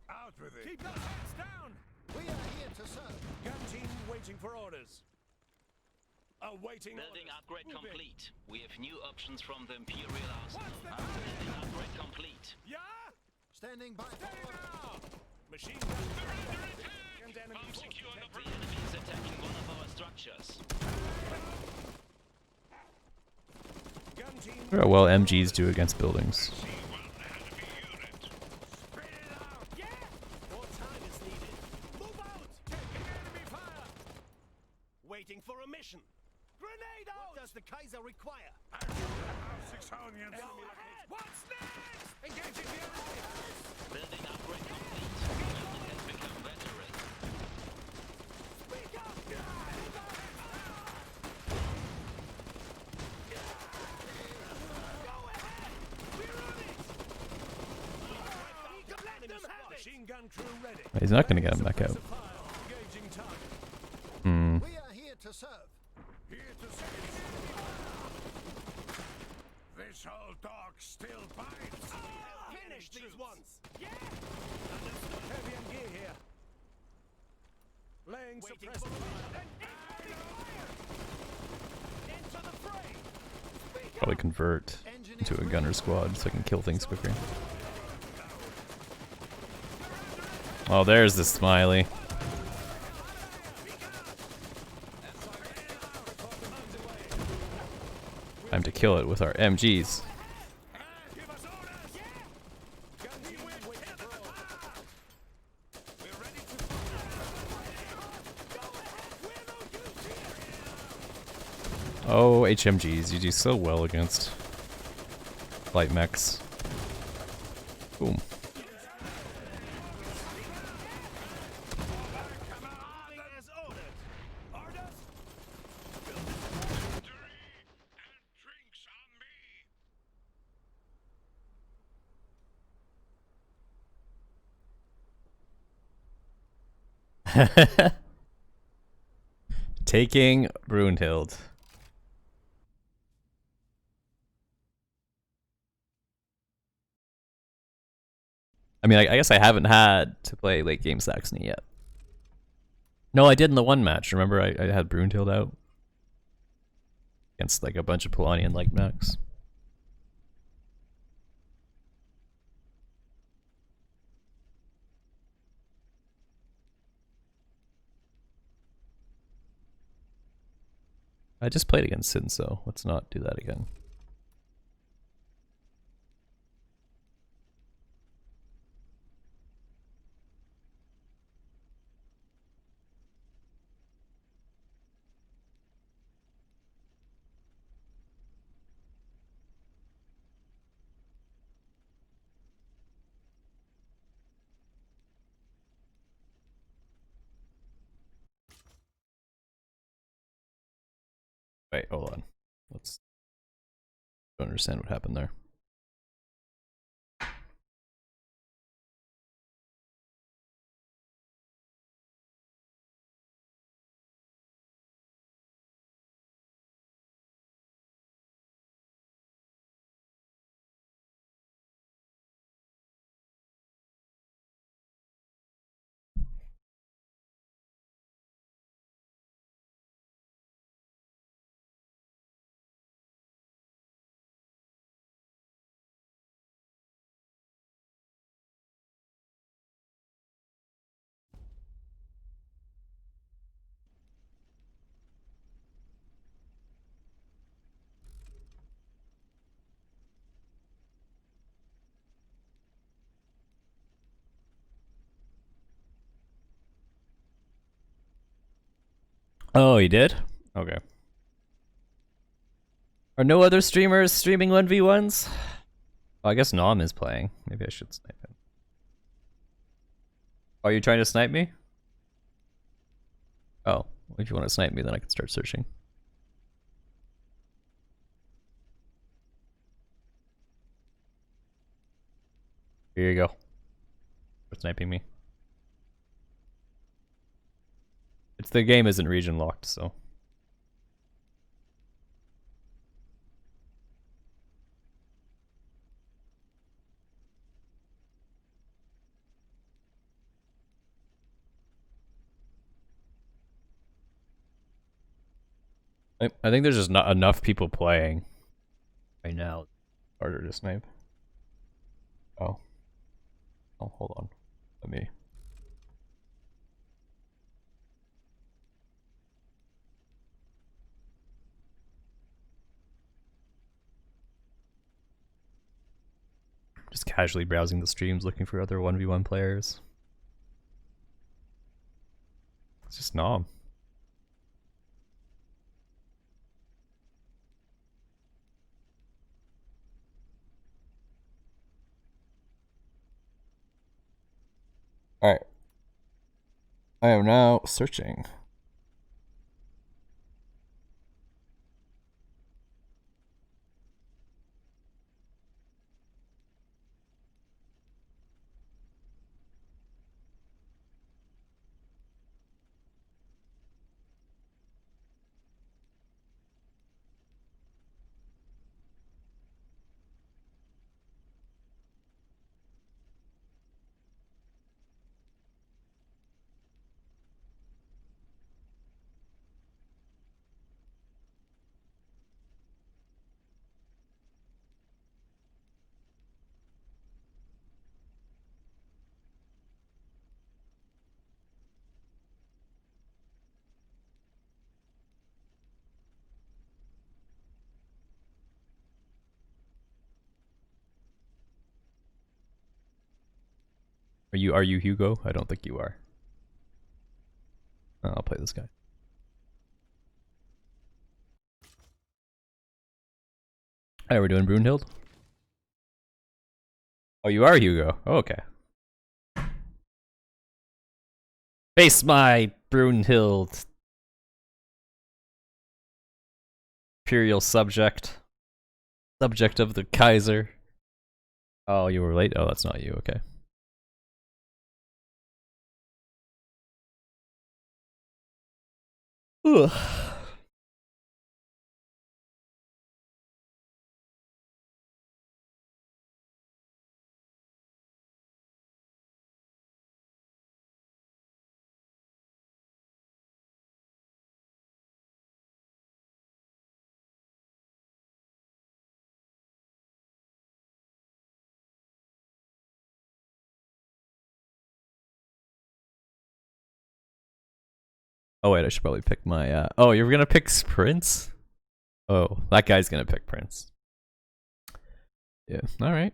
Out with it. Keep those heads down. We are here to serve. Gun team waiting for orders. Awaiting Building orders. upgrade Moving. complete. We have new options from the Imperial Arsenal. What's the Building upgrade complete. Yeah. Standing by Steady for orders. now. Machine gun. And enemy I'm force securing the The enemy is attacking one of our structures. Gun team. Look how well MGs do against buildings. Yeah. More time is needed. Move out. Taking enemy fire. Waiting for a mission. Grenade out. What does the Kaiser require? Saxonians. Enemy ahead. What's next? Engaging the enemy. Building upgrade complete. Unit has become veteran. Speak up. Go ahead. We're on it. Let them have it. Machine gun crew ready. He's not gonna get him back out. Engaging target. Hmm. We are here to serve. Here to save. This old dog still bites. Finish these ones. Yeah. Understood. Heavy and gear here. Laying suppressor. Into the fray. Probably convert into a gunner squad so I can kill things quicker. Oh, there's the smiley. Time to kill it with our MGs. Give us orders. Yeah. Gun team waiting for orders. We're ready to go ahead. We're no use here. Oh, HMGs, you do so well against light mechs. Boom. Moving as ordered. Orders. Victory and drinks on me. Taking Brunhild. I mean, I guess I haven't had to play late game Saxony yet. No, I did in the one match. Remember, I had Brunhild out against like a bunch of Polania and light mechs. I just played against Sin, so let's not do that again. Wait, hold on. Let's don't understand what happened there. Oh, he did? Okay. Are no other streamers streaming 1v1s? Oh, I guess Nom is playing. Maybe I should snipe him. Are you trying to snipe me? Oh, if you want to snipe me, then I can start searching. Here you go. For sniping me. It's the game isn't region locked, so. I think there's just not enough people playing right now. Harder to snipe. Oh. Oh, hold on. Let me. Just casually browsing the streams looking for other 1v1 players. It's just Nom. Alright. I am now searching. Are you Hugo? I don't think you are. I'll play this guy. Alright, we're doing Brunhild. Oh, you are Hugo. Oh, okay. Face my Brunhild. Imperial subject. Subject of the Kaiser. Oh, you were late? Oh, that's not you. Okay. Ugh. Oh wait, I should probably pick my oh, you're gonna pick sprints? Oh, that guy's gonna pick Prince. Yeah, alright.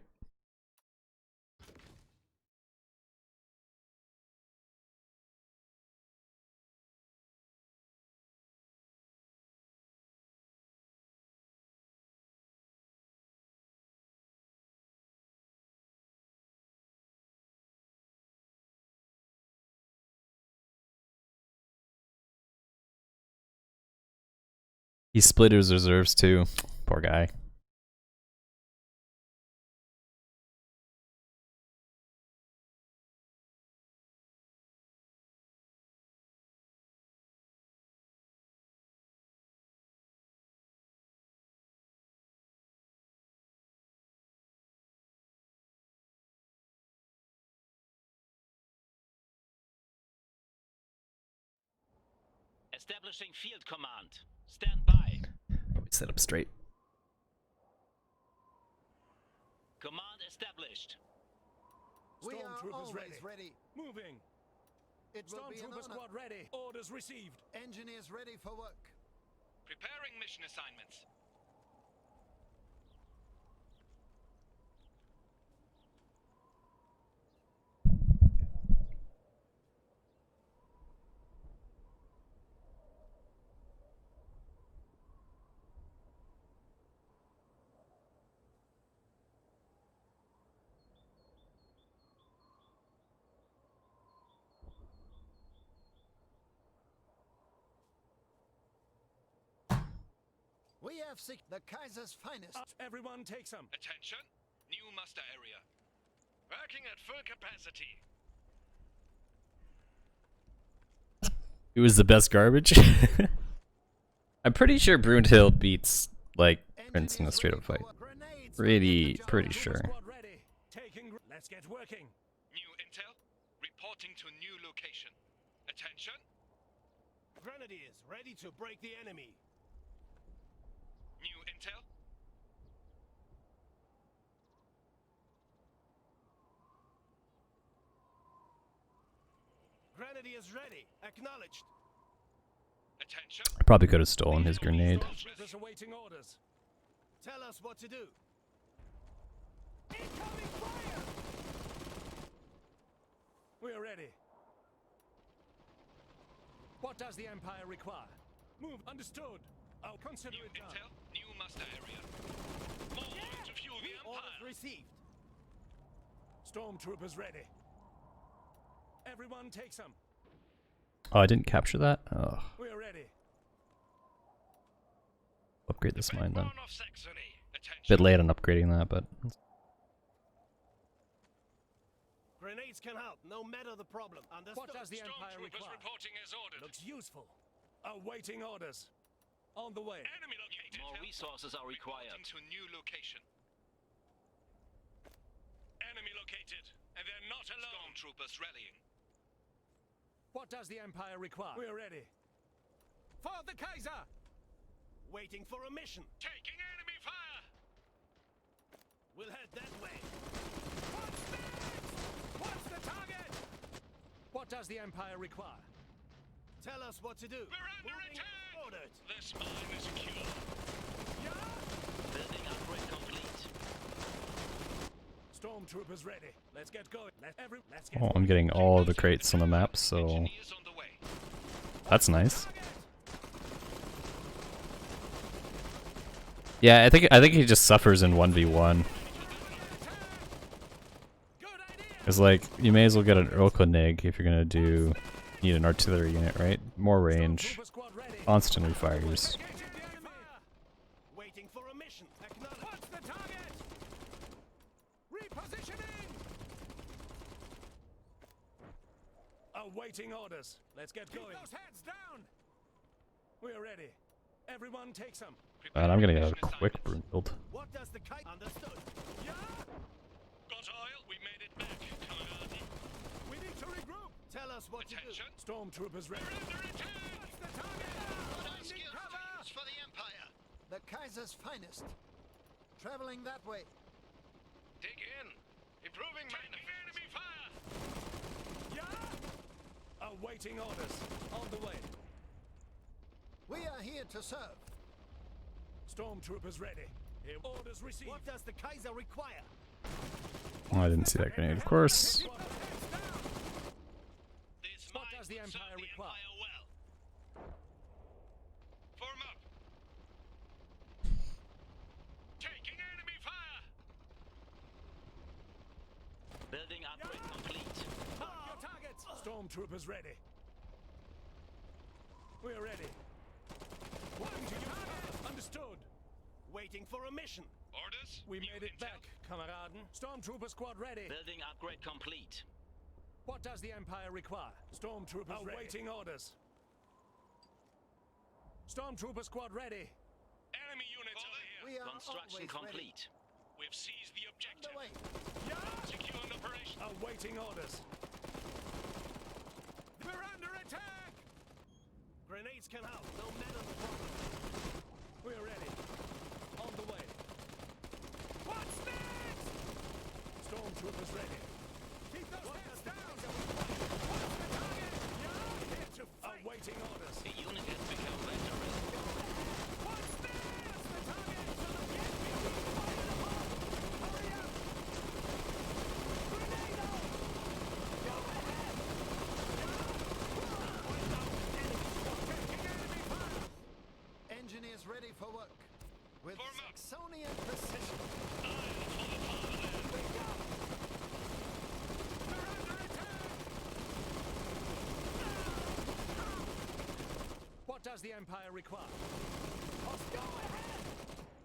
He split his reserves too. Poor guy. Establishing field command. Stand by. Set up straight. Command established. We are Stormtroopers always ready. ready. Moving. It will be an Stormtrooper honor. squad ready. Orders received. Engineers ready for work. Preparing mission assignments. We have the Kaiser's finest. Everyone take some. Attention, new muster area. Working at full capacity. Who is the best garbage? I'm pretty sure Brunhild beats, like, Prince in a straight up fight. Pretty sure. Let's get working. New intel, reporting to new location. Attention, Grenadiers ready to break the enemy. new intel. Grenadiers ready. Acknowledged. Attention, I probably could have stolen his grenade. Stormtroopers awaiting orders. Tell us what to do. Incoming fire! We're ready. What does the Empire require? Move. Understood. I'll consider new it done. intel, new muster area. Forward to fuel the Orders Empire. received. Stormtroopers ready. Everyone take some. Oh, I didn't capture that? Oh, We're ready. upgrade this mine then. Backbone of Saxony. Attention, Bit late on upgrading that, but Grenades can help, no matter the problem. Understood. What does the Empire Stormtroopers require? reporting as ordered. Looks useful. Awaiting orders. On the way. Enemy located. More resources are required. Reporting to new location. Enemy located, and they're not alone. Stormtroopers rallying. What does the Empire require? We're ready. For the Kaiser! Waiting for a mission. Taking enemy fire. We'll head that way. What's next? What's the target? What does the Empire require? Tell us what to do. We're under Moving attack. Ordered. This mine is secure. Yeah? Building upgrade complete. Stormtroopers ready. Let's get going. Let's get oh, I'm getting all the crates on the map, so Engineers on the way. that's nice. target. Yeah, I think he just suffers in 1v1. Good idea. Cause like you may as well get an Urkonig if you're gonna need an artillery unit, right? More range, Stormtrooper squad ready. constant refires. Engaging the enemy. Waiting for a mission. Acknowledge. What's the target? Repositioning. Awaiting orders. Let's get going. Keep those heads down. We're ready. Everyone take some. And I'm gonna get a Mission quick assignments. build. What does the kite understood? Yeah? Got oil. We made it back. Comrade. We need to regroup. Tell us what Attention. to do. Stormtroopers ready. We're under attack. What's the target? Finding cover. For the Empire. The Kaiser's finest. Traveling that way. Dig in. Improving taking enemy fire. Yeah? Awaiting orders. On the way. We are here to serve. Stormtroopers ready. Here, orders received. What does the Kaiser require? Oh, I didn't see that grenade, of course. This What mine does the will serve Empire the require? Empire well. Form up. Taking enemy fire. Building upgrade complete. Mark your targets. Stormtroopers ready. We're ready. One to your target. Understood. Waiting for a mission. Orders. We New made it intel. back, Kameraden. Stormtrooper squad ready. Building upgrade complete. What does the Empire require? Stormtroopers ready. Awaiting orders. Stormtrooper squad ready. Enemy units over here. We are Construction always ready. complete. We've seized the objective. Underway. Secure an operation. Awaiting orders. We're under attack! Grenades can help. No matter the problem. We're ready. On the way. What's next? Stormtroopers ready. Keep those hands down! What's the target? You're here to fight. Awaiting orders. The unit has become veteran. What's next? The target! So the get me! Fire them all! Hurry up! Grenade out! Go ahead! Engineers ready for work. With Form up. Saxony and precision. What does the Empire require? Let's go ahead!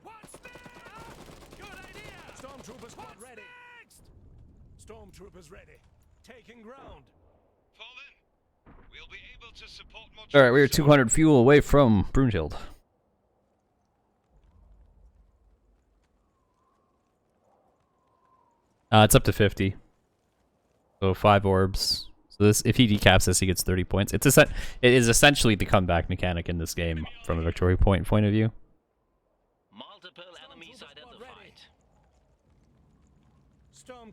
What's next? Good idea! Stormtroopers squad ready. Next? Stormtroopers ready. Taking ground. Fall in. We'll be able to support more. Alright, we are troops. 200 fuel away from Brunhild. It's up to 50. So 5 orbs. So this, if he decaps this, he gets 30 points. It is essentially the comeback mechanic in this game from a victory point of view. Multiple enemies identified.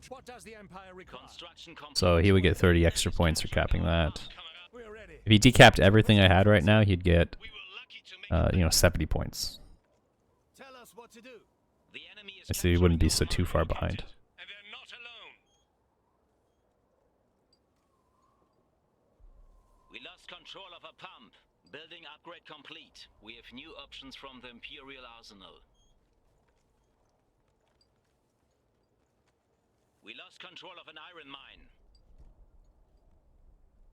What does the Empire require? Construction complete. So he would get 30 extra points for capping that. We're ready. If he decapped everything I had right now, he'd get, We were lucky to make 70 points. Tell us what to do. the enemy is So he wouldn't be so capturing too far our behind. objective, and they're not alone. We lost control of a pump. Building upgrade complete. We have new options from the Imperial arsenal. We lost control of an iron mine.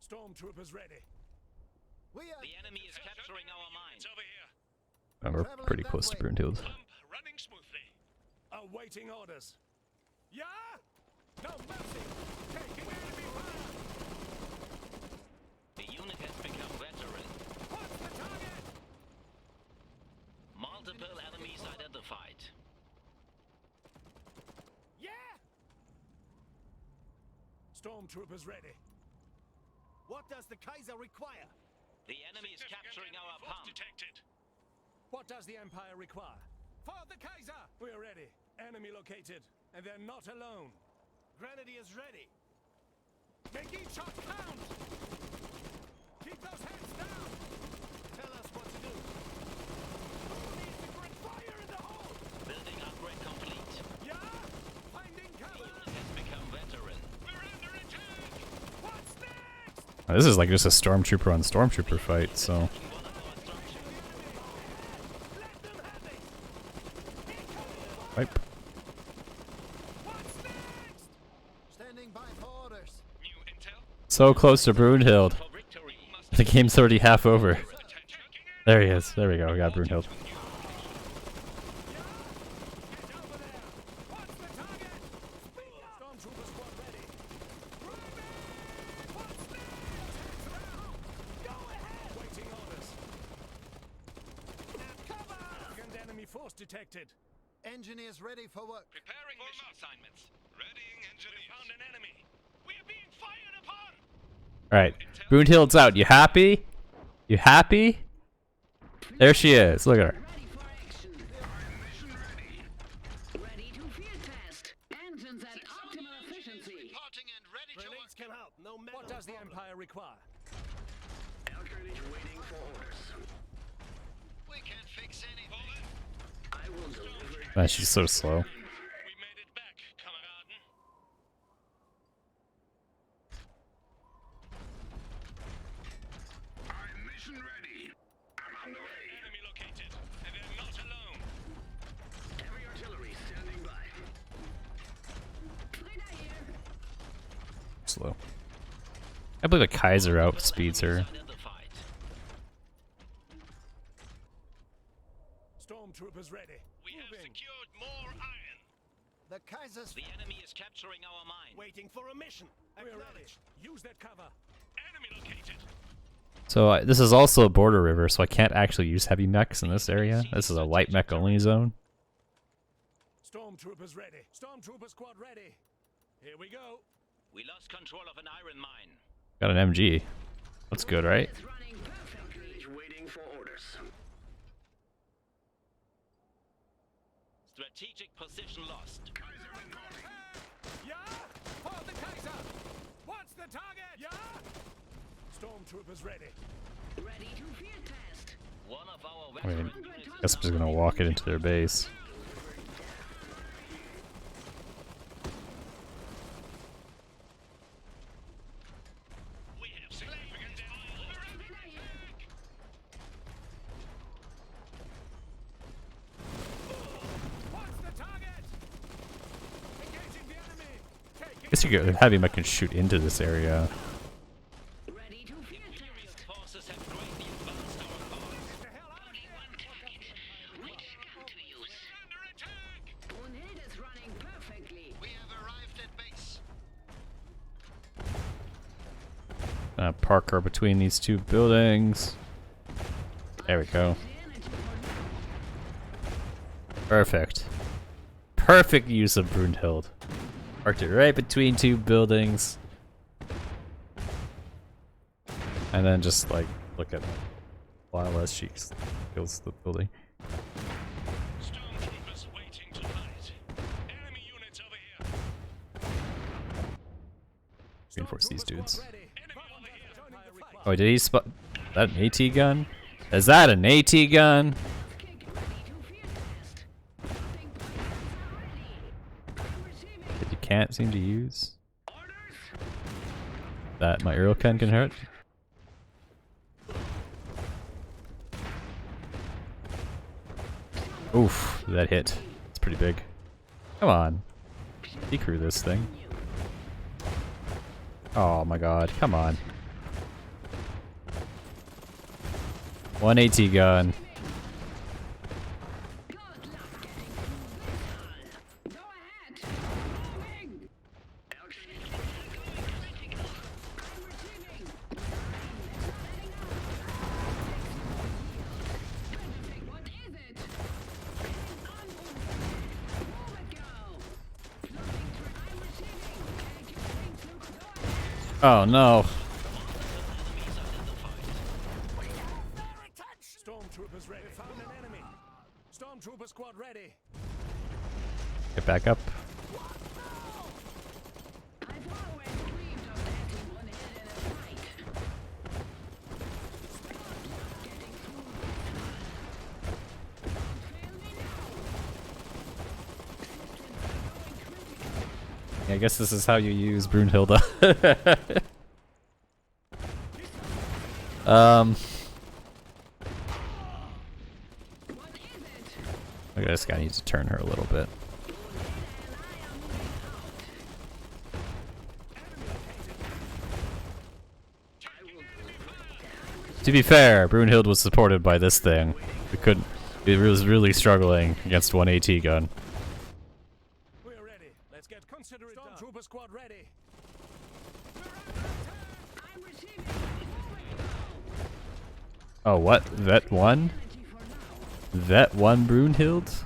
Stormtroopers ready. We are The enemy is capturing our mine. Over here. And we're pretty close to Brunhild. Pump running smoothly. Awaiting orders. Yeah? No mercy. Taking enemy fire. The unit has become veteran. What's the target? Multiple enemies identified. Yeah? Stormtroopers ready. What does the Kaiser require? The enemy is capturing our pump. Detected. What does the Empire require? For the Kaiser! We're ready. Enemy located. And they're not alone. Grenadiers ready. Make each shot count! Keep those heads down! Tell us what to do. Who needs to bring fire in the hole? Building upgrade complete. Yeah? Finding The cover! unit has become veteran. We're under attack. What's next? This is like just a stormtrooper on stormtrooper fight, so One of our structures. Let them have it! wipe. What's next? standing by for orders. New intel. So close to Brunhild. For victory. The game's already half over. Attention. There he is. There we go. We got Brunhild. Get over there! What's the target? Speak up! Stormtrooper squad ready. What's next? Hands down! Go ahead! Waiting orders. Now cover! Second enemy force detected. Engineers ready for work. Preparing mission assignments. Readying engineers. We found an enemy. We are being fired upon. Alright. Brunhild's out. You happy? You happy? There she is. Look at her. Ready for action. Mission ready. Ready to field test. Engines at optimal efficiency. Reporting and ready Grenades can help. No matter what does the Empire require? Alkard is waiting for orders. We can't fix anything. Man, she's so slow. We made it back, Kameraden. I'm mission ready. I'm on the way. Enemy located, and they're not alone. Heavy artillery standing by. Trigger here. Slow. I believe a Kaiser outspeeds her. Stormtroopers ready. We have secured more iron. The Kaiser's The enemy is capturing our mine. Waiting for a mission. Acknowledged. Use that cover. Enemy located. So this is also a border river, so I can't actually use heavy mechs in this area. This is a light mech only zone. Stormtroopers ready. Stormtrooper squad ready. Here we go. We lost control of an iron mine. Got an MG. That's good, right? It's running perfectly. Waiting for orders. Strategic position lost. Yeah? Hold the Kaiser. What's the target? Yeah? Stormtroopers ready. Ready to field test. One of our I mean, veteran units guess I'm just gonna walk it into their base. We have significant damage. What's the target? Engaging the enemy. Take I it. guess you get heavy mech can shoot into this area. Ready to field Imperial test. forces have greatly advanced our cause. The hell out of here. Which gun to use? Under attack. Brunhild is running perfectly. We have arrived at base. Park her between these two buildings. There we go. The energy for now. Perfect. Perfect use of Brunhild. Parked it right between two buildings. And then just like look at while as she kills the building. Stormtroopers waiting to fight. Enemy units over here. Reinforce these dudes. Ready. Enemy over here. Joining the fight. Oh, did he spot? Is that an AT gun? Is that an AT gun? Kick ready to field test. Dropping points are ready. I'm receiving. That you can't seem to use. Orders. That my Earlcan can hurt. Oof, that hit. It's pretty big. Come on. Decrew this thing. Oh my god, come on. One AT gun. Good luck getting through this. Go ahead. Moving. I'm receiving. Perfect. What is it? Getting on move it go. Flying through. I'm receiving. Getting through. Go ahead. Oh no. Stormtroopers ready. Found an enemy. Stormtrooper squad ready. Get back up. I've always dreamed of getting one hit in a fight. Getting through this. Fail me now. Yeah, I guess this is how you use Brunhilde. What is it? I guess I need to turn her a little bit. To be fair, Brunhild was supported by this thing. We couldn't. It was really struggling against one AT gun. We're ready. Let's get considerate. Stormtrooper squad ready. I'm receiving. Oh, what? Vet 1? Vet 1 Brunhild?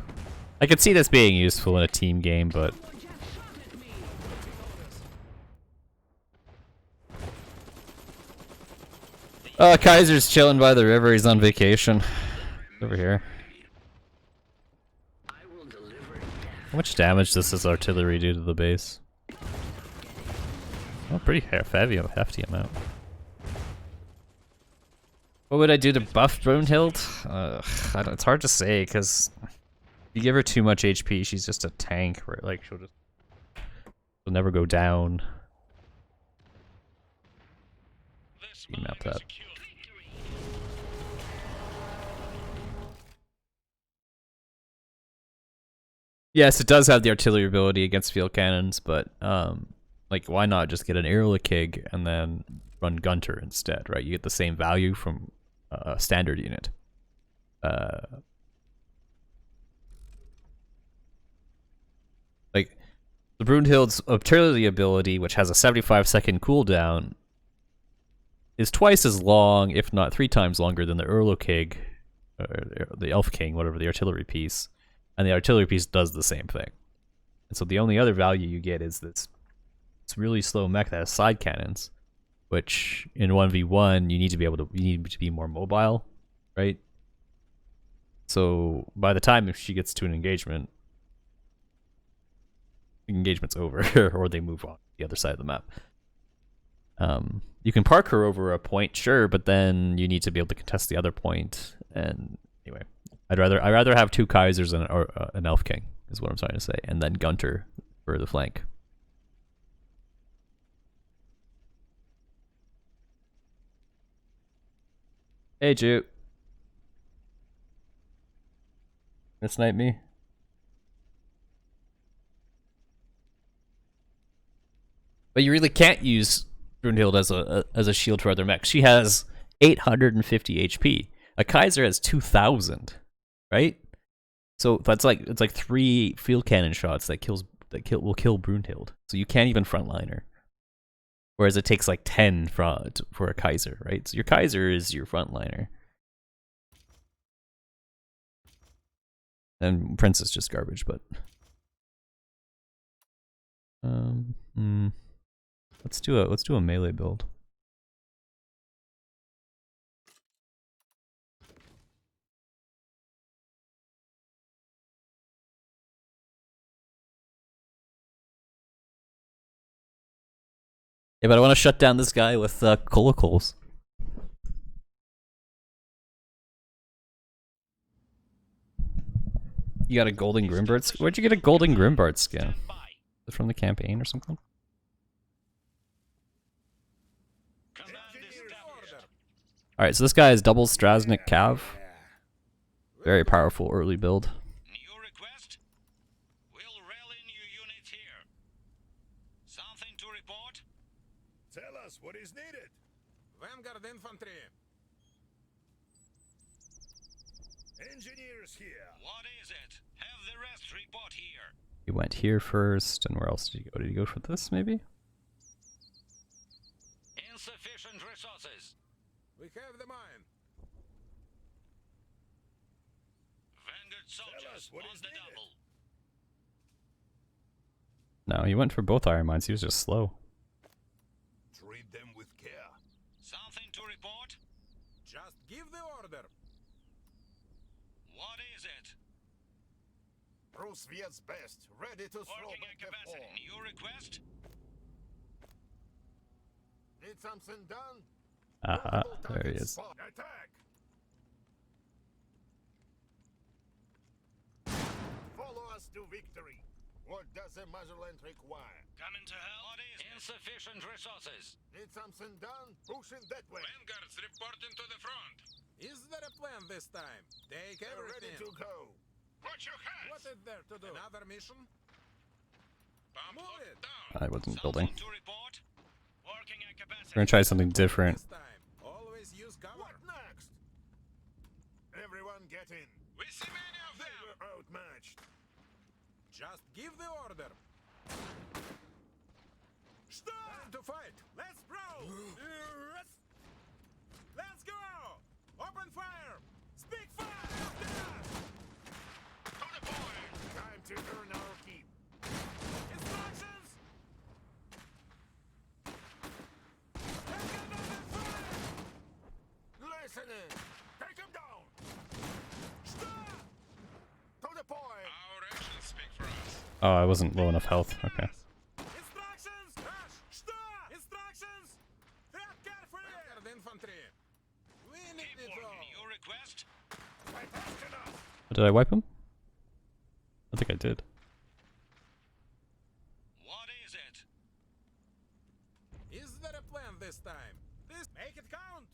I could see this being useful in a team game, but Just shot at me. Kaiser's chilling by the river. He's on vacation. Over here. How much damage does this artillery do to the base? Oh, pretty hefty amount. What would I do to buff Brunhild? It's hard to say, because You give her too much HP, she's just a tank, right? Like she'll never go down. This You map mine is that. secure. Yes, it does have the artillery ability against field cannons, but like why not just get an Erlikig and then run Gunter instead, right? You get the same value from a standard unit. Like the Brunhild's artillery ability, which has a 75-second cooldown, is twice as long, if not 3 times longer, than the Erlikig, or the Elf King, whatever, the artillery piece. And the artillery piece does the same thing. And so the only other value you get is this really slow mech that has side cannons, which in 1v1 you need to be more mobile, right? So by the time if she gets to an engagement, the engagement's over, or they move on to the other side of the map. You can park her over a point, sure, but then you need to be able to contest the other point. And anyway, I'd rather have 2 Kaisers and an Elf King, is what I'm trying to say, and then Gunter for the flank. Hey, Juke. Snipe me. But you really can't use Brunhild as a shield for other mechs. She has 850 HP. A Kaiser has 2,000, right? So that's like it's like 3 field cannon shots that will kill Brunhild. So you can't even frontline her. Whereas it takes like 10 for a Kaiser, right? So your Kaiser is your frontliner. And Prince is just garbage, but let's do a melee build. Yeah, but I want to shut down this guy with Colacles. You got a golden Grimbard skin? Where'd you get a golden Grimbard skin? Is it from the campaign or something? Alright, so this guy is double Strasnik Cav. Very powerful early build. New request? We'll rally new units here. Something to report? Tell us what is needed. Vanguard infantry. Engineers here. What is it? Have the rest report here. He went here first, and where else did he go? Did he go for this, maybe? Insufficient resources. We have the mine. Vanguard soldiers what on is the needed. double. No, he went for both iron mines. He was just slow. Treat them with care. Something to report? Just give the order. What is it? Rusviet's best, ready to throw Working back at the capacity. fall. New request? Need something done? Aha, Multiple there he targets is. spot. Attack! Follow us to victory. What does the Motherland require? Coming to help? What is insufficient resources? Need something done? Pushing that way. Vanguards reporting to the front. Is there a plan this time? Take We're ready everything. to go. Watch your hands. What is there to do? Another mission? Move it. I wasn't building. Something to report? Working at capacity. We're gonna try something different. This time. Always use cover. What next? Everyone get in. We see many of They them. were outmatched. Just give the order. Time to fight. Let's roll. Let's go. Open fire. Speak fire. To the point. Time to earn our keep. Instructions. Take another fire. Listening. Take him down. Stop. To the point. Our actions speak for us. Oh, I wasn't low enough health. Okay. Instructions. Rush. Stop. Instructions. Tread carefully. Vanguard infantry. We need Keep it working. all. New request? Did I wipe him? I think I did. What is it? Is there a plan this time? This make it count.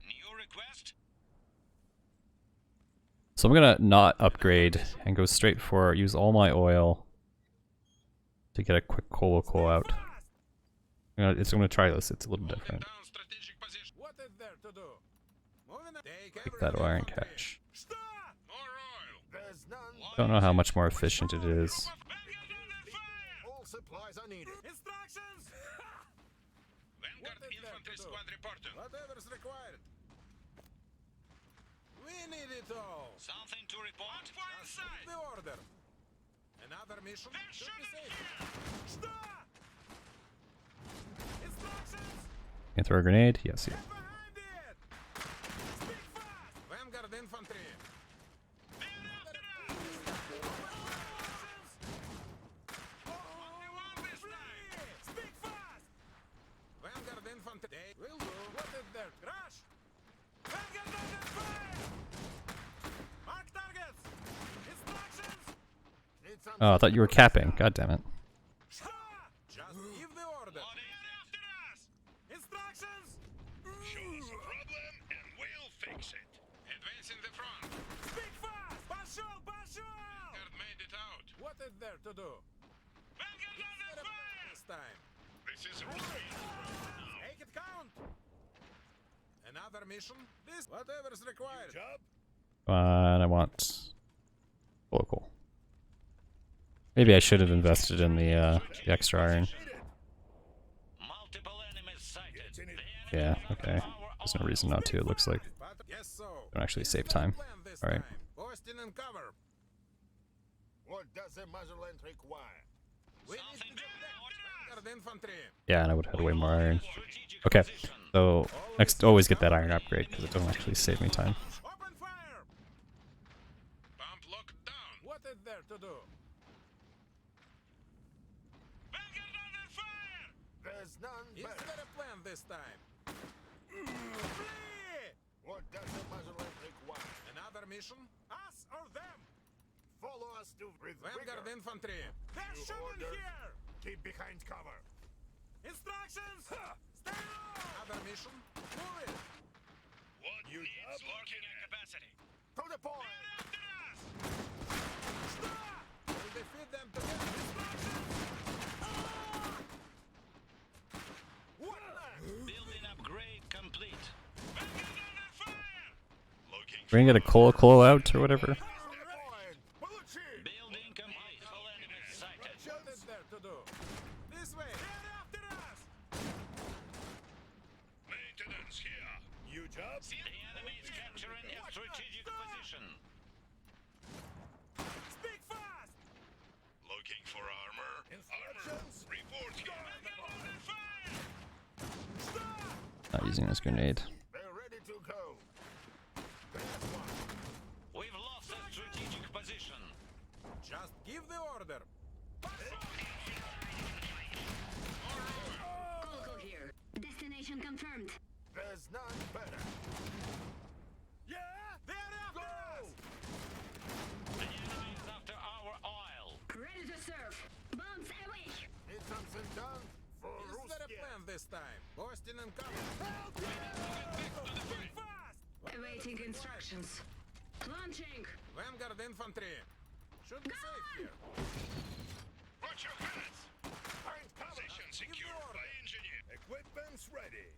New request? So I'm gonna not upgrade and go straight for use all my oil to get a quick coal out. I'm gonna try this. It's a little different. Down strategic position. What is there to do? Moving up. Take Take that iron catch. Stop! More oil. There's none. Don't know how much more efficient it is. All supplies are needed. Instructions. Vanguard What is there infantry to do? squad reporting. Whatever's required. We need it all. Something to report? Just the order. Another mission should be safe. Stop! Instructions. Can I throw a grenade? Yes, yeah. Get behind it. Speak fast. Vanguard infantry. Speak fast. Vanguard infantry. They will do. What is there? Crash. Vanguard under fire. Mark targets. Instructions. Need some Oh, I thought you were capping. God damn it. Stop! Just give the order. What is After us. Instructions. Show us a problem and we'll fix it. Advancing the front. Speak fast. Pashol, pashol. Vanguard made it out. What is there to do? Vanguard under fire! This time. This is rusviet. Make it count. Another mission. This whatever's required. job. And I want local. Maybe I should have invested in the extra iron. Multiple enemies sighted. It's in it. The Yeah, enemy is okay. after our There's no oil. reason not to, it looks like. But yes, so. Don't actually Is save there a time. plan this Alright. time? Posting and cover. What does the motherland require? We need Something to to Vanguard infantry. Yeah, and I would have had way more iron. Strategic Okay, position. so next, always get that iron upgrade because it doesn't actually save me time. Open fire. Pump locked down. What is there to do? Vanguard under fire! There's none Is better. there a plan this time? Flee! What does the motherland require? Another mission? Us or them? Follow us to with Vanguard vigor. infantry. They're You shooting order. here. Keep behind cover. Instructions. Stay low. Another mission. Move it. What You needs job? looking at? Capacity. To the point. After us! Stop. We'll defeat them together. Instructions. What? Building upgrade complete. Vanguard under fire! Looking We're gonna get a coal out or whatever. To the point. Получи. Building complete. All enemies sighted. What is there to do? This way. They're after us. maintenance here. You job. The enemy is capturing a strategic position. Speak fast. Looking for armor. Instructions. Report here. Vanguard under fire! Stop. Not using this grenade. They're ready to go. There's one. We've lost a strategic position. Just give the order. Coco here. Destination confirmed. There's none better. Yeah. They're after us. The enemy is after our oil. Ready to serve. Bombs away. Need something done for Is there a rusviet. plan this time? Posting and cover. Speak fast. Awaiting instructions. Launching. Vanguard infantry. Should be safe here. Watch your hands. Find cover. Position secured by engineer. Equipment's ready.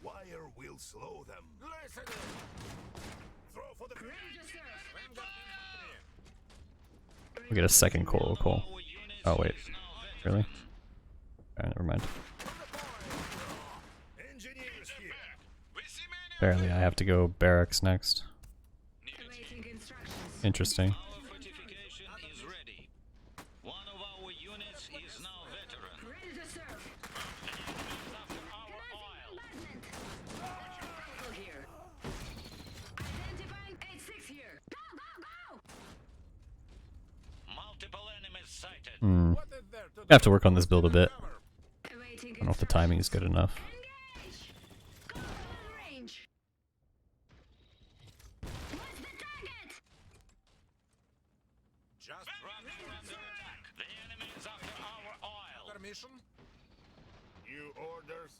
Wire will slow them. Listen in. Throw for the Ready to serve. Vanguard infantry. We get a second coal. Our unit Oh wait, is now veteran. really? Alright, never mind. engineers here. We see many Apparently I have to go barracks next. Awaiting instructions. Interesting. Our fortification is ready. One of our units is now veteran. Ready to serve. The enemy is after our oil. Bombardment. Coco here. Identifying 8-6 here. Go, go, go! Multiple enemies sighted. What is there to do? I have to work on this build a bit. Cover. Awaiting I don't know if the timing is good enough. Engage! Go, go, Another mission? New orders.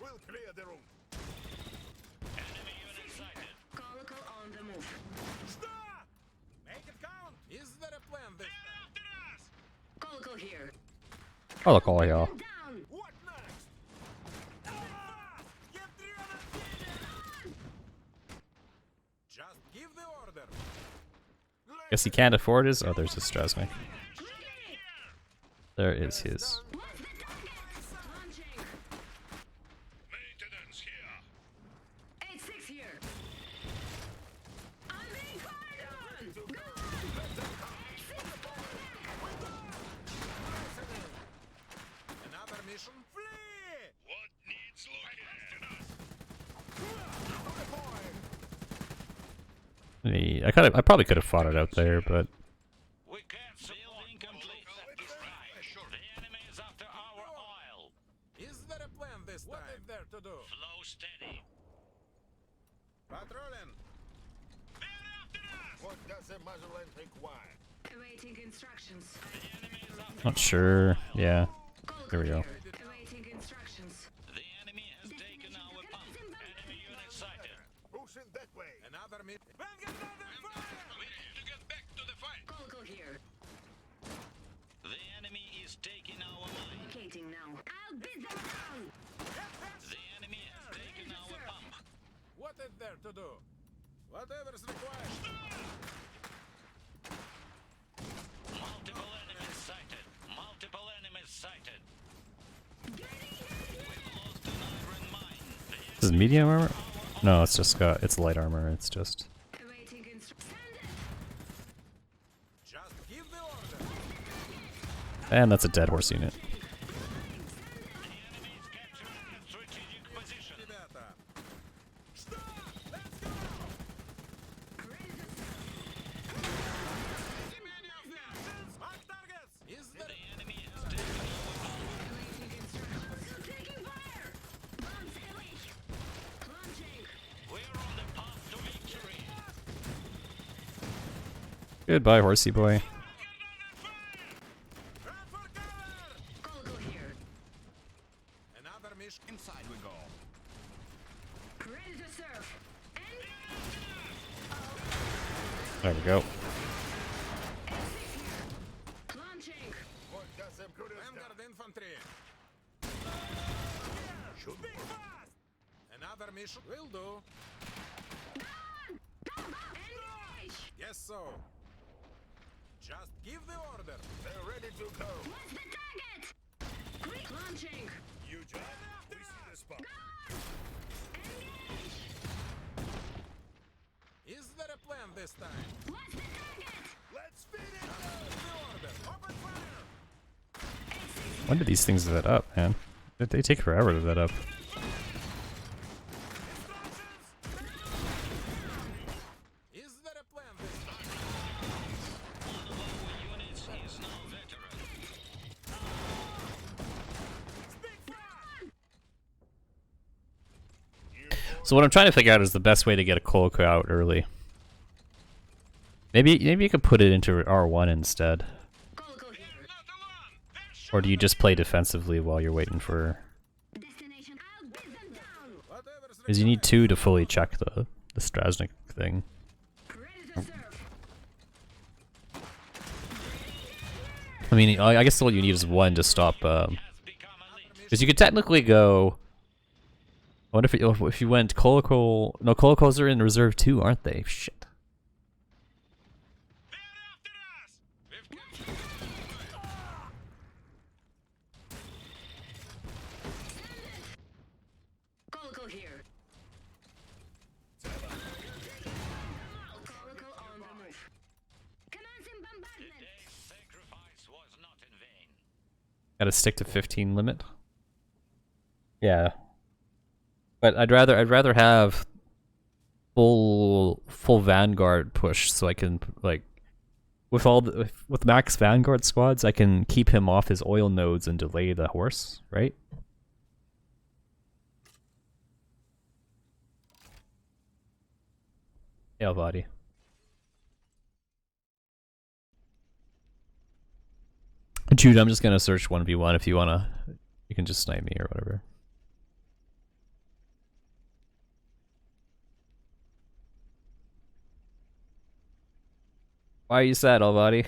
We'll clear the room. Enemy unit sighted. Colocal on the move. Stop! Make it count. Is there a plan this time? After us! Colocal here. Oh, look, all y'all. Down. What next? Ah! Get rid of Just give the order. Guess he can't afford his. Oh, there's his Strasny. Ready. There is his. What's the target? Launching. Maintenance here. 8-6 here. I'm being fired on. Go on. 8-6 Another mission? Flee! What needs looking? I probably could have fought it out there, but We can't building complete. The enemy is after our oil. Is there a plan this time? What is there to do? Flow steady. Patrolling. They're after us! What does the motherland require? Awaiting instructions. The enemy is after not sure. Yeah, Colocal there we go. here. Awaiting instructions. The enemy has taken our pump. Enemy unit sighted. Pushing that way. Another mission. Vanguard under fire! We need to get back to the fight. Colocal here. The enemy is taking our mine. Locating now. I'll beat them down. The enemy has taken our pump. What is there to do? Whatever's required. Multiple enemies sighted. Multiple enemies sighted. We've lost an iron mine. This is medium armor? No, it's just got, it's light armor. It's just. Awaiting instructions. Just give the order. And that's a dead horse unit. The enemy is capturing a strategic position. Ребята. Stop! Let's go! See many of them. Mark targets. Is there The enemy has taken our pump. Awaiting instructions. Taking fire. Bombs awake. Launching. We're on the path to victory. Goodbye, horsey boy. run for cover? Colocal here. Another mission. Inside we go. Ready to serve. And There we go. launching. What does the Brutish Vanguard infantry. Should Be fast! Another mission. Will do. Engage. Yes, so. Just give the order. They're ready to go. What's the target? Quick launching. You job. We see the spot. Engage. Is there a plan this time? What's the target? Let's feed it. Give the order. Open fire! When did these things vet up, man? They take forever to vet up. Is there a plan this time? One of our units is now veteran. Speak fast! So what I'm trying to figure out is the best way to get a Coloco out early. Maybe you could put it into R1 instead. Colocal here. Not alone. They're Or do you just play defensively while you're waiting for... Destination. I'll beat them down. Whatever's Because you need two to fully check the Strasnik thing. Ready to serve. I mean, I guess all you need is one to stop... has become elite. Because you could technically go... I wonder if you went Coloco... No, Colocos are in reserve too, aren't they? Shit. They're after us. We've captured. Colocal here. Colocal on the move. Commencing bombardment. Today's sacrifice was not in vain. Gotta stick to 15 limit. Yeah. But I'd rather have full Vanguard push so I can like with max Vanguard squads I can keep him off his oil nodes and delay the horse, right? Yeah, body. Jude, I'm just gonna search 1v1 if you wanna. You can just snipe me or whatever. Why are you sad, old buddy?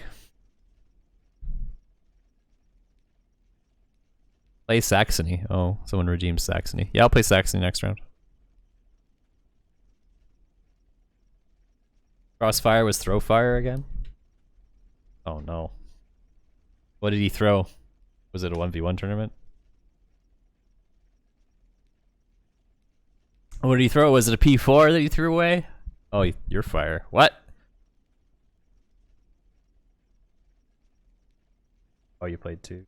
Play Saxony. Oh, someone redeemed Saxony. Yeah, I'll play Saxony next round. Crossfire was throw fire again? Oh no. What did he throw? Was it a 1v1 tournament? What did he throw? Was it a P4 that he threw away? Oh, your fire. What? Oh, you played two.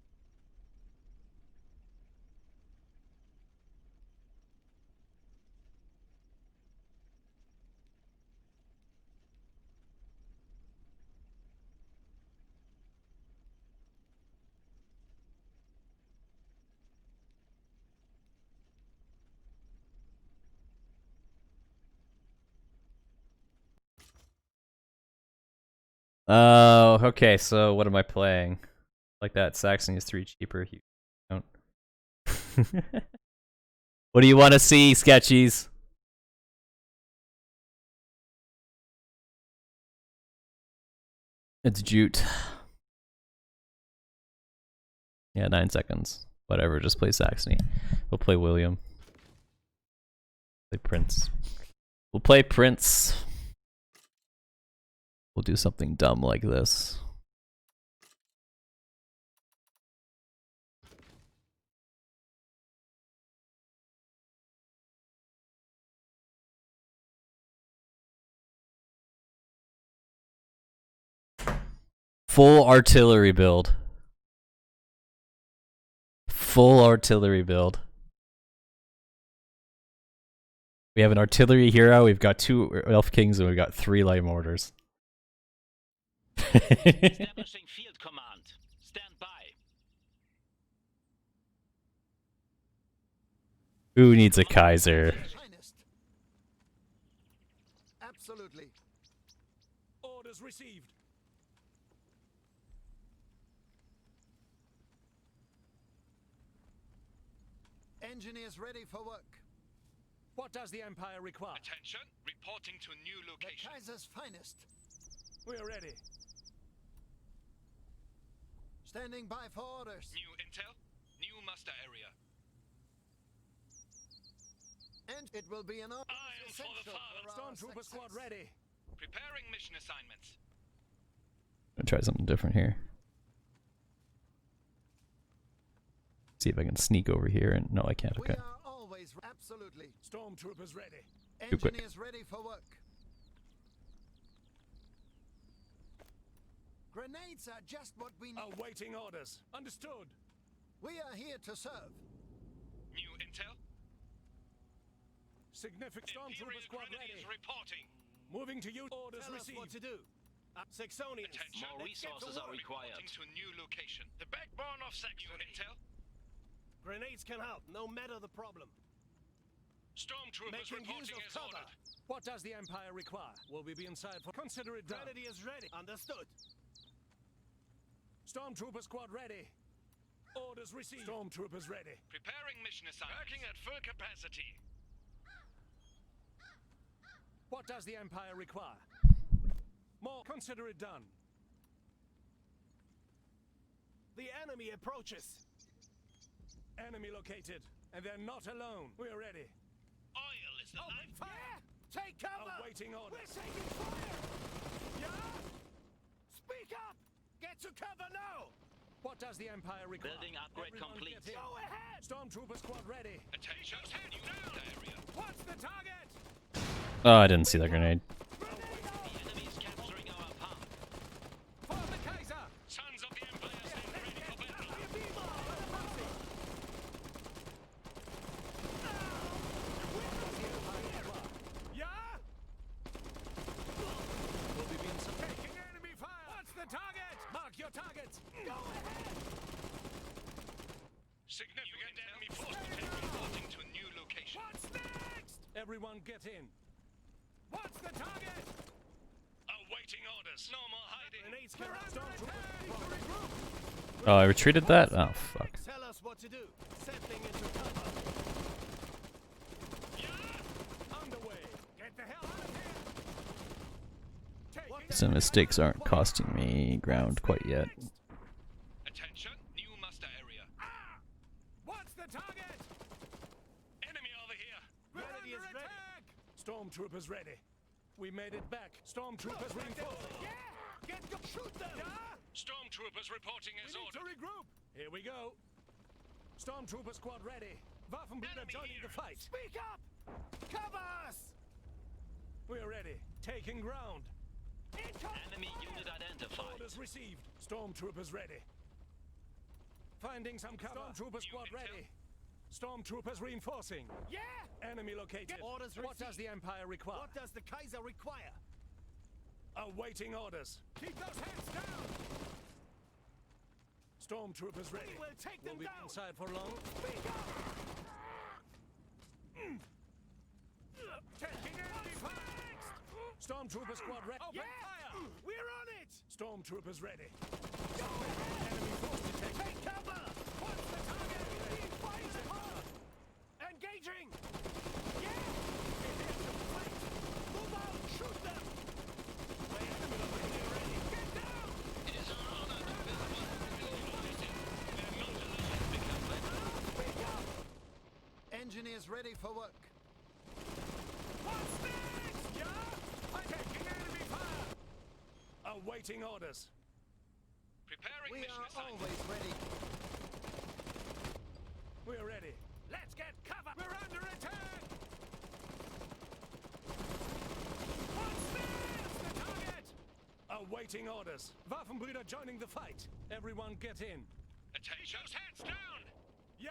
Oh, okay, so what am I playing? Like that, Saxony is 3 cheaper. You don't. What do you want to see, Sketchies? It's Jute. Yeah, 9 seconds. Whatever, just play Saxony. We'll play William. Play Prince. We'll play Prince. We'll do something dumb like this. Full artillery build. Full artillery build. We have an artillery hero, we've got 2 elf kings, and we've got 3 light mortars. Establishing field command. Stand by. Who needs a Kaiser? Finest. Absolutely. Orders received. Engineers ready for work. What does the Empire require? Attention, reporting to new The location. Kaiser's finest. We're ready. Standing by for orders. New intel, new muster area. And it will be an Iron for the essential father. for our Stormtrooper squad success. ready. Preparing mission assignments. I'm gonna try something different here. See if I can sneak over here, and no, I can't. We Okay. are always absolutely. Stormtroopers ready. Too quick. Engineers ready for work. Grenades are just what we need. Awaiting orders. Understood. We are here to serve. New intel. Significant Imperial Stormtrooper squad Grenadiers ready. reporting. Moving to you. Orders Tell us received. what to do. Saxonians. Attention. More resources are required. Reporting to new location. The backbone of Saxony. New intel. Grenades can help, no matter the problem. Stormtroopers Making use reporting of as cover. ordered. What does the Empire require? Will we be inside for? Consider it done. Grenadiers ready. Understood. Stormtrooper squad ready. Orders received. Stormtroopers ready. Preparing mission assignments. Working at full capacity. What does the Empire require? More. Consider it done. The enemy approaches. Enemy located. And they're not alone. We're ready. Oil is the Open life. fire! Take cover! Awaiting orders. We're taking fire! Yeah? Speak up! Get to cover now! What does the Empire require? Building upgrade Everyone complete. get in. Go ahead! Stormtrooper squad ready. Attention. New area. What's the target? Oh, I didn't see that grenade. The enemy is capturing our pump. For the Kaiser! Sons of the Empire stand ready for battle. Yeah? Will we be in some taking enemy fire? What's the target? Mark your targets. Go ahead! Significant enemy force detected. Reporting to new location. What's next? Everyone get in. What's the target? Awaiting orders. No more hiding. Grenades can Stormtroopers. Regroup. Oh, I retreated that? Oh, fuck. Tell us what to do. Settling into cover. Underway. Get the hell out of here. Taking Some mistakes aren't costing me ground quite yet. Attention, new master area. What's the target? Enemy over here. Ready is ready. Stormtroopers ready. We made it back. Stormtroopers reinforcing. Yeah! Shoot them! Yeah! Stormtroopers reporting We as need to ordered. regroup. Here we go. Stormtrooper squad ready. Waffenbrüder Enemy joining here. the fight. Speak up! Cover us! We're ready. Taking ground. Enemy unit identified. Orders received. Stormtroopers ready. Finding some cover. Stormtrooper squad intel? ready. Stormtroopers reinforcing. Yeah! Enemy located. Orders received. What does the Empire require? What does the Kaiser require? Awaiting orders. Keep those hands down! Stormtroopers ready. We will take them down. Inside for long. Speak up! Taking enemy fire! Stormtrooper squad ready. Open fire! We're on it! Stormtroopers ready. Go ahead! Enemy force detected. Take cover! What's the target? Being fired upon! Engaging! Yeah! It is complete! Move out! Shoot them! My enemy located ready. Get down! It is our honor to visit fighting. Their motor has become better. Speak up! Engineers ready for work. What's next? Yeah? I'm taking enemy fire! Awaiting orders. Preparing We mission are assignment. always ready. We're ready. Let's get cover! We're under attack! What's this? The target! Awaiting orders. Waffenbrüder joining the fight. Everyone get in. Attention, hands down. Yeah?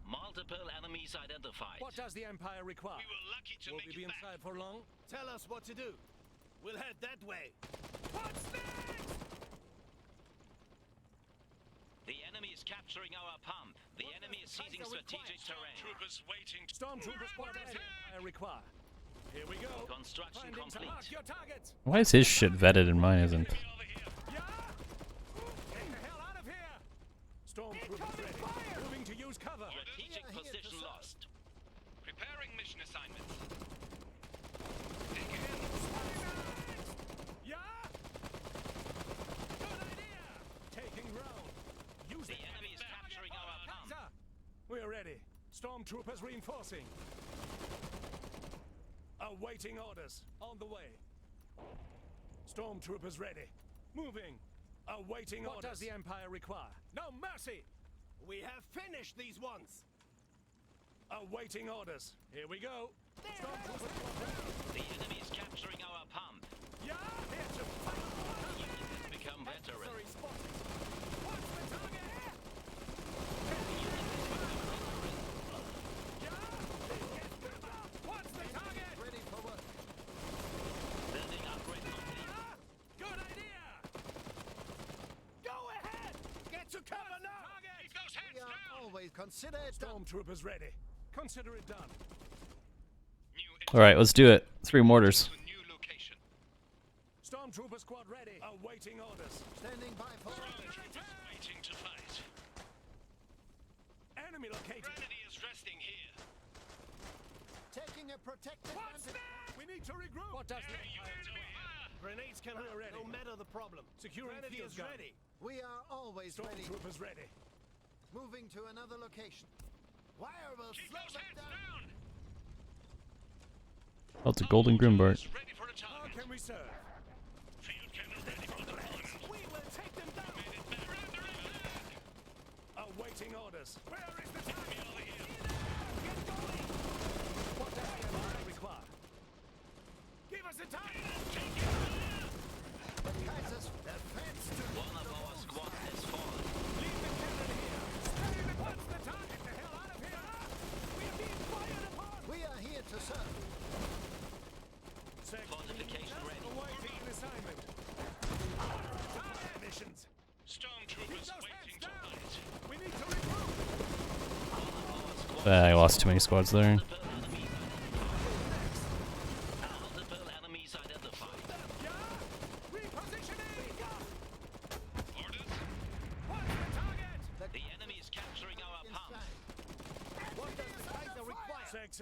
Multiple enemies identified. What does the Empire require? We were lucky to Will make we be it back. inside for long? Tell us what to do. We'll head that way. What's next? The enemy is capturing our pump. The enemy is seizing strategic terrain. Troopers waiting. Stormtroopers We're what under does the attack. Empire require? Here we go. Construction Finding complete. Mark your targets. Why is his shit vetted and mine isn't? Enemy over here. Yeah? Get the hell out of here! Stormtroopers ready. Fire. Moving to use cover. Strategic We are here to position serve. lost. Preparing mission assignments. Dig in. Yeah? Good idea! Taking ground. Use The enemy is capturing our pump. Kaiser! We're ready. Stormtroopers reinforcing. Awaiting orders. On the way. Stormtroopers ready. Moving. Awaiting orders. What does the Empire require? No mercy! We have finished these ones! Awaiting orders. Here we go. Stormtroopers The enemy is capturing our pump. yeah! Here to fight! The unit has become veteran. Adversary spotted. What's the target? Yeah? Get cover! What's the target? Ready for work. Building upgrade complete. Good idea! Go ahead! Get to cover now! Keep those hands We are down. always consider it done. Stormtroopers ready. Consider it done. New Alright, let's do it. 3 mortars. to new location. Stormtrooper squad ready. Awaiting orders. Standing by for Stormtroopers waiting to fight. Enemy located. Grenadier is resting here. taking a protected What's vantage. that? We need to regroup. What does Hey, units over here. Grenades can help. No matter the problem. Securing field gun. Ready. We are always ready. Stormtroopers ready. Moving to another location. Wire will Keep slow those them hands down. down. Oh, it's a golden Grimbart. Ready for a How target. can we serve? Field cannon ready for deployment. We will take them down. Made it back. We're under attack. Awaiting orders. Where is the Enemy target? over here. Get going. What does the Empire require? Give us a target. The Kaiser's defense to One of our squad has fallen. Leave the cannon here. Stay the What's the target? The hell out of here. We are being fired upon. We are here to serve. Fortification ready. Awaiting an assignment. Target missions. Stormtroopers Those waiting hands to down. fight. We need to regroup. One of our squad. I lost too many squads there. Multiple enemies identified. Yeah. Repositioning. Orders.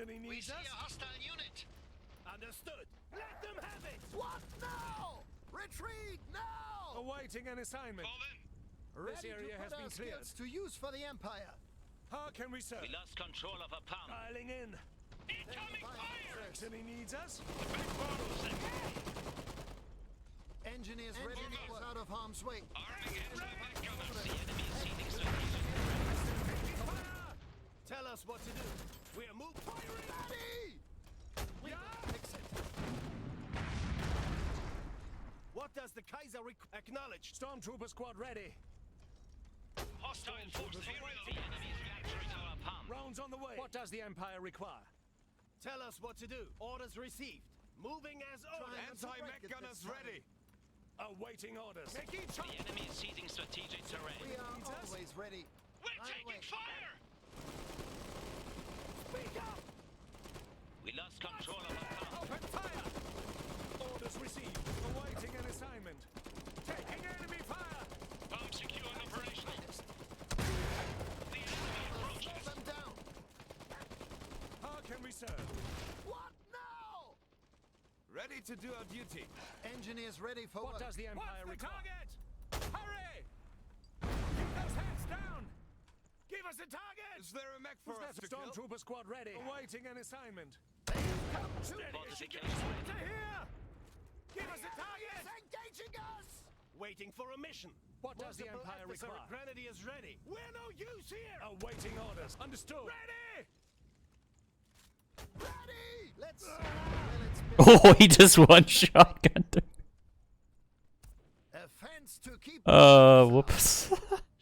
Saxony We needs see us. a hostile unit. Understood. Let them have it. What now? Retreat now! Awaiting an assignment. Fall in. Ready area to has put been our cleared. skills to use for the Empire. How can we serve? We lost control of a pump. Dialing in. Incoming fire! Saxony needs us. Engineers ready to get us out of harm's way. Arming anti-tank gunners. The enemy is seizing strategic. Fire! Tell us what to do. We are moving. Firing. Ready! We can fix it. What does the Kaiser acknowledge? Stormtrooper squad ready. Hostile force The aerial. enemy is capturing our pump. Rounds on the way. What does the Empire require? Tell us what to do. Orders received. Moving as ordered. Trying not to break it this time. Awaiting orders. The enemy is seizing strategic terrain. We are always ready. We're Right taking away. fire! Speak up! We lost control of a pump. Open fire! Orders received. Awaiting an assignment. Taking enemy fire! Bomb secure and operational. Finest. The enemy approaching. Slow them down. How can we serve? What now? Ready to do our duty. Engineers ready for What work. does the Empire require? Target? Hurry! Keep those heads down! Give us a target! Is there a mech for us to kill? Stormtrooper squad ready. Awaiting an assignment. Fortification ready. To here! Give us a target! Engaging us! Waiting for a mission. What does the Empire require? Grenadiers ready. We're no use here! Awaiting orders. Understood. Ready! Ready! Let's. Well, Oh, he just one shotgunned. a fence to keep. Whoops.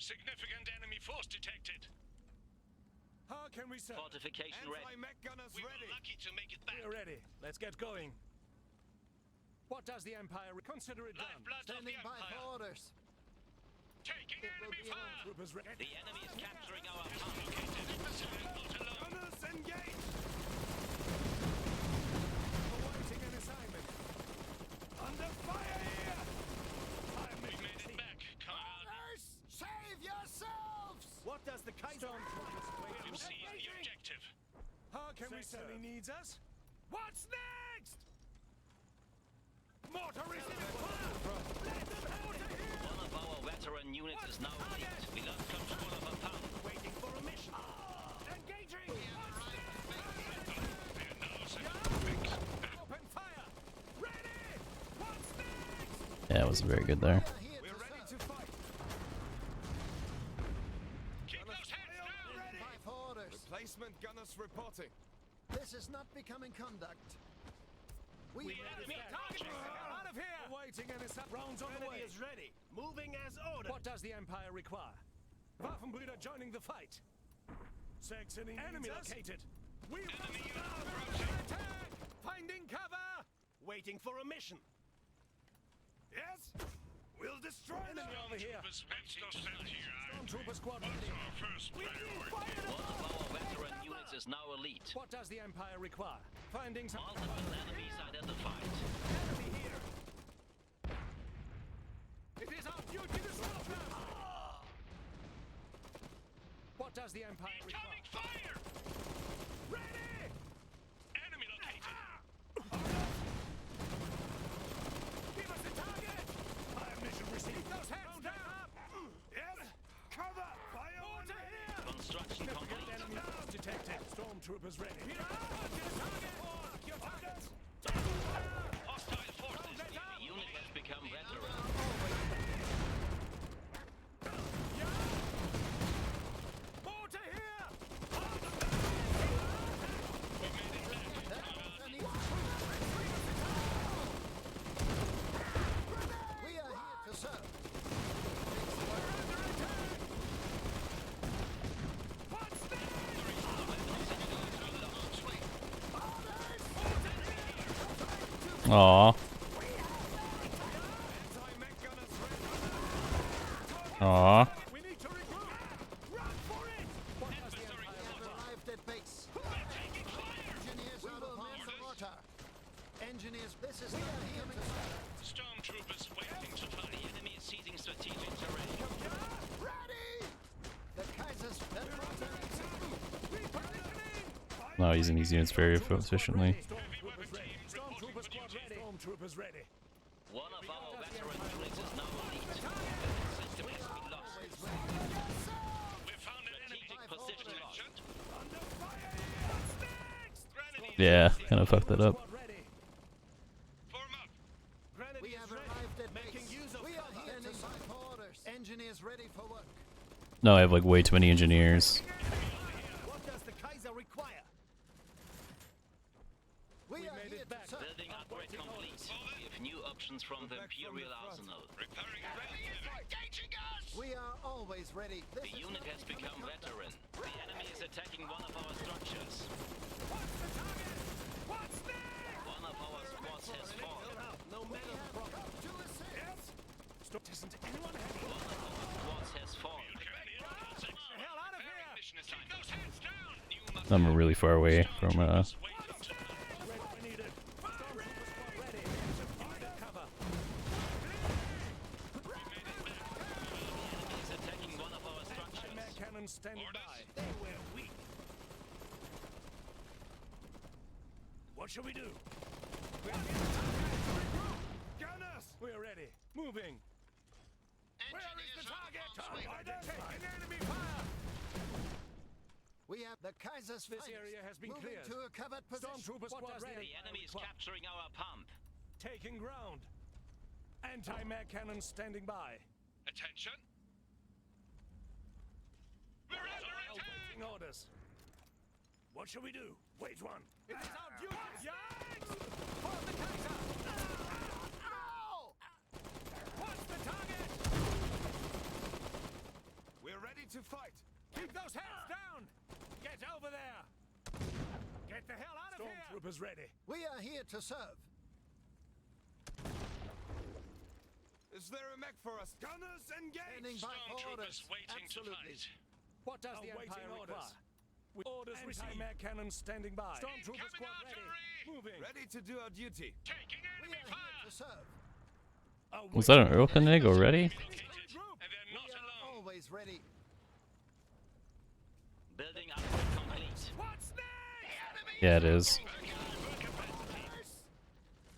Significant enemy force detected. How can we serve? Fortification ready. Anti-mech gunners We ready. were lucky to make it back. We're ready. Let's get going. What does the Empire consider it done? Lifeblood of the Standing by Empire. for orders. Taking It will enemy be fire. Troopers ready. The enemy is capturing our pump. Not alone. Gunners engage! Awaiting an assignment. Under fire here! We made it back, comrade. Orders! Save yourselves! What does the Kaiser We've seized the objective. How can we serve? He needs us. What's next? Mortar resistant fire! Let them have it here! One of our veteran units is now elite. We lost control of a pump. Waiting for a mission. Engaging! Open fire! Ready! What's next? Yeah, it was very good there. Here We're to ready serve. to fight. Keep those heads down. Standing by for orders. Replacement gunners reporting. This is not becoming conduct. We The enemy Target! approaching. Out of here! Awaiting an assignment. Rounds on the way. is ready. Moving as ordered. What does the Empire require? Waffenbrüder joining the fight. Saxony enemy located. We Enemy unit must approaching. attack! Finding cover! Waiting for a mission. Yes? We'll destroy them over here. Troopers waiting to send here. Stormtrooper squad ready. Our first priority. One of our veteran units is now elite. What does the Empire require? Finding some Multiple enemies identified. enemy here. It is our duty to stop them. What does the Empire require? Incoming fire! Ready! Enemy located. Give us a target! Fire mission received. Those heads down! Yes! Cover! Fire order here! Construction complete. Enemy force detected. Stormtroopers ready. Here! Target! Mark your targets! Hostile forces. The unit has become veteran. Mortar here! We are here to serve. What's next? Aw. Anti-mech gunners ready. Aw. We need to regroup! Run for it! What does the We Empire have arrived at base. Engineers out of harm's water. Engineers, this is not becoming conduct. Stormtroopers waiting to fight. The enemy is seizing strategic terrain. Ready! The Kaiser's federal tanks. repositioning? not using these units very efficiently. Stormtroopers ready. Stormtrooper squad ready. Stormtroopers ready. One of our veteran units is now elite. The system has been lost. We found an enemy. Strategic position lost. Under fire! What's next? Grenadiers. Yeah, kind of fucked that up. Squad ready. Form up. We Grenadiers have ready. arrived at Making base. use of We are cover. here to sign for orders. Engineers ready for work. No, I have like way too many engineers. What does the Kaiser require? We are made here it to back. serve. Building upgrade complete. We have new options from the Imperial Arsenal. Repairing railway. Engaging us. We are always ready. This The is unit not has becoming become combat. veteran. The enemy is attacking one of our structures. What's the target? What's next? One of our squads has fallen. No We matter the have problem. come to assist. Doesn't anyone have One of our squads has fallen. Get the hell out of here! Mission assigned. Keep those heads down. You must I'm really far away from wait until ready when needed? Stormtrooper squad ready. Unit cover. The enemy is attacking one of our structures. Anti-air cannon standing by. They were weak. What shall we do? Gunners! We're ready. Moving. Where is the target? Taking enemy fire! We have the Kaiser's This finest. area has been Moving cleared. to a covered position. Stormtrooper squad ready. The enemy is capturing our pump. Taking ground. Anti-air cannon standing by. Attention. We're under attack. Awaiting orders. What shall we do? Wage one. It is our duty! Yikes! For the Kaiser! Ow! What's the target? We're ready to fight. Keep those heads down! Get over there! Get the hell out of here! Stormtroopers ready. We are here to serve. Is there a mech for us? Gunners, Standing engage! by for orders. Stormtroopers waiting to Absolutely. fight. What does the Awaiting Empire orders. require? With orders received. Anti-air cannon standing by. Stormtrooper Incoming squad ready. artillery. Moving. Ready to do our duty. Taking We enemy are here fire. to serve. Was that an Urkenig already? Located. And they're We not are alone. always ready. Building upgrade complete. What's next? Yeah, it is.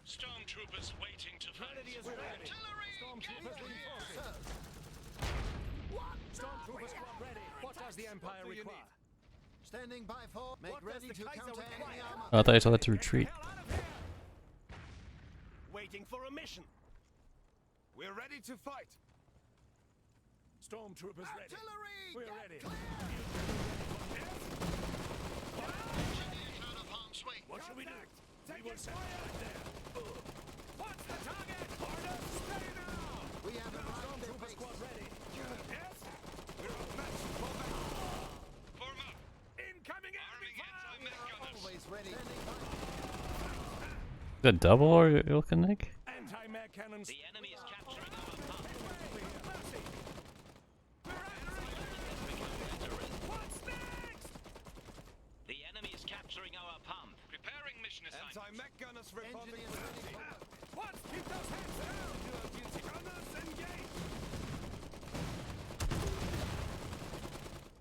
Stormtroopers waiting to fight. Grenadiers ready. Stormtroopers reinforcing. Serve. Stormtrooper squad ready. What does the Empire do you require? Standing by for. Make What does ready the to Kaiser counter enemy require? armor. Oh, I thought I told that to retreat. Hell out of here! Waiting for a mission. We're ready to fight. Stormtroopers ready. Artillery! We're get ready. clear! What shall we do? We will Taking set fire! right there. What's the target? Orders, stay now! We have arrived at Stormtrooper base. squad ready. Yes? We're outmatched. Fall back. Form up. Incoming enemy Arming fire! anti-mech gunners. Always ready. Standing by. Is that double or Urkenig? Anti-air cannons. The enemy is capturing our pump. Mercy! We're under attack! What's next? The enemy is capturing our pump. Preparing mission assignment. Anti-mech gunners reporting Engineers for ready duty. for work. What? Keep those heads down! Do our duty. Gunners, engage!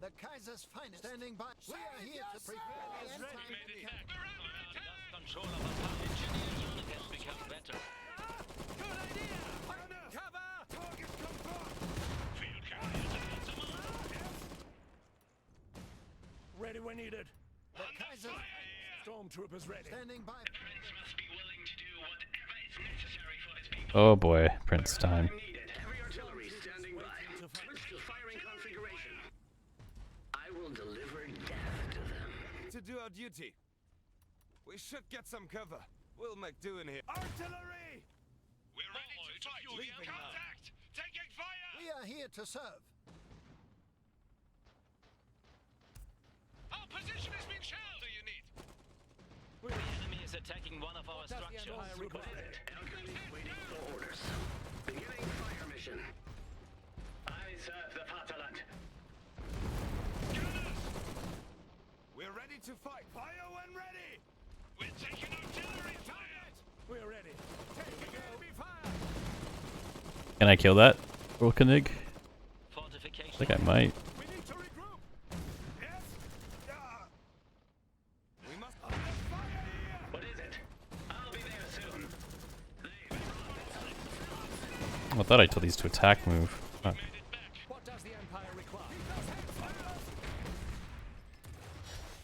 The Kaiser's finest. Standing by. We are here to prepare the end time. Made it back. We're under attack. Control of our pump. The unit has become better. Good idea! Cover! Target confirmed. Field carriers are on demand. Ready when needed. The Kaiser's Stormtroopers ready. standing by. Prince must be willing to do whatever is necessary for his people. Oh boy, Prince time. Needed. Heavy artillery standing by. Switch to firing configuration. I will deliver death to them. To do our duty. We should get some cover. We'll make do in here. Artillery! We're ready to fight. Leaving now. Contact. Taking fire. We are here to serve. Our position has been shelled. Do you need? The enemy is attacking one of our Does the structures. Empire require? Alchemy waiting for orders. Beginning fire mission. I serve the Vaterland. Gunners. We're ready to fight. Fire when ready. We're taking artillery fire. We're ready. Taking enemy fire! Can I kill that Urkenig? Fortification. I think I might. We need to regroup! Yes? We I thought I told these to attack move. Huh. What does the Empire require?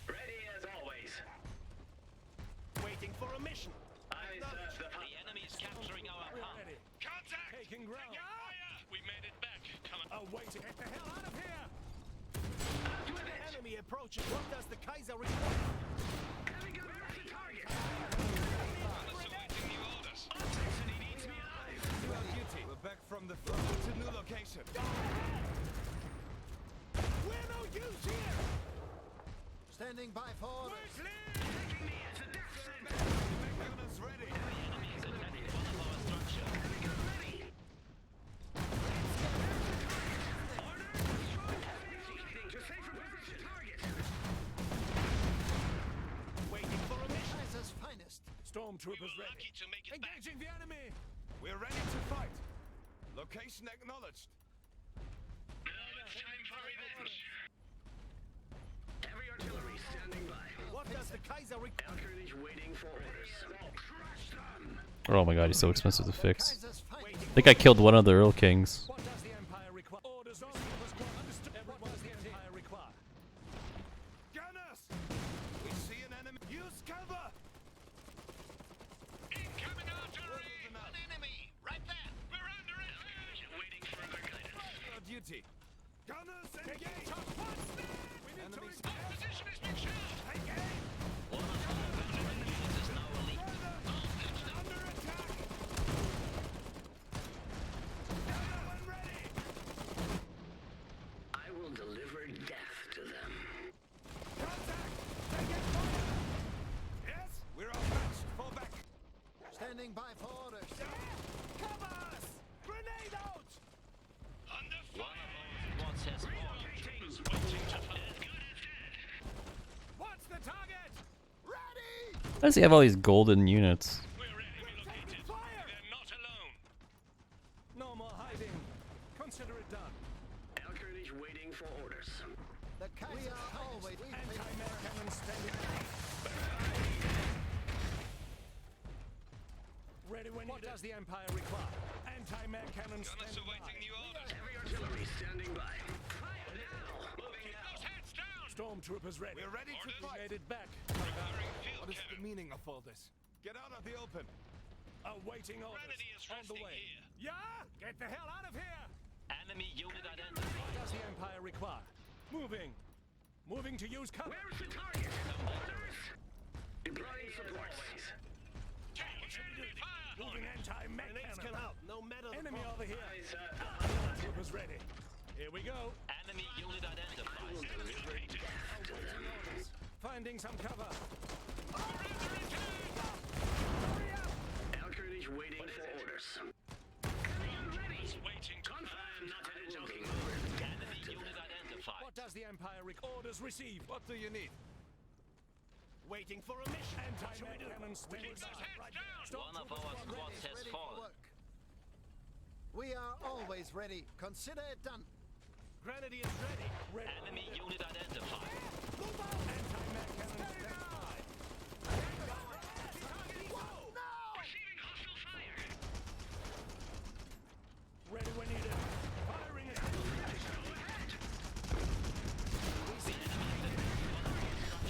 Ready as always. Waiting for a mission. I serve the The enemy is capturing our We're hub. ready. Contact! Taking ground. Fire! We made it back. Come on. Awaiting. Get the hell out of here! Out with it. Enemy approaching. What does the Kaiser require? Heavy gun right to target. I'm also waiting new orders. Saxony needs me alive. Do our duty. We're back from the front to new location. We're no use here! Standing by for orders. Taking me as a death sentence. Gunners ready. Enemy is attacking one of our structures. Heavy gun ready. Relocating to safer position. Target. Waiting for a mission. Kaiser's finest. Stormtroopers We're ready. lucky to make it back. Engaging the enemy. We're ready to fight. Location acknowledged. Now it's time for revenge. Heavy artillery standing by. What does the Kaiser require? Alkerdage waiting for orders. Crush them. Oh my god, he's so expensive to fix. Kaiser's finest. I think I killed one of the Earl Kings. What does the Empire require? Orders. Stormtroopers squad. Understood. What does the Empire require? Gunners! We see an enemy. Use cover! Incoming artillery! An enemy! Right there! We're under attack! Waiting further guidance. Our duty. Gunners engage! We need to Enemy Our position is being shelled! Take aim! One of our veteran units is now elite. Under attack! Everyone ready! I will deliver death to them. Contact! Taking fire! Yes? We're outmatched. Fall back. Standing by for orders. Cover us! Grenade out! Under One fire! of our squads has fallen. Troopers waiting to fire. What's the target? Ready! Why does he have all these golden units? We're enemy located. fire! They're not alone. No more hiding. Consider it done. Alkerdage waiting for orders. The Kaiser's always Anti-air cannon standing by. Ready when what does the Empire require? Anti-air cannon Gunners standing awaiting by. new orders. Heavy artillery standing by. Fire now. Moving Keep now. those heads down! Stormtroopers ready. We're ready to Orders. fight. Made it back. Preparing field What is the cannon. meaning of all this? Get out of the open. Awaiting orders. Grenadier is On the resting way. here. Yeah? Get the hell out of here! Enemy unit identified. What does the Empire require? Moving. Moving to use cover. Where's the target? Orders. Deploying supports. Take enemy fire! Moving anti-mech Grenades cannon. can out. No matter enemy over here. I serve the fatherland. Troopers ready. Here we go. Enemy unit identified. Located. Awaiting orders. Finding some cover. Alkerdage waiting for orders. Heavy gun ready. Waiting to Confirm not a joking. Enemy unit identified. What does the Empire orders received? What do you need? Waiting for a mission. Anti-mech cannon standing Keep those by. heads down! One of our squads has ready for fallen. work. We are always ready. Consider it done. Grenadiers ready. Enemy unit identified. Move out. Anti-mech cannon standing by. Receiving hostile fire! Ready when needed. Firing at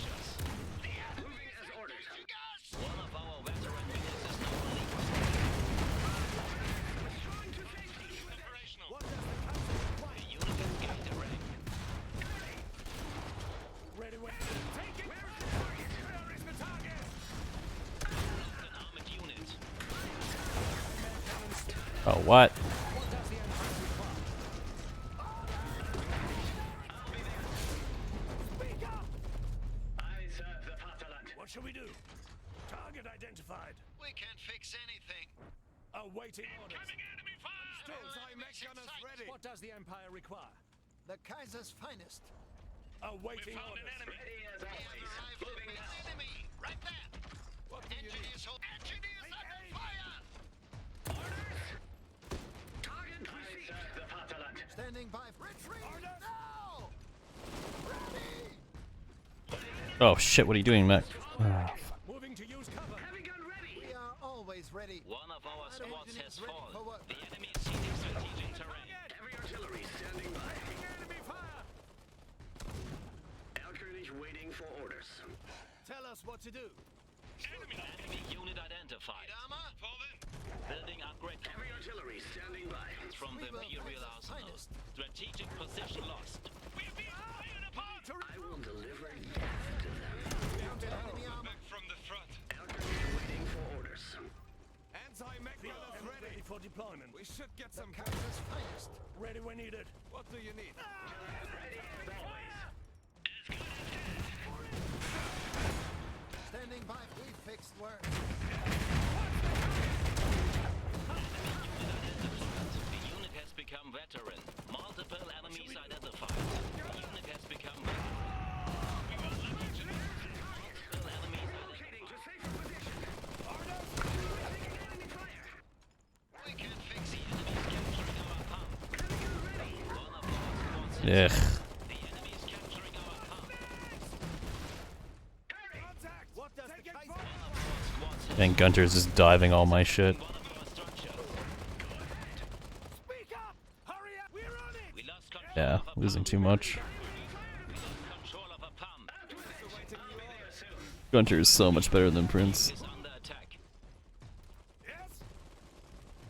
Moving as ordered. One of our veteran units is now elite. Restoring to safety. Operational. What does the Kaiser require? The unit has gained a rank. Ready when needed. Take it. Where is the target? Where is the target? An armored unit. Anti-mech cannon standing. Oh, what? What does the Empire require? Speak up! I serve the fatherland. What shall we do? Target identified. We can't fix anything. Awaiting orders. Coming enemy fire! Bullseye mech gunners ready. What does the Empire require? The Kaiser's finest. Awaiting Found an orders. enemy. Ready as always. Moving now. Enemy! Right there! What do you need? Engineers hold. Engineers under fire! Orders. Target received. I serve the fatherland. Standing by. Retreat now! Ready! Oh shit, what are you doing, Mac? Ah, Moving to use cover. Heavy gun ready. We are always ready. One of our squads has Engineers ready for fallen. work. The enemy is seizing strategic terrain. Heavy artillery standing by. Enemy fire! Alkernich waiting for orders. Tell us what to do. Enemy unit identified. Building upgrade Heavy artillery standing by. from the Imperial arsenal. Strategic position lost. I will deliver death to them. Enemy armor. From the front. Alkernich waiting for orders. Anti-mech runners ready for deployment. We should get some Captain's finest. ready when needed. What do you need? Standing by. We fixed work. The unit has become veteran. Multiple enemies identified. The unit has become multiple enemies Locating to safer position. Enemy fire. We can't fix the enemies capturing our pump. One of our squads has Ugh. the enemy is capturing our pump. Contact! What does the Kaiser? One of our squads has And Gunter's just diving all my shit. one of our structures. Speak up! Hurry up! We're on it! We lost control Yeah, of a losing pump. too much. We lost control of a pump. Gunter is so much better than Prince. Is under attack. Yes?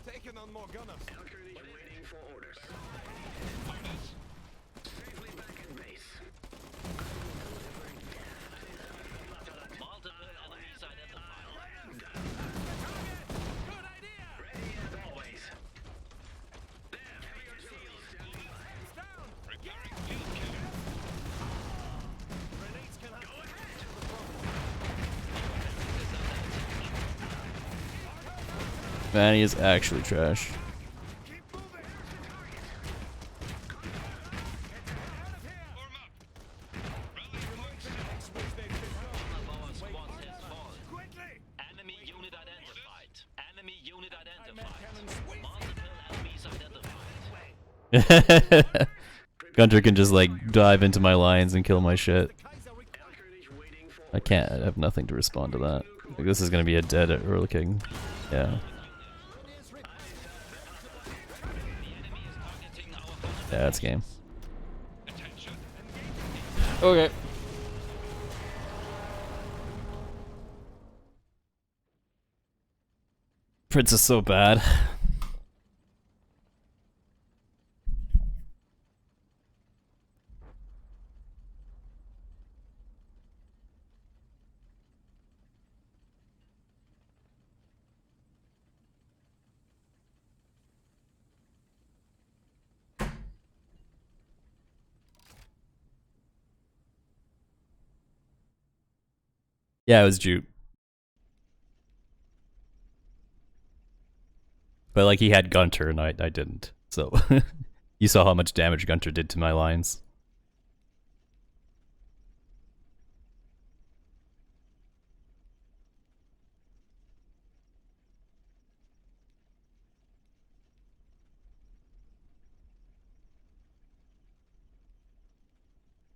Taking on more gunners. Alkernich waiting for orders. Safely back at base. Multiple enemies identified. Good idea! Ready as always. There, heavy artillery standing by. It's down! Repairing field cannon. Grenades can help. Man, he is actually trash. Keep moving! Form up. Rally points. One of our squads has fallen. Quickly! Enemy unit identified. Enemy unit identified. Multiple enemies identified. Gunter can just like dive into my lines and kill my shit. Kaiser, we Alkernich waiting for I can't. I have nothing to respond to that. Like, this is gonna be a dead at Earl King. Yeah. Yeah, that's game. Attention. Okay. Prince is so bad. Yeah, it was Jute. But like he had Gunter and I didn't. So you saw how much damage Gunter did to my lines.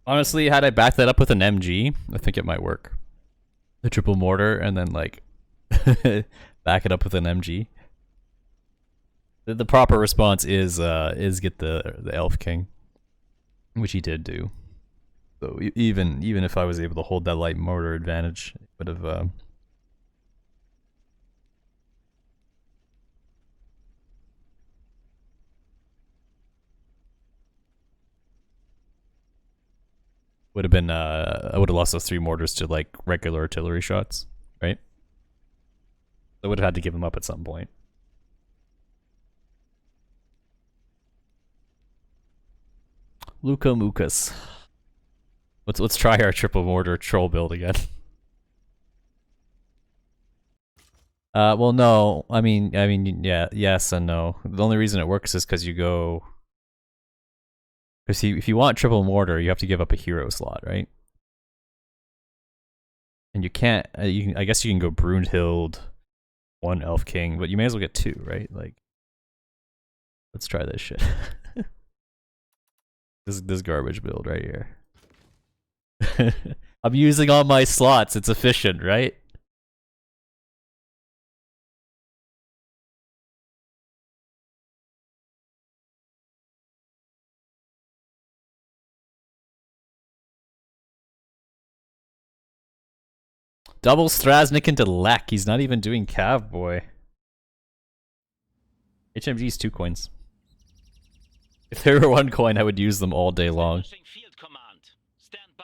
Honestly, had I backed that up with an MG, I think it might work. The triple mortar and then like back it up with an MG. The proper response is get the Elf King, which he did do. So even if I was able to hold that light mortar advantage, it would have would have been I would have lost those 3 mortars to like regular artillery shots, right? I would have had to give them up at some point. Luka Mukas. Let's try our triple mortar troll build again. Well, no. I mean, yeah, yes and no. The only reason it works is because you go. Because if you want triple mortar, you have to give up a hero slot, right? And you can't. I guess you can go Brunhild, 1 Elf King, but you may as well get 2, right? Like, let's try this shit. This garbage build right here. I'm using all my slots. It's efficient, right? Double Strasnik into Lek. He's not even doing Cav, boy. HMG's 2 coins. If they were 1 coin, I would use them all day long. Establishing field command. Stand by.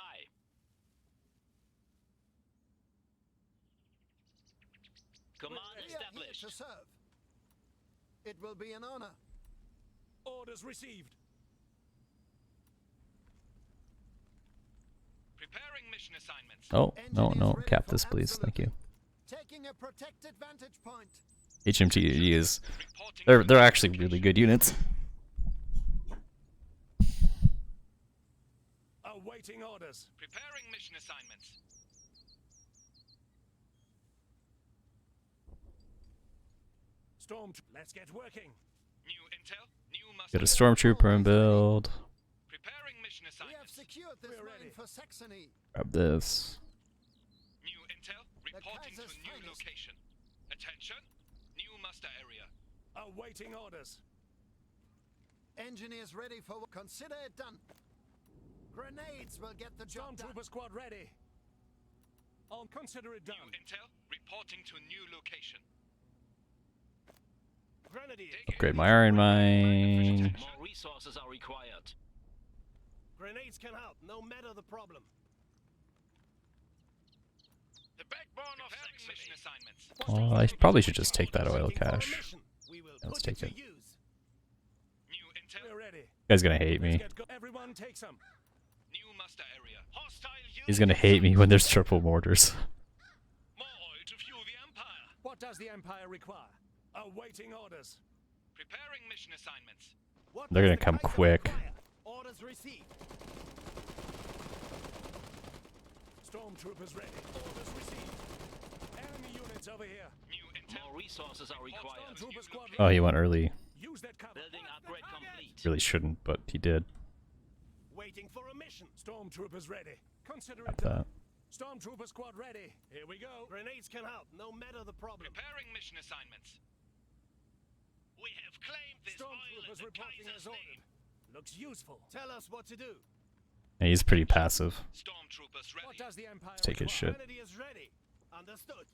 Command We are here established. to serve. It will be an honor. Orders received. Preparing mission assignments. Oh, no, Engineers no. ready Cap for this, please. Thank you. Taking a protected vantage point. HMG is... Reporting They're actually really good units. Awaiting orders. Preparing mission assignments. Storm. Let's get working. New intel. New must. Get a stormtrooper and build. Preparing mission We have assignments. secured this We're line ready. for Saxony. Grab this. New intel. Reporting to Kaiser's new finest. location. Attention. New muster area. Awaiting orders. Engineers ready for. Consider it done. Grenades will get the job done. Stormtrooper squad ready. I'll consider it New done. intel. Reporting to new location. Grenadiers. Upgrade my iron mine. More resources are required. Grenades can help, no matter the problem. The backbone of Saxony. Mission assignments. Well, I probably should just take that oil Waiting for a cache. mission. We will Let's put take to it. use. New intel. We're ready. You guys gonna hate me. Let's get go. Everyone take some. New muster area. Hostile unit. He's gonna hate me when there's triple mortars. More oil to fuel the Empire. What does the Empire require? Awaiting orders. Preparing mission assignments. What They're does gonna the come Kaiser quick. require? Orders received. Stormtroopers ready. Orders received. Enemy units over here. New intel. More resources are required. Stormtrooper squad ready. Oh, he went early. Use that cover. Building upgrade complete. Really shouldn't, but he did. Waiting for a mission. Stormtroopers ready. Consider Got it done. that. Stormtrooper squad ready. Here we go. Grenades can help, no matter the problem. Preparing mission assignments. We have claimed this oil in Stormtroopers the reporting as Kaiser's ordered. name. Looks useful. Tell us what to do. Yeah, he's pretty passive. Stormtroopers What ready. does the Empire Take his require? shit. Grenadiers ready. Understood.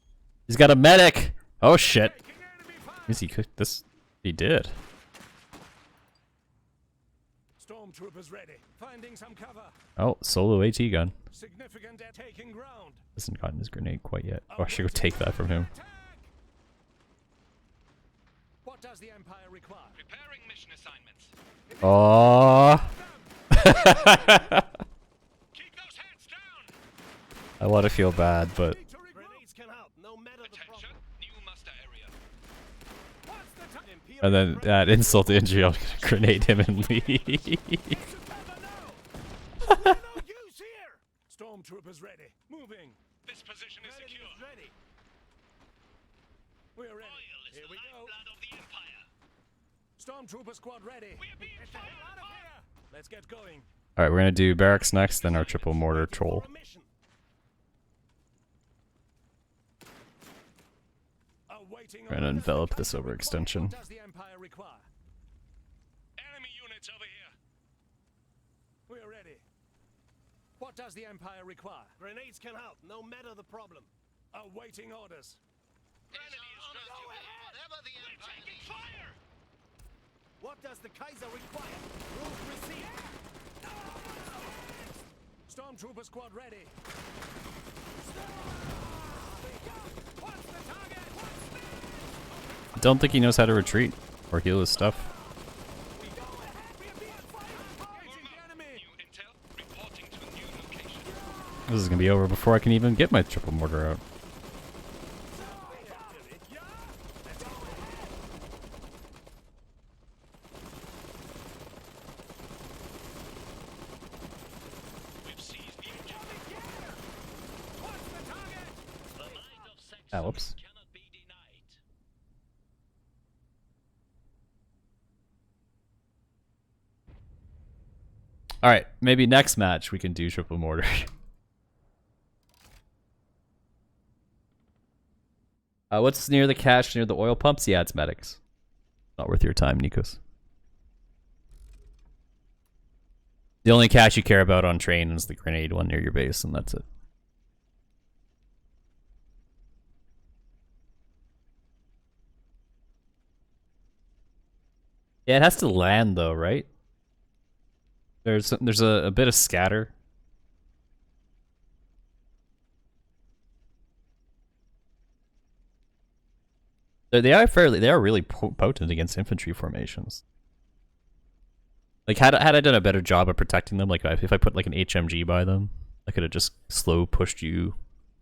He's got a medic! Oh shit. Taking enemy fire. Is he cooked this? He did. Stormtroopers ready. Finding some cover. Oh, solo AT gun. Significant at taking ground. Hasn't gotten his grenade quite yet. Oh, I should go take that from him. Attack! What does the Empire require? Preparing mission assignments. Oh. Keep those heads down. I want to feel bad, but Grenades can help, no matter the Attention. problem. New muster area. What's the time? Imperial and then Grenade- at insult to injury, I'll grenade him and leave. Get to cover now. No use here. Stormtroopers ready. Moving. This position is Grenadiers secure. ready. We're ready. Oil is Here the we go. lifeblood of the Empire. Stormtrooper squad ready. We are being Get the fired hell out of upon. here. Let's get going. All right, we're gonna do barracks next, then our triple mortar Waiting troll. for a mission. Awaiting We're gonna orders. envelop this Kaiser require. overextension. What does the Empire require? Enemy units over here. We're ready. What does the Empire require? Grenades can help, no matter the problem. Awaiting orders. Grenadiers ready. Whatever the We're Empire taking needs. fire. What does the Kaiser require? Rules received. Stormtrooper squad ready. What's the target? I don't think he knows how to retreat or heal his stuff. We are being fired. Engaging the enemy. New intel. Reporting to new location. This is gonna be over before I can even get my triple mortar out. Yeah. We've seized the objective. What's the target? The might of Saxony Ah, whoops. cannot be denied. All right, maybe next match we can do triple mortar. What's near the cache near the oil pumps? Yeah, it's medics. Not worth your time, Nikos. The only cache you care about on train is the grenade one near your base, and that's it. Yeah, it has to land though, right? There's a bit of scatter. They are really potent against infantry formations. Like had I done a better job of protecting them, like if I put like an HMG by them, I could have just slow pushed you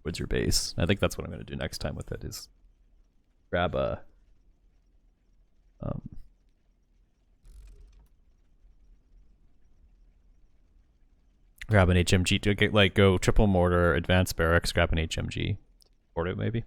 towards your base. I think that's what I'm gonna do next time with it is grab a grab an HMG to get like go triple mortar, advanced barracks, grab an HMG, support it maybe.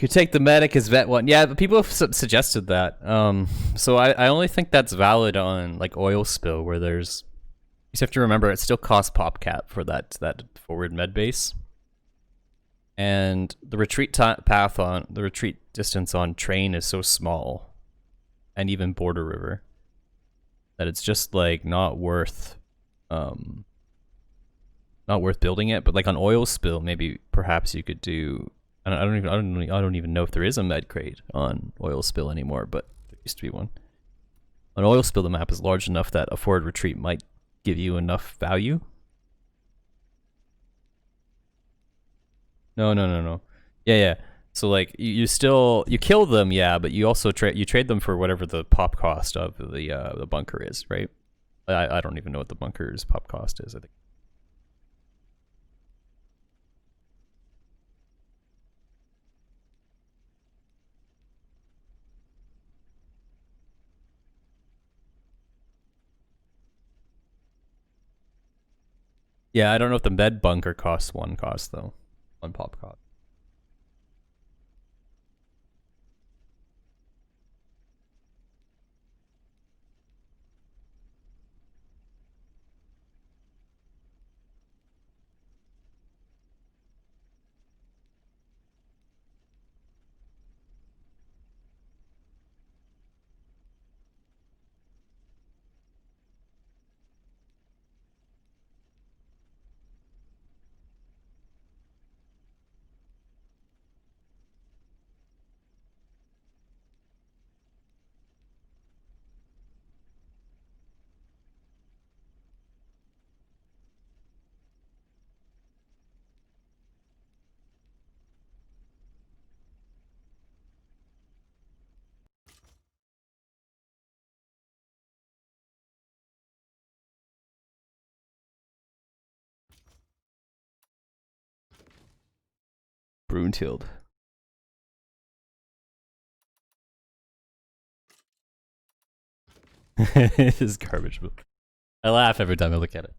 You take the medic as vet one. Yeah, but people have suggested that. So I only think that's valid on like oil spill where there's. You just have to remember it still costs pop cap for that forward med base, and the retreat path on the retreat distance on train is so small, and even border river, that it's just like not worth building it. But like on oil spill, maybe perhaps you could do. I don't even know if there is a med crate on oil spill anymore, but there used to be one. On oil spill, the map is large enough that a forward retreat might give you enough value. No. Yeah. So like you kill them, yeah, but you also trade them for whatever the pop cost of the bunker is, right? I don't even know what the bunker's pop cost is. I think. Yeah, I don't know if the med bunker costs one cost though. One pop cost. Bruntild. This is garbage. I laugh every time I look at it.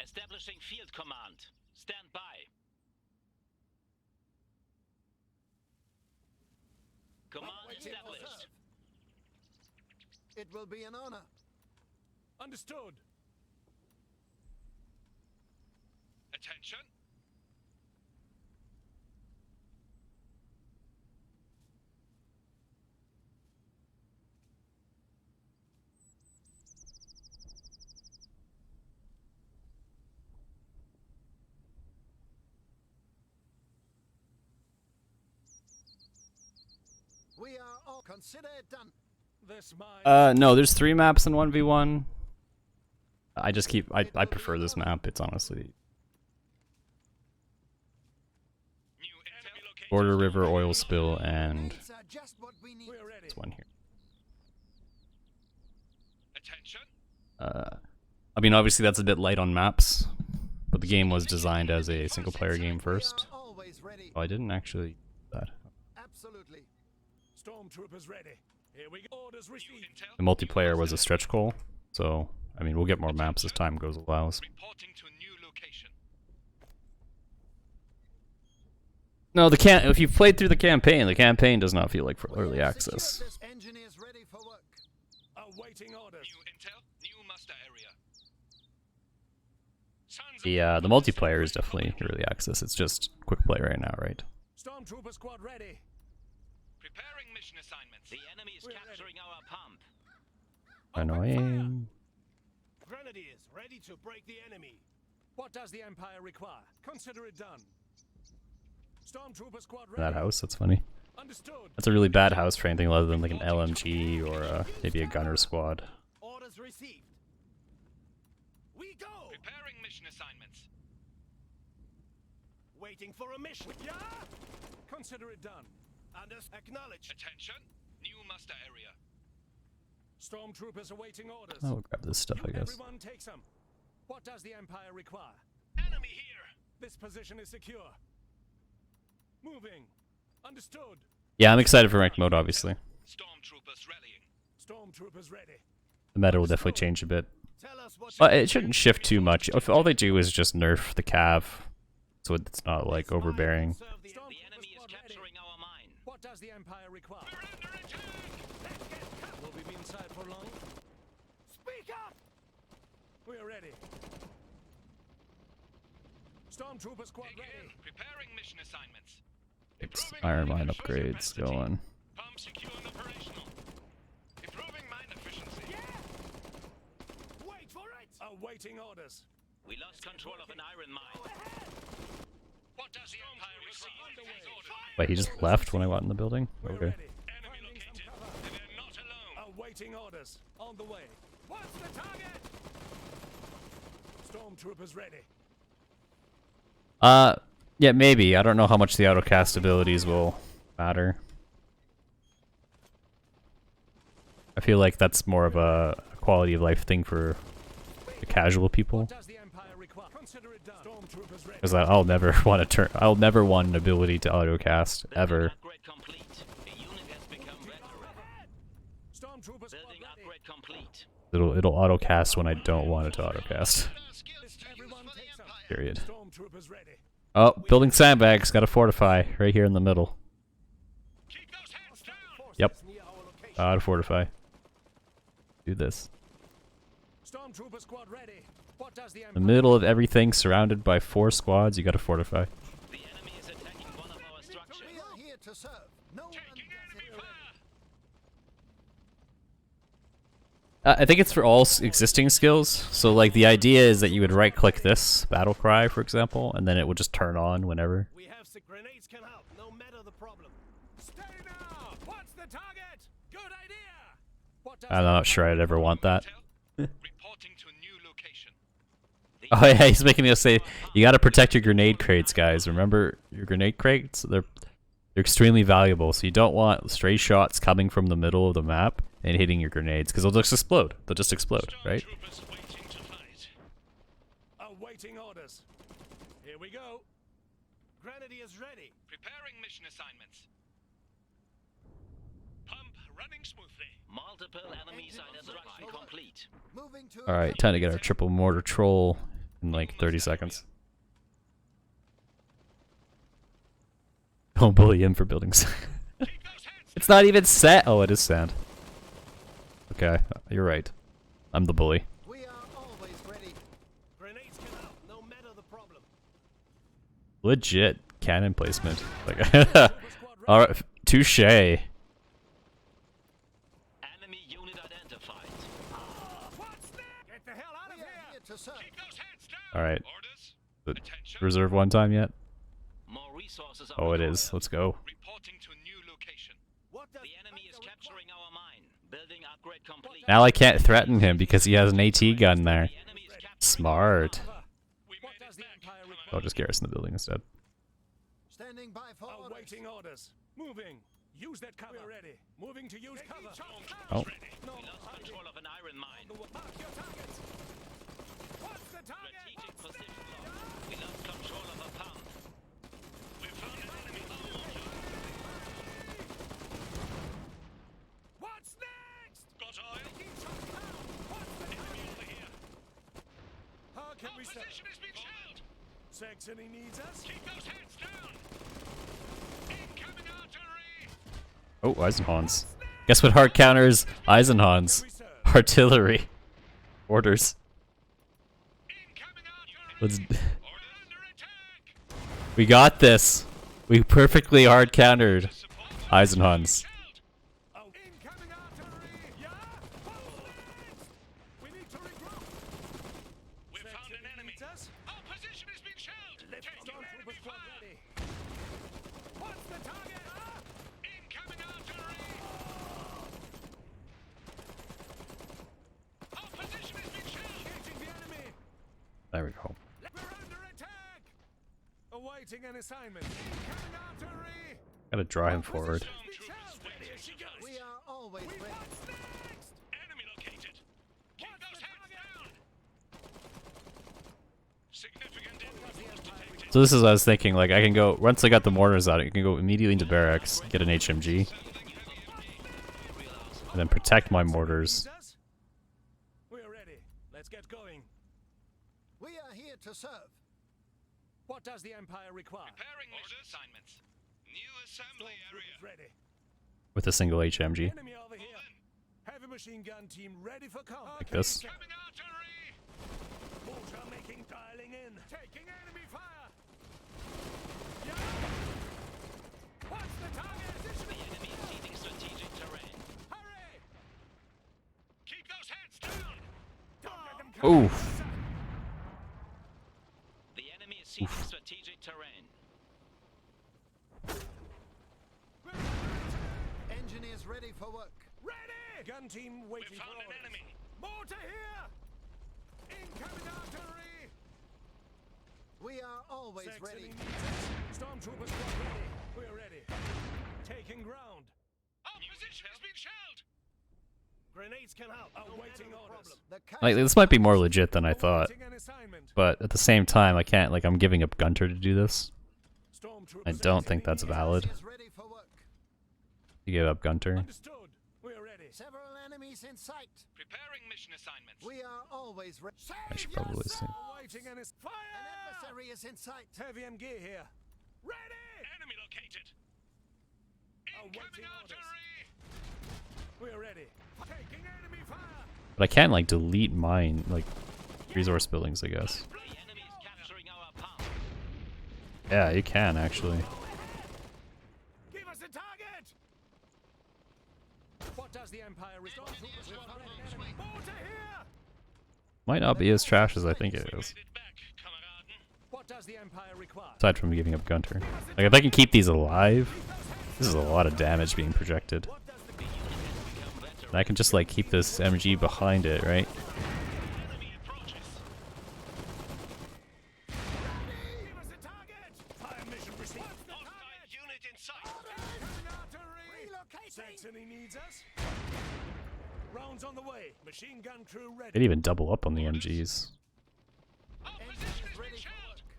Establishing field command. Stand by. Command established. It will be an honor. Understood. Attention. We are all consider it done. This mine. No, there's 3 maps in 1v1. I prefer this map. It's honestly New enemy located. Border River, Oil Spill, and Grenades are just what we need. We're ready. this one here. Attention. I mean, obviously that's a bit light on maps, but the game was designed as a single-player game first. We are always ready. Oh, I didn't actually do that. Absolutely. Stormtroopers ready. Here we go. Orders New received. intel. The multiplayer was a stretch goal, so I mean, we'll get more maps as time goes allows. Reporting to new location. No, if you've played through the campaign does not feel like for early We have access. secured this. Engineers ready for work. Awaiting orders. New intel. New master area. Sons of The multiplayer is definitely early access. It's just quick play right now, right? Stormtrooper squad ready. preparing mission assignments. The enemy is capturing our pump. Annoying. Grenadiers ready to break the enemy. What does the Empire require? Consider it done. Stormtrooper squad ready. That house, that's funny. Understood. That's a really bad house for anything other than like an LMG or maybe a gunner squad. Orders received. We go. Preparing mission assignments. Waiting for a mission. Yeah. Consider it done. Acknowledge. Attention. New master area. Stormtroopers awaiting orders. I'll grab this stuff, I guess. Everyone take some. What does the Empire require? Enemy here. This position is secure. Moving. Understood. Yeah, I'm excited for ranked mode, obviously. Stormtroopers rallying. Stormtroopers ready. The meta will definitely change a bit. Tell us what. But it shouldn't shift too much. If all they do is just nerf the cav, so it's not like overbearing. The enemy is capturing our mine. What does the Empire require? We're under attack. Let's get cut. Will we be inside for long? Speak up. We're ready. Stormtrooper squad Dig in. ready. Preparing mission assignments. It's Iron Mine upgrades going. Pump secure and operational. Improving mine efficiency. Wait for it. Awaiting orders. We lost control of an iron mine. What does the Empire receive? These orders. Wait, he just left when I got in the building? We're Okay. ready. Enemy Finding some located. cover. And they're not alone. Awaiting orders. On the way. What's the target? Stormtroopers ready. Yeah, maybe. I don't know how much the autocast abilities will matter. I feel like that's more of a quality of life thing for the casual people. What does the Empire require? Consider it done. Stormtroopers ready. Because I'll never want to turn. I'll never want an ability to autocast ever. Upgrade complete. A unit has become veteran. Stormtroopers squad Building ready. upgrade complete. It'll autocast when I don't want it to autocast. Everyone take some. Period. Stormtroopers ready. Oh, building sandbags. Got to fortify right here in the middle. Keep those hands down. Yep. Forces near our location. Gotta fortify. Do this. Stormtrooper squad ready. What does the The Empire? middle of everything, surrounded by 4 squads. You got to fortify. The enemy is attacking one of our structures. We are here to serve. No one Taking does enemy it fire. I think it's for all existing skills. So, like, the idea is that you would right-click this battle cry, for example, and then it would just turn on whenever. We have grenades can help, no matter the problem. Stay now. What's the target? Good idea. What does I'm not sure I'd ever want that. Intel. Reporting to new location. Oh yeah, he's making us say you got to protect your grenade crates, guys. Remember your grenade crates? They're extremely valuable, so you don't want stray shots coming from the middle of the map and hitting your grenades because they'll just explode. They'll just explode, right? Stormtroopers waiting to fight. Awaiting orders. Here we go. Grenadiers ready. Preparing mission assignments. Pump running smoothly. Multiple enemies identified. Complete. Moving to All right, time to get our triple mortar troll in like 30 seconds. Don't bully him for buildings. Keep those hands It's not even set. Oh, it is sand. Okay, you're right. I'm the bully. We are always ready. Grenades can help, no matter the problem. Legit cannon placement. Like, Stormtrooper squad ready. all right, touche. Enemy unit identified. What's that? Get the hell out of We are here. here to serve. Keep those hands down. All right. Orders. The Attention. reserve one time yet? More resources are Oh, it required. is. Let's go. Reporting to new location. What does The capturing our mine. Building upgrade complete. Now I can't threaten him because he has an AT gun there. The enemy is capturing Smart. We What made does it the back, Empire Commander. I'll just garrison the building instead. Standing by for orders. Awaiting orders. Moving. Use that cover. We're ready. Moving to use cover. Oh. No, We lost control of an iron mine. mark your targets. What's the target? Strategic position lost. We lost control of a pump. We found an enemy. What's next? Got oil. What's the Enemy over here. How can Our we serve? position has been shelled. Saxony needs us. Keep those heads down. Incoming artillery. Oh, Eisenhorns. Guess what hard counters Eisenhorns? We serve. Artillery. Orders. Incoming artillery. Let's. We're under attack. We got this. We perfectly hard countered Support Eisenhorns. shelled. Oh, incoming artillery. Yeah. What's next? We need to regroup. We found an enemy. Needs us. Our position has been shelled. Taking Stormtrooper enemy squad fire. ready. What's the target? Incoming artillery. Our position has been shelled. Engaging the enemy. There we go. We're under attack. Awaiting an assignment. Incoming artillery. Gotta draw him forward. Stormtroopers waiting for us. We are always ready. What's next? Enemy located. Keep those heads down. Significant enemy force detected. So this is what I was thinking, like I can go, once I got the mortars out, I can go immediately into barracks, get an HMG, and then protect my mortars. Needs us? We're ready. Let's get going. We are here to serve. What does the Empire require? Preparing mission assignments. New assembly area. Stormtroopers ready. With a single HMG. Enemy over here. Heavy machine gun team ready for combat. Like this. Incoming artillery. Mortar making dialing in. Taking enemy fire. Yeah. What's the target? The enemy is ceding strategic terrain. Hurry. Keep those heads down. Don't let them come. Oof. The enemy is ceding strategic terrain. Engineers ready for work. Ready. Gun team We waiting found for an orders. enemy. Mortar here. Incoming artillery. We are always Saxony ready. needs us. Stormtrooper squad ready. We're ready. Taking ground. Our position has been shelled. Grenades can help. Awaiting orders. The Like this might be more legit than I thought, Awaiting an assignment. but at the same time, I can't, like I'm giving up Gunter to do this. Stormtroopers I don't think that's activating valid. Engineers ready for work. You give up Gunter. Understood. We're ready. Several enemies in sight. Preparing mission assignments. We are always ready. I should probably say. Awaiting an fire. An adversary is in sight. Heavy MG here. Ready. Enemy located. Awaiting Incoming orders. artillery. We're ready. Taking enemy fire. But I can't like delete mine, like resource buildings, I guess. The enemy is capturing our pump. Yeah, you can actually. Give us a target. What does the Empire restore? Mortar here. Might not be as trash as I think it is. Made it back, Kameraden. What does the Empire require? Aside from giving up Gunter. Like if I can keep these alive, this is a lot of damage being projected. What does the And I can just like keep this MG behind it, right? Enemy approaches. Give us a target. Fire mission received. What's the Hostile target? unit in sight. Incoming artillery. Relocating. Saxony needs us. Rounds on the way. Machine gun crew ready. They'd even double up on the MGs. Our position Engineers has been ready for shelled. work.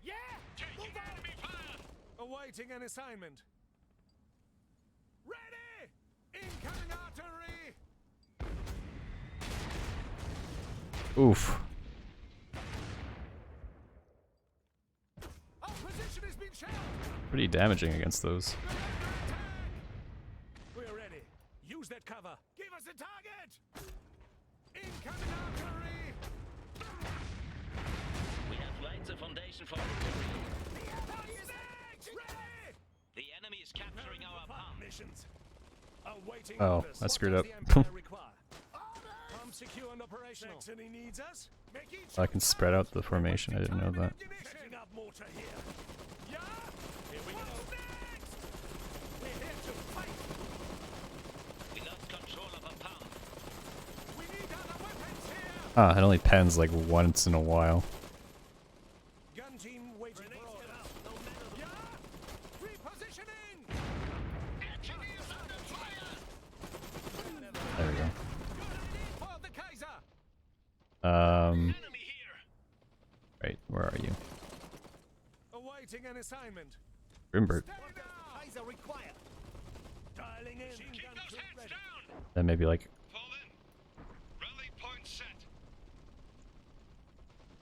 Yeah. Taking enemy fire. Awaiting an assignment. Ready. Incoming artillery. Oof. Our position has been shelled. Pretty damaging against those. We're under attack. We're ready. Use that cover. Give us a target. Incoming artillery. We have laid the foundation for victory. What's next? Ready. The enemy is capturing our pump. Missions. Awaiting Oh, orders. I screwed What up. does the Empire require? Pump secure and operational. Saxony needs us. Make each I can spread out the formation, I didn't know that. Setting up mortar here. Yeah. Here we go. Next. We're here to fight. Ah, it only pens like once in a while. Gun team waiting for orders. No matter the... Yeah! Repositioning! Engineers under fire! There we go. For the Kaiser! Um, Enemy here! right, where are you? Awaiting an assignment. Grimbert. Stay down! Kaiser required. Dialing in. Keep those heads down! Then maybe like Fall in. Rally point set.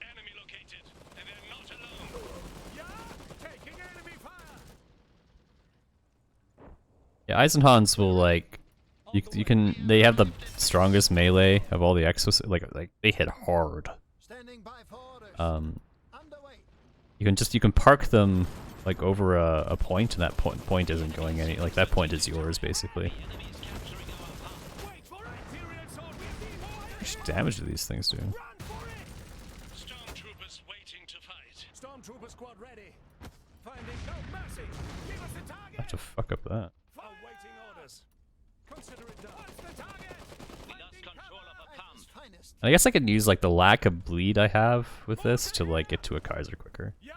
Enemy located, and they're not alone. Yeah! Taking enemy fire! yeah, Eisenhans will like you can they have the strongest melee of all the exos like they hit hard. Standing by for orders. Underway. You can park them like over a point, and that point isn't going any like that point is yours basically. Enemy is capturing our pump. Wait for it! Imperial sword with the How much damage do these things do? Run for it! Stormtroopers waiting to fight. Stormtrooper squad ready. Finding no mercy. Give us a I have target. to fuck up that. Awaiting orders. Consider it done. What's the target? We lost control of a pump. His finest. And I guess I could use like the lack of bleed I have with this to like get to a Kaiser quicker. Yeah!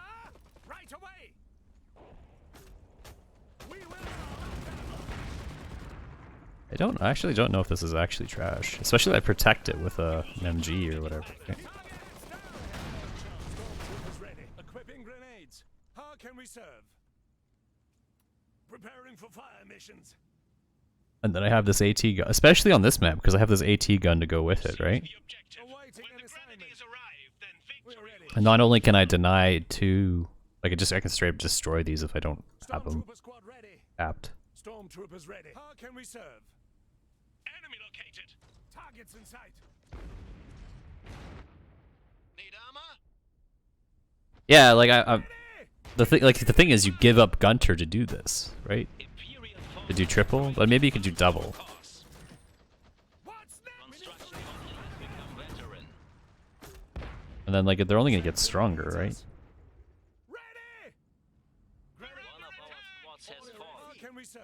Right away! We will I actually don't know if this is actually trash, especially if I protect it with an MG or whatever. Stormtroopers ready. Equipping grenades. How can we serve? Preparing for fire missions. And then I have this AT gun, especially on this map because I have this AT gun to go with it, right? The objective. Awaiting When an the assignment. grenadiers arrive, then We're victory. ready. And not only can I deny two, like I can straight up destroy these if I don't have them Stormtrooper squad ready. tapped. Stormtroopers ready. How can we serve? Enemy located. Targets in sight. Need armor? Yeah, like the thing is you give up Gunter to do this, right? Imperial To forces do triple, but maybe you could do double. course. What's next? Construction company has become veteran. And then like they're only gonna get stronger, right? Ready! One of our squads has How fallen. can we serve?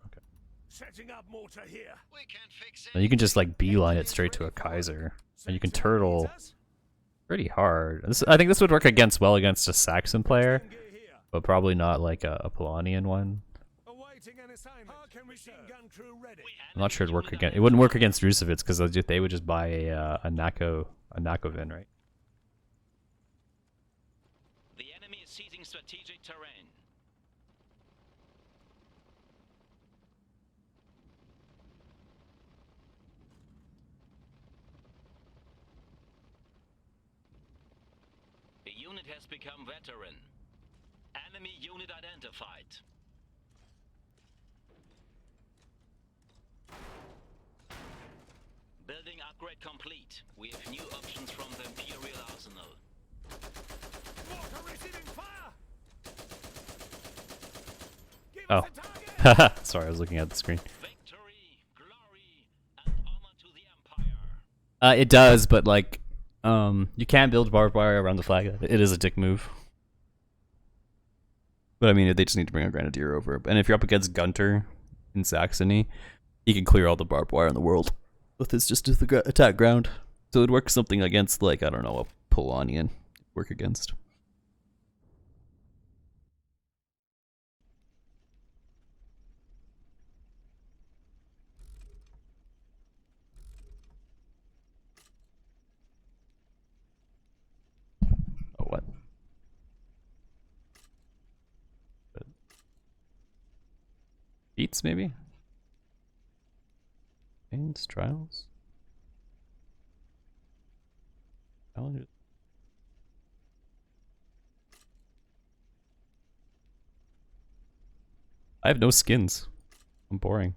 Okay. Setting up mortar here. We can fix it. And you can just like beeline it straight to a Kaiser, and you can turtle pretty hard. I think this would work well against a Saxon player, Gear here. but probably not like a Polanian one. Awaiting an assignment. How can we serve? Gun crew ready. I'm not sure it'd work against. It wouldn't work against Rusviets because they would just buy a Nakovin, right? The enemy is seizing strategic terrain. A unit has become veteran. Enemy unit identified. Building upgrade complete. We have new options from the Imperial arsenal. Mortar receiving fire. Give Oh. us a target. Sorry, I was looking at the screen. Victory, glory, and honor to the Empire. It does, but like, you can build barbed wire around the flag. It is a dick move. But I mean, they just need to bring a grenadier over. And if you're up against Gunter in Saxony, he can clear all the barbed wire in the world with his just the attack ground. So it would work something against, like, I don't know, a Polanian work against. Oh, what? Beats, maybe? Pains, trials? Challenges? I have no skins. I'm boring.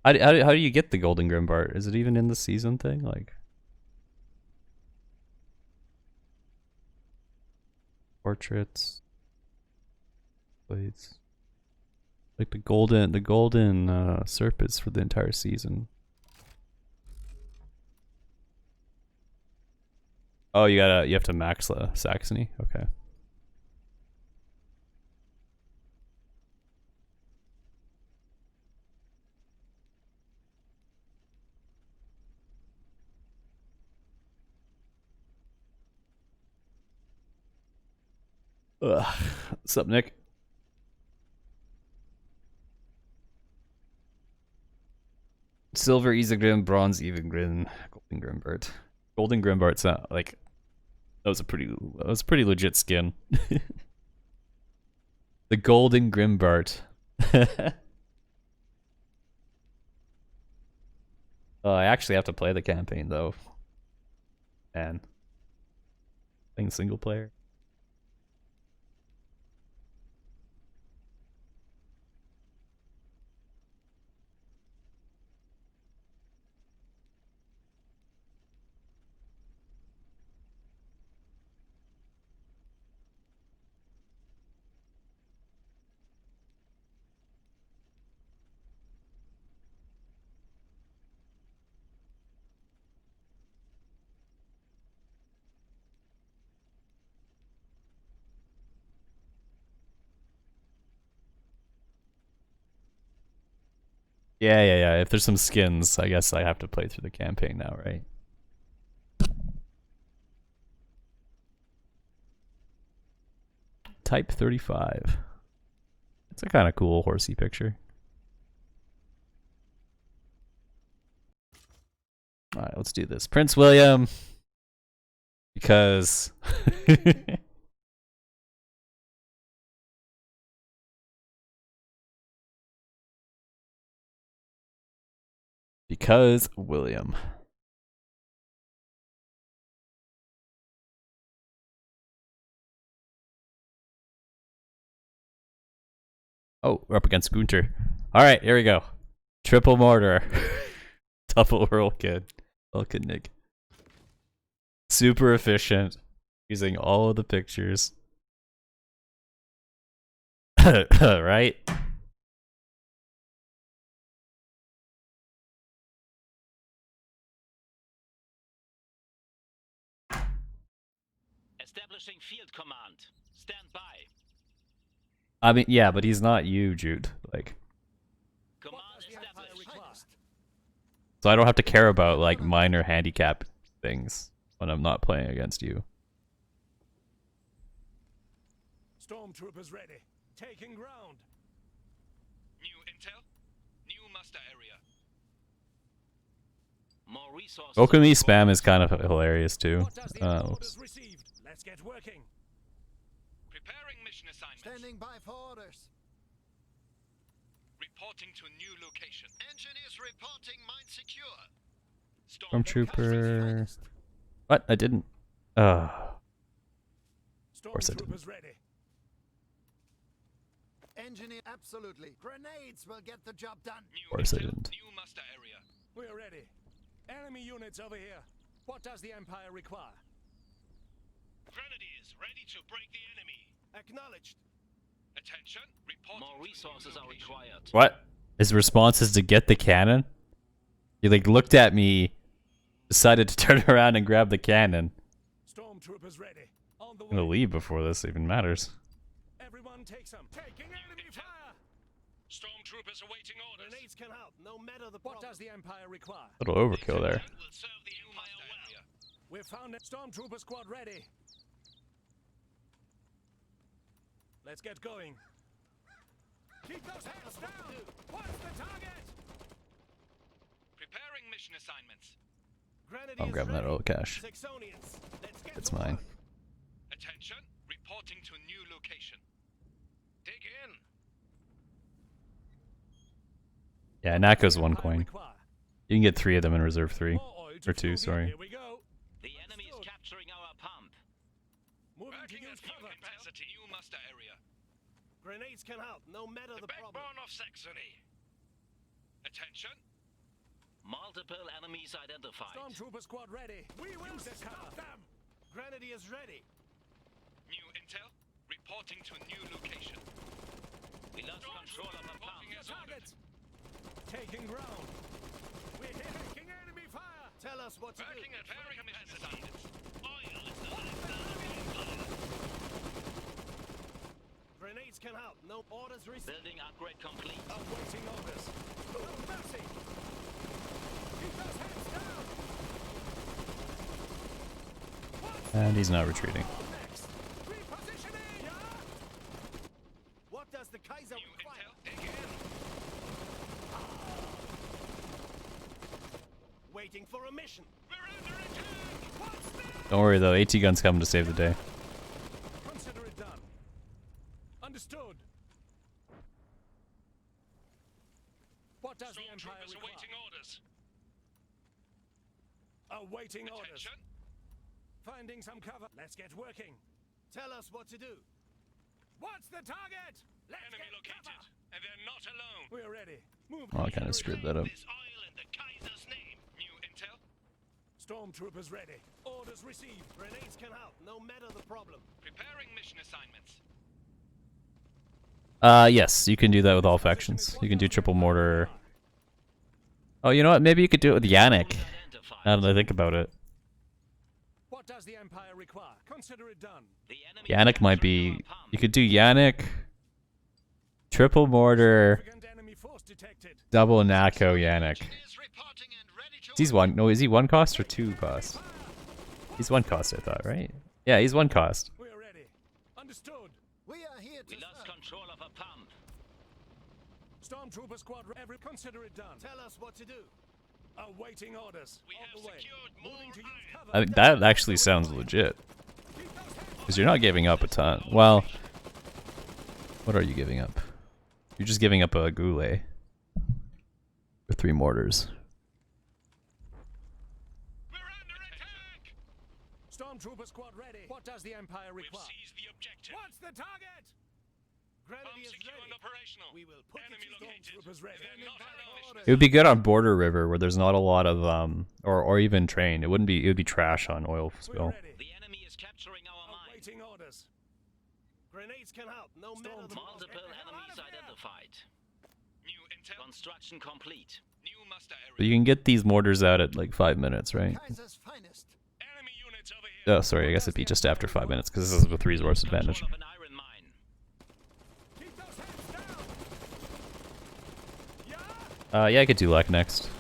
How do you get the Golden Grimbart? Is it even in the season thing? Like... Portraits... Blades... Like the golden Serp is for the entire season. Oh, you have to max Saxony? Okay. Ugh. What's up, Nick? Silver Isengrim, Bronze Evengrim, Golden Grimbart. Golden Grimbart's not like that was a pretty legit skin. The Golden Grimbart. Oh, I actually have to play the campaign though. Man. Playing single player. Yeah. If there's some skins, I guess I have to play through the campaign now, right? Type 35. It's a kind of cool horsey picture. Alright, let's do this. Prince William. Because... because William. Oh, we're up against Gunter. Alright, here we go. Triple mortar. Double whirl kid. Welcome, Nick. Super efficient. Using all of the pictures. Right? Establishing field command. Stand by. I mean, yeah, but he's not you, Jude. Like, Command established. so I don't have to care about like minor handicap things when I'm not playing against you. Stormtroopers ready. Taking ground. New intel? New master area. More resources. Okami spam is kind of hilarious too. What does the orders received? Let's get working. Preparing mission assignments. Standing by for orders. Reporting to new location. Engineers reporting mine secure. Stormtrooper. What? I didn't. Of course I didn't. Stormtroopers ready. Engineer, absolutely. Grenades will get the job done. New Of course I intel, didn't. New master area. We're ready. Enemy units over here. What does the Empire require? Grenadiers ready to break the enemy. Acknowledged. Attention. Reporting More to resources new are location. required. What? His response is to get the cannon? He like looked at me, decided to turn around and grab the cannon. Stormtroopers ready. On the I'm gonna way. leave before this even matters. Everyone take some. Taking enemy fire. Stormtroopers awaiting orders. Grenades can help, no matter the problem. What does the Empire require? Little overkill there. Will serve the Empire well. We've found a Stormtrooper squad ready. Let's get going. Keep those heads down. What's the target? Preparing mission assignments. Grenadiers I'm grabbing that ready. old cash. Saxonians. Let's get It's to mine. work. Attention. Reporting to new location. Dig in. Yeah, Nat goes one Empire coin. require. You can get 3 of them in reserve 3. More oil to Or 2, fuel. sorry. Here we go. The enemy is capturing our pump. Moving to Working use at full cover. capacity. New master area. Grenades can help, no matter the problem. Backbone of Saxony. Attention. Multiple enemies identified. Stormtrooper squad ready. We will stop them. Grenadiers ready. New intel. Reporting to new location. We lost control of the pump. Reporting as ordered. Target. Taking ground. We're taking enemy fire. Tell us what to Working do. at full capacity. Oil is the Grenades can help. No orders received. Building upgrade complete. Awaiting orders. No mercy. Keep those heads down. What's And he's not retreating. next? Repositioning. Yeah. waiting for a mission. We're under attack. What's that? Don't worry though, AT gun's coming to save the day. Consider it done. Understood. What does the Empire require? awaiting orders. Awaiting orders. Attention. Finding some cover. Let's get working. Tell us what to do. What's the target? Let's Enemy get located, cover. and they're not alone. We're ready. Move. Oh, I kind of screwed that up. This oil in the Kaiser's name. New intel. Stormtroopers ready. Orders received. Grenades can help, no matter the problem. Preparing mission assignments. Yes, you can do that with all factions. You can do triple mortar. Oh, you know what? Maybe you could do it with Yannick. Now that I think about it. What does the Empire require? Consider it done. Yannick might be... You could do Yannick, triple mortar, Significant enemy force detected. double NACO Yannick. He's one... No, is he one cost or two cost? He's one cost, I thought, right? Yeah, he's one cost. We're ready. Understood. We are here to We lost serve. control of a pump. Stormtrooper squad, every consider it done. Tell us what to do. Awaiting orders. We On have the way. secured Moving more to use iron. cover. That actually sounds legit. Because you're not giving up a ton. Well, what are you giving up? You're just giving up a goulet. For 3 mortars. We're under attack. Stormtrooper squad ready. What does the Empire We've require? seized the objective. What's the target? Grenady Bomb is secure ready. and operational. We will put Enemy it to located. Stormtroopers ready. They're not alone. It would be good on Border River where there's not a lot of or even train. It wouldn't be. It would be trash on oil We're spill. ready. The enemy is capturing our mine. Awaiting orders. Grenades can help. No matter the Multiple Get the hell out enemies of here. identified. New intel. Construction complete. New muster area. But you can get these mortars out at like 5 minutes, right? Kaiser's finest. Enemy units over here. Oh, sorry. I guess it'd be just after 5 minutes because this is with resource advantage. Control of an iron mine. Keep those hands down. Yeah. Yeah, I could do luck next.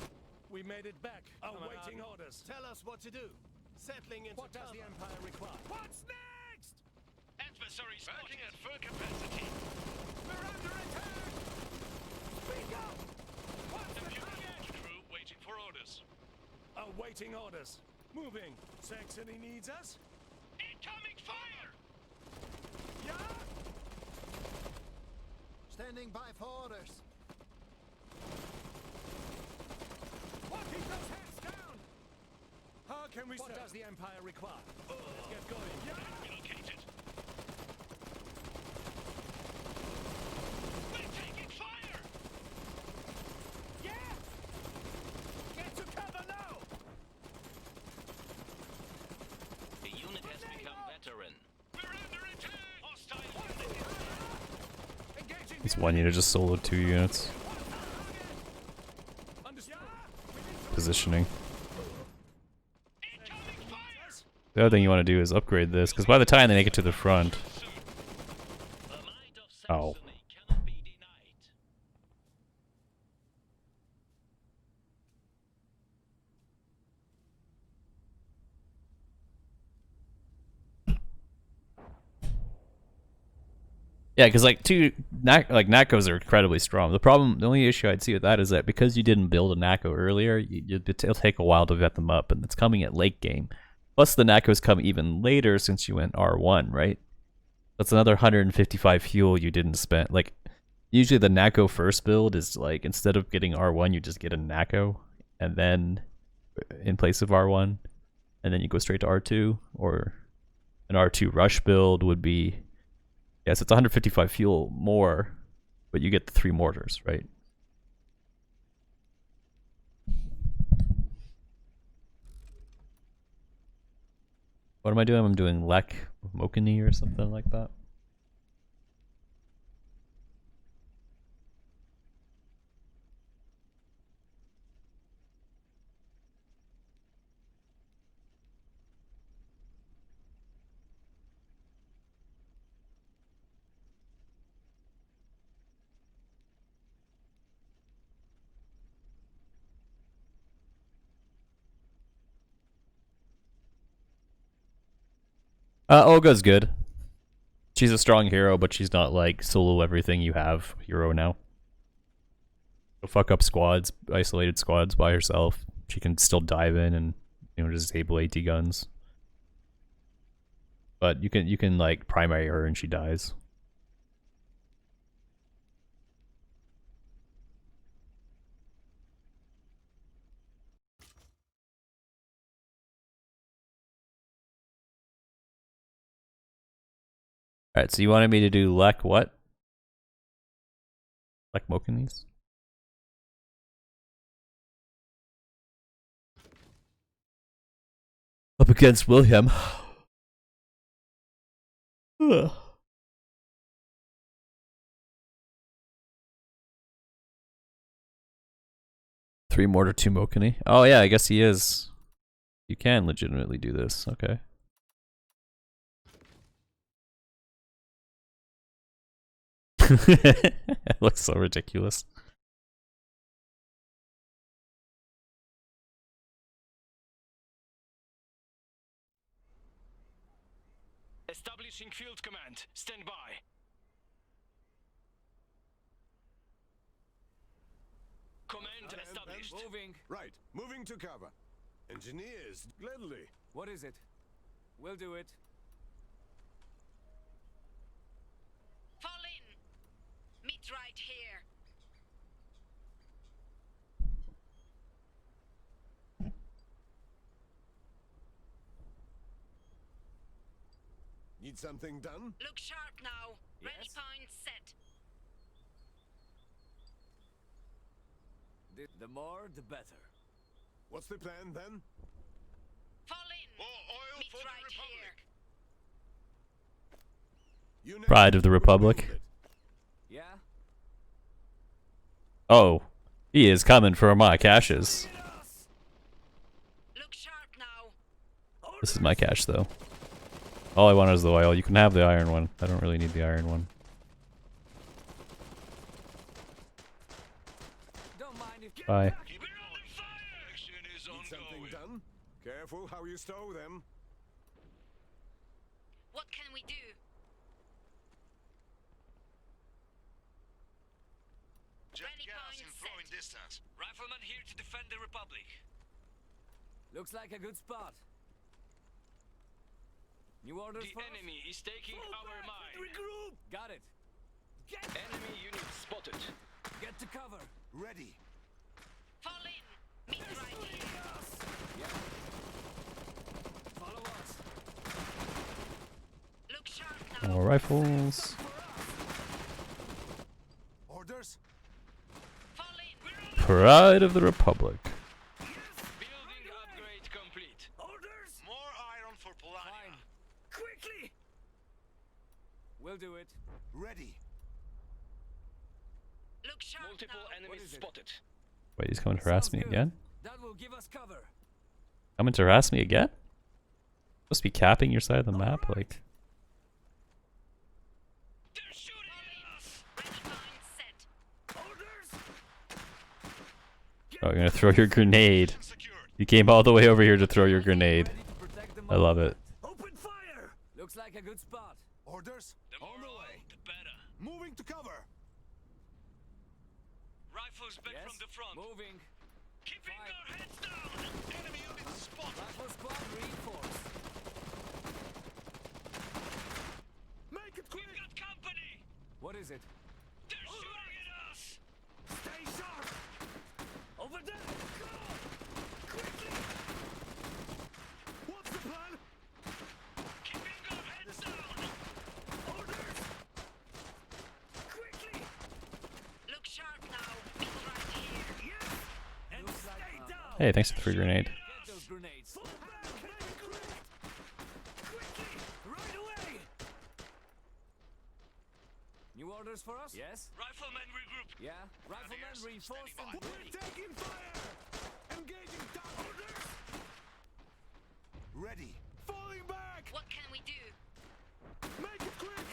We made it back. Awaiting orders. Tell us what to do. Settling into what does the Empire require? What's next? Adversary working at full capacity. We're under attack. Speak up. What's the Computer target? crew waiting for orders. Awaiting orders. Moving. Saxony needs us. Incoming fire. Yeah. Standing by for orders. What? Keep those hands down. How can we? What does the Empire require? Let's get going. Yeah. Relocated. We're taking fire. Yeah. Get to cover now. The unit has become veteran. We're under attack. Hostile unit. Engaging. This one unit just soloed 2 units. Understood. Positioning. Incoming fire. The other thing you want to do is upgrade this because by the time they make it to the front, The might of Oh. Saxony cannot be denied. yeah, because like NACOs are incredibly strong. The only issue I'd see with that is that because you didn't build a NACO earlier, it'll take a while to vet them up, and it's coming at late game. Plus the NACOs come even later since you went R1, right? That's another 155 fuel you didn't spend. Like usually the NACO first build is like instead of getting R1, you just get a NACO, and then in place of R1, and then you go straight to R2, or an R2 rush build would be. Yes, it's 155 fuel more, but you get the 3 mortars, right? What am I doing? I'm doing Lek Mokani or something like that. Olga's good. She's a strong hero, but she's not like solo everything you have hero now. She'll fuck up squads, isolated squads by herself. she can still dive in and, you know, disable AT guns. But you can like primary her and she dies. Alright, so you wanted me to do Lek what? Lek Mokinis? Up against William. Ugh. Three mortar, two Mokini. Oh yeah, I guess he is. You can legitimately do this. Okay. It looks so ridiculous. Establishing field command. Stand by. Command established. Moving. Right, moving to cover. Engineers, gladly. What is it? We'll do it. Fall in. Meet right here. Need something done? Look sharp now. Ready Yes. point set. The more, the better. What's the plan then? Fall in. More oil Meet for the right Republic. here. You next. Pride of the Republic. Yeah? Oh, he is coming for my caches. Look sharp now. This is my cache though. All I want is the oil. You can have the iron one. I don't really need the iron one. Don't mind if Bye. Keep it on. Action is Need something ongoing. done? Careful how you stow them. What can we do? Jet Ready gas point in throwing set. distance. Rifleman here to defend the Republic. Looks like a good spot. New orders for enemy is taking our mine. Regroup. Got it. Enemy unit spotted. Get to cover. Ready. Fall in. Meet right here. Yeah. Follow us. Look sharp now. More rifles. Orders? Fall in. Pride of the Republic. Building upgrade complete. Orders. More iron for polania. Fine. Quickly. We'll do it. Ready. Look sharp Multiple now. enemies spotted. Wait, he's coming to harass Sounds me good. again? That will give us cover. Coming to harass me again? Supposed to be capping your side of the map, like. They're shooting at us. Ready point set. Orders. Oh, you're gonna throw your grenade. Secured. You came all the way over here to throw your grenade. Ready to protect the I love it. Open fire. Looks like a good spot. Orders? The more oil, the better. Moving to cover. Rifles back from the front. Moving. Keeping Fine. our heads down. Enemy units spotted. Rifle squad reinforced. Make it quick. We've got company. What is it? They're shooting at us. Stay sharp. Over there. Go. Quickly. What's the plan? Keeping our heads down. Orders. Quickly. Look sharp now. Meet right here. Yes. And stay down. Hey, thanks for the free grenade. Get those grenades. Fall back. Make it quick. Quickly. Right away. New orders for us? Yes. Riflemen regroup. Yeah. Riflemen Cannoneers reinforced standing and by. ready. Taking fire. Engaging down. Orders. Ready. Falling back. What can we do? Make it quick.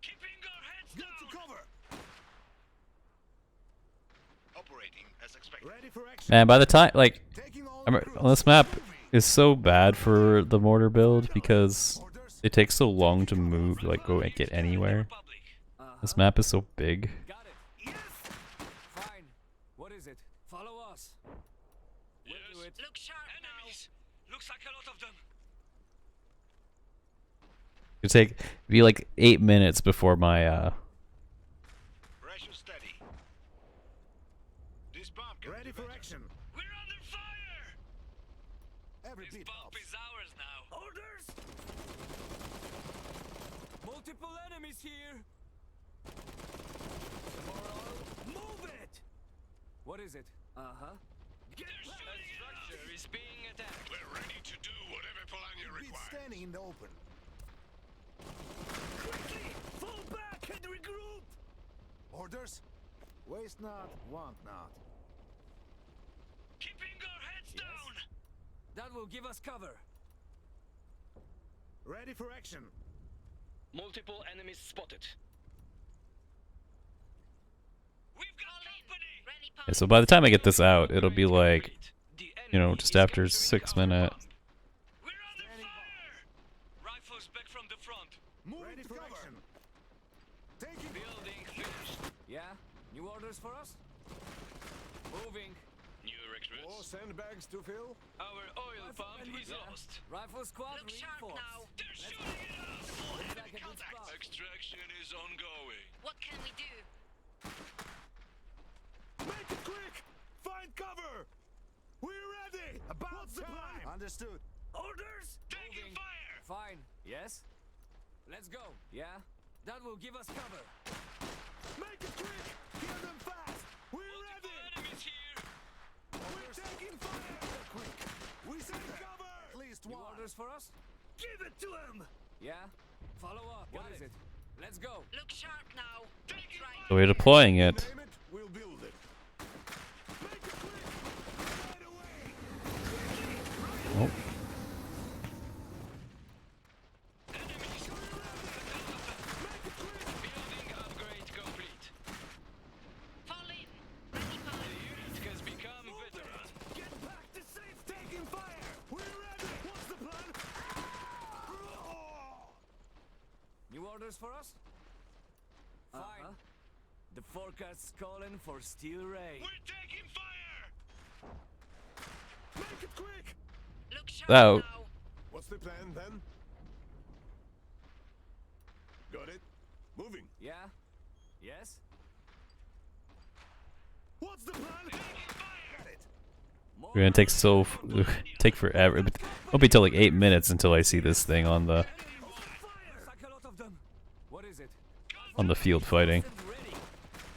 Keeping our heads Get to down. cover. Operating as expected. Ready for action. Man, by the time, like, Taking all this map is so bad for the mortar build because Orders? it takes so long to move, like, go and get anywhere. Republic. This map is so big. Got it. Yes. Fine. What is it? Follow us. do it. Look sharp Enemies! Looks like a lot of them. It'd be like 8 minutes before my Pressure steady. This bomb can Ready be for better. action. We're under fire! Every This beat bump helps. is ours now. Orders! Multiple enemies here. Move it! What is it? Uh-huh. They're shooting structure is being attacked. We're ready to do whatever Polania Beat requires. standing in the open. Quickly! Fall back and regroup! Orders? Waste not, want not. Keeping our heads down! That will give us cover. Ready for action. Multiple enemies spotted. We've got company! Ready, yeah, so by the time I get this out, it'll be like, you know, just after 6 minutes. We're under fire! Rifles back from the front. Ready for action. Taking Building finished. Yeah? New orders for us? Moving. New more recruits. sandbags to fill. Our oil pump and is yeah. lost. Rifle squad Look sharp reinforced. now. They're shooting at us! Looks like a good spot. Extraction is ongoing. What can we do? Make it quick. Find cover. We're ready. About time. Understood. Orders! Taking fire! Fine. Yes? Let's go. Yeah? That will give us cover. Make it quick. Kill them fast. We're Multiple ready. enemies here! We're taking fire. Quick. We send cover. At least New one. orders for us? Give it to him! Yeah? Follow up. What is it? Let's go. Look sharp now. That's right. So we're deploying it. Name it. We'll build it. Make it quick. Right away. Oh. Enemies! Building upgrade complete. Fall in. Ready, The Paul. unit has become veteran. Get back to safe. Taking fire. We're ready. What's the plan? New orders for us? Fine. The forecast's calling for steel rain. We're taking fire! Make it quick. Look sharp Out. now. What's the plan then? Got it. Moving. Yeah? Yes? What's the plan? Got it. More We're gonna take forever. It'll be till like 8 minutes until I see this thing on the Looks like a lot of them. What is it? field fighting. Ready.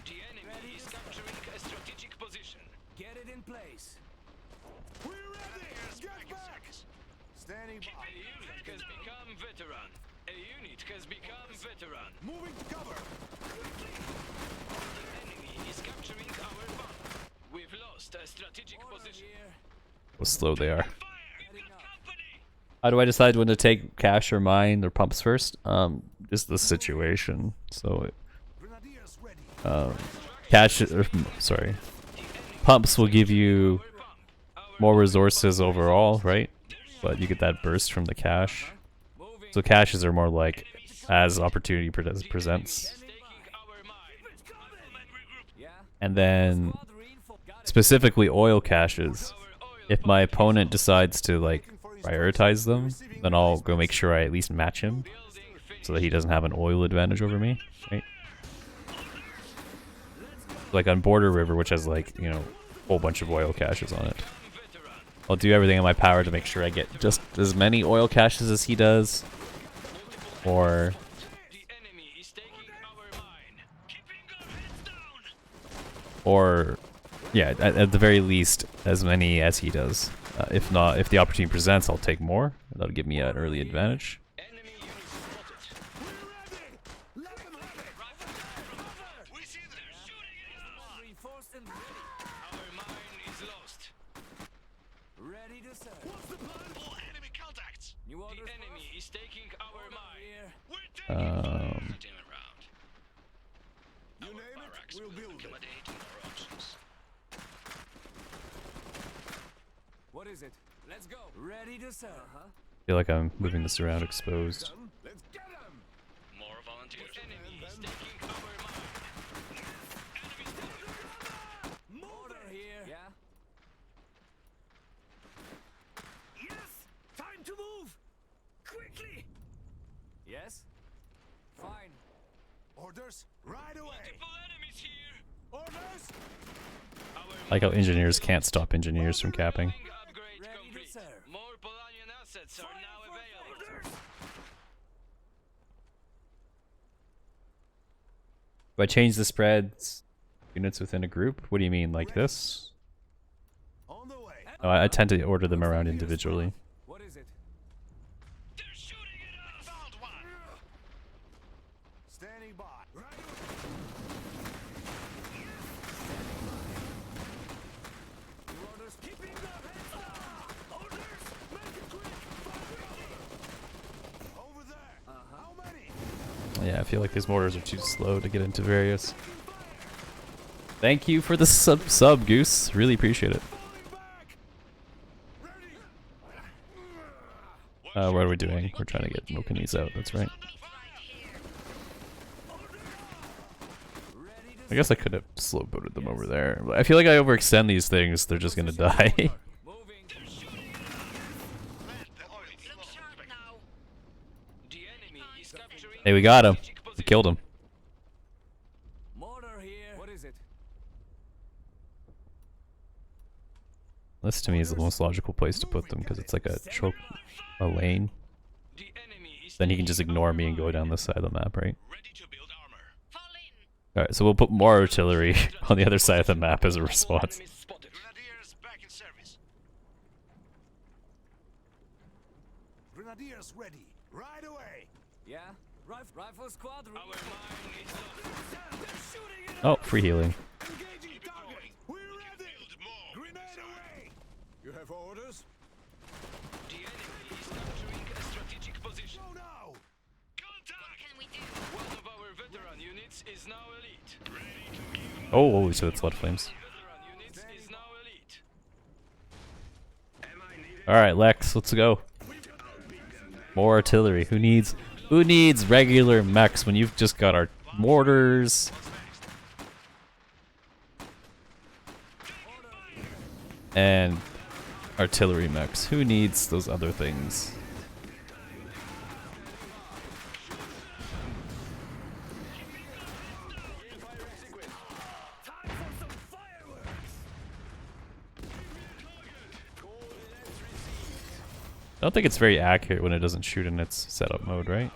The enemy is capturing a strategic position. Get it in place. We're ready. Get back. Standing by. A unit has become veteran. A unit has become veteran. Moving to cover. The enemy is capturing our bomb. We've lost a strategic Order position. here. How slow they are. Fire! We've got company! How do I decide when to take cash or mine or pumps first? Just the situation. So, Grenadiers ready. cash. Sorry, pumps will give you more resources overall, right? But you get that burst from the cash. Moving. So caches are more like as opportunity presents, Taking our mine. Riflemen regroup. Yeah? and then Squad reinforced. Got it. specifically oil caches. Our oil If my opponent decides to like prioritize them, then I'll go make sure I at least match him, building finished. so that he doesn't have an oil advantage over me, right? Like on Border River, which has like, you know, a whole bunch of oil caches on it. Veteran. I'll do everything in my power to make sure I get just as many oil caches as he does, or The enemy is taking our mine. Keeping our heads down. or yeah, at the very least as many as he does. If not, if the opportunity presents, I'll take more. That'll give me an early advantage. Enemy unit spotted. We're ready. Let them have it. Rifles we see them. They're shooting at us. Reinforced and ready. Our mine is lost. Ready to serve. What's the plan? Full enemy contacts. New The orders for enemy us? is taking our Order mine. here. We're taking fire. Team around. You name it, we'll build it. Accommodate more options. What is it? Let's go. Ready to serve. I feel like I'm moving this around exposed. Done. Let's get them. More volunteers. Enemy is taking our mine. Enemy taking. Order here. Yeah? Orders, right away. Multiple enemies here. Orders. Like how engineers can't stop engineers from capping. Wing upgrade complete. More Polanian assets are now available. Do I change the spreads units within a group? What do you mean, like this? On the way. No, I tend to order them around individually. What is it? They're shooting at us. Found one. Standing by. Right Orders, keeping their heads down. Orders, make it quick. over there. How many? Yeah, I feel like these mortars are too slow to get into various. Thank you for the sub, Goose. Really appreciate it. What are we doing? We're trying to get Mokinis out, that's right. I guess I could have slow boated them over there. But I feel like I overextend these things, they're just gonna die. Moving. Look sharp now. The enemy is capturing. Hey, we got him. We killed him. Mortar here. What is it? This to me is the most logical place to put them because it's like a lane. The enemy is Then he can just ignore me and go down this side of the map, right? ready to build armor. Fall in. Alright, so we'll put more artillery on the other side of the map as a response. Enemy spotted. Grenadiers back in service. Grenadiers ready. Right away. Yeah. Rifle squad. Our mine is lost. Oh, free healing. Engaging target. We're ready. Build more. Grenade away. You have orders? The enemy is capturing a strategic position. Go now. What can we do? One of our veteran units is now elite. Oh, so it's blood flames. Veteran units is now elite. Alright, Lex, let's go. More artillery. Who needs regular mechs when you've just got our mortars and artillery mechs? Who needs those other things? I don't think it's very accurate when it doesn't shoot in its setup mode, right?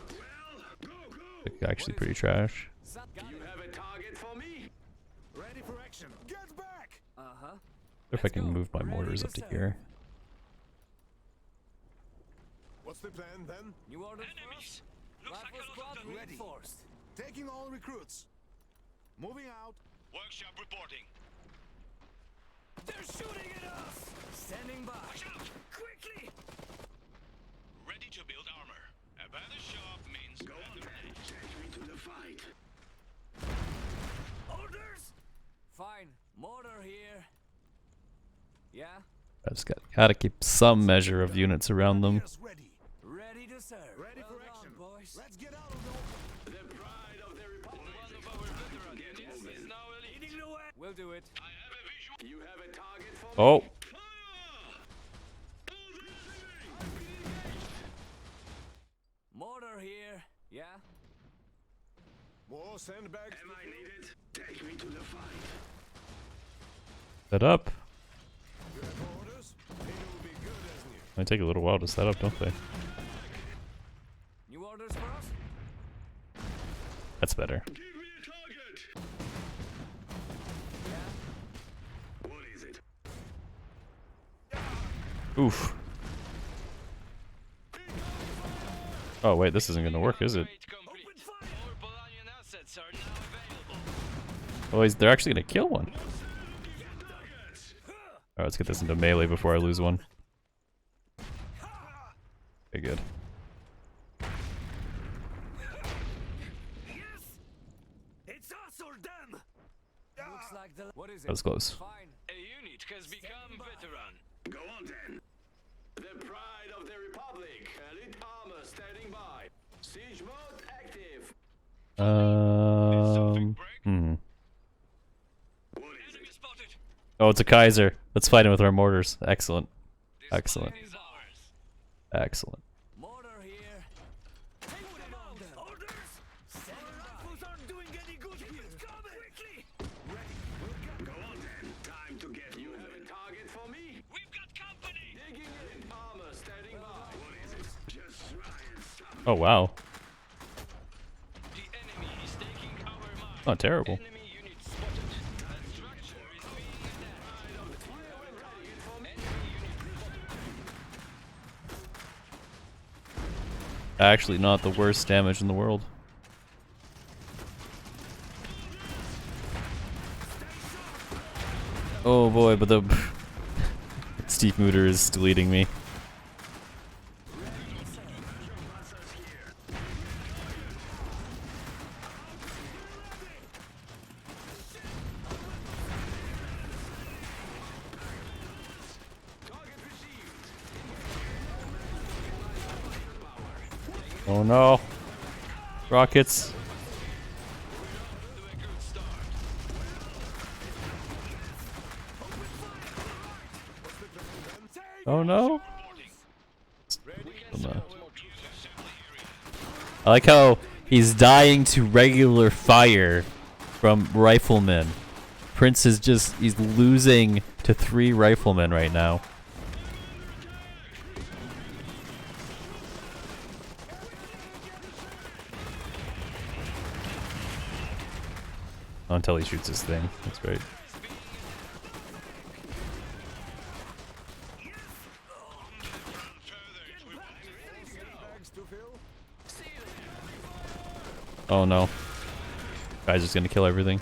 It's actually pretty trash. You have a target for me? Ready for action. Get back. Uh-huh. If I can move my mortars up to here. What's the plan then? New orders Enemies. for us? Looks like Rifle a lot squad of them. reinforced. Taking all recruits. Moving out. Workshop reporting. They're shooting at us. Standing by. Watch out. Quickly. Ready to build armor. A better shop means Go on better then. days. Take me to the fight. Orders. Fine. Mortar here. Yeah. I just gotta keep some measure of units around them. Grenadiers ready. Ready to serve. Ready for Well action. done, boys. Let's get out of the open. The pride of the Republic. One of our veteran units is now elite. Leading the way. We'll do it. I have a visual. You have a target for Oh, me? Mortar here. Yeah. More sandbags? Am I needed? Take me to the fight. set up. You have orders? They will be good as new. They take a little while to set up, don't they? New orders for us? That's better. Give me a target. Yeah. What is it? Oof. Oh wait, this isn't gonna work, is it? Upgrade complete. More Polanian assets are now available. Oh, they're actually gonna kill one. Alright, let's get this into melee before I lose one. Okay, good. It's us or them. Looks like the. What is it? That was close. Fine. A unit has become veteran. Go on then. The pride of the Republic. Elite armor standing by. Siege mode active. Hmm. What is Enemy it? spotted. Oh, it's a Kaiser. Let's fight him with our mortars. Excellent. This Excellent. mine is ours. Excellent. Mortar here. Take them on them. Orders. Our rifles aren't doing any Oh wow. The enemy is taking our mine. Not terrible. Enemy unit spotted. A structure is being attacked. Enemy unit spotted. Actually, not the worst damage in the world. Oh boy, but the Steve Mooter is deleting me. Oh no. Rockets. Oh no. Oh, no. I like how he's dying to regular fire from riflemen. Prince is just, he's losing to 3 riflemen right now. Until he shoots his thing. That's great. Oh no. Guy's just gonna kill everything.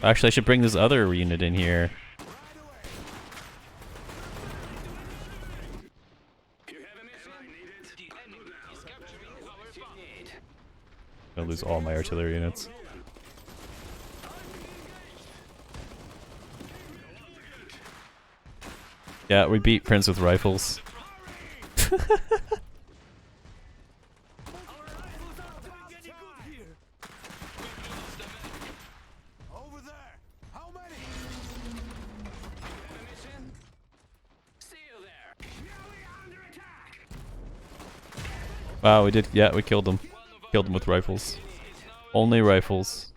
Actually, I should bring this other unit in here. I'm gonna lose all my artillery units. Yeah, we beat Prince with rifles. Over there. How many? Wow, we did. Yeah, we killed him. Killed him with rifles. Only rifles.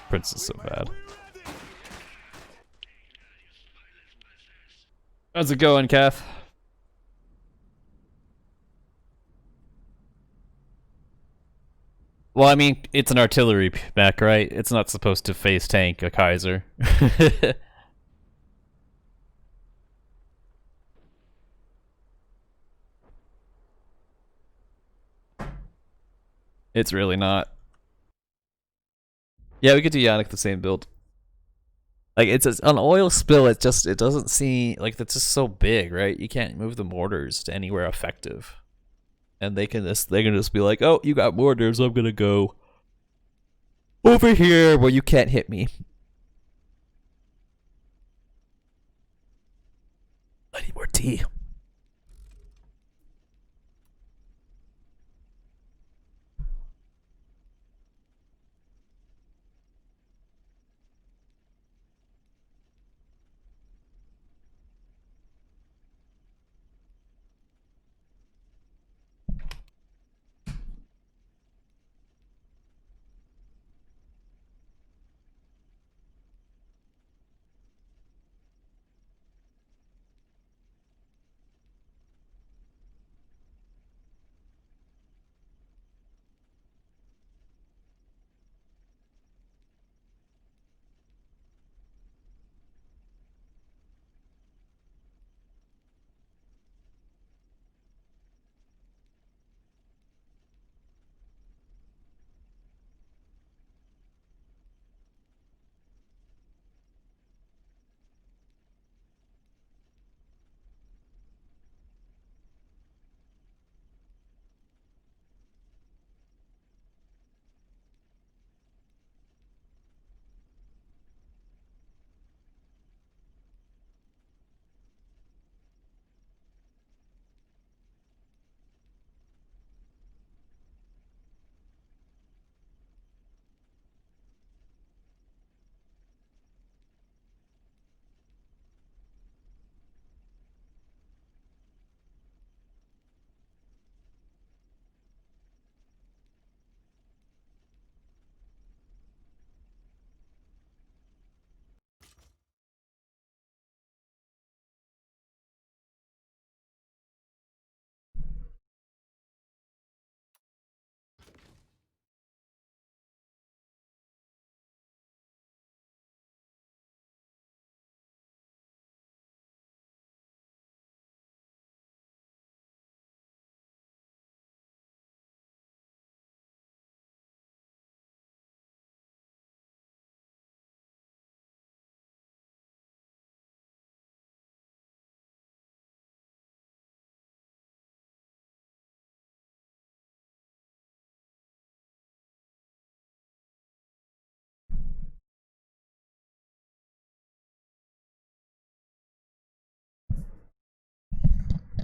Prince is so bad. How's it going, Kath? Well, I mean, it's an artillery mech, right? It's not supposed to face tank a Kaiser. It's really not. Yeah, we could do Yannick the same build. Like, it's an oil spill, it doesn't seem, like, that's just so big, right? You can't move the mortars to anywhere effective. And they can just be like, oh, you got mortars, I'm gonna go over here where you can't hit me. I need more tea.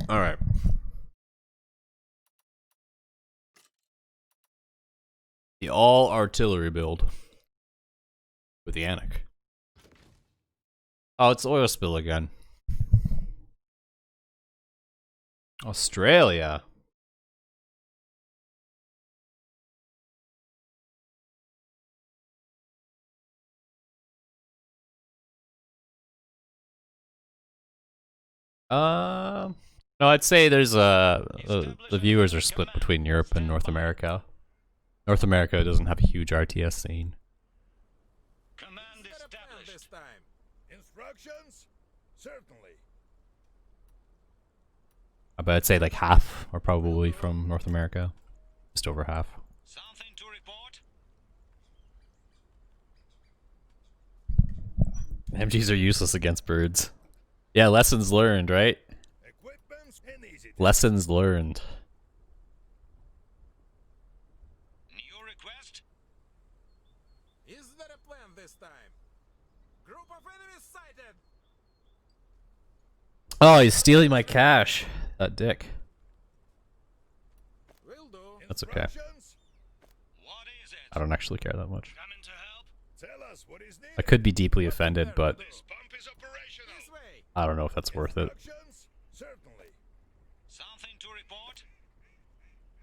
All right. The all artillery build with the Anik. Oh, it's oil spill again. Australia. No, I'd say there's the viewers are split between Europe and North America. North America doesn't have a huge RTS scene. Command Is there a plan established. this time? Instructions? Certainly. But I'd say like half are probably from North America. Just over half. Something to report? MGs are useless against birds. Yeah, lessons learned, right? Equipment's and easy. Lessons learned. New request? Is there a plan this time? Group of enemies sighted. Oh, he's stealing my cash. That dick. Will do. That's okay. Instructions? What is it? I don't actually care that much. Coming to help? Tell us what is needed. I could be deeply offended, but This pump is operational. This way. I don't know if that's worth it. Instructions? Certainly. Something to report?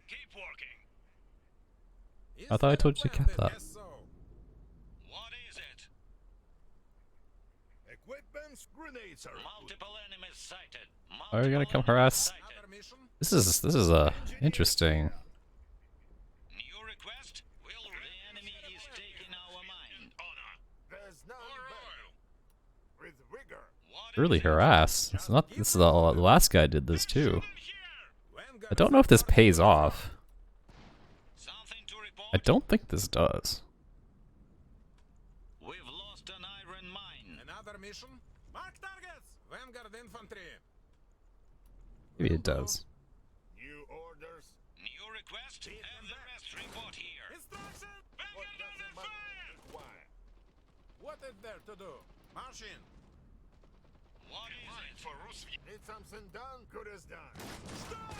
Keep working. Is I thought I there a told you to plan cap this- that. Yes, so. What is it? Equipment's grenades are out. Multiple enemies sighted. Are you gonna Multiple come harass? enemies sighted. Another mission? This is interesting. New request? Will the enemy is taking our mine. There's none better. With rigor. What Really is it? harass. It's not. This is the last guy did this too. Vanguard I don't know if this pays off. Something to report? I don't think this does. We've lost an iron mine. Another mission? Mark targets! Vanguard infantry. Maybe it does. New orders. New request? And the rest report here. Instruction! What Vanguard does under the mother fire! require? What is there to do? March in. What is it? For rusviet. Need something done? Good as done. Stop!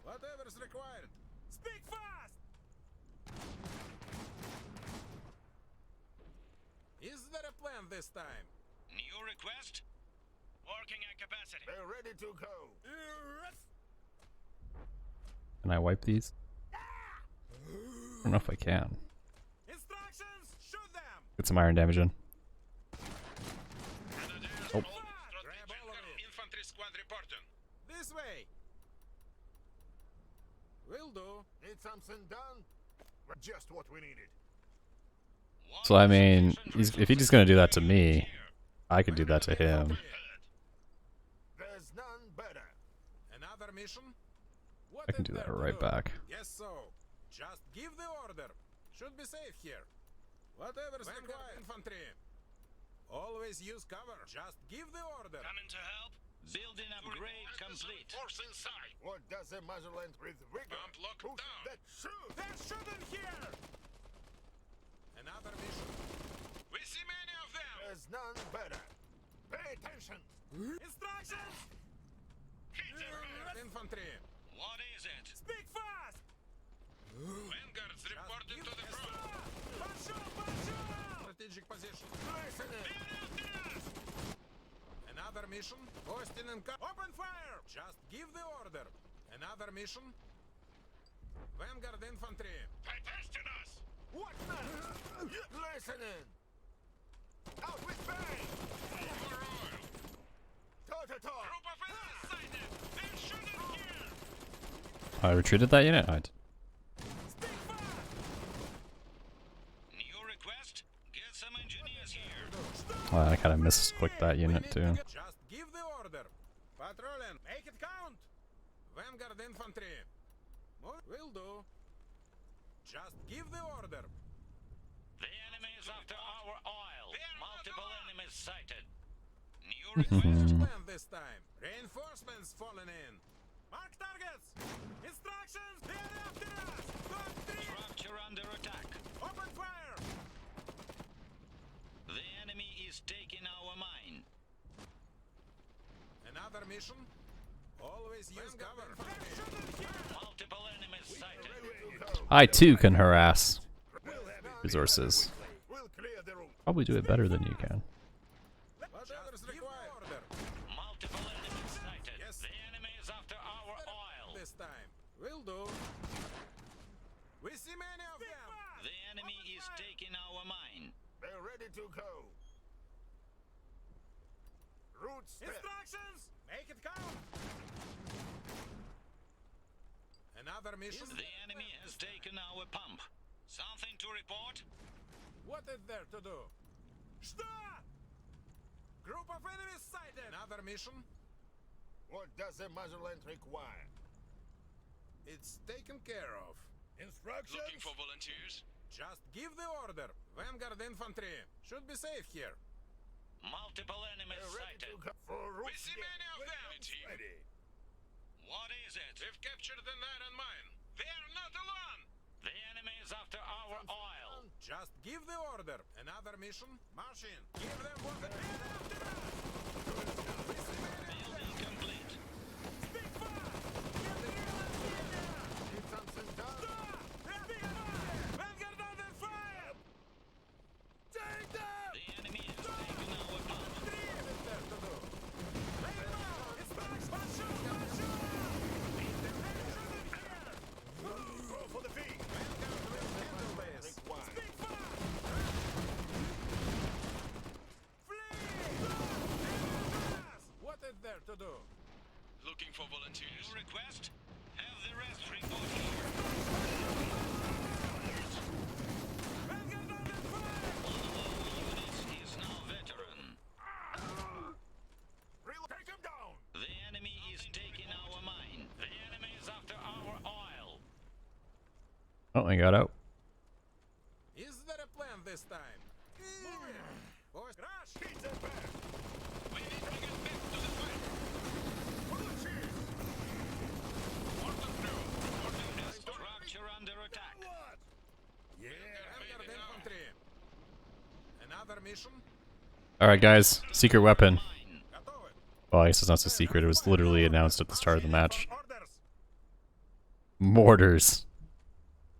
Whatever's required. Speak fast! Is there a plan this time? New request? Working at capacity. They're ready to go. Can I wipe these? I don't know if I can. Instructions! Shoot them! Get some iron damage in. Oh. Grab all of it. Infantry squad reporting. This way. Will do. Need something done? Just what we needed. What So I mean, position if he's just gonna do that to me, I could do that to him. There's none better. Another mission? What I can is do that there to right do? back. Yes, so. Just give the order. Should be safe here. Whatever's required. Infantry. Always use cover. Just give the order. Coming to help? Building upgrade complete. Force inside. What does the motherland with rigor? Pump locked Who's down. that shoot? They're shooting here! Another mission. We see many of them. There's none better. Pay attention. Instructions! Infantry. What is it? Speak fast! Vanguards reporting to the front. Strategic position. Listening. Another mission. Posting and open fire! Just give the order. Another mission. Vanguard infantry. Pay attention us. What now? Listening. Out with bang. Over oil. Toe to toe. Group of enemies sighted. They're shooting here. I retreated that unit. I Speak fast! New request? Get some engineers here. I kind of misclicked that unit too. Just give the order. Patrolling. Make it count. Vanguard infantry. Will do. Just give the order. The enemy is after our oil. They're Multiple not enemies sighted. New Mhm. request? Plan this time. Reinforcements falling in. Mark targets. Instructions. They're after us. Got three. Structure under attack. Open fire. The enemy is taking our mine. Another mission. Always use cover. Multiple enemies sighted. I too can harass resources. We'll clear the room. Probably do it better than you can. Whatever's required. Order. Multiple enemies sighted. Yes. The enemy is after our oil. This time. Will do. We see many of them. The enemy is taking our mine. They're ready to go. Route step. Instructions. Make it count. Another mission. The enemy has taken our pump. Something to report? What is there to do? Stop! Group of enemies sighted. Another mission. What does the motherland require? It's taken care of. Instructions? Looking for volunteers? Just give the order. Vanguard infantry should be safe here. Multiple enemies They're ready sighted. to go. For route We see step. many of them. Weapons ready. What is it? We've captured an iron mine. They are not alone. The enemy is after our oil. Just give the order. Another mission. March in. Give them what they Building complete. Need something done? Vanguard under fire! Take them! The enemy has taken our pump. Go for the feet. Required. What is there to do? Looking for volunteers? New request? Have the rest report here. Vanguard under fire! One of our units is now veteran. Take him down. The enemy is taking our mine. The enemy is after our oil. Oh, I got out. Is there a plan this time? Move it! Boys, rush! Keep them back. We need to get back to the fight. Order through. Structure under attack. What? Yeah. Vanguard infantry. Another mission. Alright, guys. Secret weapon. Mine. Готовы. Well, I guess it's not so secret. It was literally announced at the start of the match. Orders. Mortars.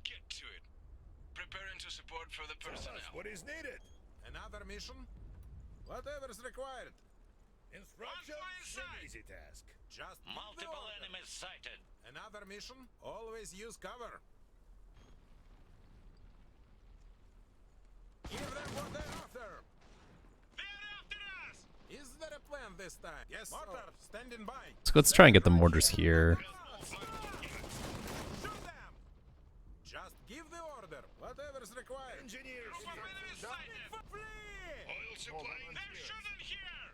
Get to it. Preparing to support for the personnel. What is needed? Another mission. Whatever's required. Instructions? inside. An easy task. Just give the Multiple order. enemies sighted. Another mission. Always use cover. Give them what they're after. They're after us. Is there a plan this time? Yes, mortar. Standing by. So let's try and get the mortars here. Shoot them. Just give the order. Whatever's required. Engineers. Group of enemies sighted. Flee! Oil supply. They're shooting here.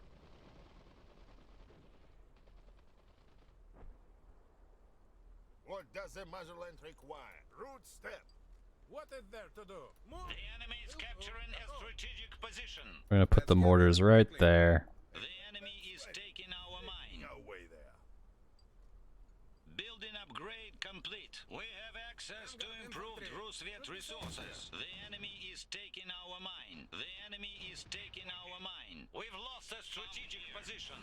What does the motherland require? Route step. What is there to do? Move. The enemy is capturing a strategic position. We're gonna put the mortars right there. The enemy is taking our mine. No way there. Building upgrade complete. We have access to improved rusviet resources. The enemy is taking our mine. The enemy is taking our mine. We've lost a strategic position.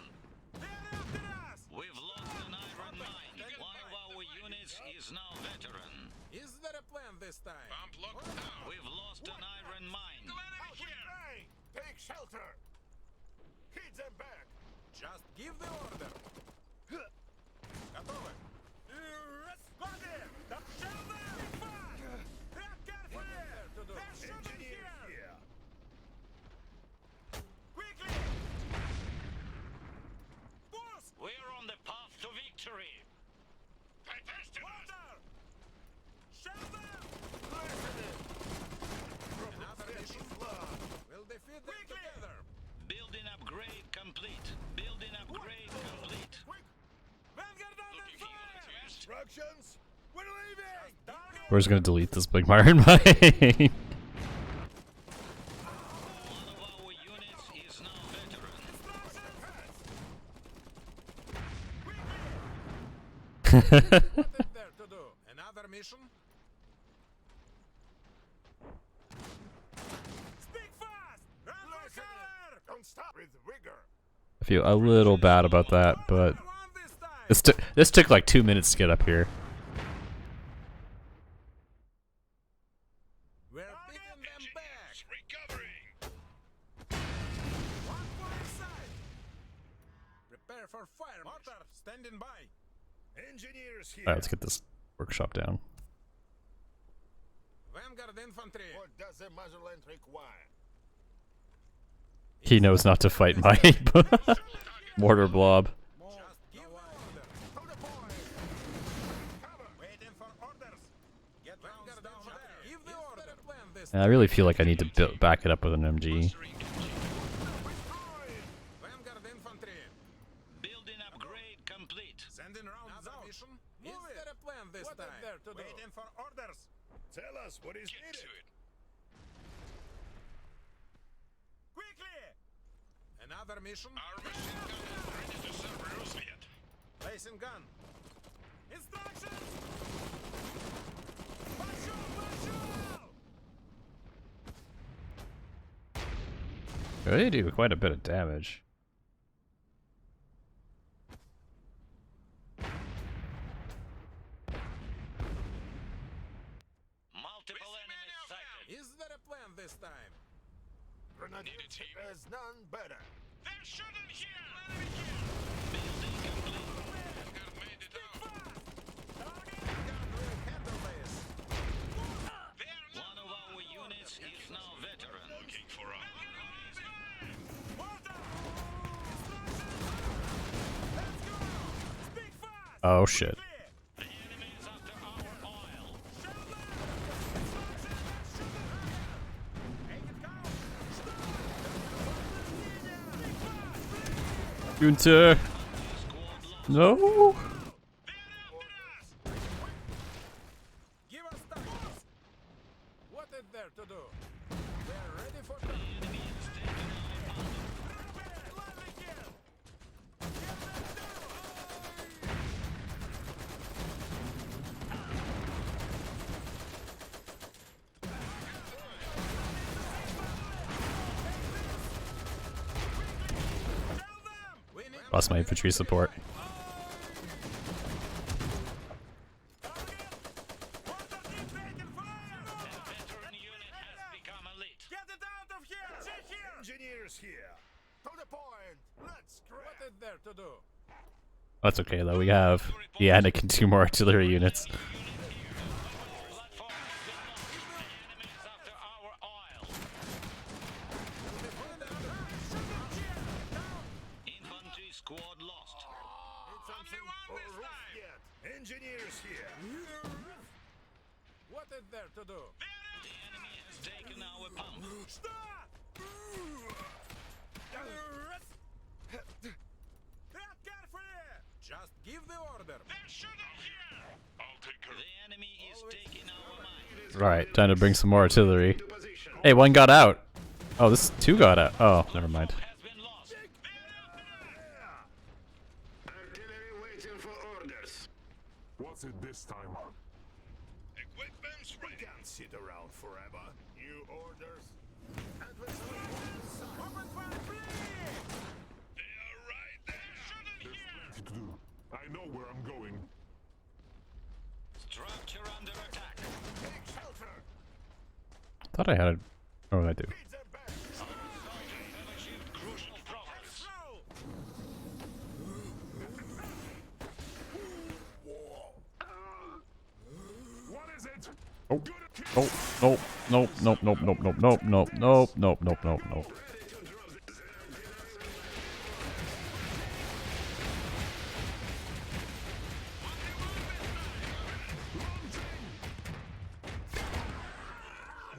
They're after us. We've lost an iron mine. One of our units is now veteran. Is there a plan this time? Pump locked down. We've lost an iron mine. Enemy here. Hey, take shelter. Hit them back. Just give the order. Готовы? Engineers here. Quickly! We're on the path to victory. Fantastic. Another mission. We'll defeat them together. Building upgrade complete. Building upgrade complete. Vanguard under Looking for fire! volunteers? Instructions? We're leaving. We're just gonna delete this big iron mine. One of our units is now veteran. What is there to do? Another mission? Speak fast! Run for cover! Don't stop with vigor. I feel a little bad about that, but One this time! This took like 2 minutes to get up here. We're beating them back. Recovering. One for inside. Prepare for fire. Mortar, standing by. Engineers here. Alright, let's get this workshop down. Vanguard infantry. What does the motherland require? He knows not to fight my mortar blob. Just give the order. To the point. Cover. Waiting for orders. Get Vanguard down there. Give the order. Plan this. And I really feel like I need to back it up with an MG. Vanguard infantry. Building upgrade complete. Sending rounds out. Mission? Is there a plan this time? Waiting for orders. Tell us what is Get needed. to it. Quickly! Another mission? Our machine gun is ready to serve rusviet. Placing gun. Instructions! Пошел, пошел! They do quite a bit of damage. Multiple enemies sighted. Is there a plan this time? Grenadier Need a team? is none better. They're shooting here. Building complete. Vanguard made it out. Gun will handle this. They're not One of our units is now veteran. looking for us. Oh shit. The enemy is after our oil. Günther! No! Give us tactics. What is there to do? We're ready for battle. Lively kill. Get them down. Tell them. We need Lost my infantry support. Veteran unit has become elite. Get it out of here! Sit here! Engineers here. To the point. Let's What scrap. is there to do? That's okay though, we have the Anakin and 2 more artillery units. Platform has been lost. The enemy is after our oil. Infantry squad lost. Need something for rusviet. Engineers here. What is there to do? The enemy has taken our pump. Stop! Carefully! Just give the order. They're shooting here. I'll take her. The enemy is taking our mine. Alright, time to bring some more artillery. Hey, one got out! Oh, this 2 got out. Oh, never mind. Has been lost. Artillery waiting for orders. What's it this time? Equipment's We ready. can't sit around forever. New orders. Open fire, please! They are right there. Shooting There's here. plenty to do. I know where I'm going. Structure under attack. Take shelter. Thought I had it. Oh, I do. Beat them back. Have achieved crucial progress. Throw! What is it? Oh, oh, nope, nope, nope, nope, nope, nope, nope, nope, nope, nope, nope, nope.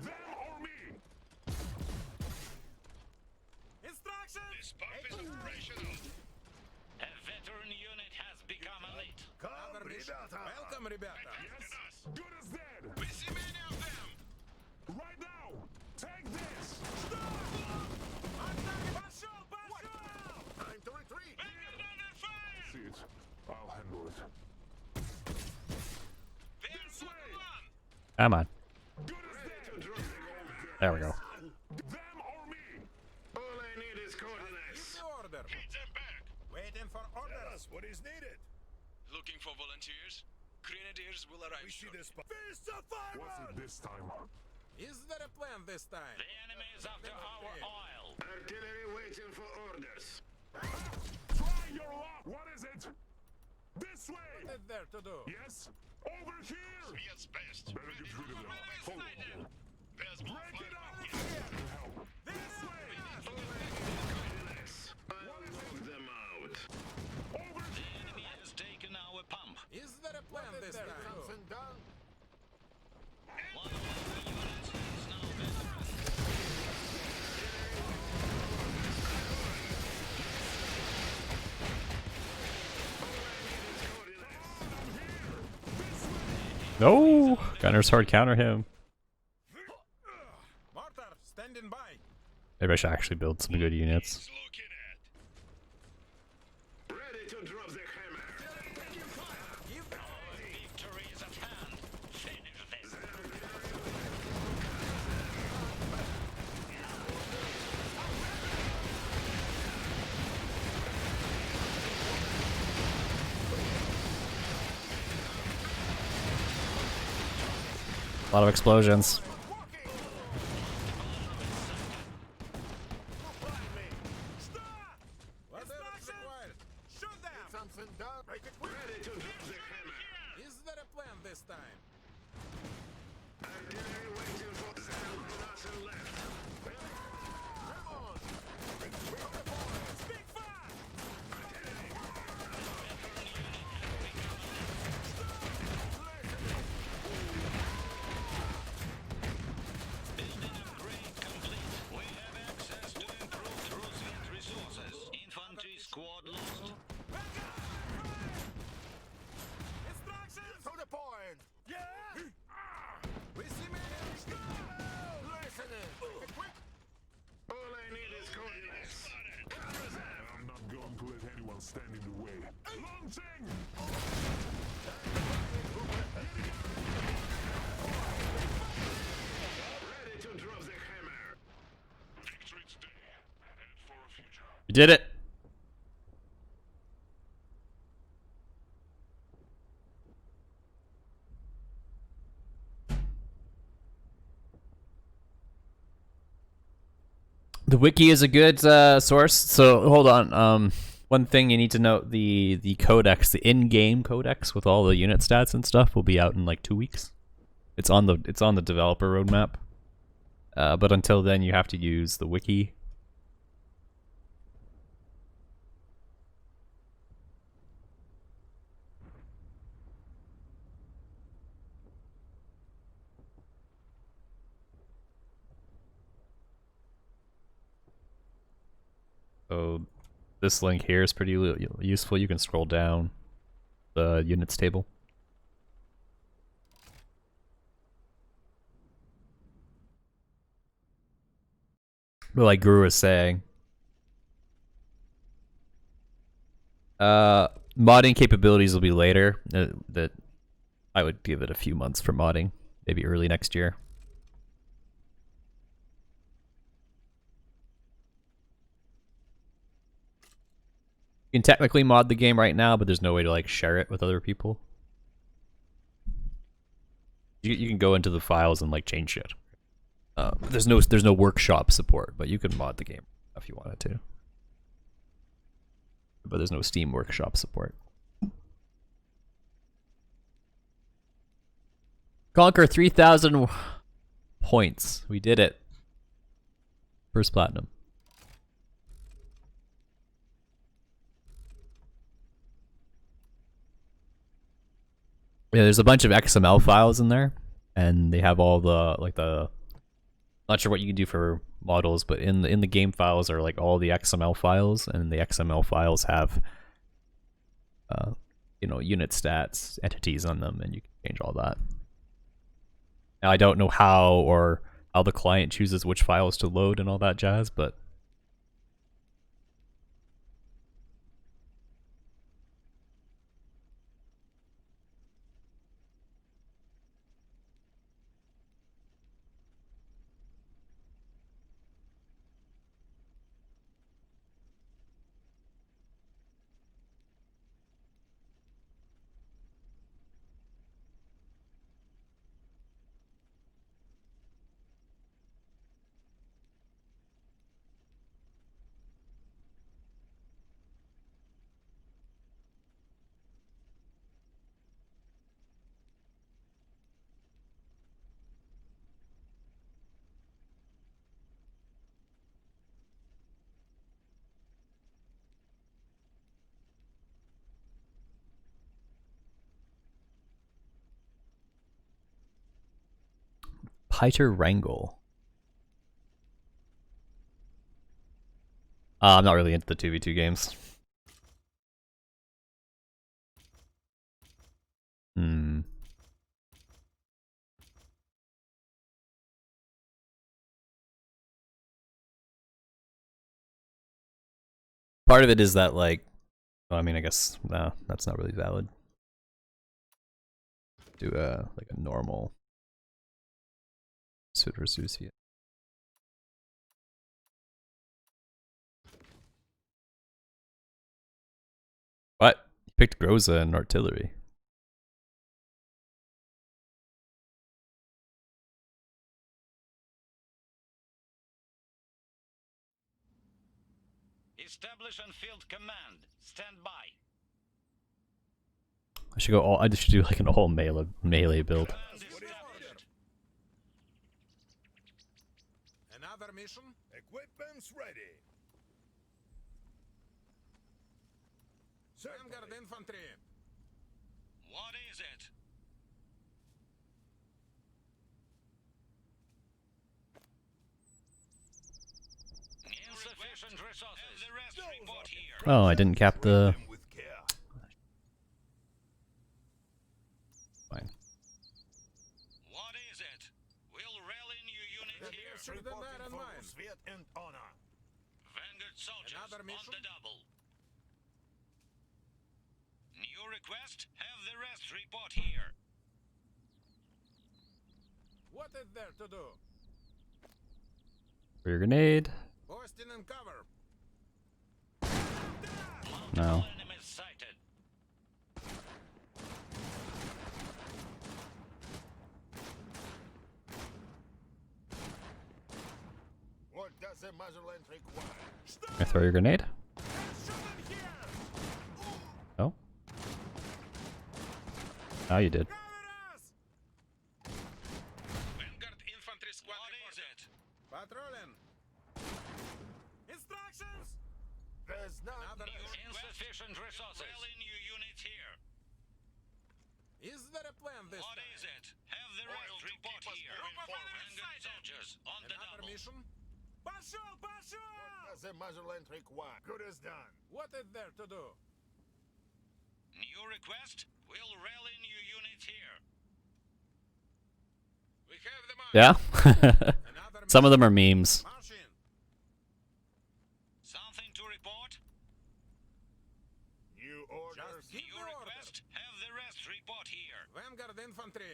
Them or me? Instructions! This pump is operational. A veteran unit has become elite. Come, ребята. Welcome, ребята. Yes? Good as dead. We see many of them. Right now. Take this. Пошел, пошел! Time to retreat. Vanguard under fire. See it. I'll handle it. There's one. Come on. Good as dead. There we go. Them or me? All I need is coordinates. Give the order. Hit them back. Waiting for Tell orders. us what is needed. for volunteers? Grenadiers will arrive We see shortly. this. Finish the fire! What's it this time? Is there a plan this time? The enemy is after our oil. Artillery waiting for orders. Try your luck! What is it? This way! What is there to do? Yes? Over here! Sviet's best. Better get rid of them. Hold on. There's more Break it fire. up! This way! I'll knock them out. Over The here! enemy has taken our pump. Is there a plan this time? Something done. One of our units is now veteran. No! Gunners hard counter him. Mortar, standing by. Maybe I should actually build some good units. Looking at. Ready to drop the hammer. Give Victory is at hand. Finish this. A lot of explosions. whatever is required. Shoot them. Something done. Make it quick. Ready to drop the hammer. Is there a plan this time? Artillery waiting for nothing left. Speak fast. Building upgrade complete. We have access to improved rusviet resources. Infantry squad lost. Instructions. To the point. Yeah. We see men. Listening. Make it quick. All I need is coordinates. I'm not going to let anyone stand in the way. Launching! Ready to drop the hammer. Victory today, and for a future. You did it! The wiki is a good source. So hold on. One thing you need to note: the codex, the in-game codex with all the unit stats and stuff, will be out in like 2 weeks. It's on the developer roadmap. But until then, you have to use the wiki. So this link here is pretty useful. You can scroll down the units table. But like Guru was saying, modding capabilities will be later. That I would give it a few months for modding, maybe early next year. You can technically mod the game right now, but there's no way to like share it with other people. You can go into the files and like change shit. There's no workshop support, but you can mod the game if you wanted to. But there's no Steam workshop support. Conquer 3,000 points. We did it. First platinum. Yeah, there's a bunch of XML files in there, and they have all the not sure what you can do for models, but in the game files are like all the XML files, and the XML files have unit stats, entities on them, and you can change all that. Now I don't know how the client chooses which files to load and all that jazz, but Heiter Wrangle. I'm not really into the 2v2 games. Part of it is that, like, well, I mean, I guess, no, that's not really valid. Do like a normal suit for rusviet. What? You picked Groza and artillery. Establish on field command. Stand by. I should go all. I should do like an all melee build. Another mission? Equipment's ready. Vanguard infantry. What is it? Insufficient resources. Have the rest report here. Oh, I didn't cap the. With care. Fine. What is it? We'll rally new unit here. Keep that in mind. Rusviet and honor. Vanguard soldiers Another on mission? the double. New request. Have the rest report here. What is there to do? Rear grenade. Posting in cover. No. Enemies sighted. What does the Motherland require? I throw your grenade. Oh. Now you did. Vanguard infantry squad. What is it? Patrolling. Instructions. There's none. Another Insufficient resources. Rally new units here. Is there a plan this What time? is it? Have the rest report here. Vanguard soldiers on the Another double. mission? What does the Motherland require? Good as done. What is there to do? New request. We'll rally new units here. We have the mark. Yeah. Another Some of them are memes. March in. Something to report? New orders. Give New the order. request. Have the rest report here. Vanguard infantry.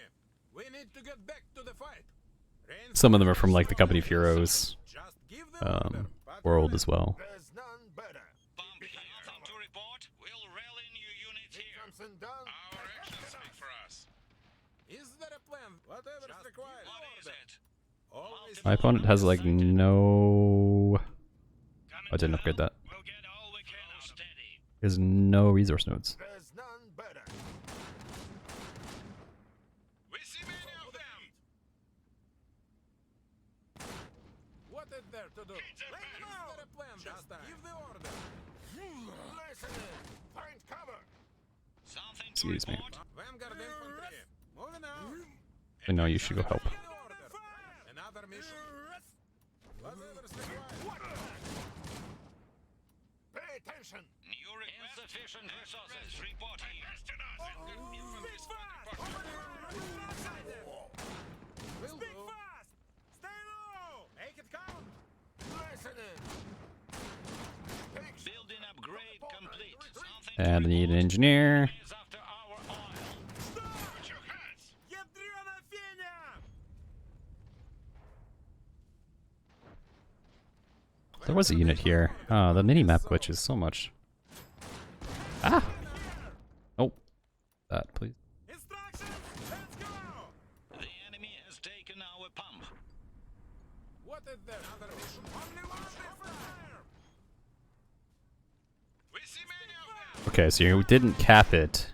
We need to get back to the fight. Some of them are from like the Company of Heroes Just give the order. world as well. There's none better. Bump here. Nothing to report. We'll rally new units here. Something done. Our actions speak for us. Is there a plan? Whatever is required. What is it? Always My opponent has like no. I didn't upgrade that. We'll get all we can out steady. He has no resource nodes. There's none better. We see many of them. What is there to do? Is there a plan this time? Give the order. Listening. Find cover. Something to Excuse me. report? Vanguard infantry. Moving out. I know you should go help. Give the order. Another mission. Whatever is required. Pay attention. New request. Insufficient resources. Report here. Will do. Stay low. Make it count. Listening. Building upgrade complete. Something And I need an engineer. is after our oil. Put your hands. Ядрёна феня. There was a unit here. Oh, the mini-map glitches so much. Ah! Oh. That, please. Instructions. Let's go. The enemy has taken our pump. What is there? Another mission. Only one fire. We see many of them. Okay, so you didn't cap it.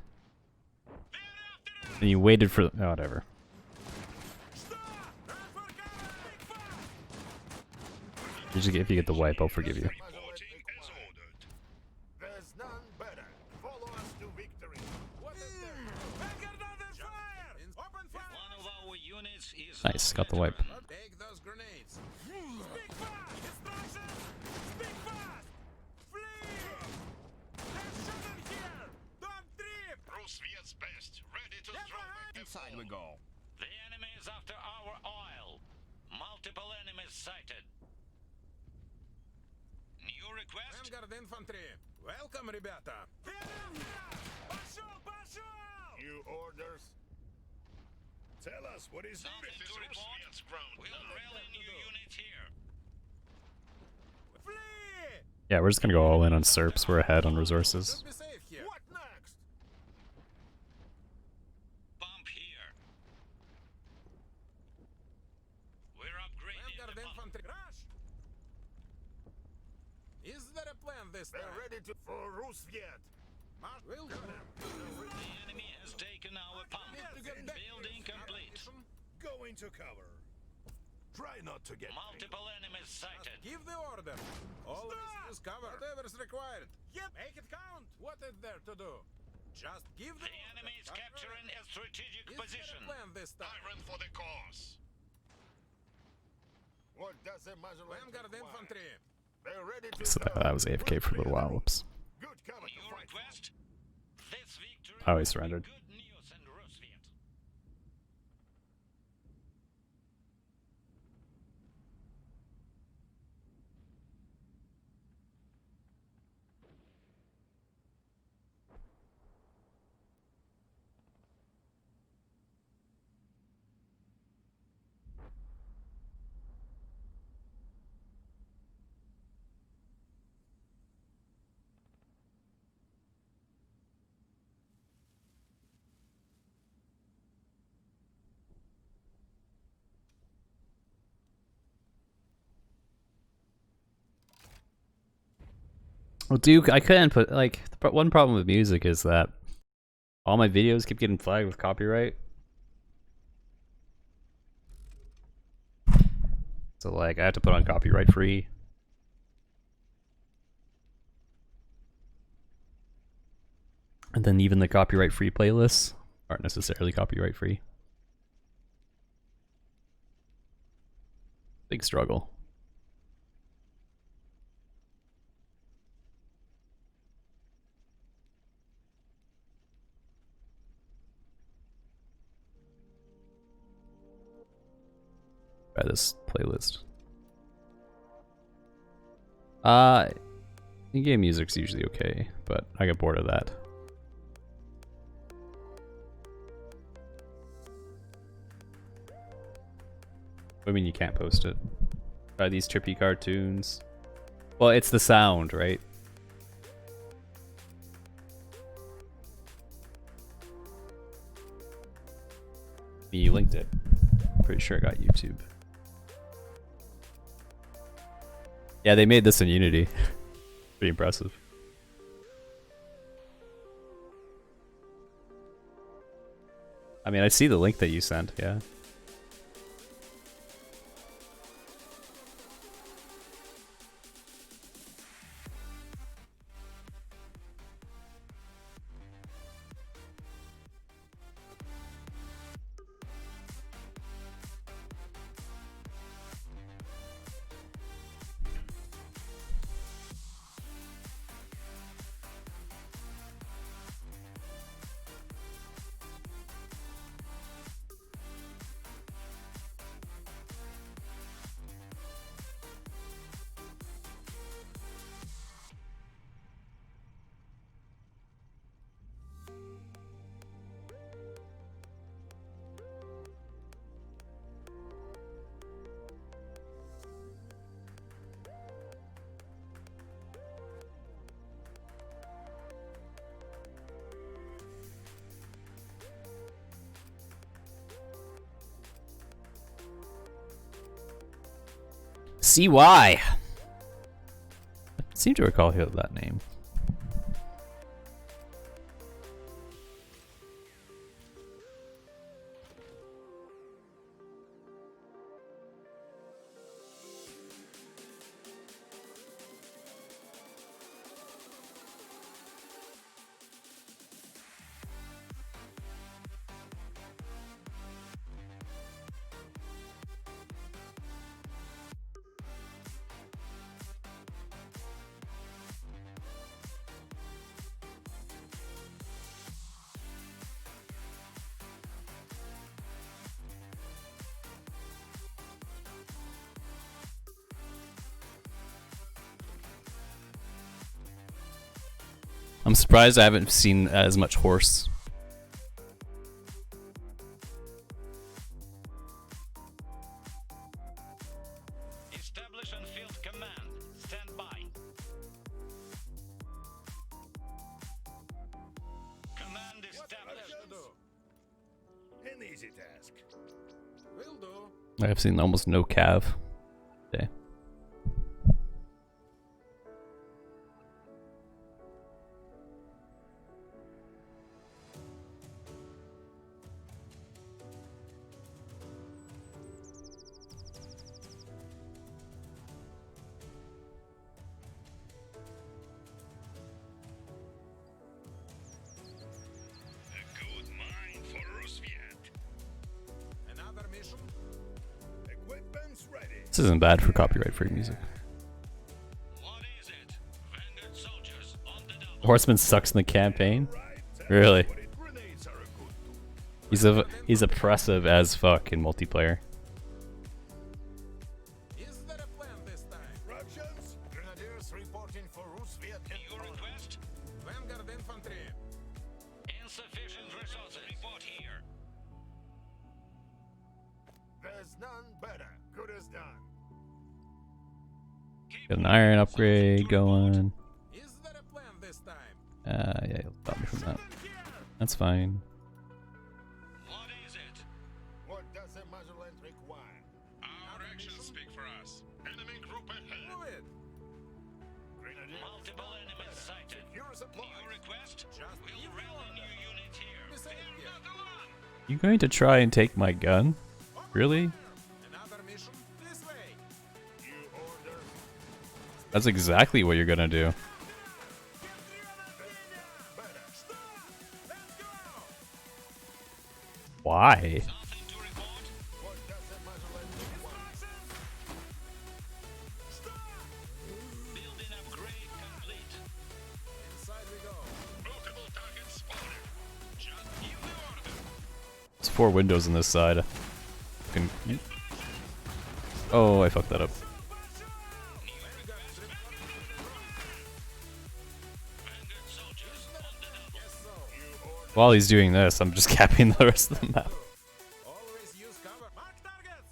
And you waited for. Oh, whatever. If you get the wipe, I'll forgive you. Reporting as ordered. There's none better. Follow us to victory. What is there? Vanguard under fire. Open fire. One of our units is Nice, now got the wipe. veteran. Take those grenades. Speak fast! Instructions! Speak fast! Flee! There's shuttle here! Don't trip! Rusviet's best. Ready to Never drop mind! back Inside we go. The enemy is after our oil. Multiple enemies sighted. New request? Vanguard infantry. Welcome, ребята. Пошел! Пошел! New orders. Tell us what is Nothing this? to Is report. Rusviet's ground. We'll rally new units here. Flee! Yeah, we're just gonna go all in on Serps. We're ahead on resources. Should be safe here. What next? Bump here. We're upgrading Vanguard the bump. infantry. Rush! Is there a plan this time? They're ready to for Rusviet. Mark, we'll do them. The enemy has taken our pump. To get back. Building complete. Go into cover. Try not to get Multiple enemies sighted. Give the order. Always Stop! use cover. Whatever's required. Yep. Make it count. What is there to do? Just give the The order. enemy is Cover. capturing a strategic Is there position. a plan this time? Iron for the cause. What does the muzzleloader Vanguard require? infantry. They're ready to So go. that was AFK for a little while. Whoops. Good cover to New fight from. request? This victory Oh, he will be surrendered. good news and rusviet. Well, Duke, I couldn't put like one problem with music is that all my videos keep getting flagged with copyright. So like I had to put on copyright free. And then even the copyright free playlists aren't necessarily copyright free. Big struggle. Try this playlist. In-game music's usually okay, but I get bored of that. I mean, you can't post it. Try these trippy cartoons. Well, it's the sound, right? You linked it. Pretty sure I got YouTube. Yeah, they made this in Unity. Pretty impressive. I mean, I see the link that you sent, yeah. CY. I seem to recall that name. I'm surprised I haven't seen as much horse. Establish on field command. Stand by. Command established. An easy task. Will do. I've seen almost no cav. Okay. A good mine for rusviet. Another mission. Equipment's ready. This isn't bad for copyright-free music. What is it? Vanguard soldiers on the double. Horseman sucks in the campaign. Right. Really? But grenades are a good tool. He's oppressive as fuck in multiplayer. Is there a plan this time? Instructions? Grenadiers reporting for rusviet. Your request? Vanguard infantry. Insufficient resources. Report here. There's none better. Good as done. Got an iron upgrade going. Is there a plan this time? Yeah, he'll stop me from that. That's fine. What is it? What does the motherland require? Our actions speak for us. Enemy group ahead. Move it. Grenadiers. Multiple enemies sighted. Secure supply. Your request? Just We'll give the rally order. new unit here. Be safe here. You going to try and take my gun? Really? Another mission this way. You order. That's exactly what you're gonna do. Why? Something to report? What does the motherland require? Building upgrade complete. Inside we go. Multiple targets spotted. Just give the order. There's 4 windows on this side. Oh, I fucked that up. Vanguard soldiers on the double. Yes, so. While he's doing this, I'm just capping the rest of the map. Always use cover. Mark targets.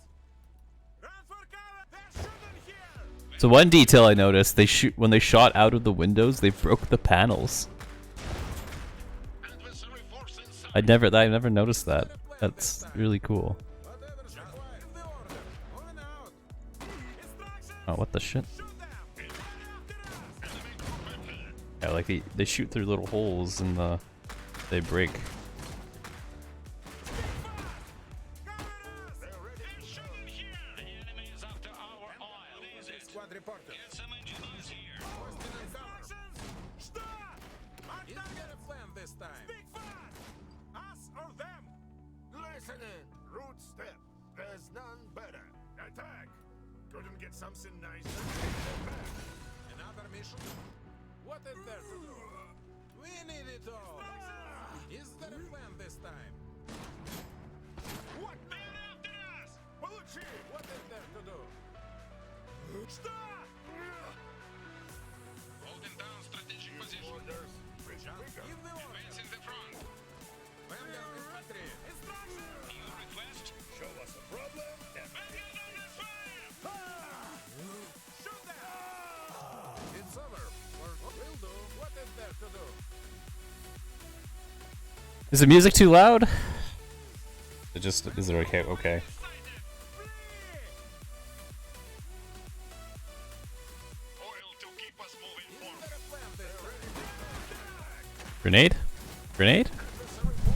Run for cover. They're shooting here. So one detail I noticed, when they shot out of the windows, they broke the panels. Adversary force inside. I never noticed that. That's really cool. Whatever's required. Give the order. Moving out. Instructions. Oh, what the shit? Shoot them. Run after us. Enemy group ahead. Yeah, like they shoot through little holes and they break. Cover us. They're ready. They're shooting here. The enemy is after our oil. What is it? Squad reporter. Get some engineers here. Instructions. Stop. Is there a plan this time? Speak fast. Us or them? Listening. Root step. There's none better. Attack. Couldn't get something nicer. Another mission? What is there to do? We need it all. Is there a plan this time? What? They're after us! Получи! What is there to do? Stop! Holding down strategic position. Orders. Bridge Just bigger. give the order. Advancing the front. Vanguard infantry. Instructions! Your request? Show us a problem. And Shoot them! It's over. Or will do. What is there to do? Is the music too loud? Is it okay? Okay. Oil to keep us moving Is forward. there a plan this time? Grenade? Grenade?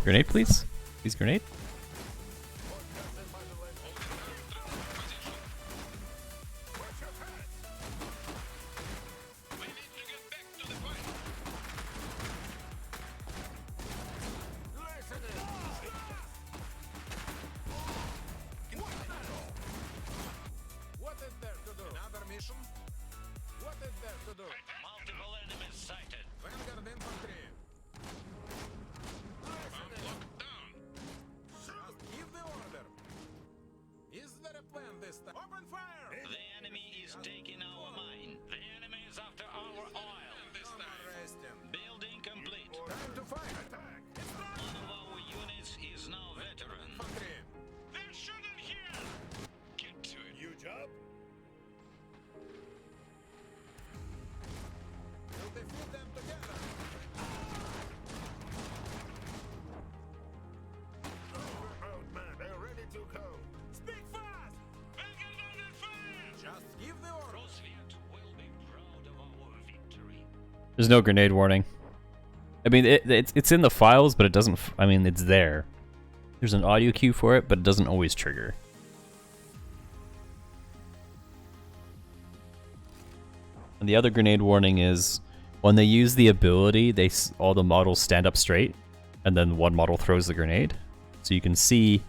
Grenade, please? Please, grenade? We need to get back to the fight. What is there to do? Another mission? What is there to do? Multiple enemies sighted. Vanguard infantry. I'm locked down. There's no grenade warning. I mean, it's in the files, but it doesn't. I mean, it's there. There's an audio cue for it, but it doesn't always trigger. And the other grenade warning is when they use the ability, all the models stand up straight, and then one model throws the grenade. So you can see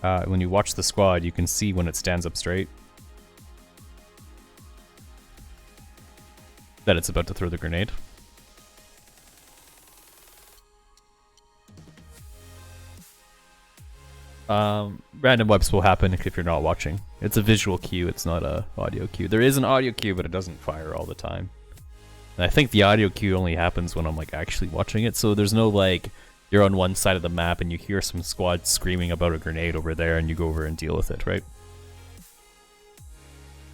when you watch the squad, you can see when it stands up straight that it's about to throw the grenade. Random wipes will happen if you're not watching. It's a visual cue, it's not a audio cue. There is an audio cue, but it doesn't fire all the time. And I think the audio cue only happens when I'm like actually watching it, so there's no like you're on one side of the map and you hear some squad screaming about a grenade over there and you go over and deal with it, right?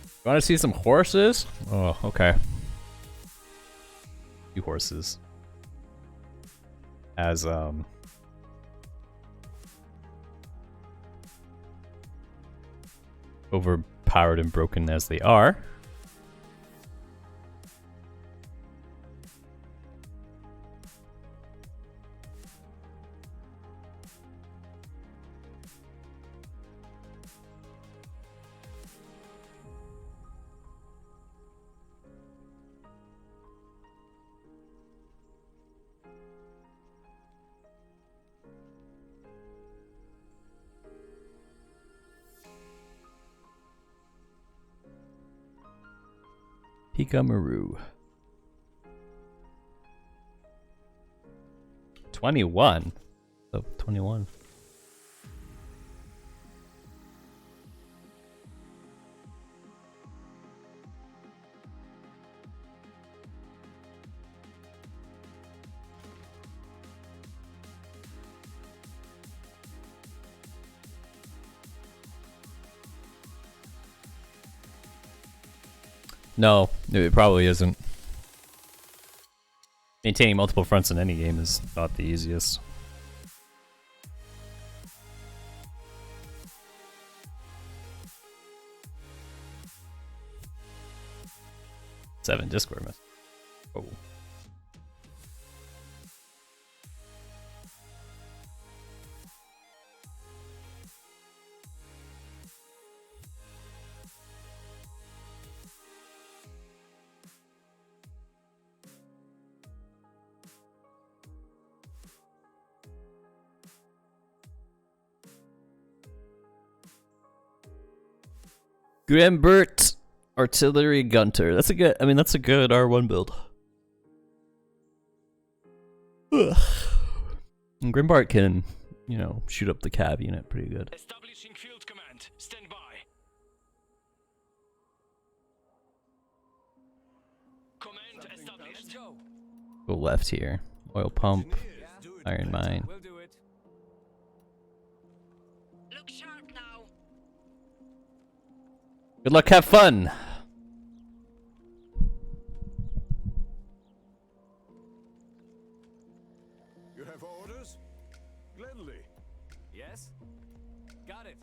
You want to see some horses? Oh, okay. 2 horses. As overpowered and broken as they are. Pika Maru. 21? Oh, 21. No, it probably isn't. Maintaining multiple fronts in any game is not the easiest. Seven Discord mess. Oh. Grambert Artillery Gunter. That's a good. I mean, that's a good R1 build. Ugh. And Grimbart can, you know, shoot up the cav unit pretty good. Establishing field command. Stand by. Command established. Let's go. Go left here. Oil pump. Iron mine. We'll do it. Look sharp now. Good luck, have fun! You have orders? Gladly. Yes? Got it.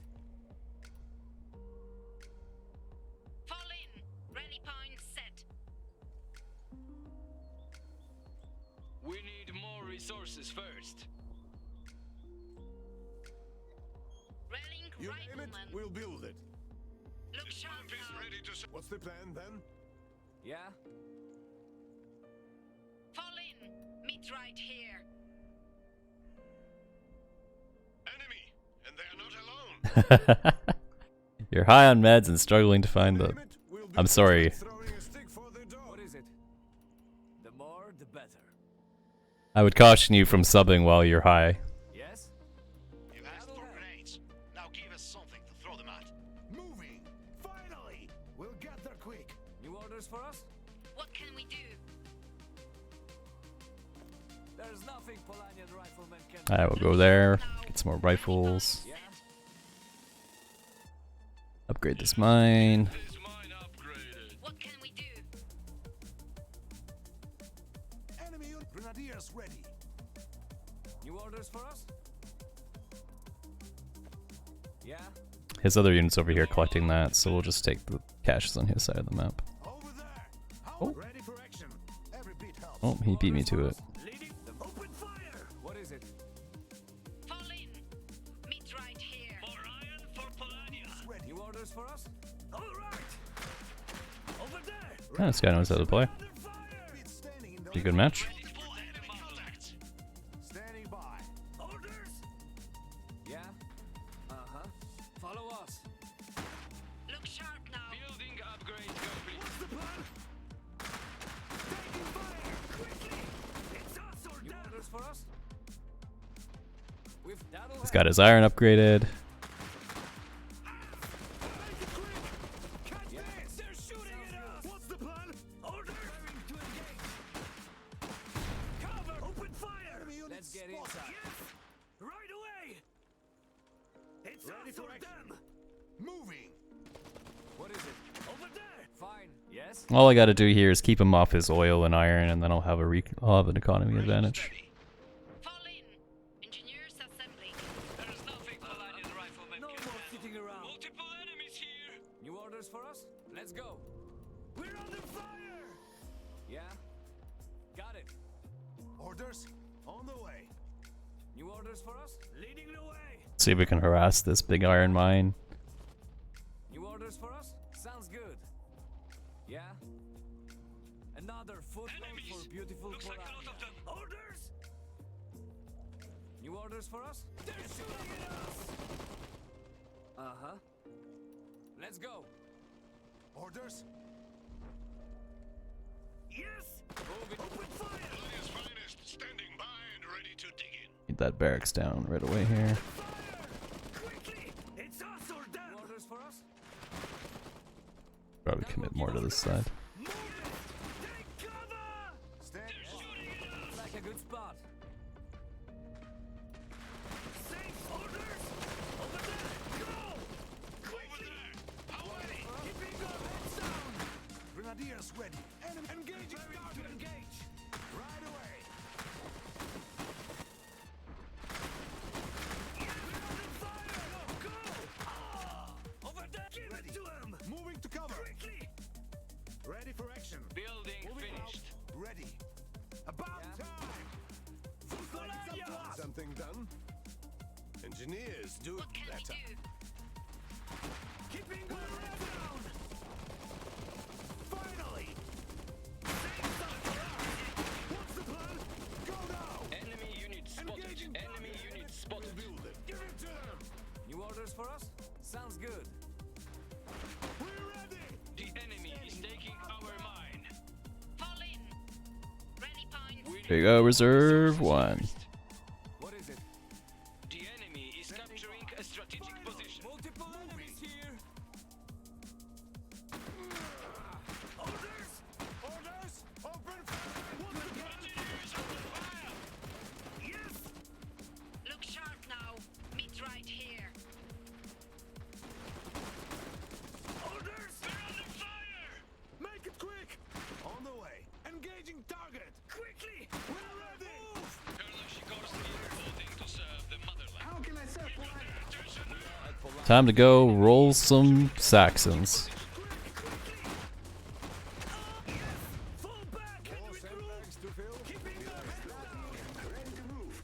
Fall in. Rally point set. We need more resources first. Rallying You name it, rifleman. we'll build it. Look sharp now. Ready to What's the plan then? Yeah? Fall in. Meet right here. enemy, and they are not alone. You're high on meds and struggling to find the... Name it, we'll build I'm it. sorry. Throwing a stick for the dog. What is it? The more, the better. I would caution you from subbing while you're high. Yes? You've asked for grenades. Now give us something to throw them at. Moving! Finally! We'll get there quick. New orders for us? What can we do? There's nothing Polanian riflemen can do. I will go there, get some more rifles, Yeah? upgrade this mine. This mine upgraded. What can we do? Enemy grenadiers ready. New orders for us? Yeah? His other unit's over here collecting that, so we'll just take the caches on his side of the map. Over there. Oh. Ready for action. Every bit Oh, he beat me to it. Leading the open fire. What is it? Fall in. Meet right here. More iron for Polania. New orders for us? All right. Over there. Yeah, this guy knows how to play. Under fire. It's standing in the Pretty good match. Full enemy contacts. standing by. Orders. Yeah. Follow us. Look sharp now. Building upgrade complete. What's the plan? Taking fire. Quickly. It's us or them. Orders for us? He's got his iron upgraded. Catch this! They're shooting at us! What's the plan? Order! To engage! Cover! Open fire! Let's get inside. Yes! Right away! It's Ready us for or action. them! Moving. What is it? Over there! Fine. Yes? All I gotta do here is keep him off his oil and iron, and then I'll have I'll have an economy advantage. Steady. Fall in. Engineers assembling. There's nothing Polanian riflemen No can more handle. sitting around. Multiple enemies here. New orders for us? Let's go. We're under fire! Yeah? Got it. Orders on the way. New orders for us? Leading the way. See if we can harass this big iron mine. New orders for us? Sounds good. Yeah? Another footload Enemies. for beautiful Looks like a lot Polania. of them. Orders? New orders for us? They're shooting at us! Uh-huh. Let's go. Orders. Yes! Open fire! Polania's finest, standing by and ready to dig in. Get that barracks down right away here. Fire! Quickly! It's us or them! New orders for us? Probably commit more to this side. Move it! Take cover! Stand. Looks like a good spot. Safe orders! Over there! Go! Over there. How many? Keeping our heads down! Grenadiers ready. Enemy Engaging target! To engage! right away. We're under fire! Go! Over there! Give it to him! Moving to cover. Quickly! Ready for action. Building Moving finished. out. Ready. About Yeah. time. Polania! Something done. Engineers do What can we better. do? Keeping our heads down! Finally. What's the plan? Go now. Enemy unit spotted. Engaging Enemy target. unit spotted. Build it. Give it to them! New orders for us? Sounds good. We're ready. The enemy is taking our mine. Fall in. Ready points. There you go, reserve one. What is it? The enemy is capturing a strategic position. Multiple enemies here! Orders! Orders. Open fire. Engineers under fire. Yes! Look sharp now. Meet right here. Orders! They're under fire. Make it quick. On the way. Engaging target. Quickly! We're ready. Colonel Sikorski reporting to serve the motherland. How can I serve Polania? Time to go roll some Saxons. Fall back! More Enemy group! sandbags to fill. Keeping our heads down! Ready to move.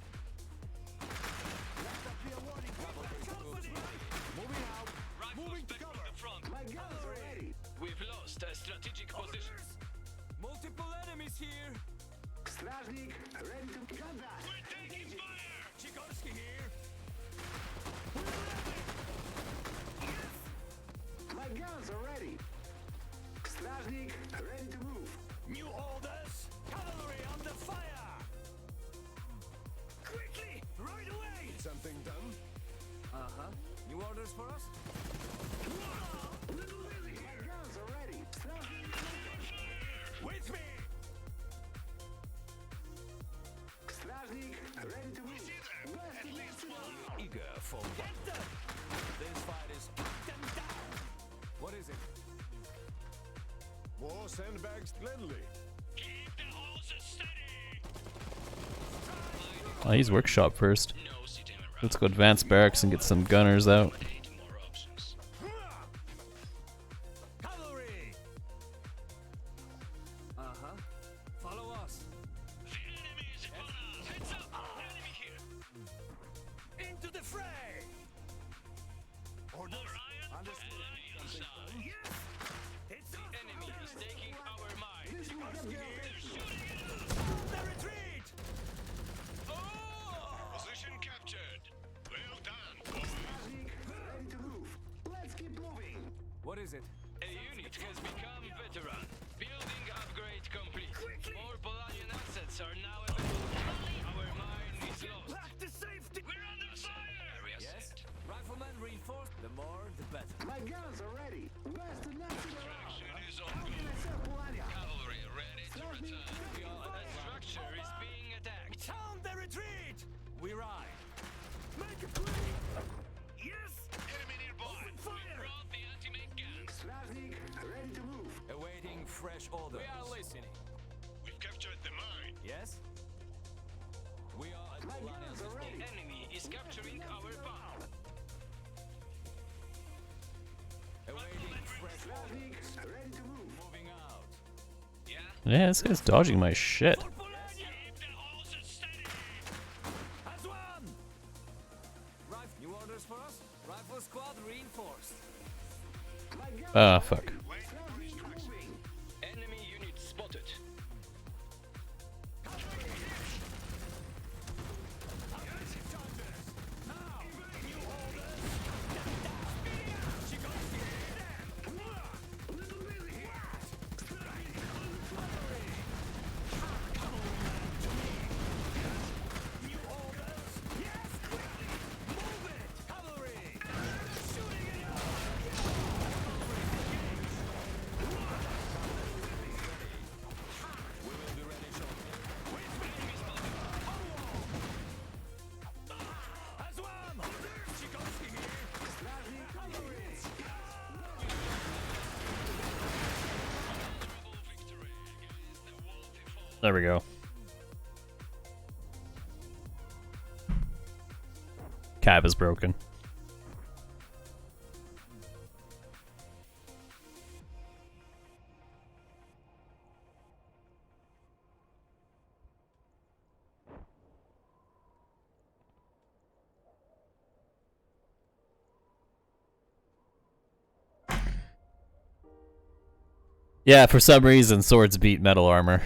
Let that be a warning. Company! Moving out. Rifles Moving to back from cover. the front. My guns are ready. We've lost a strategic position. Orders! Multiple enemies here! Stражник, ready to got that. We're taking fire. Sikorski here! My guns are ready. Stражник, ready to move. New orders! Cavalry under fire! Quickly! Right away! Something done. Uh-huh. New orders for us? My guns are ready. Stражник, With me! Stражник, ready to move. Blast the next one. Eager for what? Get them! This fight is up and down! What is it? More sandbags gladly. Keep the hoses steady. I'll use workshop first. No sitting around. Let's go advance barracks and get some gunners out. 8 more options. Cavalry! Uh-huh. Follow us. It's The enemy is taking our mine. the retreat! Position captured. Well done, boys. Ready to move. Let's keep moving. What is it? A unit has become veteran. Building upgrade complete. More Polanian assets are now available. Our mine is lost. Back to safety! We're under fire! Area set. Riflemen reinforced. The more, the better. My guns are ready. Where's the next Action is How on. can I serve Polania? Cavalry ready to return. That structure is being attacked. Sound the retreat! We ride. Make it quick! Yes! Enemy nearby. Open fire! Brought the anti-tank guns. Straznik, ready to move. Awaiting fresh orders. We are listening. We've captured the mine. Yes? We are at My Polania's guns are ready. Enemy is capturing our bomb. Awaiting fresh Straznik, orders. ready to move. Moving out. Yeah, this guy's dodging my shit. Keep the hoses steady. As one! New orders for us? Rifle squad reinforced. My guns Ah, fuck. Straznik moving. Enemy unit spotted. Offensive chargers! Now! New orders! Little busy here. New orders! Yes! Quickly! Move it! Cavalry! Shooting it up! We will be ready shortly. As one! Chikovsky here! Straznik, cavalry. There we go. Cab is broken. Yeah, for some reason, swords beat metal armor.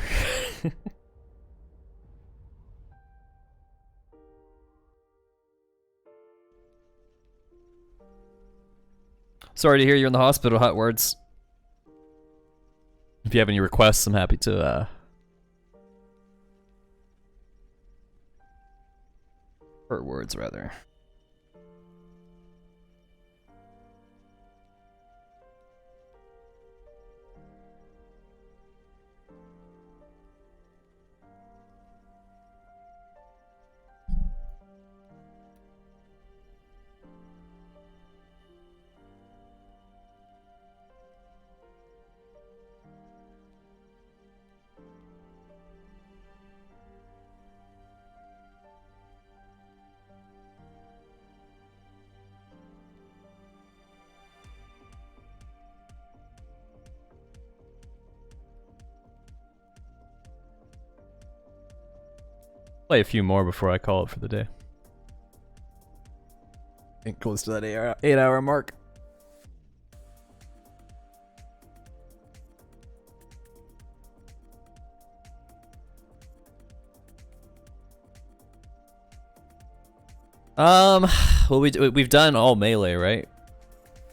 Sorry to hear you're in the hospital, Hot Words. If you have any requests, I'm happy to, Hurt Words, rather. Play a few more before I call it for the day. I think close to that 8 hour mark. Well, we've done all melee, right?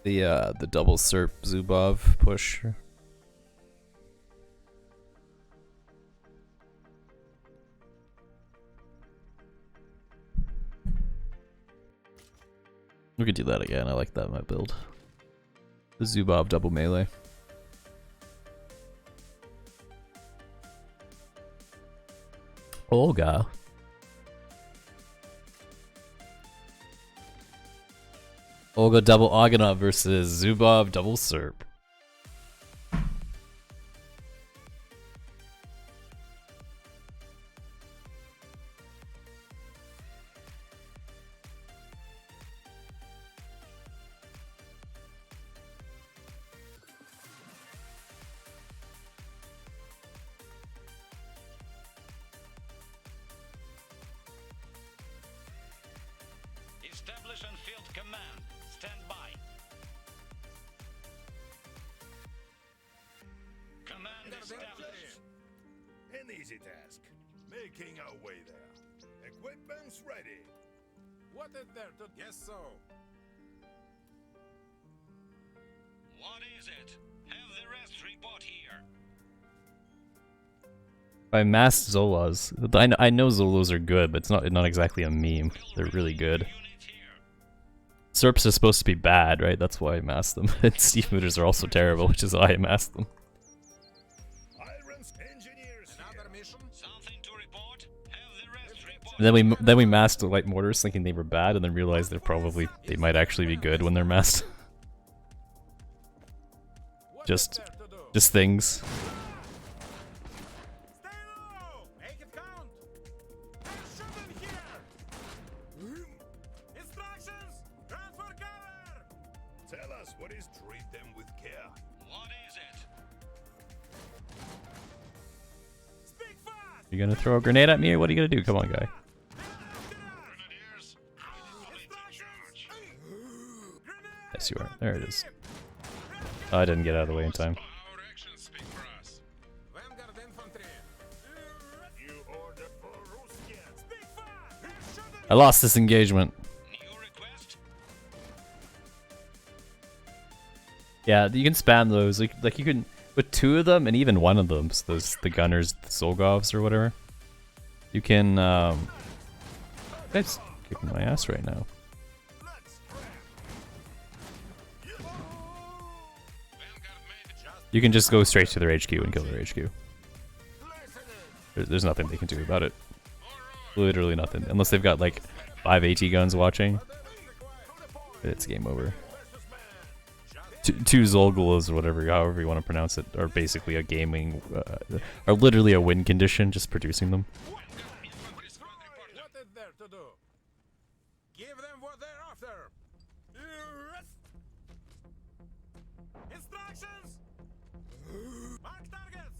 The double Serp Zubov push. We could do that again. I like that in my build. The Zubov double melee. Olga. Olga double Oganov versus Zubov double Serp. Establish on field command. Stand by. easy task. Making our way there. Equipment's ready. What is there to... Yes, so. What is it? Have the rest report here. I masked Zolas. I know Zolos are good, but it's not exactly a meme. They're really good. Serps is supposed to be bad, right? That's why I masked them. And Steve Mooters are also terrible, which is why I masked them. Irons engineers Another mission? Something to report? Have the rest report. And then we masked the light mortars thinking they were bad, and then realized they might actually be good when they're masked. What Just is there to do? just things. Stay low! Make it count! There's shooting here! Instructions! Run for cover! Tell us what is. Treat them with care. What is it? Speak fast! You gonna throw a grenade at me, or what are you gonna do? Come on, guy. Grenadiers, complete charge. Yes, you are. There it is. Oh, I didn't get out of the way in time. Our actions speak for us. Vanguard infantry! You order for rusviet. Speak fast! There's shooting! I lost this engagement. New request? Yeah, you can spam those. Like you can with two of them and even one of them. So those the gunners, the Solgovs or whatever. You can. Guys, kicking my ass right now. You can just go straight to their HQ and kill their HQ. There's nothing they can do about it. Literally nothing. Unless they've got like 5 AT guns watching. It's game over. Two Zolgulas or whatever, however you want to pronounce it, are basically a gaming, are literally a win condition, just producing them. What is there to do? Give them what they're after! Instructions! Mark targets!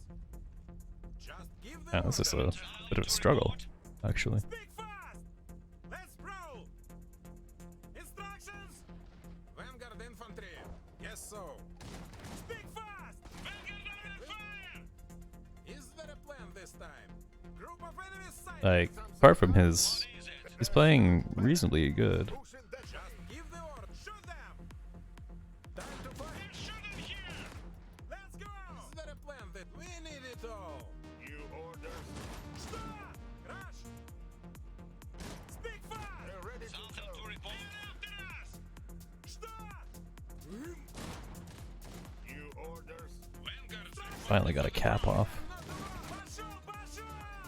Just give them Yeah, this is a orders. bit of a struggle, actually. Speak fast! Let's roll! Instructions! Vanguard infantry! Yes, so. Speak fast! Vanguard under fire! Is there a plan this time? Group of enemies sighted! Like, apart from his, he's playing reasonably good. Just give the order! Shoot them! Time to fight! They're shooting here! Let's go! Is there a plan that we need it all? You orders. Stop! Rush! Speak fast! They're ready to Something go. to report? After us! Stop! You orders. Finally got a cap off.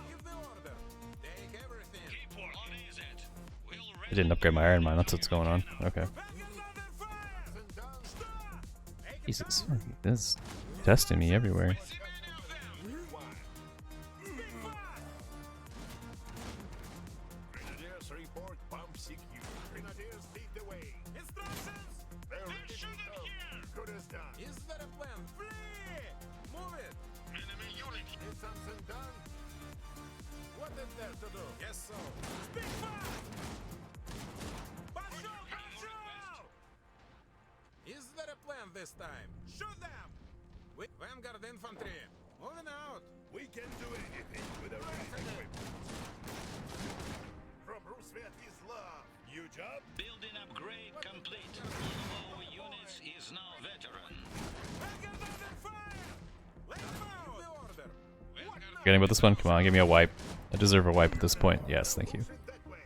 Give the order! Take everything! What is it? We'll I didn't upgrade my iron mine, that's what's going on. Okay. Jesus, this is testing me everywhere. Grenadiers report pump secure. Grenadiers lead the way. Instructions! They're ready to go. Good as done. Is there a plan? Flee! Move it! Enemy unit. Is something done? What is there to do? Yes, so. Speak fast! Basho! Basho! Is there a plan this time? Shoot them! With Vanguard infantry. Moving out. We can do anything with the right equipment. From rusviet is love. New job? Building upgrade complete. One of our units is now veteran. Vanguard under fire! Let's move! The order! Forgetting about this one? Come on, give me a wipe. I deserve a wipe at this point. Yes, thank you. Sit that way.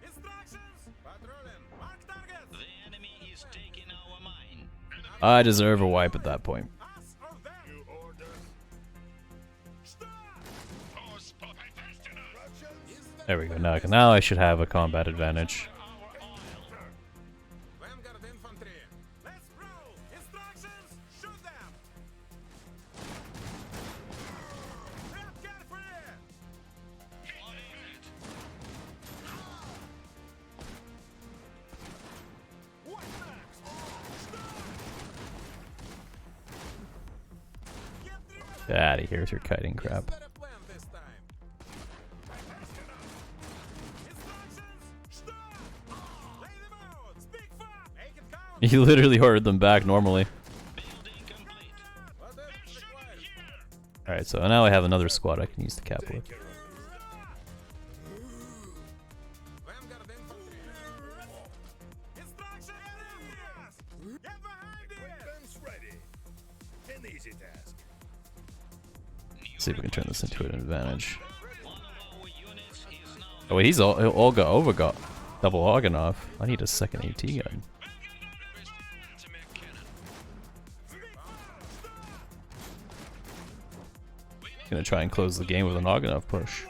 Instructions! Patrolling! Mark targets! The enemy is taking our mine. I deserve a wipe at that point. Us or them! You orders. Stop! Force pop fast enough. Russians. Is There we go. Now I should have a combat advantage. Vanguard infantry! Let's roll! Instructions! Shoot them! Tread carefully! What is it? What next? Stop! Get rid of Get out of here with your kiting crap. Is there a plan this time? Instructions! Stop! Lay them out! Speak fast! Make it count! You literally ordered them back normally. Building complete. Whatever required. Alright, so now I have another squad I can use the cap with. Vanguard infantry. Instruction areas. Get behind it. Weapons ready. An easy task. See if we can turn this into an advantage. Oh wait, he's Olga over got double Organov. I need a second AT gun. Gonna try and close the game with an Organov push.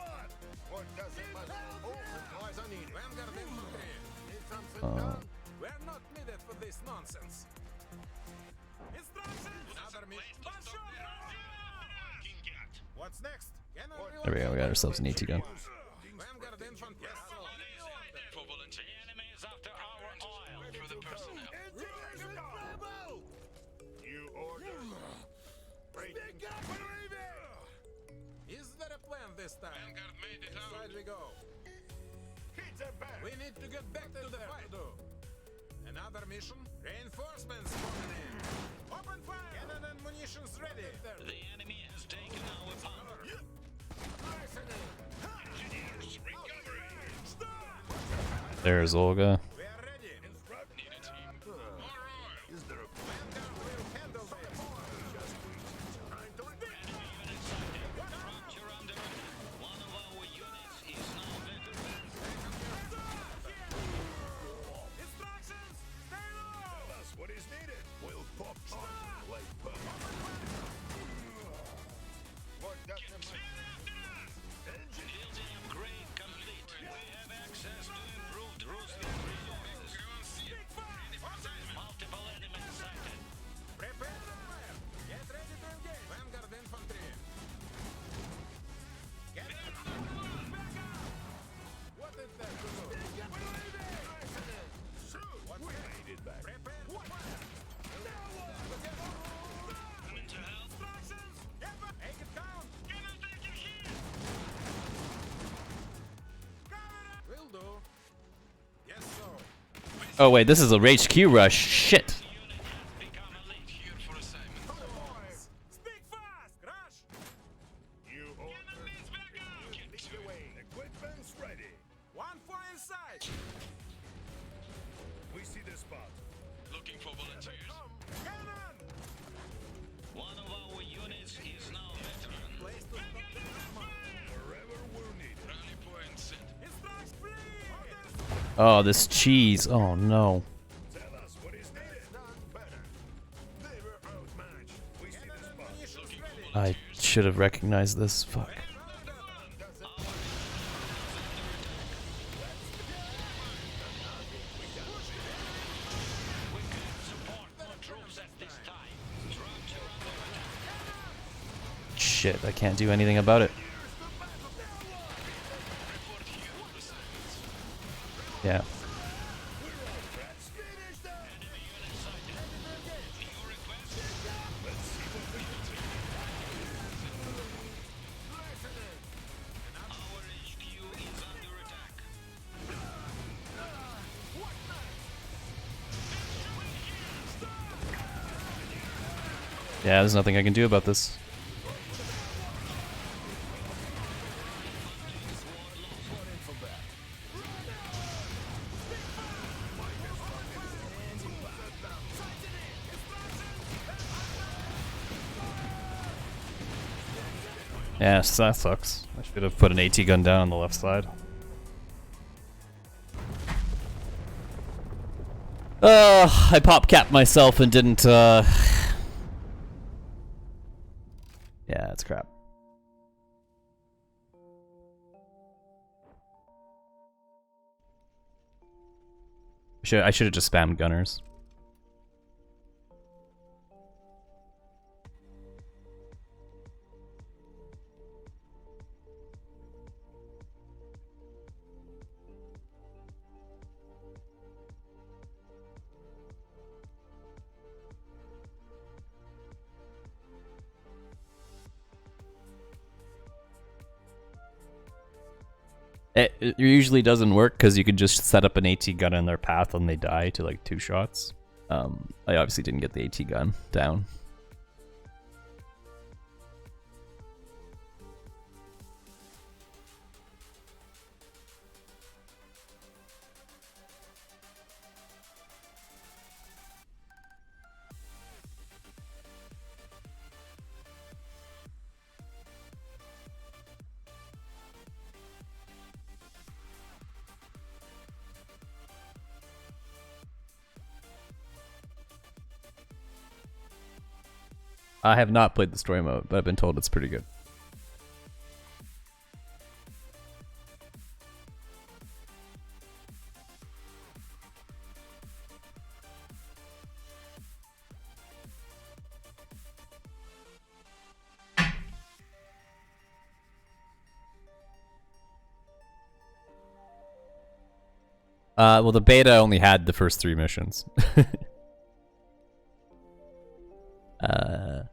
What does it matter? All supplies are needed. Vanguard infantry. Need something done? We're not needed for this nonsense. Instructions. Another mission. What's next? There we go, we got ourselves an AT gun. Vanguard infantry. For volunteer. The enemy is after our oil. For the personnel. New order. Speak up, believe it! Is there a plan this time? Vanguard made it out. Inside we go. Hit the back! We need to get back to the fight. Another mission. Reinforcements coming in. Open fire. Cannon and munitions ready. The enemy has taken our power. Engineers, recovery. There's Olga. We are ready. Need a team. More oil. Is there a Vanguard will handle this. time to Structure under attack. One of our units is now better. Instructions. Stay low. us what is needed? We'll pop something like bug. What does it matter? Engine Building upgrade complete. We have access to improved rusviet resources. Multiple enemies sighted. Prepare the fire. Get ready to engage. Vanguard infantry. Get ready. Back up. What is that to do? Shoot. What's we that? made it back. Prepare the fire. Instructions. Get back. Make it count. Will do. Yes, so. Oh wait, this is a HQ rush. Shit. Become elite. Here for assignment. Speak fast. Crash. New order. Lead the way. Equipment's ready. One for inside. We see the spot. Looking for volunteers. Cannon. One of our units is now veteran. Place to stop. Wherever we're needed. Rally point set. Instructions. Orders. Oh, this cheese. Oh no. Tell us what is needed. Done better. They were outmatched. We see the spot. Munitions ready. I should have recognized this. Fuck. Support more troops at this time. Structure under attack. Shit, I can't do anything about it. Yeah. Let's finish them. Our HQ is under attack. Yeah, there's nothing I can do about this. Yeah, so that sucks. I should have put an AT gun down on the left side. I pop capped myself and didn't, Yeah, it's crap. I should have just spammed gunners. It usually doesn't work because you can just set up an AT gun in their path and they die to like 2 shots. I obviously didn't get the AT gun down. I have not played the story mode, but I've been told it's pretty good. Well, the beta only had the first 3 missions. The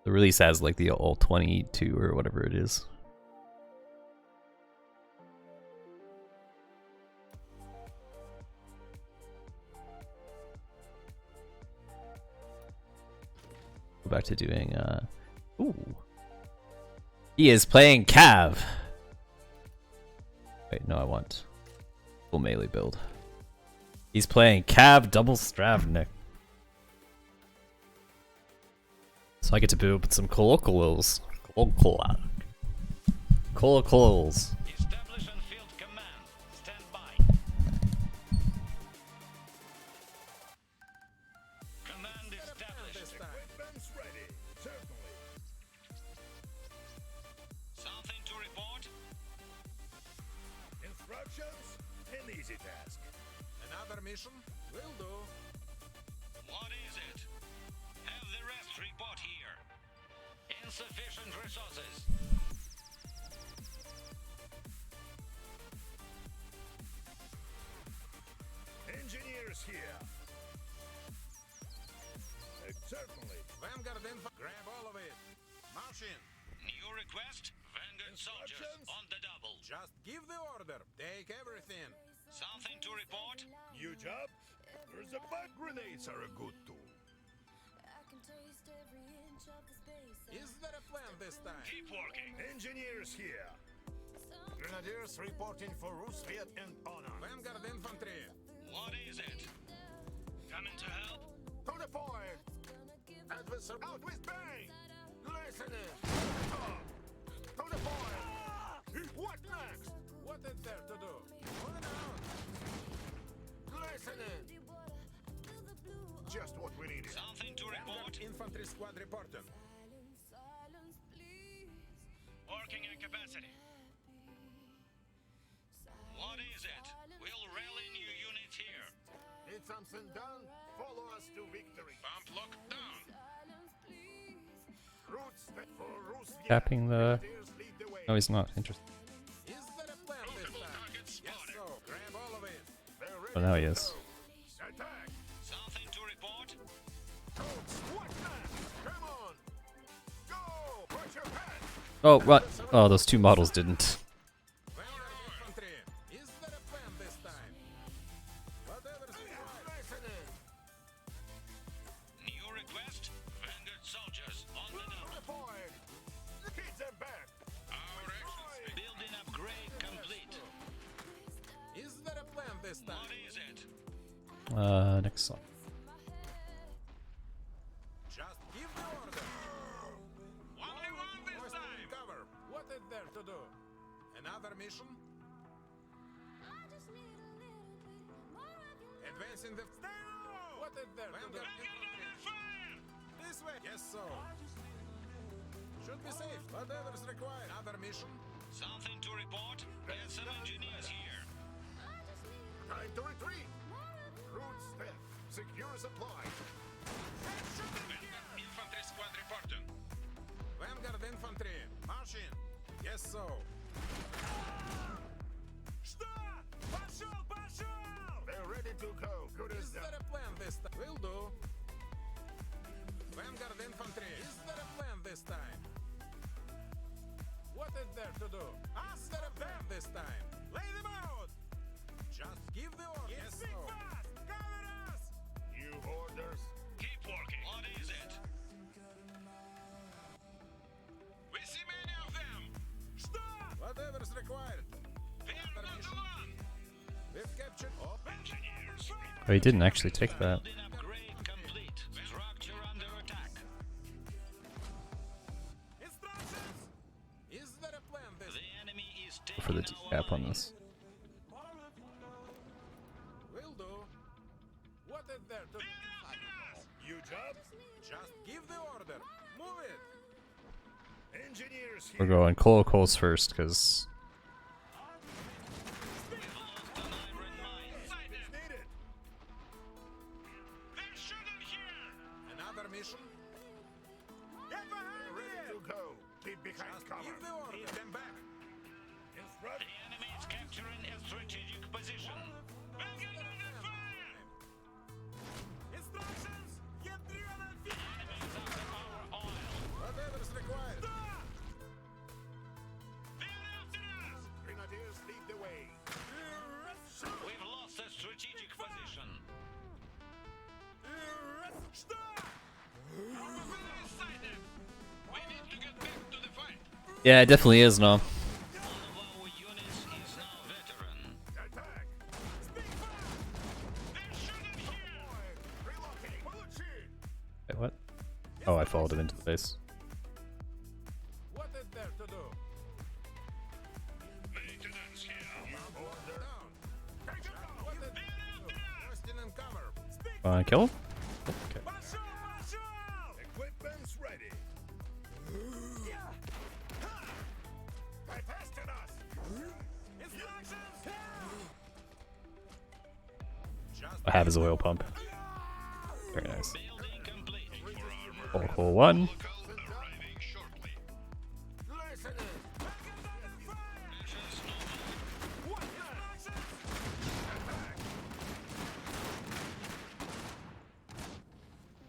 release has like the all 22 or whatever it is. Go back to doing ooh. He is playing Cav. Wait, no, I want full melee build. He's playing Cav double Stravnik. So I get to build some colloquials. Colloquials. Establish on field command. Stand by. Command established. Equipment's ready. Certainly. Something to report? Instructions? An easy task. Another mission? Will do. What is it? Have the rest report here. Insufficient resources. Engineers here. Certainly. Vanguard info. Grab all of it. March in. New request? Vanguard soldiers Instructions? on the double. Just give the order. Take everything. Something to report? New job? There's a bug. Grenades are a good tool. Is there a plan this time? Keep working. Engineers here. Grenadiers reporting for Rusviet and Honor. Vanguard infantry. What is it? Coming to help? To the point. Adversary out with bang. Listening. To the point. What next? What is there to do? Moving out. Listening. Just what we needed. Something to report? Infantry squad reporting. Working at capacity. What is it? We'll rally new units here. Need something done? Follow us to victory. Bump locked down. Routes for Rusviet. Tapping the. Grenadiers lead the way. No, he's not interested. Is there a plan this Multiple time? targets Yes, spotted. so. Grab all of it. They're ready Oh, now he to is. go. Attack. Something to report? Troops, what next? Come on. Go. Put your head. Oh, what? Oh, those 2 models didn't. Vanguard infantry. Is there a plan this time? Whatever's required. Listening. New request? Vanguard soldiers on the To double. the point. Hit them back. Our actions. Building upgrade complete. Is there a plan this time? What is it? Next song. Just give the order. Only one this Hoist time. cover. What is there to do? Another mission? Advancing the. Stay low. What is there to do? Fire! This way. Yes, so. Should be safe. Whatever's required. Another mission? Something to report? Get some engineers here. Time to retreat. Route step. Secure supply. Infantry squad reporting. Vanguard infantry. March in. Yes, so. Stop! They're ready to go. Good as Is there done. a plan this time? Will do. Vanguard infantry. Is there a plan this time? What is there to do? Is there a plan this time? Lay them out. Just give the order. Yes, so. Cover us! New orders. Keep working. What is it? We see many of them. Stop! Whatever's required. They are not alone. We've captured. Oh, Engineers. Oh, he didn't actually take that. Building upgrade complete. Structure under attack. instructions. Is there a plan this The enemy is Go for the taking our decap on mine. this. will do? What is there to do? New job? Just give the order. Move it. Engineers We're here. going coals first, because It's needed. They're shooting here! Another mission? Get behind ready to go. Keep behind Just cover. give the order. Need them back. Instruct. The enemy is capturing a strategic position. Vanguard under fire! Instructions! Get the other feet! Enemies after our oil. Whatever's required. They're after us! Grenadiers lead the way. We've lost a strategic position. Enemy sighted! We need to get back to the fight! yeah, it definitely is no. One of our units is now veteran. Attack. They're shooting here! Relocate. Wait, what? Oh, I followed him into the base. What is there to do? Maintenance here! Order. Down. What is Destin and cover. Kill him? Okay. Equipment's ready. They're testing us. Just I have his oil pump. Very nice. Building complete. Coal 1. Arriving shortly. Listening. Measures normal.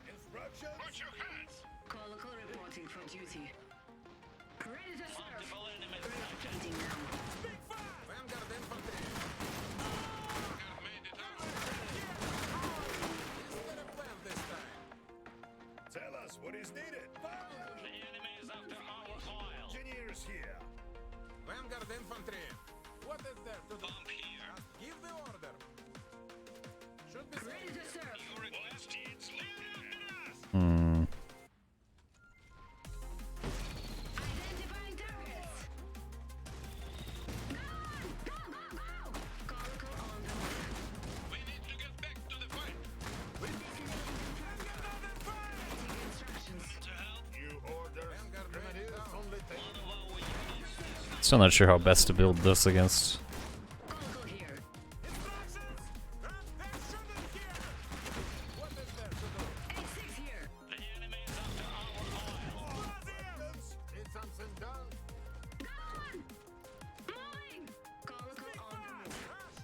Instructions. Watch your hands! Colical reporting for duty. Ready to serve. Multiple enemies Relocating now. Vanguard infantry. Vanguard made it out! Is there a plan this time? Tell us what is needed. The enemy is after our oil. Engineers here. Vanguard infantry. What is there to do? Pump here. Give the order. Should be Ready safe. to serve. Your request needs Hmm. Identifying targets. Go on! Go, go, go! Colical on the move. We need to get back to the fight! Taking instructions. To help! New orders. Vanguard Grenadiers ready now. only take. One of our units is Still not sure how best to build this against. Colical here. What is there to do? 86 here. the enemy is after our oil. Need something done? Go on! Moving! Colical on the move.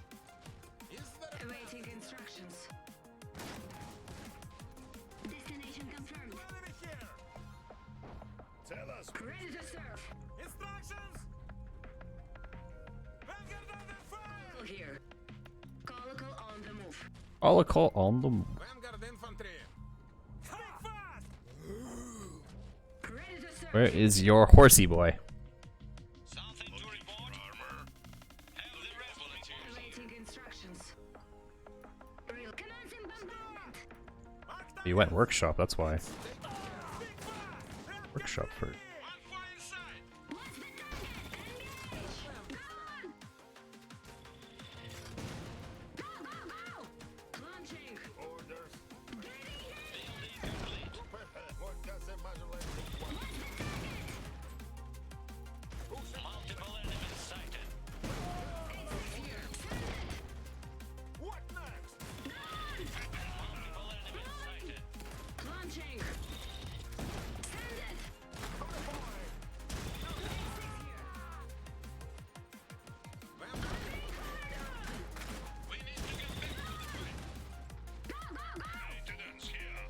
Is there a Awaiting instructions. Destination confirmed. enemy here? Tell us. Ready to serve. Instructions. Vanguard under fire. Colical here. Colical on the move. Call on the. Vanguard infantry. Speak fast. Ready to serve. Where is your horsey boy? Something to report? Have the rest volunteers. Awaiting instructions. Real commencing bombardment. You went workshop, that's why. Workshop for. One fire inside! What's the target? Engage! Go on! Go, go, go! Launching! Orders. Getting hit! What does the modulator want? Multiple enemies sighted. 86 here. Send it! What next? Go on! Multiple enemies sighted. Launching! Send it! 86 here. We need to get back to the fight! Go, go, go! Maintenance here!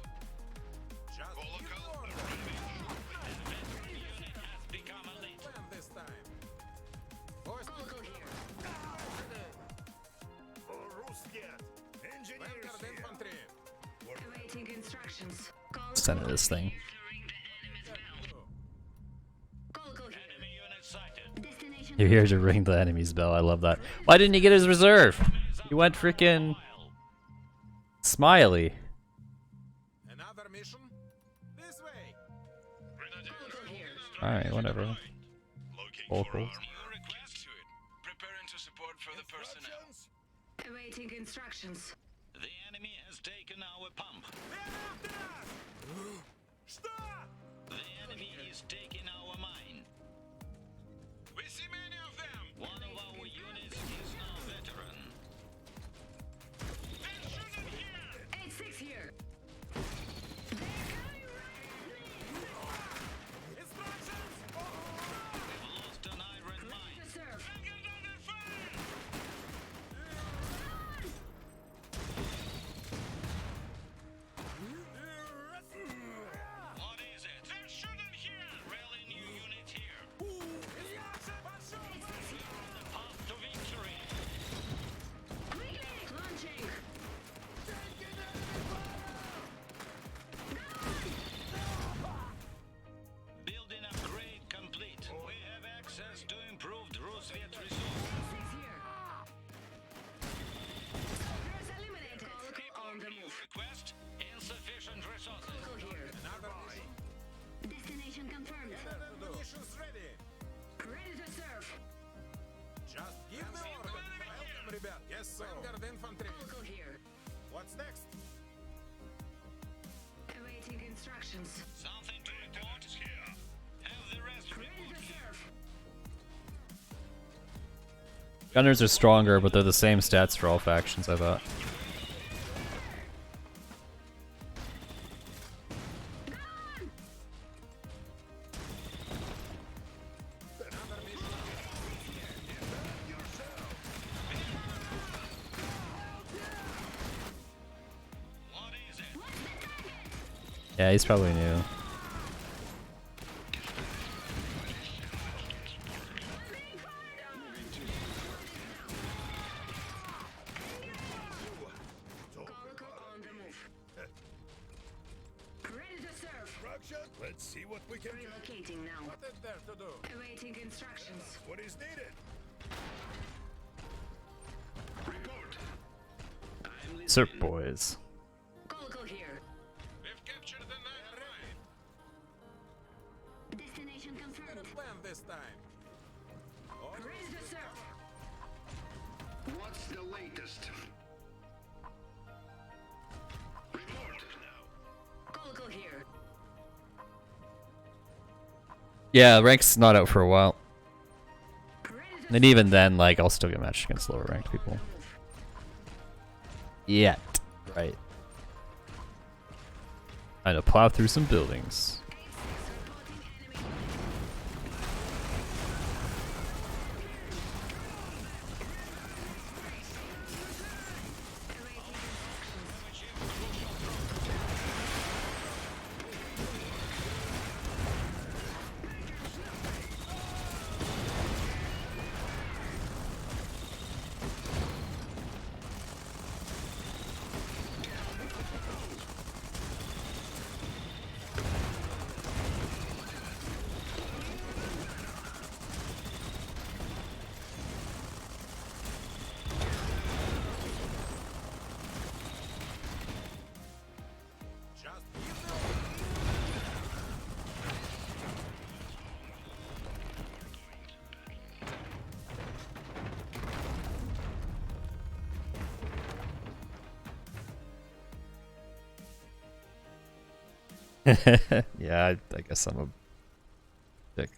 Just give the Colical order. arriving shortly! Unit has become elite. Plan this time. Force Colical here. Rusviet. Engineers Vanguard here. infantry. Awaiting instructions. Colical Center this thing. Colical here. Enemy unit sighted. Destination. You're here to ring the enemy's bell. I love that. Why didn't he get his reserve? He went freaking Oil. smiley. Another mission. This way. Colical here. Alright, whatever. Looking Cool, for cool. armor. New request to it. Preparing to support further personnel. Instructions. Awaiting instructions. The enemy has taken our pump. They're after us. instructions. Something to report here. Have the rest Ready to report here. serve. Gunners are stronger, but they're the same stats for all factions, I thought. What is it? Yeah, he's probably new. Conical on the move. Ready to serve. Instruction? Let's see what we can do. Relocating now. What is there to do? Awaiting instructions. What is needed? Report. I'm listening. Serp boys. Conical here. We've captured the night ride. Destination Better confirmed. plan this time. Ready to serve. What's the latest? Report now. Conical here. Yeah, rank's not out for a while. Ready to And even then, like, I'll still get matched against lower ranked people. Yet. Right. Trying to plow through some buildings. Just easy. Yeah, I guess I'm a dick.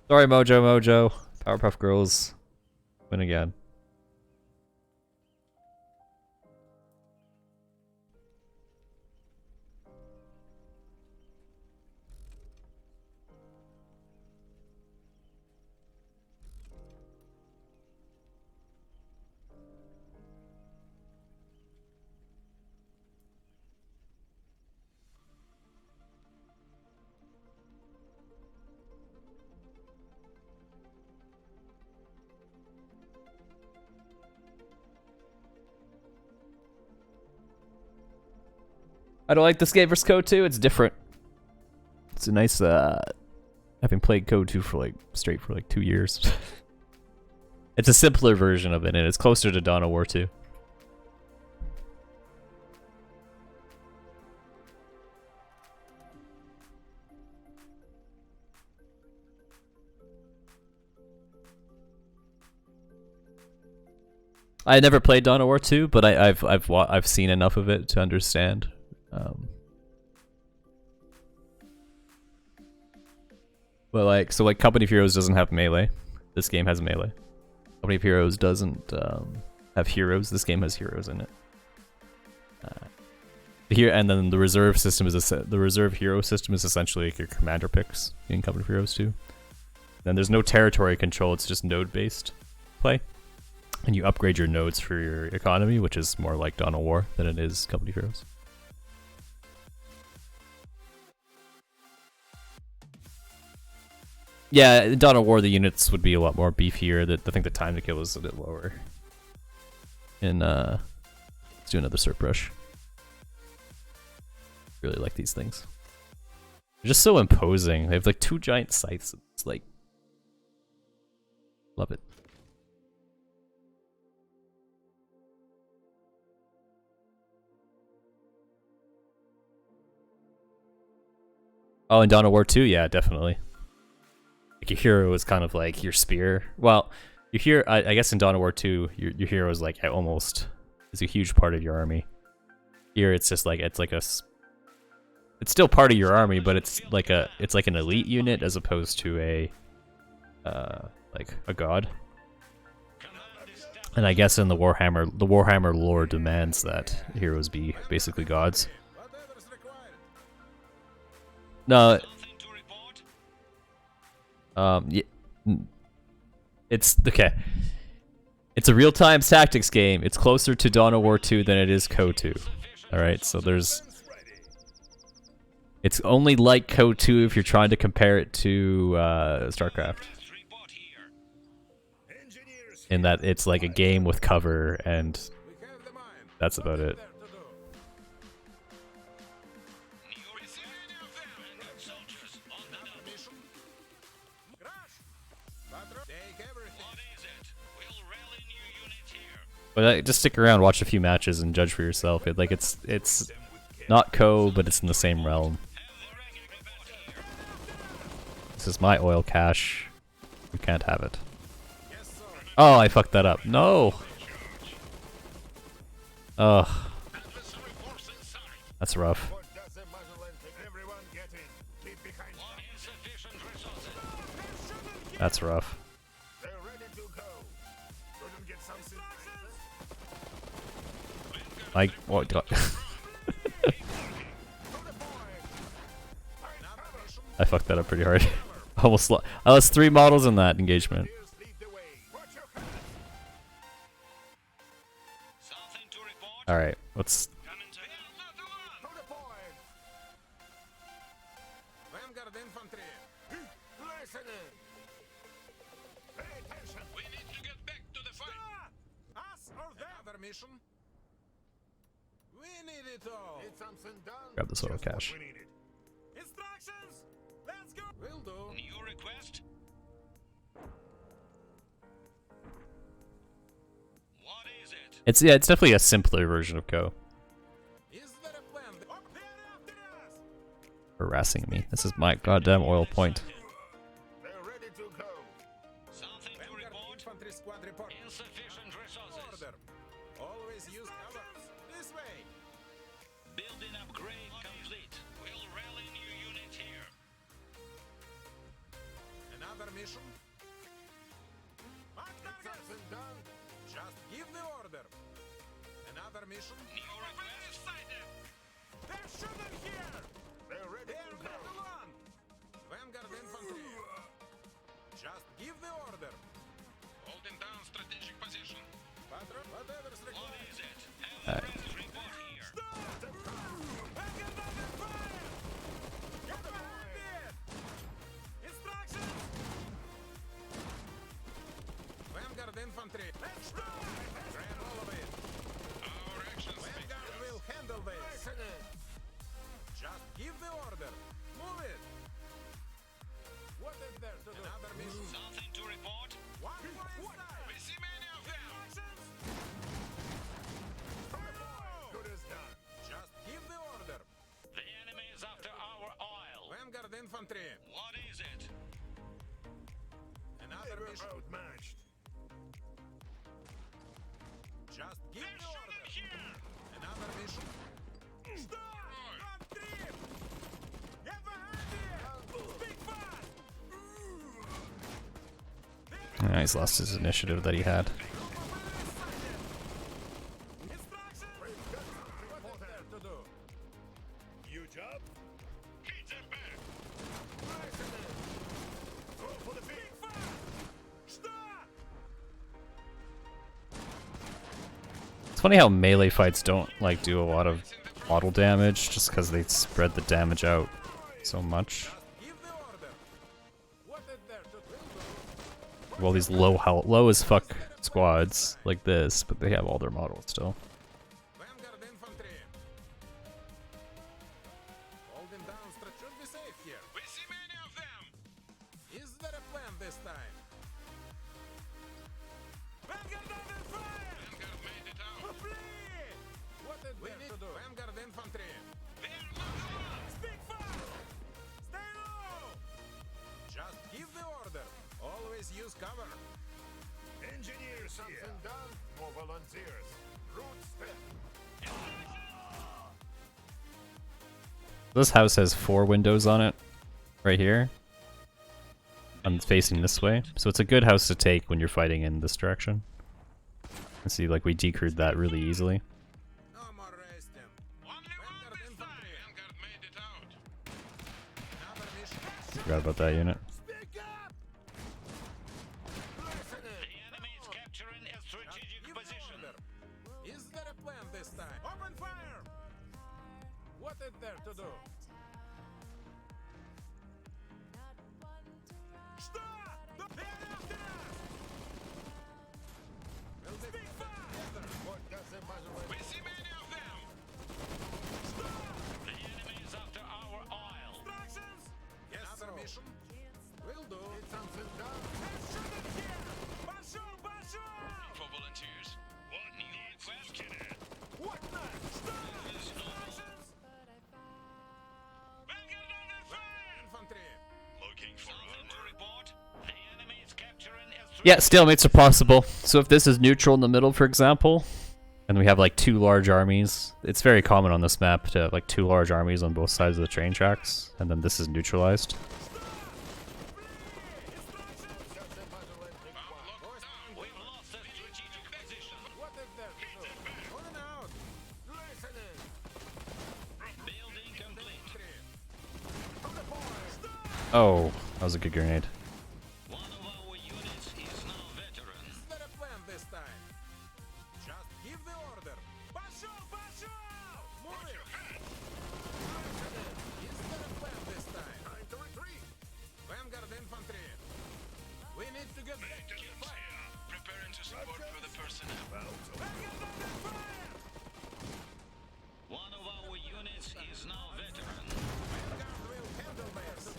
Sorry, Mojo Mojo. Powerpuff Girls win again. I don't like this game versus Code 2. It's different. It's a nice, having played Code 2 for straight for 2 years. It's a simpler version of it, and it's closer to Dawn of War 2. I never played Dawn of War 2, but I've seen enough of it to understand. But so Company of Heroes doesn't have melee. This game has melee. Company of Heroes doesn't have heroes. This game has heroes in it. Here and then the reserve system is the reserve hero system is essentially like your commander picks in Company of Heroes 2. Then there's no territory control. It's just node based play. And you upgrade your nodes for your economy, which is more like Dawn of War than it is Company of Heroes. Yeah, in Dawn of War, the units would be a lot more beefier. I think the time to kill is a bit lower. Let's do another Serp Rush. Really like these things. They're just so imposing. They have 2 giant scythes. It's love it. Oh, in Dawn of War 2, yeah, definitely. Your hero is kind of like your spear. Well, I guess in Dawn of War 2, your hero is almost is a huge part of your army. Here, it's just it's it's still part of your army, but it's like an elite unit as opposed to a like a god. And I guess in the Warhammer lore demands that heroes be basically gods. Whatever's required. No, Something to report? it's okay. It's a real-time tactics game. It's closer to Dawn of War 2 than it is Co 2. All right, so it's only like Co 2 if you're trying to compare it to StarCraft. Report here. In that it's like a game with cover, and We have the mine. that's about it. There to do. We see many of them. And soldiers on the mission. Crash. Patron, take everything. What is it? We'll rally new units here. But just stick around, watch a few matches, and judge for yourself. It's not Co, but it's in the same realm. This is my oil cache. You can't have it. Oh, I fucked that up. No. Ugh. That's rough. What does the muzzle and everyone get in? Keep behind. Insufficient resources. That's rough. They're ready to go. Couldn't get something. I what? I fucked that up pretty hard. Almost. I lost 3 models in that engagement. Lead the way. Watch your path. Something to report? All right, let's. Coming to not alone. To the point. Vanguard infantry. Listening. Pay attention. We need to get back to the fight. Us or them? Another mission. We need it all. Need something done? Grab this oil cache. We need it. Instructions. Let's go. Will do. New request? What is it? It's definitely a simpler version of Co. Is there a plan? Up there after us. Harassing me. This is my goddamn oil point. They're ready to go. Something to Vanguard report? infantry squad report. Insufficient resources. Order. Always use cover. This way. Building upgrade complete. We'll rally new units here. Another mission. Mark Need targets. something done? Just give the order. Another mission. New request? They're shooting here. They're ready They're to go. not alone. Vanguard infantry. Just give the order. Holding down strategic position. Patron, whatever's What required. is it? Have the rest report here. Vanguard under fire. Get behind it. Instructions. Vanguard infantry. Let's go. Grab all of it. Our actions Vanguard will handle this. Listening. Just give the order. Move it. What is there to do? Another mission. Something to report? One more inside. We see many of them. Instructions. Good as done. Just give the order. The enemy is after our oil. Vanguard infantry. What is it? They Another were mission. outmatched. Just give They're the order. shooting here. Another mission. Stop! Don't trip! Get behind it! Speak fast! Yeah, he's lost his initiative that he had. Instructions! What is there to do? You job? Hit them back. Listening. Go for the Speak big. fast! Stop! It's funny how melee fights don't like do a lot of auto damage, just because they spread the damage out so much. Give the order. What is there to do? Well, these low as fuck squads like this, but they have all their models still. Vanguard infantry. Holding down should be safe here. We see many of them. Is there a plan this time? Vanguard under fire! Vanguard made it out. Flee! What is there to do? Vanguard infantry. They're not alone. Speak fast! Stay low! Just give the order. Always use cover. Engineers something done? More volunteers. Route step. This house has 4 windows on it, right here. I'm facing this way, so it's a good house to take when you're fighting in this direction. And see, like, we decrewed that really easily. No more resting. Vanguard infantry. Vanguard made it out. Another mission. Forgot about that unit. Speak up! The enemy is capturing a strategic Give the position. order. Is there a plan this time? Open fire! What is there to do? Stop! They're after us! Will they Speak fast! We see many of them! Stop! The enemy is after our oil. Instructions! Another mission? Will do. Let's shoot it here! Пошел, пошел! For volunteers. What new request? What next? Stop! Instructions! Vanguard under fire! Infantry! Looking for Something to report. The enemy is capturing a Yeah, stalemates are possible. So if this is neutral in the middle, for example, and we have like 2 large armies, it's very common on this map to have like 2 large armies on both sides of the train tracks, and then this is neutralized. We've lost a strategic position. What is there to do? On out! Listening! Building complete. Oh, that was a good grenade. One of our units is now veteran. Is there a plan this time? Just give the order. Пошел, пошел! Move it! Is there a plan this time? Time to retreat! Vanguard infantry! We need to get back to the fight! Preparing to support further personnel. Vanguard under fire! One of our units is now veteran. Vanguard will handle this!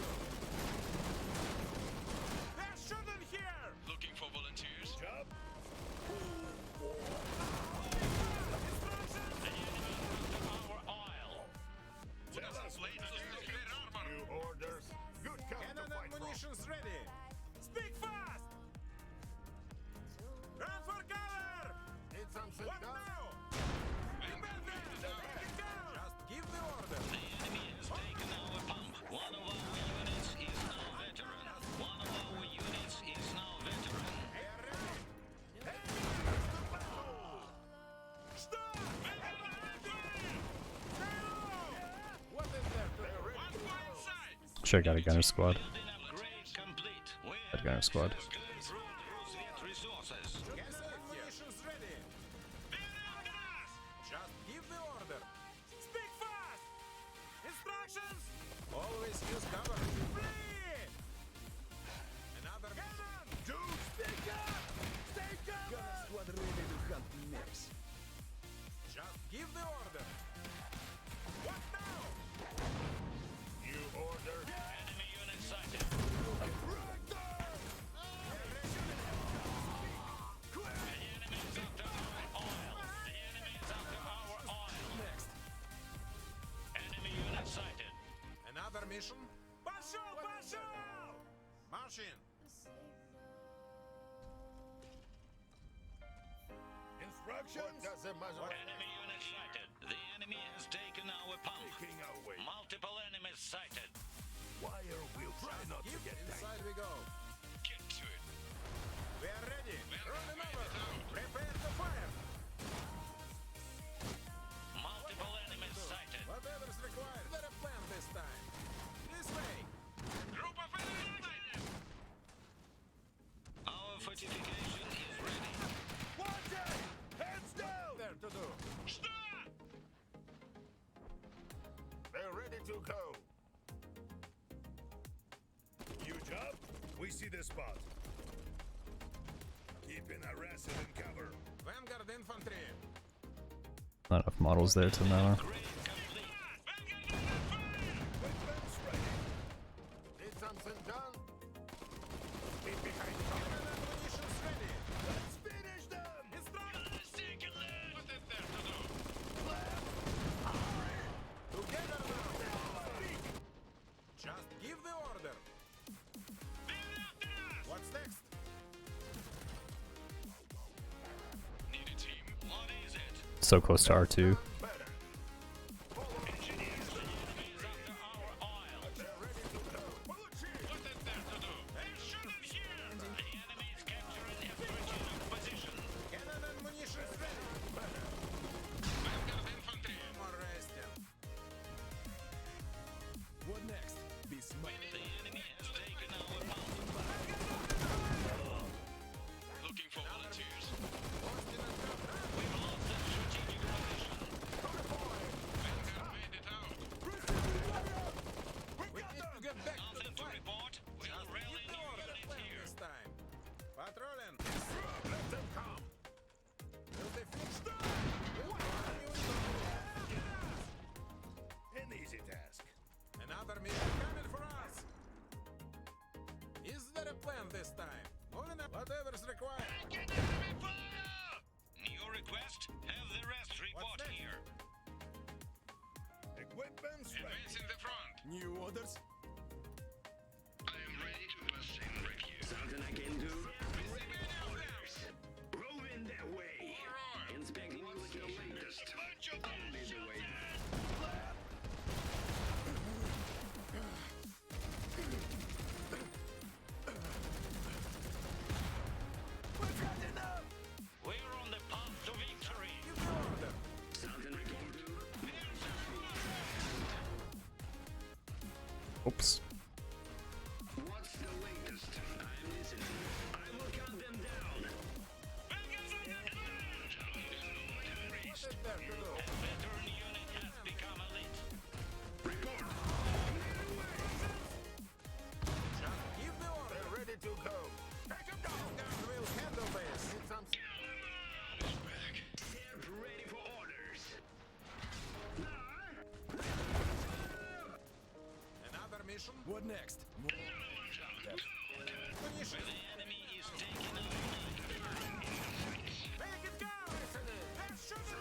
They're shooting here! Looking for volunteers. Job? The enemy is after our oil. Tell us, New orders. Good count Cannon to fight and munitions ready! Speak fast! Run for cover! Need something What done? now? Remember, take it down! Just give the order! The enemy has taken our pump. One of our units is now veteran. One of our units is now veteran. Stop! Stay low! What is there to do? Should have got a gunner squad. Building upgrade complete. We Got a gunner squad. access to improved rusviet resources. Gas and munitions ready! Just give the order! Speak fast! Instructions! Always use cover! Flee! Another Cannon! Dude, speak up! Stay cover! Squad ready to hunt next. Just give the order! What now? New order. Enemy unit sighted. Right there! The enemy is after our oil. The enemy is after our oil. Next! Enemy unit sighted. Another mission? Пошел, пошел! March in! Instructions? Enemy unit sighted. The enemy has taken our pump. Taking away. Multiple enemies sighted. Wire will try not to get Inside we go! Get to it. We are ready! Rolling over! Prepare to fire! Multiple enemies sighted. Whatever's required! Is there a plan this time? This way! Group of enemies. Our fortification is ready. Watch it! Heads down! There to do! Stop! They're ready to go. New job? We see the spot. Keeping harassed and cover. Vanguard infantry! Not enough models there to know. Upgrade complete. Weapons ready. Need something done? Keep behind Cannon cover. and munitions ready! Let's finish them! Instructions! What is there to do? Together now! Speak! Just give the order! What's next? Need a team. What is it? So close to R2. Better. The enemy is after required. New request? Have the rest report next? here. Equipment's ready. Advance in the front. New orders? I am ready to ascend rescue. Something I can do? Orders. Move in that way. Inspecting what's the latest. I'll lead the way. We're on the path to victory. Something I can do? Oops. What's the latest? I'm listening. I will count them down. A veteran unit has become elite. Report. Give the order. Ready to go. Take him down. God will handle this. Sept, ready for orders. Another mission. What next? Finish The it. enemy is taking our Make it go. Let's shoot it.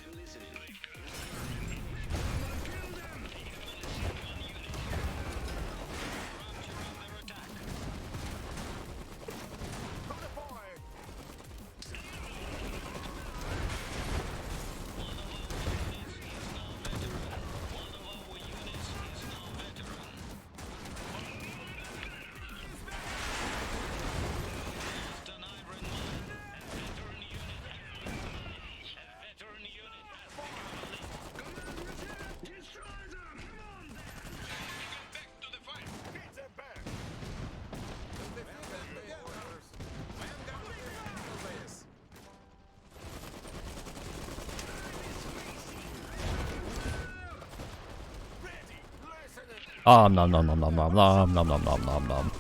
I'm listening. under attack. To the point. One of our units is now veteran. Lost an iron mine. A veteran unit has become elite. Destroy them! Come on then! Back to the fight. Get them back. Defend the orders. Vanguard will handle this. Ready. Listen. Nom nom nom nom nom nom nom nom nom nom nom nom.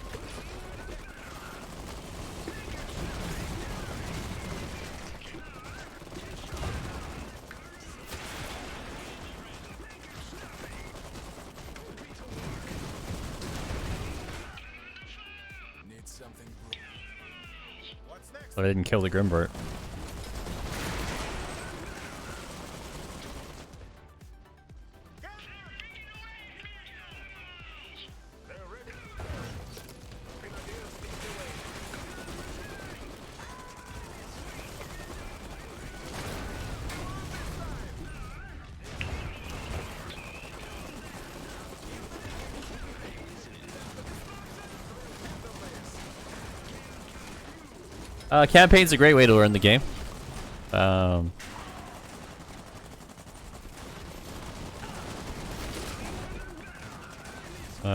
Need something brewing. What's next? But I didn't kill the Grimbert. They're ready. Grenadiers lead the way. Campaign's a great way to learn the game.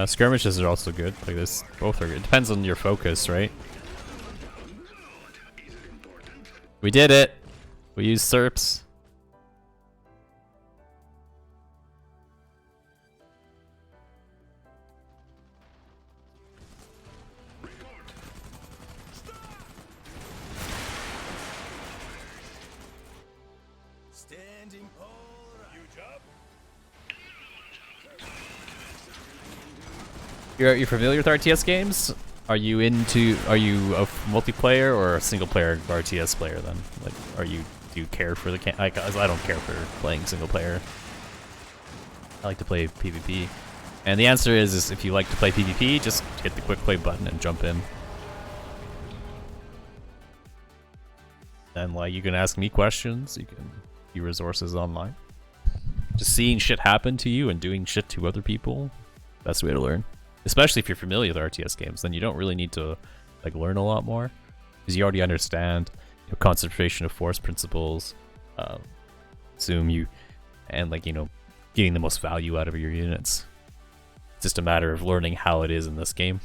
Skirmishes are also good. Like this, both are good. Depends on your focus, right? We did it. We used SERPs. Standing all right. You job? You're familiar with RTS games? Are you a multiplayer or a single player RTS player then? Like, do you care for the I don't care for playing single player. I like to play PvP. And the answer is if you like to play PvP, just hit the quick play button and jump in. And like you can ask me questions, you can see resources online. Just seeing shit happen to you and doing shit to other people, best way to learn. Especially if you're familiar with RTS games, then you don't really need to like learn a lot more because you already understand concentration of force principles, and like getting the most value out of your units. It's just a matter of learning how it is in this game.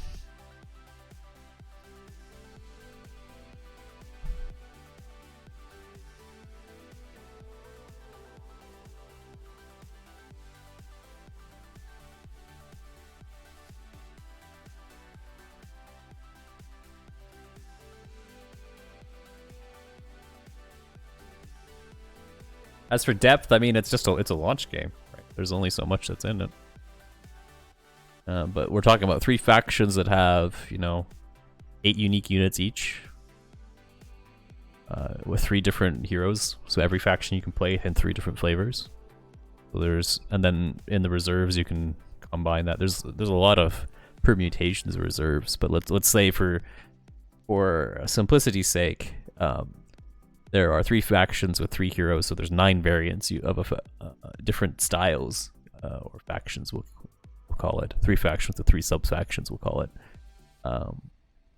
As for depth, I mean, it's a launch game, right? There's only so much that's in it. But we're talking about 3 factions that have, you know, 8 unique units each. With 3 different heroes. So every faction you can play in 3 different flavors. So and then in the reserves you can combine that. There's a lot of permutations of reserves, but let's say for simplicity's sake, there are 3 factions with 3 heroes, so there's 9 variants of different styles or factions. We'll call it 3 factions with 3 sub-factions. We'll call it,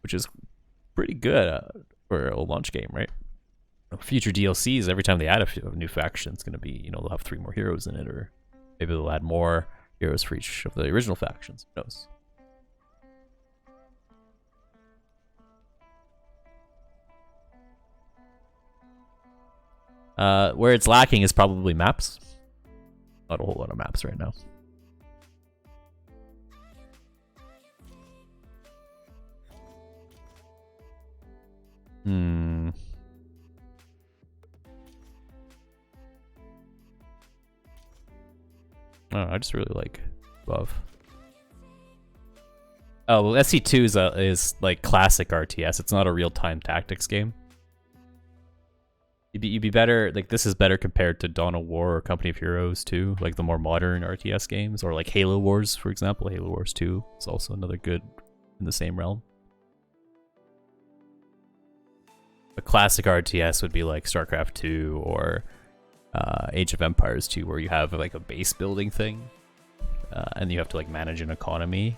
which is pretty good for a launch game, right? Future DLCs, every time they add a new faction, it's going to be, you know, they'll have 3 more heroes in it, or maybe they'll add more heroes for each of the original factions. Who knows? Where it's lacking is probably maps. Not a whole lot of maps right now. I just really like Love. Oh, well, SC2 is like classic RTS. It's not a real-time tactics game. You'd be better, like this is better compared to Dawn of War or Company of Heroes 2, like the more modern RTS games, or like Halo Wars, for example. Halo Wars 2 is also another good in the same realm. A classic RTS would be like StarCraft 2 or Age of Empires 2, where you have like a base building thing, and you have to like manage an economy.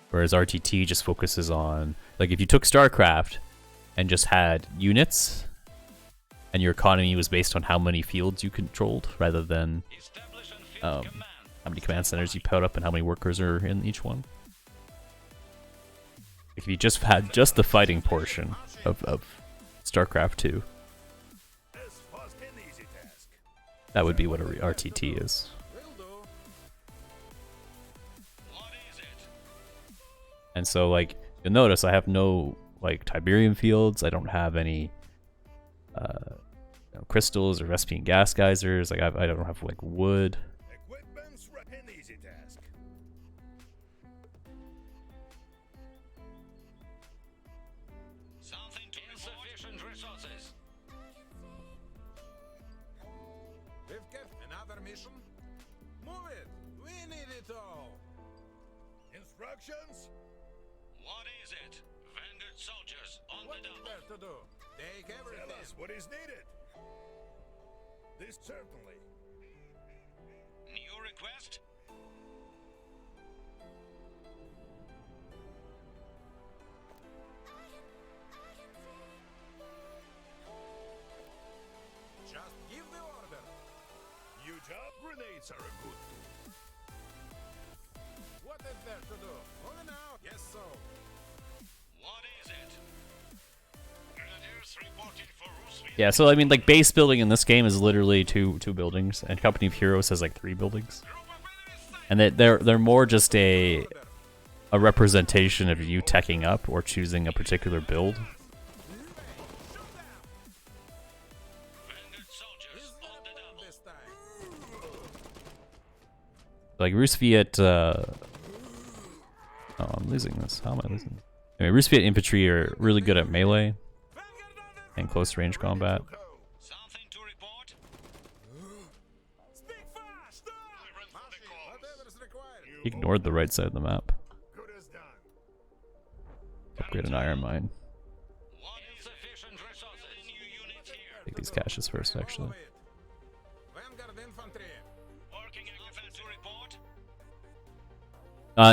Whereas RTT just focuses on, like, if you took StarCraft and just had units, and your economy was based on how many fields you controlled, rather than how many command centers you put up and how many workers are in each one. Like if you just had just the fighting portion of StarCraft 2, that would be what a RTT is. And so, like, you'll notice I have no, like, Tiberium fields. I don't have any crystals or Vespian gas geysers. Like, I don't have, like, wood. Equipment's an easy task. Something to insufficient resources. We've got another mission. Move it. We need it all. Instructions? What is it? Vanguard soldiers on What the is double. there to do? Take everything. Tell us what is needed. This certainly. New request? Just give the order. New job? Grenades are a good tool. What is there to do? Moving out. Yes, so. What is it? Grenadiers reporting for rusviet. Yeah, so I mean, like, base building in this game is literally two buildings, and Company of Heroes has like 3 buildings, and they're more just a representation of you teching up or choosing a particular build. Vanguard soldiers on the double. This time. Like rusviet. Oh, I'm losing this. How am I losing this? Anyway, rusviet infantry are really good at melee and close range combat. Something to report? Speak fast. Whatever's required. He ignored the right side of the map. Good as done. Upgrade an iron mine. What insufficient resources? New unit here. Take these caches first, actually. Move it. Vanguard infantry. Working equipment to report?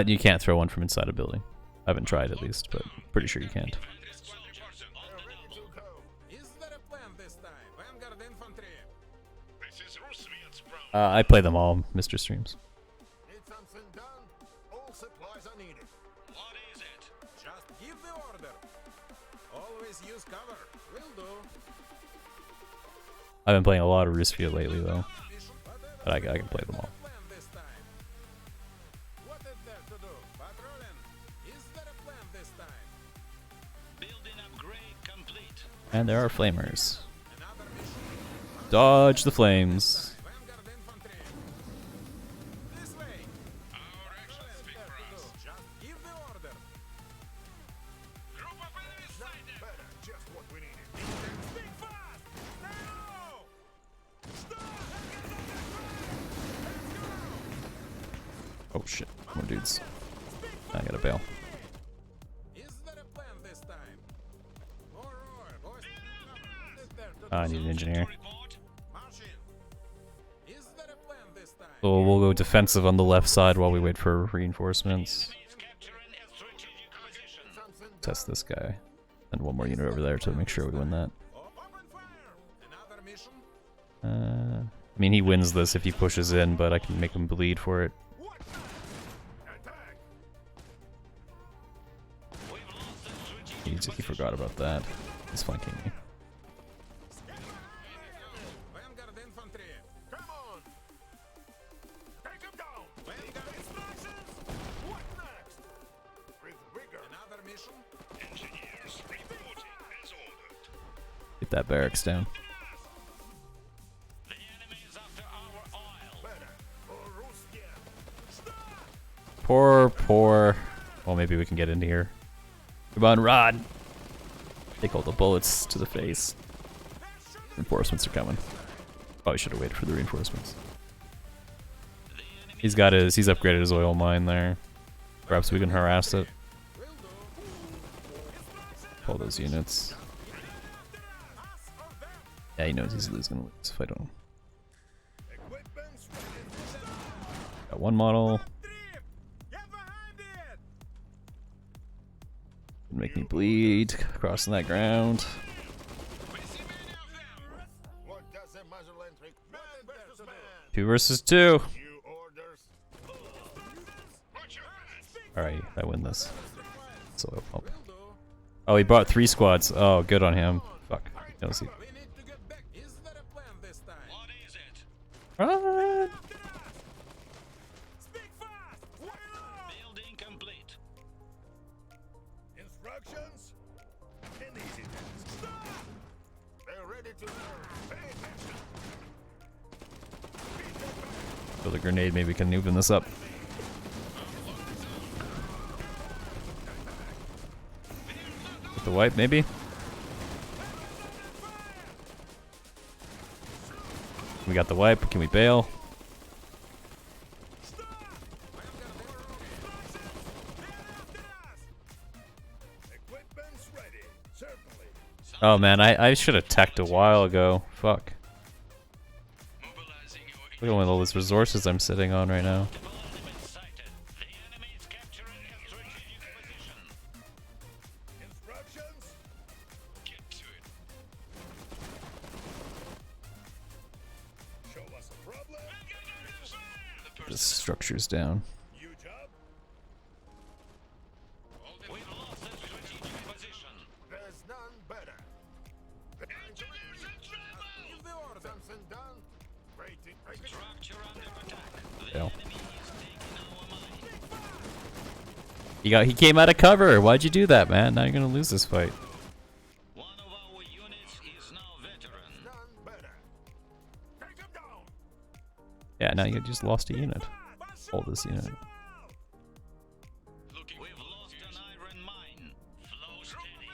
You can't throw one from inside a building. I haven't tried, at least, but pretty sure you can't. Vanguard soldiers on the double. Is there a plan this time? Vanguard infantry. This is rusviet's problem. I play them all, Mr. Streams. Need something done? All supplies are needed. What is it? Just give the order. Always use cover. Will do. I've been playing a lot of rusviet lately, though, Whatever. but I can play them all. Plan this time. What is there to do? Patrolling. Is there a plan this time? Building upgrade complete. And there are flamers. Another mission. Dodge the flames. Vanguard infantry. This way. Our actions speak for us. Just Oh shit, more dudes. I gotta bail. Is there a plan this time? More roar, boys. I need an engineer. March in. Is there a plan this time? So we'll go defensive on the left side while we wait for reinforcements. Test this guy. And one more unit over there to make sure we win that. Open fire. Another mission. I mean, he wins this if he pushes in, but I can make him bleed for it. He forgot about that. He's flanking me. Vanguard infantry. Come on. Take him down. Vanguard instructions. What next? With vigor. Another mission. Engineers reporting as ordered. Get that barracks down. The enemy is after our oil. Better. Or rusviet. Stop! Poor. Well, maybe we can get into here. Come on, Rod. Take all the bullets to the face. Reinforcements are coming. Probably should have waited for the reinforcements. He's upgraded his oil mine there. Perhaps we can harass it. Pull those units. Yeah, he knows he's gonna lose if I don't. Equipment's ready. Got one model. Get behind it. Make me bleed. Crossing that ground. What does a Motherland require? Man versus man. 2 versus 2. You orders. Alright, I win this. So pump. Oh, he brought 3 squads. Oh, good on him. Fuck. We need to get back. Is there a plan this time? What is it? Run! Speak fast. Building complete. Instructions? An easy task. Stop! They're ready to learn. Pay attention. Build a grenade, maybe we can even this up. With the wipe, maybe? We got the wipe, can we bail? Equipment's ready. Certainly. Oh man, I should have teched a while ago. Fuck. Mobilizing your Look at all those resources I'm sitting on right now. element sighted. The enemy is capturing a strategic position. Instructions? Get to it. Show us a problem. This structure's down. You job? We've lost a strategic position. There's none better. Engineers in trouble! Use the order. Something done? Waiting. Structure under attack. The Bail. enemy is taking our mine. He came out of cover. Why'd you do that, man? Now you're gonna lose this fight. One of our units is now veteran. None better. Take him down. Yeah, now you just lost a unit. Hold this unit. Looking We've lost an iron mine. Flow steady.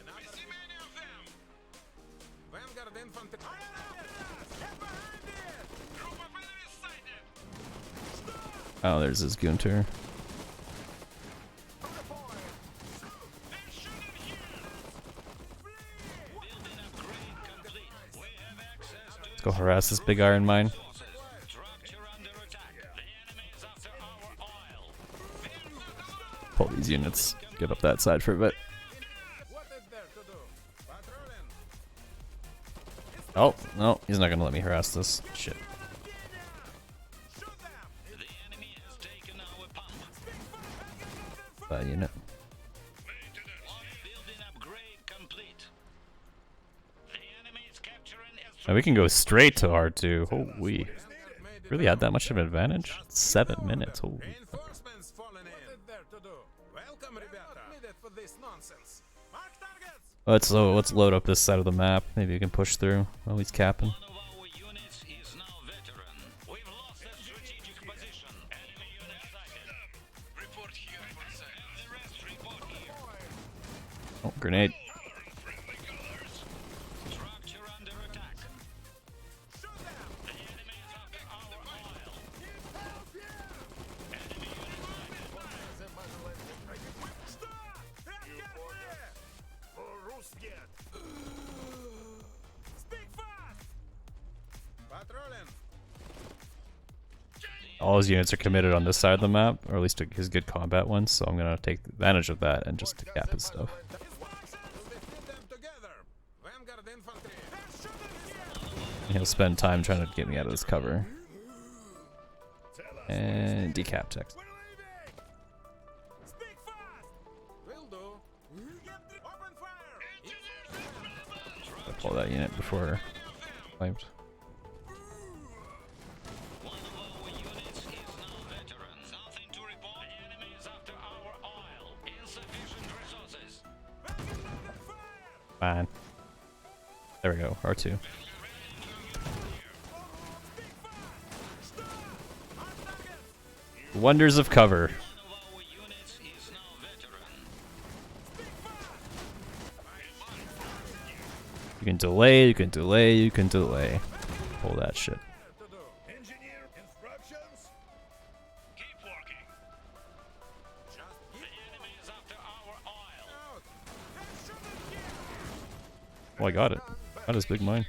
We see many of them. Vanguard infantry. Get behind it. Group of enemies sighted. Oh, there's his Gunter. They're shooting here. Building upgrade complete. We have access to Let's go harass this big iron mine. resources. Structure under attack. The enemy is after our oil. Pull these units. Get up that side for a bit. What is there to do? Patrolling. Oh, no, he's not gonna let me harass this. Shit. Shoot them. The enemy has taken our pump. That unit. Building upgrade complete. The enemy is capturing a Now we can go straight to R2. Holy. Vanguard made it Really had that much of an advantage? 7 minutes. Holy. Reinforcements falling in. What is there to do? Welcome, Rebecca. Needed for this nonsense. Mark targets. Let's load up this side of the map. Maybe we can push through while he's capping. One of our units is now veteran. We've lost a strategic position. Enemy unit sighted. report here for sale. Have the rest report here. Oh, grenade. Friendly colors. Structure under attack. Shoot them. The enemy is after our oil. Speak fast! Patrolling. All his units are committed on this side of the map, or at least his good combat ones, so I'm gonna take advantage of that and just cap his stuff. We'll defeat them together. Vanguard infantry. And he'll spend time trying to get me out of this cover. And decap text. We're leaving. Speak fast. Will do. Open fire. I'll pull that unit before claimed. One of our units is now veteran. Something to report. The enemy is after our oil. Insufficient resources. Fine. There we go, R2. Wonders of cover. One of our units is now veteran. You can delay, you can delay, you can delay. Pull that shit. Engineer instructions. Keep working. The enemy is after our oil. Oh, I got it. Got his big mine. Is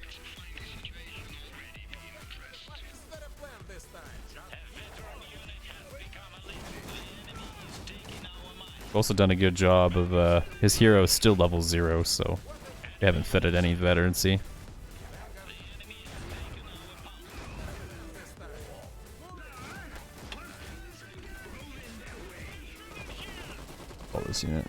there a plan this time? A veteran unit has become a leader. The enemy is taking our mine. Also done a good job of his hero is still level 0, so we haven't fitted any veterancy. Pull this unit.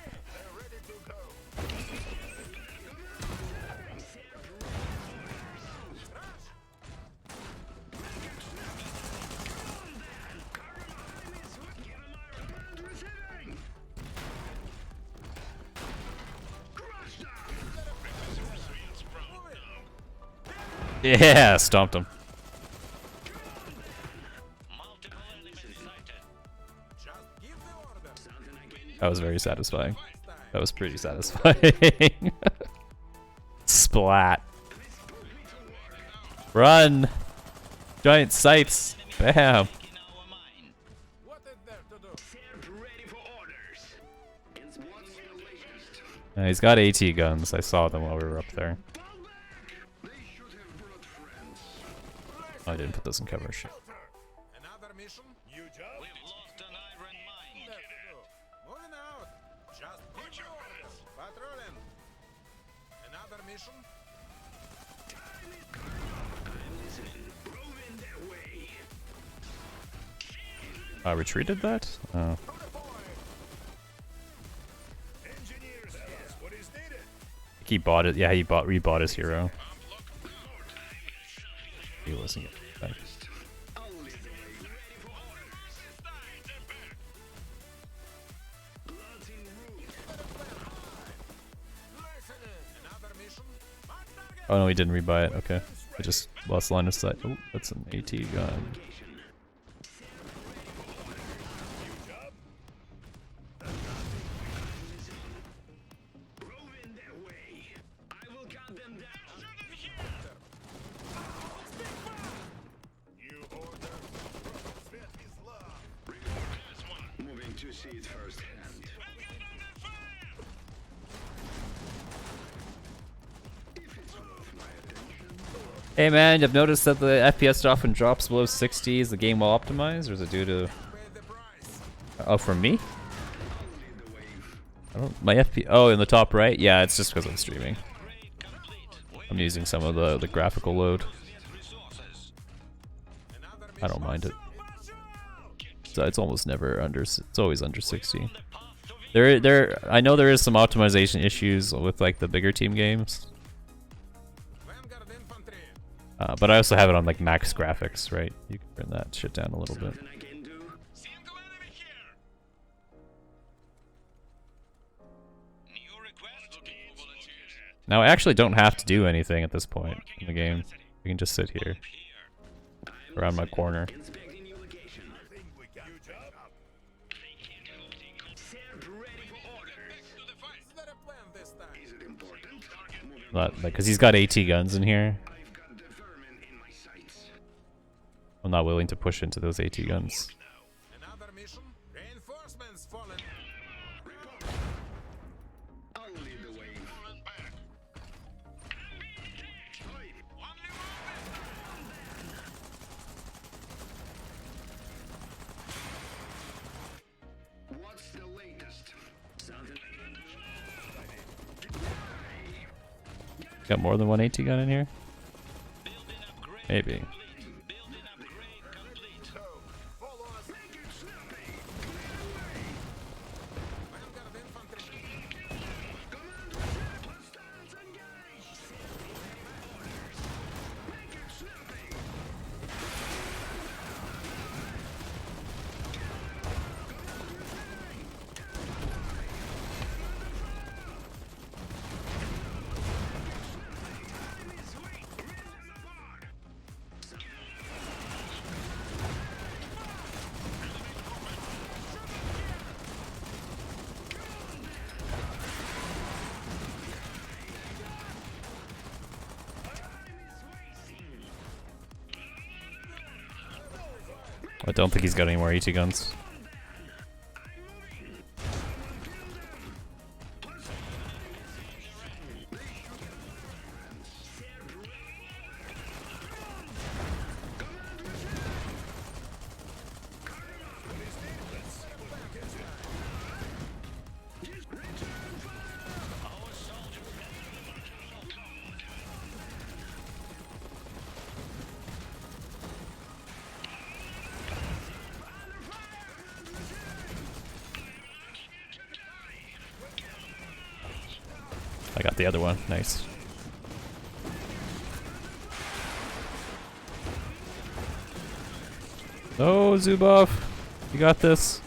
Yeah, stomped him. Multiple enemies sighted. Just give the order. That was very satisfying. That was pretty satisfying. Splat. Run! Giant sights. Bam. Taking our mine. What is there to do? Sept ready for orders. Inspecting your latest. He's got AT guns. I saw them while we were up there. They should have brought friends. Oh, I didn't put those in cover. Shit. Another mission? New job. We've lost an iron mine. There to do. Moving out. Just give the orders. Patrolling. Another mission? I'm listening. Moving that way. Retreated that? Oh. Engineers, tell us what is needed. He bought it. Yeah, he rebought his hero. He wasn't getting it back. Only the way. Ready for orders. Plotting route. Listening. Another mission? On target. Oh no, he didn't rebuy it. Okay. I just lost line of sight. Oh, that's an AT gun. Moving that way. I will cut them down. New order. Rusviet is love. Moving to see it firsthand. If it's worth my attention. Hey man, I've noticed that the FPS often drops below 60. Is the game well optimized, or is it due to? Pay the price. Oh, from me? Only the way. I don't. My FP. Oh, in the top right. Yeah, it's just because I'm streaming. Upgrade complete. We I'm using some of the graphical load. get resources. Another mission? I don't mind it. So it's almost never under. It's always under 60. The path to victory. I know there is some optimization issues with like the bigger team games, Vanguard infantry. but I also have it on like max graphics, right? You can bring that shit down a little bit. Something I can do. Single enemy here. New request. Looking for volunteers. Now I actually don't have to do anything at this point in the game. I can just sit here around my corner. Inspecting your location. Thing we got. New job. Sept ready for orders. Is there a plan this time? Is it important? Moving. Like, because he's got AT guns in here. I've got the vermin in my sights. I'm not willing to push into those AT guns. Another mission? Reinforcements fallen. Only the way. Got more than one AT gun in here? Maybe. I don't think he's got any more AT guns. I got the other one. Nice. Oh, Zubov, you got this.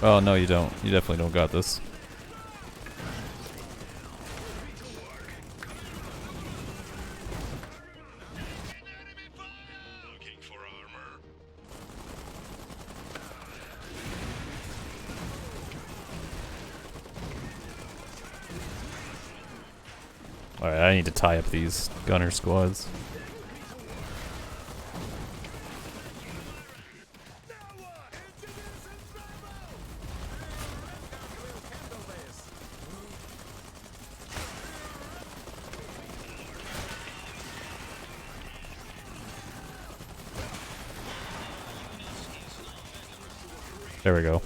Oh no, you don't. You definitely don't got this. Looking for armor. Alright, I need to tie up these gunner squads. There we go.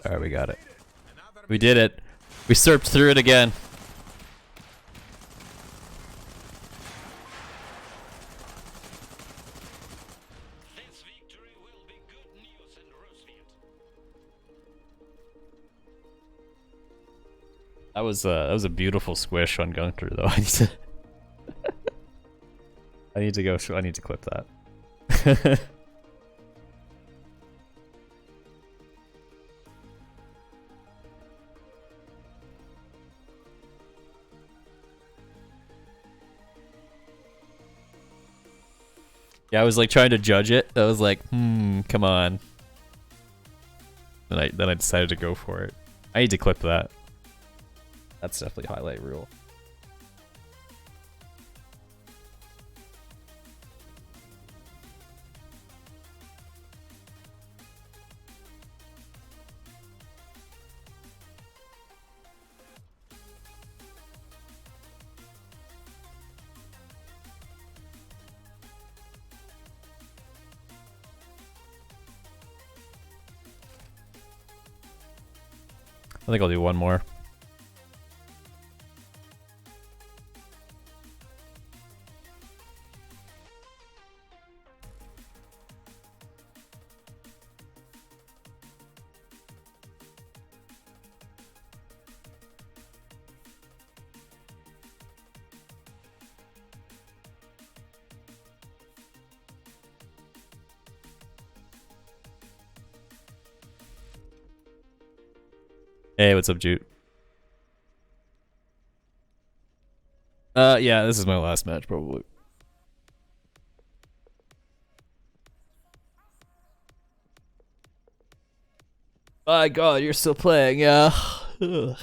Alright, we got it. We did it. We surfed through it again. This victory will be good news in rusviet. That was a beautiful squish on Gunter though. I need to go. I need to clip that. Yeah, I was like trying to judge it. I was like, come on. Then I decided to go for it. I need to clip that. That's definitely highlight reel. I think I'll do one more. Hey, what's up, Jute? Yeah, this is my last match, probably. My God, you're still playing, yeah. Ugh.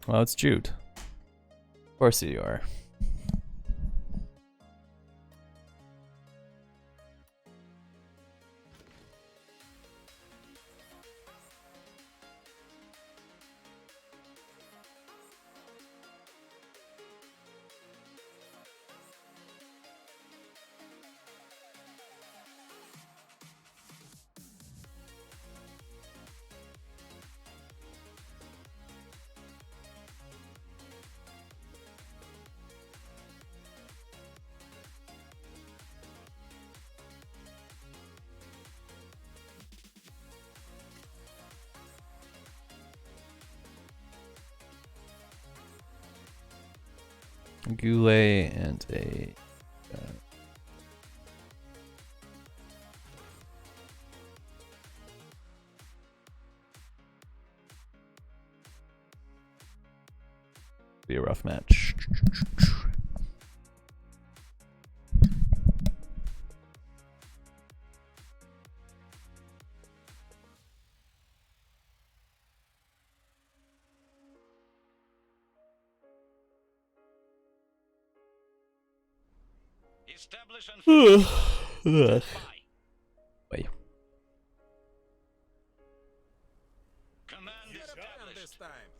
Well, it's Jude. Of course you are. Goulet and a be a rough match. Establish and Ugh. Wait. command Is there a plan this established. time?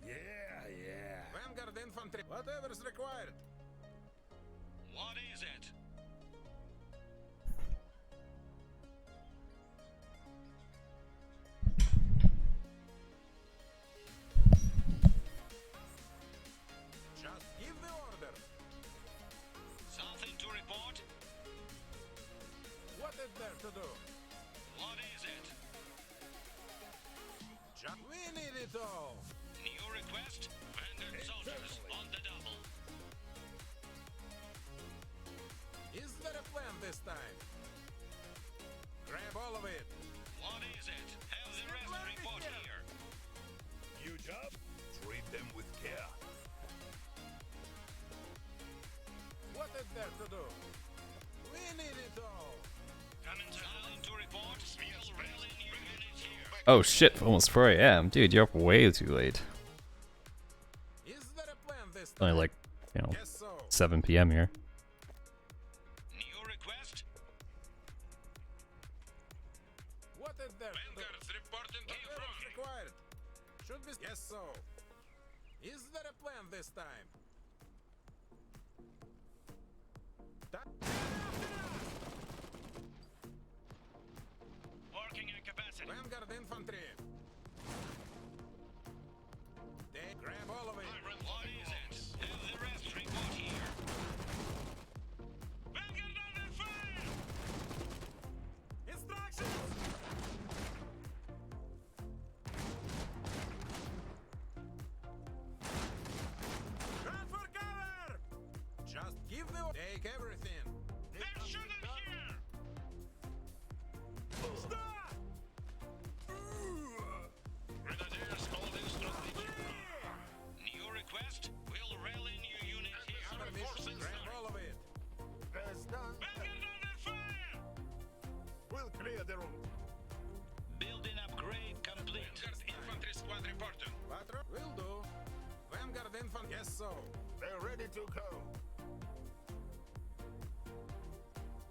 Yeah. Vanguard infantry. Whatever's required. What is it? Just give the order. Something to report? What is there to do? What is it? We need it all. New request? Vanguard soldiers on the double. Is there a plan this time? Grab all of it. What is it? Have the rest report here. New job? Treat them with care. What is there to do? We need it all. Silent to report. We'll rally new units here. Oh shit, almost 4 a.m. Dude, you're up way too late. Is there a plan this time? Only like, you know, Yes, so. 7 p.m. here. New request? What is there to do? Vanguard's reporting Whatever's required. Should be. Yes, so. Is there a plan this time? Working at capacity. Vanguard infantry. They grab all of it. What is it? Have the rest report here. Vanguard under fire! Instructions! Run for cover! Just give the. Take everything. They're shooting here! Stop! Grenadiers holding strategic. New request? We'll rally new unit here. Other mission. Grab all of it. There's done. Vanguard under fire! We'll clear the room. Building upgrade complete. Infantry squad reporting. Patro? Will do. Vanguard infantry. Yes, so. They're ready to go.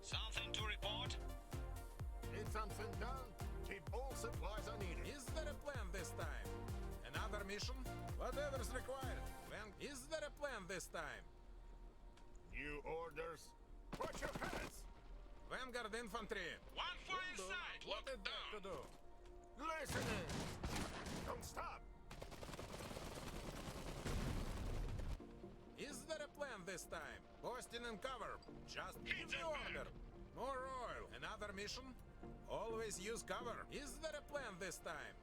Something to report? Need something done? Keep all supplies I needed. Is there a plan this time? Another mission. mission? Whatever's required. Is there a plan this time? New orders. Watch your heads. Vanguard infantry. One for inside. What Look is there to down. do? Listening. Don't stop. Is there a plan this time? Posting and cover. Just give the order. More oil. Another mission? Always use cover. Is there a plan this time?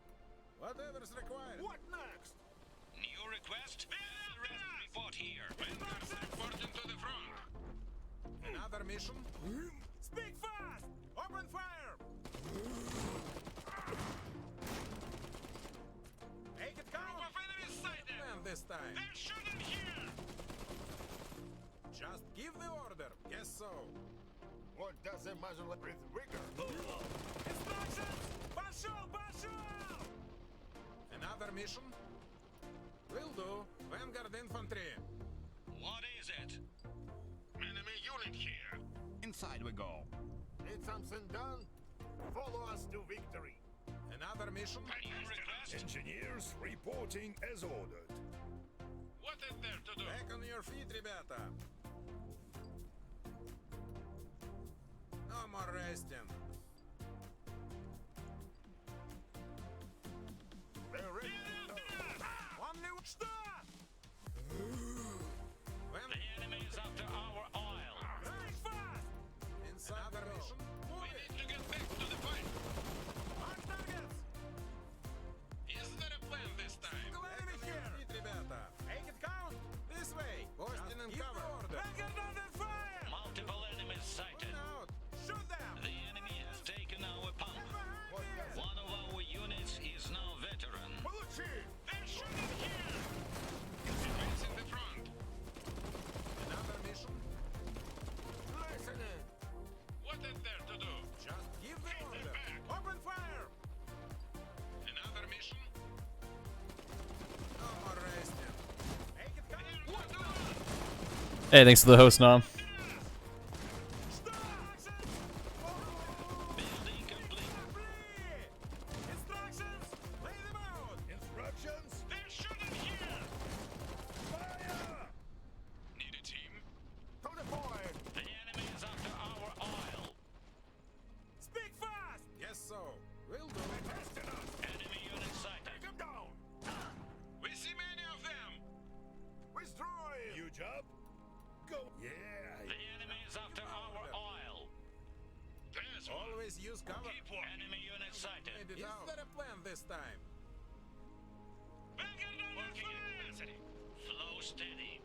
Whatever's required. What next? New request? Rest report here. Vanguard's reporting to the front. Another mission? Speak fast! Open fire! Make it Group count. of enemies sighted. Plan this time. They're shooting here. Just give the order. Guess so. What does a muzzle with rigor? Instructions! Пошел, пошел! Another mission? Will do. Vanguard infantry. What is it? Enemy unit here. Inside we go. Need something done? Follow us to victory. Another mission? New request? Engineers reporting as ordered. What is there to do? Back on your feet, ребята. No more resting. They're ready to go. Only Что? when The enemy is after our oil. Speak fast! inside the mission. We Move it. need to get back to the fight. Mark targets! Is there a plan this time? Go Back enemy on your here! feet, ребята. Make it count! This way. Posting and Give cover. the order! Vanguard under fire! Multiple enemies sighted. Moving out. Shoot them! The enemy has taken our pump. What does it? One of our units is now veteran. Получи! They're shooting here. Advancing the front. Another mission? Listening. What is there to do? Just give the Get them order. back. Open fire! Another mission? No more resting. Make it count! What the one? Hey, thanks for the host, Nom. Что? Building complete. Flee! Instructions! Lay them out! Instructions? They're shooting here. Fire! Need a team? To the point. The enemy is after our oil. Speak fast! Yes, so. Will do. Testing us. Enemy unit sighted. Take them down. We see many of them. Destroy him. New job? Go. Yeah. The enemy is after our oil. There's one. Always use cover. Keep working. Enemy unit sighted. Is there a plan this time? Vanguard under fire. Flow steady.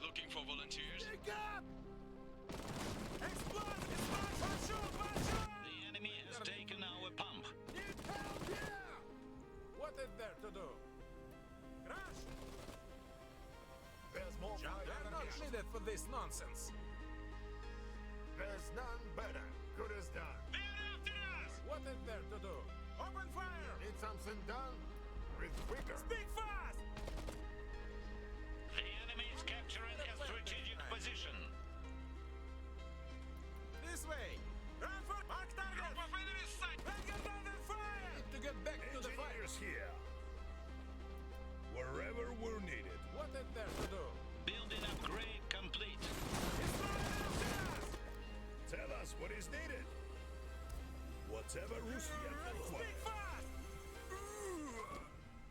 Looking for volunteers? Pick up. Explode! Пошел, пошел! The enemy has taken our pump. Need help here. What is there to do? Rush! There's more Just fire. I'm not needed for this nonsense. There's none better. Good as done. They're after us. What is there to do? Open fire! Need something done? With vigor. Speak fast! The enemy is capturing a strategic position. This way. Run for mark target! Group of enemies sighted. Vanguard under fire! Need to get back to the fight. Engineers here. Wherever we're needed. What is there to do? Building upgrade complete. He's flying after us! Tell us what is needed. Whatever rusviet Speak requires. fast!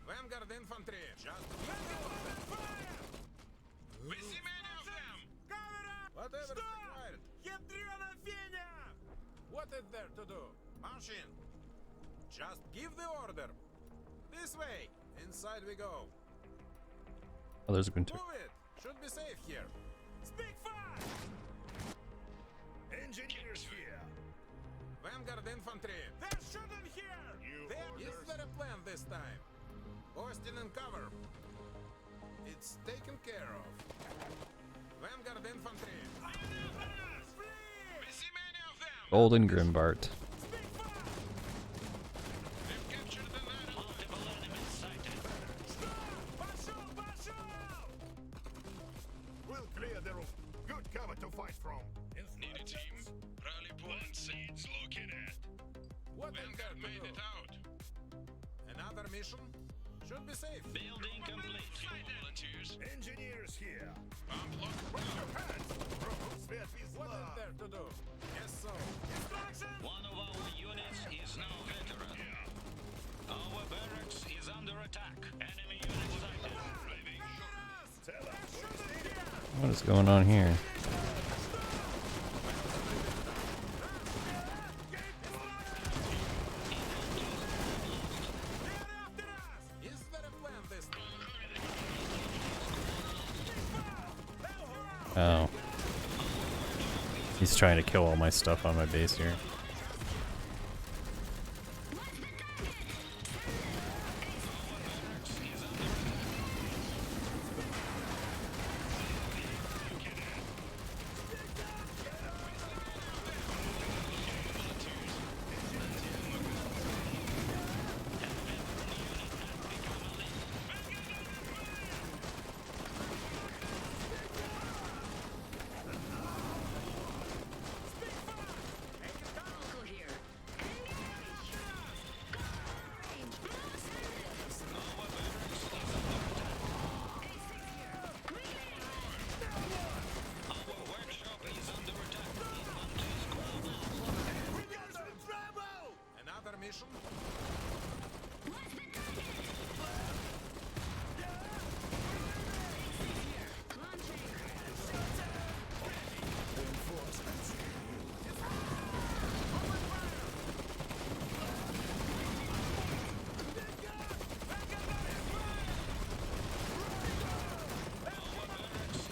Vanguard infantry. Just Vanguard under fire! We see many of them. Cover up! whatever Что? required. Ядрёна феня! What is there to do? Machine. Just give the order. This way. Inside we go. Oh, there's a Gunter. Move it. Should be safe here. Speak fast! Engineers here. Vanguard infantry. They're shooting here! New There is orders. there a plan this time? Posting and cover. It's taken care of. Vanguard infantry. Flee! We see many of them. Golden Grimbart. Speak fast! They've captured another. Multiple enemies sighted. Что? Пошел, пошел! We'll clear the roof. Good cover to fight from. Need a team? Rally point seeds looking at. What is there Vanguard to made do? it out. Another mission? Should be safe. Building complete. Volunteers. Engineers here. Put your hands. Rusviet is What is love. there to do? Yes, so. Instructions. One of our units is now veteran. Our barracks is under attack. Enemy unit sighted. Tell us what is needed. What is going on here? Is there a plan this time? Oh. He's trying to kill all my stuff on my base here. Local here. Our workshop is under attack. Infantry squad lost. We got some trouble. Another mission?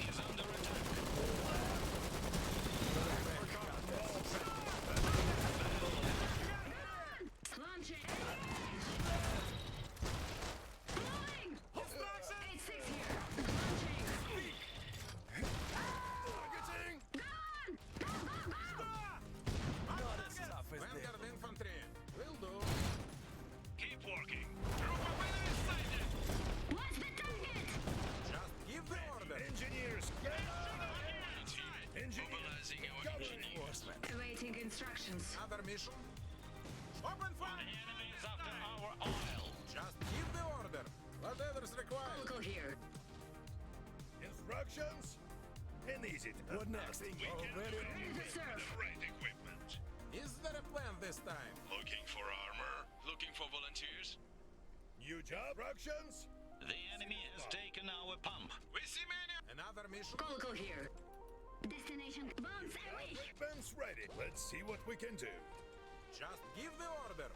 Is under attack. Launching. Moving. 8-6 here. Launching. Targeting. Gone. Go, go, go. Not as tough as this. Vanguard infantry. Will do. Keep working. What's the target? Just give the order. Engineers. Get Engineers. Mobilizing our Cover engineers. enforcement. Awaiting instructions. Another mission? Open fire! Enemy is after our oil. Just give the order. Whatever's required. Local here. Instructions. And easy. What next? Already. Ready to serve. The right equipment. Is there a plan this time? Looking for armor. Looking for volunteers. New job. Instructions. The enemy has taken our pump. We see many. Another mission? Local here. Destination bombs away. Weapons ready. Let's see what we can do. Just give the order.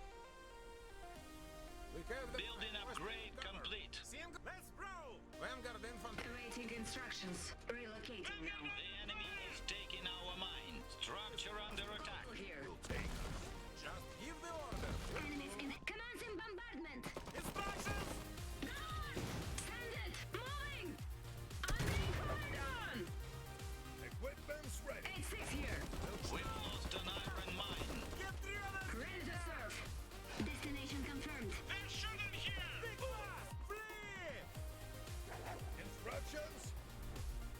We have the Building upgrade cover. complete. Let's roll! Vanguard infantry. Awaiting instructions. Relocating now. The enemy is taking our mine. Structure under attack. Local here. Just give the order. Enemies in commencing bombardment. Instructions! Gone. Send it. Moving. I'm being fired on. Equipment's ready. 8-6 here. We've lost an iron mine. Get the others! Ready to serve. Destination confirmed. They're shooting here. Flee! Instructions.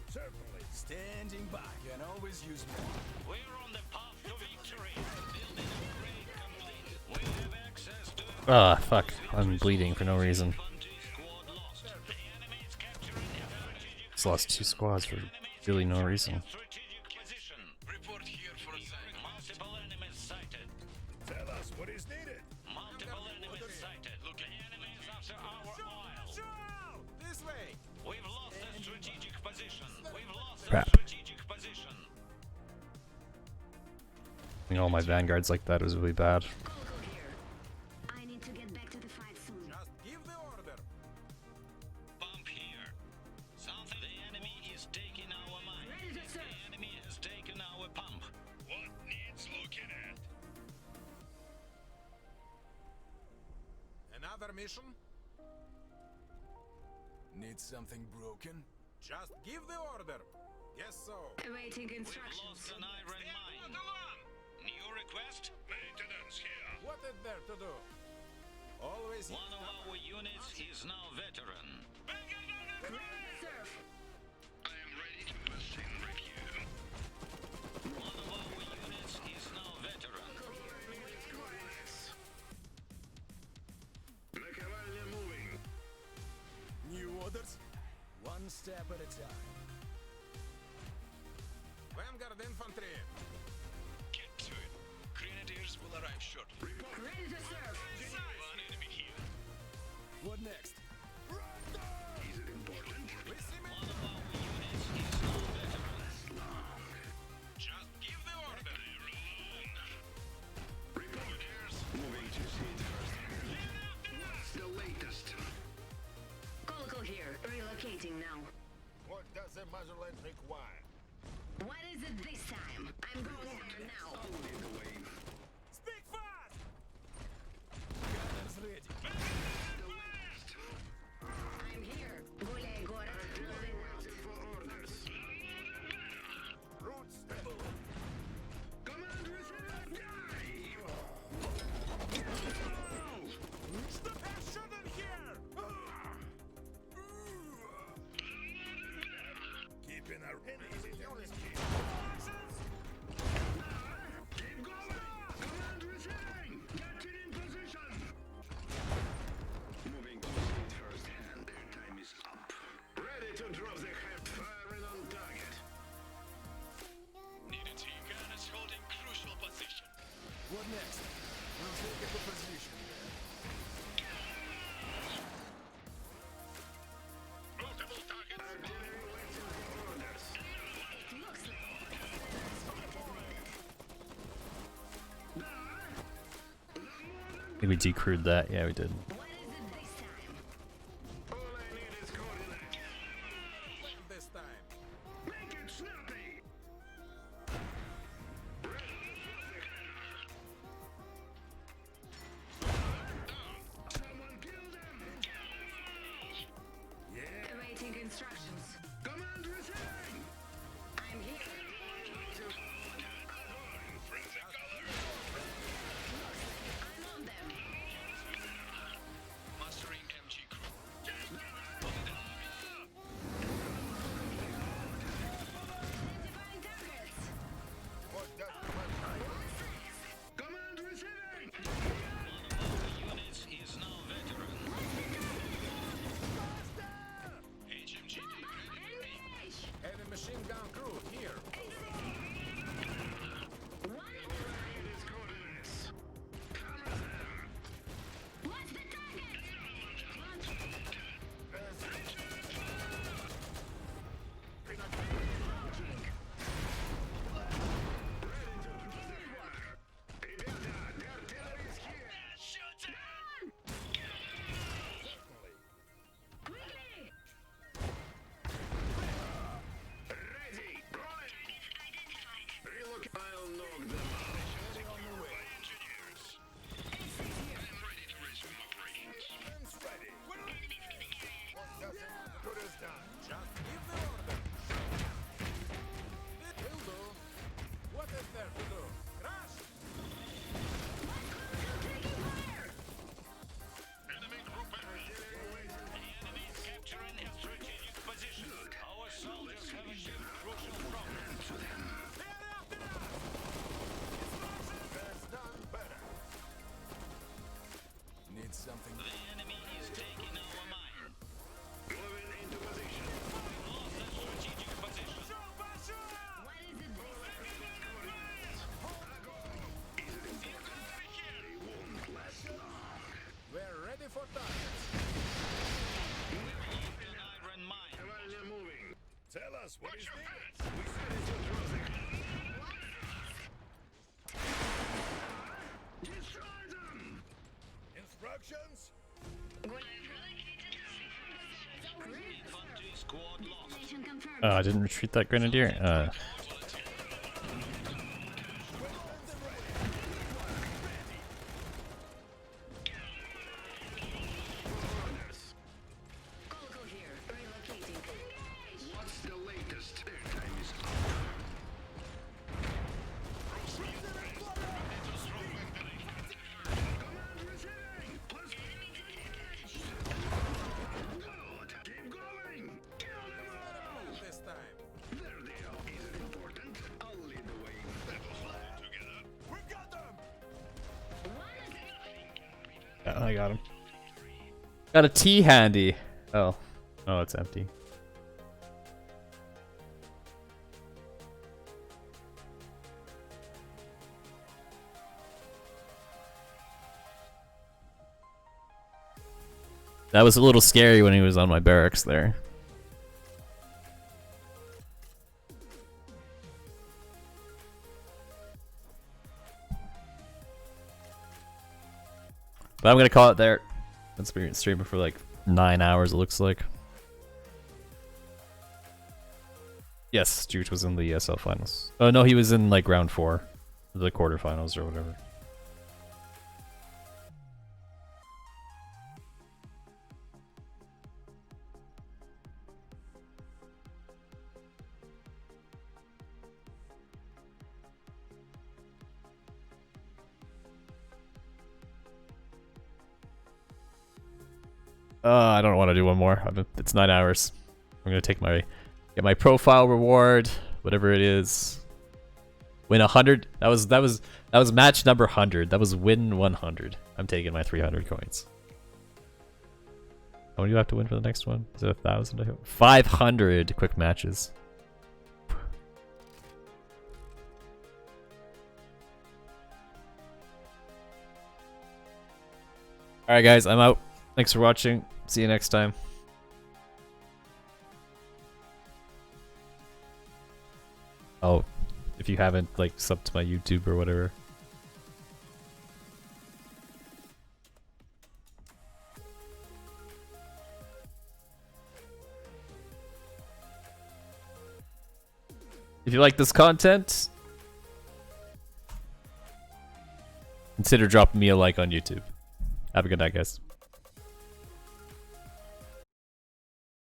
Certainly. Standing by. Can always use more. We're on the path to victory. Building upgrade complete. We have access to Ah, fuck. I'm bleeding for no reason. infantry squad lost. The enemy is capturing a strategic Just lost 2 squads for really no reason. strategic position. Report here for assignment. Multiple enemies sighted. Tell us what is needed. Multiple enemies sighted. Look, the enemy is after our oil. Shoot! This way! We've lost a strategic position. We've lost Crap. a strategic position. Having all my vanguards like that was really bad. Local here. I need to get back to the fight soon. Just give the order. Pump here. Something. The enemy is taking our mine. Ready to The serve. enemy has taken our pump. What needs looking at? Another mission? Need something broken? Just give the order. Yes, so. Awaiting We've instructions. lost an iron mine. New request? Maintenance here. What is there to do? Always One of our units is now veteran. Ready to serve. I am ready to ascend review. One of our units is now veteran. Local here. Naковальня moving. step at a time. Vanguard infantry. Get to it. Grenadiers will arrive shortly. Ready to serve. One enemy here. What next? Is it important? One of our units is now veteran. Just give the order. Reporters moving to see it first. What's the latest? Colical here. Relocating now. What does the motherland require? What is it this time? I'm going there now. Only the way. Speak fast! Gunners ready. I'm here. Гуляй город. Moving out. Waiting for orders. Roots stable. Command receiver, die! Shut in here! Keeping our enemies in unison. Keep going! Command receiving! Get it in position! Moving to see it firsthand. Their time is up. Ready to drop the hammer. Firing on target. Need a team. Gunners holding crucial position. What next? We'll take a good position. Multiple targets. Artillery waiting for orders. It looks like I think we decrewed that. Yeah, we did. what is it this time? All I need is coordinate. This time. Make it snappy! Someone kill them! Awaiting instructions. Command receiving! I'm here. I'm on them. Mastering MG crew. Identifying targets. What does the motherland Command receiving! Units is now veteran. HMG. Engage. Heavy machine gun crew here. One. It is coordinates. What's the target? Ребята, the artillery is here! Shoot it! Quickly. Ready! Rolling! Relook! I'll knock them out. Engineers. I'm ready to resume operations. Defense ready. What does it put us down? Just give the order. It will do. What is there to do? Crash! Enemy group ahead. The enemy is capturing a strategic position. Our soldiers have achieved crucial progress. Has done better. Need something. The enemy is taking our mine. Moving into position. We lost the strategic position. What is it this time? Is it important? They won't last long. We're ready for targets. We lost an iron mine. Cavalry moving. Tell us what is needed. We said it to drop the Destroy them! Instructions? Infantry squad lost. Station confirmed. Oh, I didn't retreat that grenadier. Colical here. Relocating. Engage. What's the latest? Their time is up. Command receiving! Plus good! Keep going! Kill them all! This time. Their deal isn't important. I'll lead the way. Together. We got them! Oh, I got him. Got a T handy. Oh, it's empty. That was a little scary when he was on my barracks there. But I'm gonna call it there. It's been streaming for like 9 hours, it looks like. Yes, Juge was in the ESL finals. Oh no, he was in like round 4. The quarterfinals or whatever. I don't want to do one more. It's 9 hours. I'm gonna take get my profile reward, whatever it is. Win 100. That was match number 100. That was win 100. I'm taking my 300 coins. How many do you have to win for the next one? Is it 1,000? I hope 500 quick matches. All right, guys, I'm out. Thanks for watching. See you next time. Oh, if you haven't like subbed to my YouTube or whatever. If you like this content, consider dropping me a like on YouTube. Have a good night, guys.